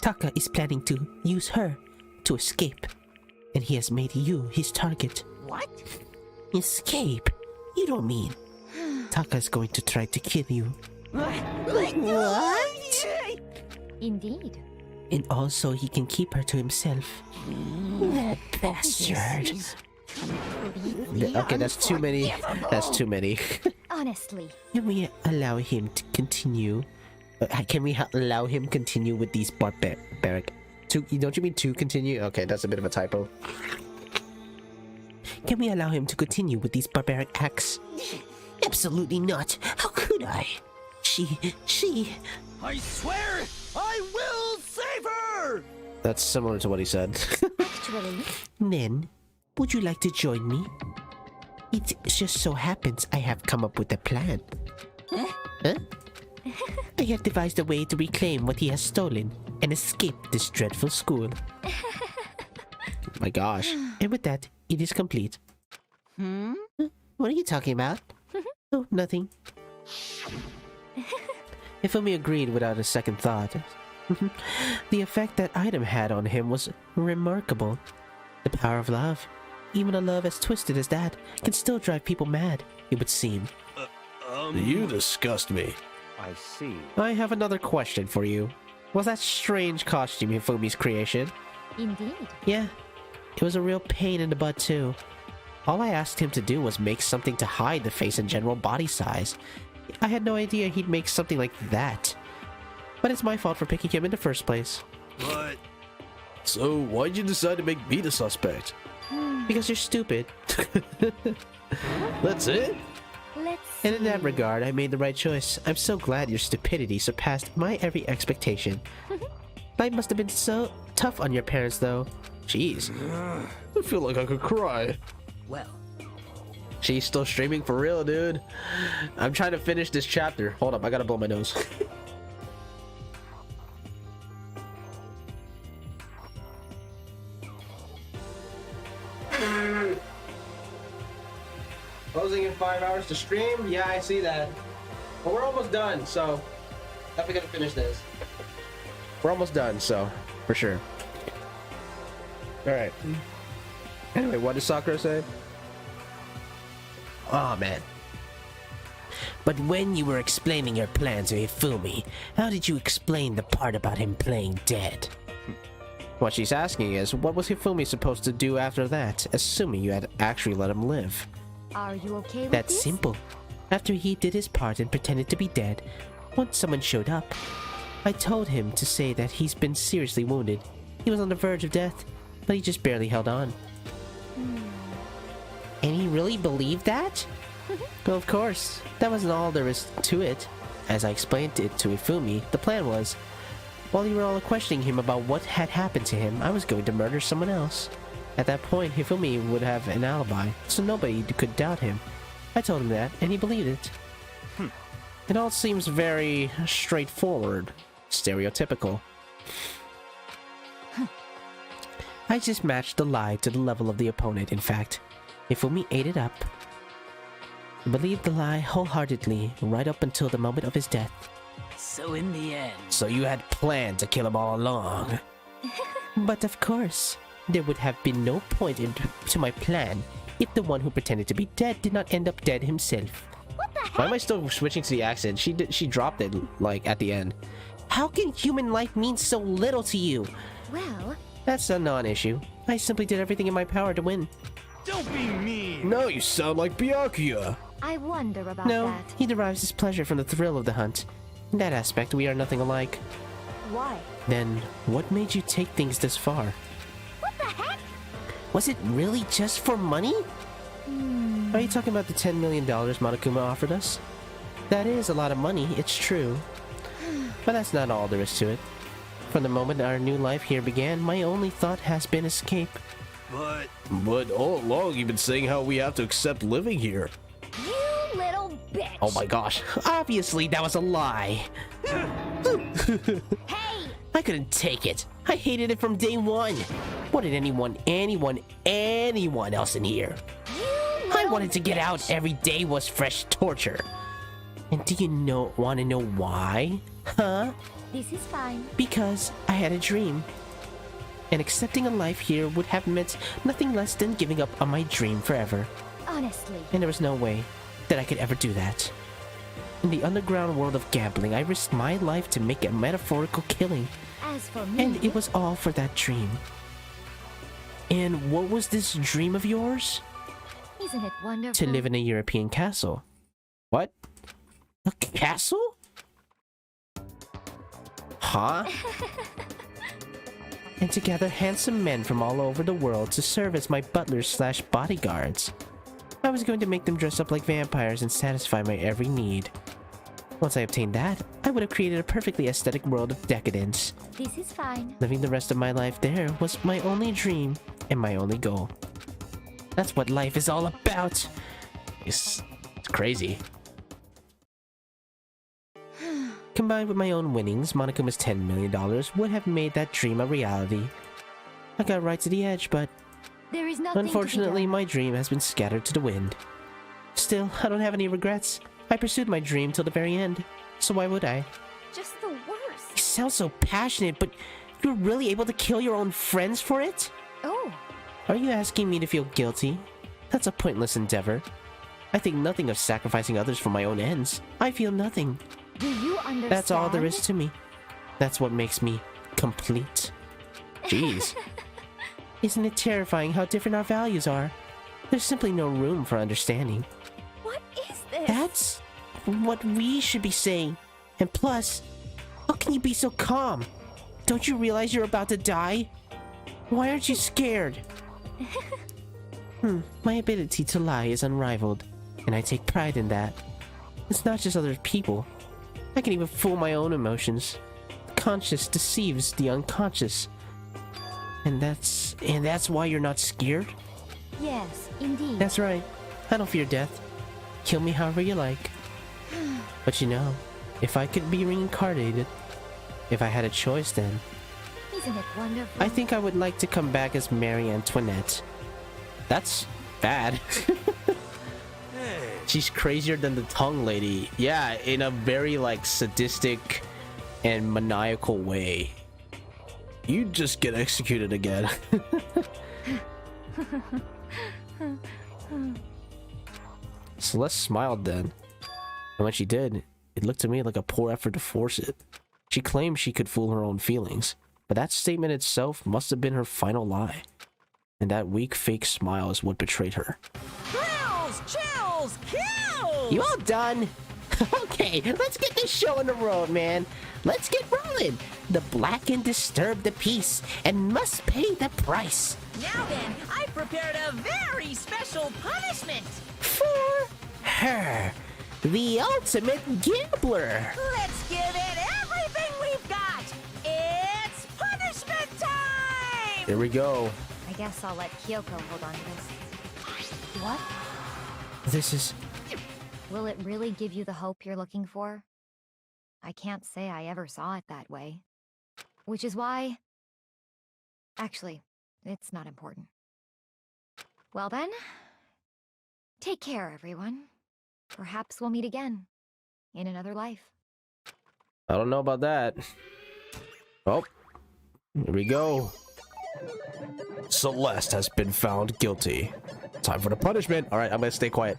Taka is planning to use her to escape. And he has made you his target. What? Escape? You don't mean. Taka is going to try to kill you. What? indeed. And also he can keep her to himself. That bastard. Okay, that's too many. That's too many. Honestly, Can we allow him to continue? Can we allow him continue with these barbaric? Don't you mean to continue? Okay, that's a bit of a typo. Can we allow him to continue with these barbaric acts? Absolutely not. How could I? She... I swear I will save her! That's similar to what he said. actually, Then, would you like to join me? It just so happens I have come up with a plan. Huh? I have devised a way to reclaim what he has stolen and escape this dreadful school. My gosh. And with that, it is complete. What are you talking about? Oh, nothing. Ifumi agreed without a second thought. The effect that item had on him was remarkable. The power of love. Even a love as twisted as that can still drive people mad, it would seem. You disgust me. I see. I have another question for you. Was that strange costume Hifumi's creation? indeed. Yeah, it was a real pain in the butt too. All I asked him to do was make something to hide the face and general body size. I had no idea he'd make something like that. But it's my fault for picking him in the first place. But So, why'd you decide to make me the suspect? Because you're stupid. That's it? Let's And in that see. regard, I made the right choice. I'm so glad your stupidity surpassed my every expectation. Life must have been so tough on your parents, though. Jeez. I feel like I could cry. Well, She's still streaming for real, dude. I'm trying to finish this chapter. Hold up, I gotta blow my nose. Closing in 5 hours to stream? Yeah, I see that. But we're almost done, so definitely gonna finish this. We're almost done, so for sure. Alright. Anyway, what did Sakura say? Oh man. But when you were explaining your plan to Hifumi, how did you explain the part about him playing dead? What she's asking is, what was Hifumi supposed to do after that, assuming you had actually let him live? Are you okay with That's this? simple. After he did his part and pretended to be dead, once someone showed up, I told him to say that he's been seriously wounded. He was on the verge of death, but he just barely held on. And he really believed that? Well, of course. That wasn't all there was to it. As I explained it to Ifumi, the plan was, while you were all questioning him about what had happened to him, I was going to murder someone else. At that point, Hifumi would have an alibi, so nobody could doubt him. I told him that, and he believed it. It all seems very straightforward, stereotypical. I just matched the lie to the level of the opponent, in fact. Ifumi ate it up. Believed the lie wholeheartedly, right up until the moment of his death. So in the end... So you had planned to kill him all along. But of course, there would have been no point to my plan if the one who pretended to be dead did not end up dead himself. Why am I still switching to the accent? She dropped it, like, at the end. How can human life mean so little to you? Well... That's a non-issue. I simply did everything in my power to win. Don't be mean! No, you sound like Byakuya. I wonder about No, that. he derives his pleasure from the thrill of the hunt. In that aspect, we are nothing alike. Why? Then, what made you take things this far? What the heck? Was it really just for money? Are you talking about the $10 million Monokuma offered us? That is a lot of money, it's true. But that's not all there is to it. From the moment our new life here began, my only thought has been escape. But all along you've been saying how we have to accept living here. You little bitch! Oh my gosh. Obviously, that was a lie. Hey! I couldn't take it. I hated it from day one. What did anyone else in here? I wanted to get out. Every day was fresh torture. And do you want to know why? Huh? This is fine. Because I had a dream. And accepting a life here would have meant nothing less than giving up on my dream forever. Honestly. And there was no way that I could ever do that. In the underground world of gambling, I risked my life to make a metaphorical killing. As for me... And it was all for that dream. And what was this dream of yours? Isn't it wonderful? To live in a European castle. What? A castle? Huh? And to gather handsome men from all over the world to serve as my butlers/bodyguards. I was going to make them dress up like vampires and satisfy my every need. Once I obtained that, I would have created a perfectly aesthetic world of decadence. This is fine. Living the rest of my life there was my only dream and my only goal. That's what life is all about. It's crazy. Combined with my own winnings, Monokuma's $10 million would have made that dream a reality. I got right to the edge, but there is nothing unfortunately, to be done. my dream has been scattered to the wind. Still, I don't have any regrets. I pursued my dream till the very end, so why would I? Just the worst. You sound so passionate, but you're really able to kill your own friends for it? Oh. Are you asking me to feel guilty? That's a pointless endeavor. I think nothing of sacrificing others for my own ends. I feel nothing. Do you understand? That's all there is to me. That's what makes me complete. Jeez. Isn't it terrifying how different our values are? There's simply no room for understanding. What is this? That's what we should be saying. And plus, how can you be so calm? Don't you realize you're about to die? Why aren't you scared? My ability to lie is unrivaled, and I take pride in that. It's not just other people. I can even fool my own emotions. The conscious deceives the unconscious. And that's why you're not scared? Yes, indeed. That's right. I don't fear death. Kill me however you like. But you know, if I could be reincarnated, if I had a choice then, Isn't it wonderful? I think I would like to come back as Marie Antoinette. That's bad. She's crazier than the tongue lady. Yeah, in a very like sadistic and maniacal way. You just get executed again. Celeste smiled then. And when she did, it looked to me like a poor effort to force it. She claimed she could fool her own feelings, but that statement itself must have been her final lie. And that weak fake smile is what betrayed her. Thrills, chills, kills! You all done? Okay, let's get this show on the road, man. Let's get rolling. The black and disturb the peace and must pay the price. Now then, I've prepared a very special punishment. For her, the ultimate gambler. Let's give it everything we've got. It's punishment time! Here we go. I guess I'll let Kyoko hold on to this. What? This is... Will it really give you the hope you're looking for? I can't say I ever saw it that way. Which is why... Actually, It's not important. Well then, take care, everyone. Perhaps we'll meet again in another life. I don't know about that. Oh, here we go. Celeste has been found guilty. Time for the punishment. All right, I'm gonna stay quiet.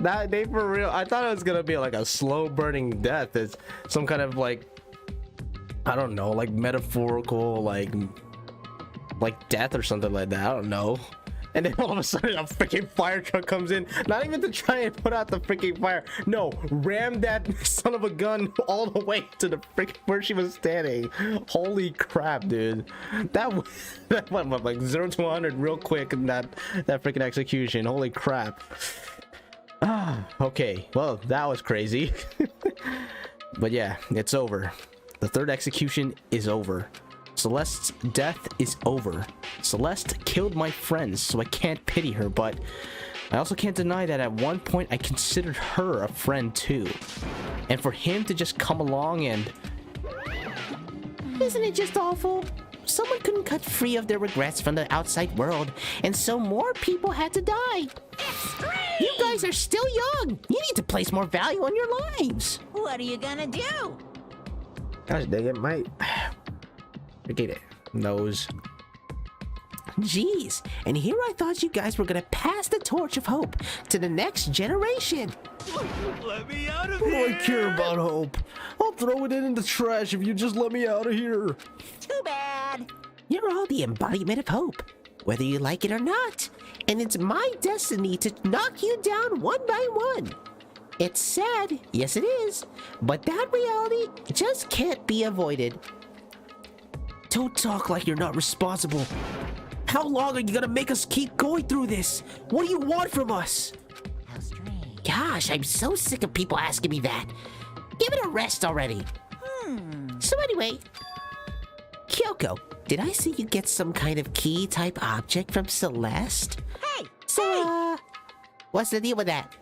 That they for real. I thought it was gonna be like a slow burning death. It's some kind of like, I don't know, like metaphorical like death or something like that. I don't know. And then all of a sudden a freaking fire truck comes in, not even to try and put out the freaking fire. No, ram that son of a gun all the way to the freaking where she was standing. Holy crap, dude. That went from like 0 to 100 real quick in that freaking execution. Holy crap. Okay, well, that was crazy. But yeah, it's over. The third execution is over. Celeste's death is over. Celeste killed my friends, so I can't pity her, but I also can't deny that at one point I considered her a friend too. And for him to just come along and... Isn't it just awful? Someone couldn't cut free of their regrets from the outside world, and so more people had to die. You guys are still young. You need to place more value on your lives. What are you gonna do? Gosh dang it, might... Forget it. Nose. Jeez, and here I thought you guys were gonna pass the torch of hope to the next generation. Let me out of What do here! I care about hope? I'll throw it in the trash if you just let me out of here. Too bad. You're all the embodiment of hope, whether you like it or not. And it's my destiny to knock you down one by one. It's sad, yes it is, but that reality just can't be avoided. Don't talk like you're not responsible. How long are you gonna make us keep going through this? What do you want from us? How strange. Gosh, I'm so sick of people asking me that. Give it a rest already. So anyway, Kyoko, did I see you get some kind of key type object from Celeste? Hey! So, what's the deal with that?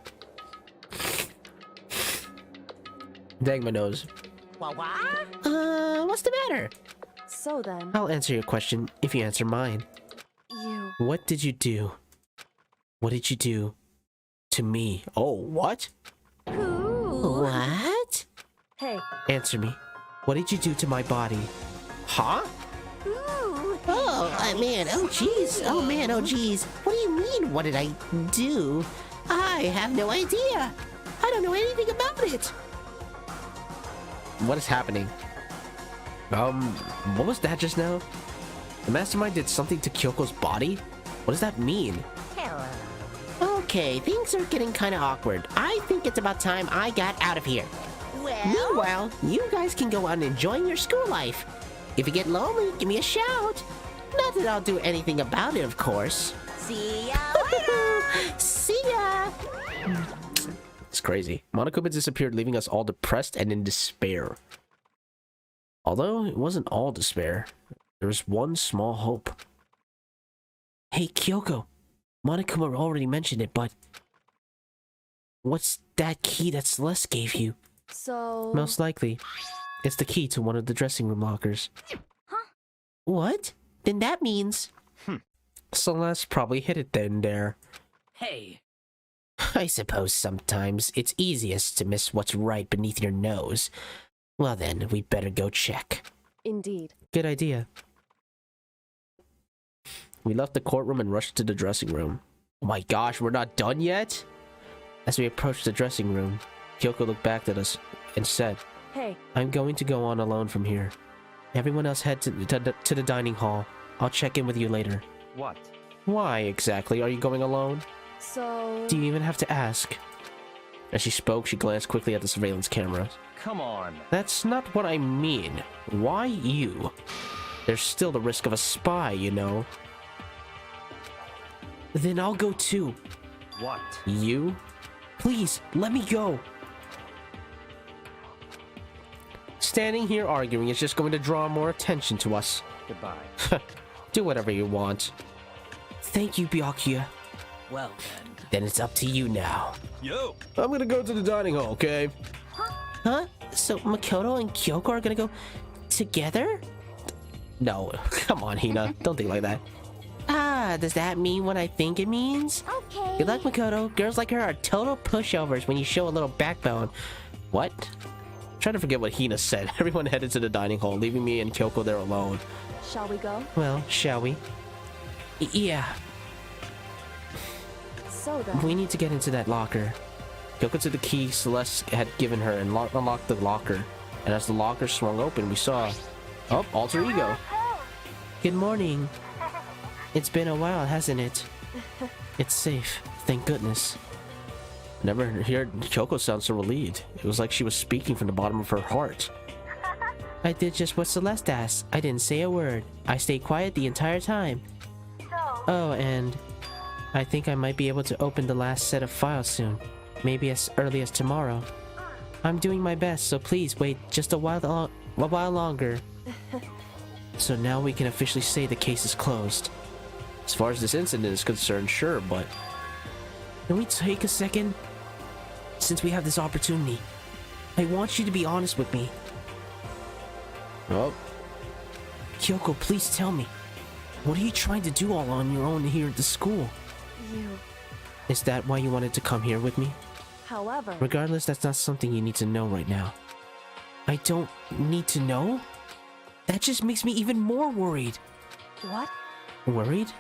Dang my nose. What? What's the matter? So then, I'll answer your question if you answer mine. you... What did you do? What did you do to me? Oh, what? Ooh. What? Hey, Answer me. What did you do to my body? Huh? Ooh. Oh, man, oh jeez. Oh man, oh jeez. What do you mean, what did I do? I have no idea. I don't know anything about it. What is happening? What was that just now? The mastermind did something to Kyoko's body? What does that mean? Okay, things are getting kind of awkward. I think it's about time I got out of here. Well, Meanwhile, you guys can go on enjoying your school life. If you get lonely, give me a shout. Not that I'll do anything about it, of course. see ya later. See ya! It's crazy. Monokuma disappeared, leaving us all depressed and in despair. Although it wasn't all despair, there was one small hope. Hey, Kyoko. Monokuma already mentioned it, but... what's that key that Celeste gave you? So... Most likely, it's the key to one of the dressing room lockers. What? Then that means... Celeste probably hid it then there. Hey, I suppose sometimes it's easiest to miss what's right beneath your nose. Well then, we'd better go check. Indeed. Good idea. We left the courtroom and rushed to the dressing room. Oh my gosh, we're not done yet? As we approached the dressing room, Kyoko looked back at us and said, Hey, I'm going to go on alone from here. Everyone else head to the dining hall. I'll check in with you later. What? Why exactly are you going alone? so... Do you even have to ask? As she spoke, she glanced quickly at the surveillance cameras. Come on. That's not what I mean. Why you? There's still the risk of a spy, you know. Then I'll go too. What? You? Please, let me go. Standing here arguing is just going to draw more attention to us. Goodbye. Do whatever you want. Thank you, Byakuya. well then. Then it's up to you now. Yo! I'm gonna go to the dining hall, okay? Huh? So Makoto and Kyoko are gonna go together? No, come on, Hina. Don't think like that. Ah, does that mean what I think it means? Okay. Good luck, Makoto. Girls like her are total pushovers when you show a little backbone. What? I'm trying to forget what Hina said. Everyone headed to the dining hall, leaving me and Kyoko there alone. Shall we go? Well, shall we? Yeah, So then... We need to get into that locker. Kyoko took the key Celeste had given her and unlocked the locker. And as the locker swung open, we saw... Oh, Alter Ego. good morning. It's been a while, hasn't it? It's safe. Thank goodness. Never heard Kyoko sound so relieved. It was like she was speaking from the bottom of her heart. I did just what Celeste asked. I didn't say a word. I stayed quiet the entire time. Oh, and I think I might be able to open the last set of files soon. Maybe as early as tomorrow. I'm doing my best, so please wait just a while longer. So now we can officially say the case is closed. As far as this incident is concerned, sure, but... Can we take a second? Since we have this opportunity, I want you to be honest with me. Oh, Kyoko, please tell me. What are you trying to do all on your own here at the school? You... is that why you wanted to come here with me? However... Regardless, that's not something you need to know right now. I don't need to know? That just makes me even more worried. What? Worried?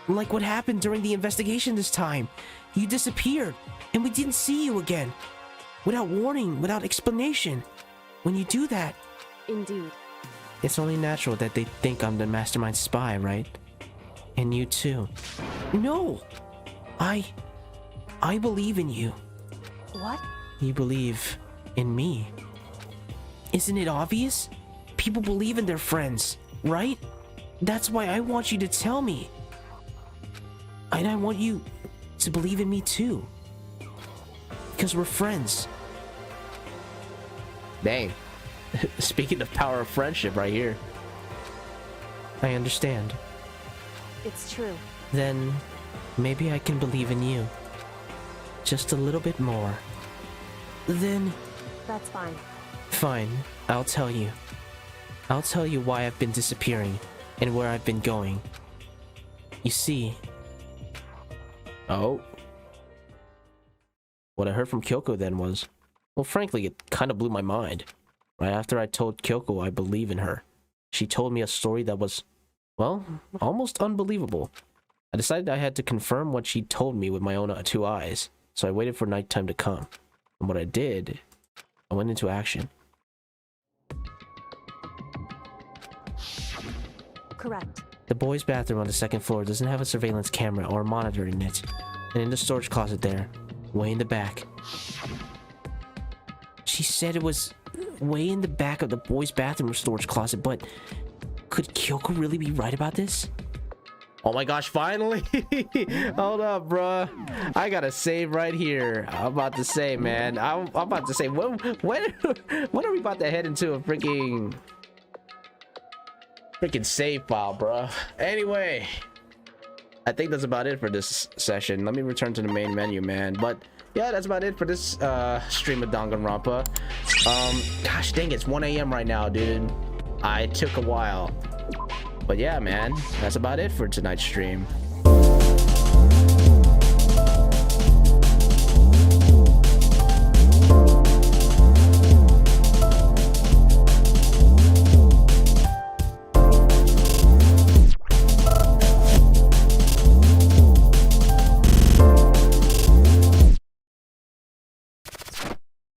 Like what happened during the investigation this time. You disappeared, and we didn't see you again. Without warning, without explanation. When you do that... Indeed. It's only natural that they think I'm the mastermind spy, right? And you too. No! I believe in you. What? You believe in me. Isn't it obvious? People believe in their friends, right? That's why I want you to tell me. And I want you to believe in me too. Because we're friends. Dang. Speaking of power of friendship right here. I understand. It's true. Then maybe I can believe in you. Just a little bit more. Then... That's fine. Fine, I'll tell you. I'll tell you why I've been disappearing and where I've been going. You see... Oh. What I heard from Kyoko then was... Well, frankly, it kind of blew my mind. Right after I told Kyoko I believe in her, she told me a story that was, well, almost unbelievable. I decided I had to confirm what she told me with my own two eyes, so I waited for nighttime to come. And what I did, I went into action. Correct. The boys' bathroom on the second floor doesn't have a surveillance camera or a monitor in it. And in the storage closet there, way in the back, She said it was way in the back of the boys' bathroom storage closet, but could Kyoko really be right about this? Oh my gosh, finally. Hold up, bruh. I got a save right here. I'm about to say, man. I'm about to say, when are we about to head into a freaking save file, bruh? Anyway, I think that's about it for this session. Let me return to the main menu, man. But yeah, that's about it for this stream of Danganronpa. Gosh dang, it's 1 a.m. right now, dude. I took a while. But yeah, man, that's about it for tonight's stream.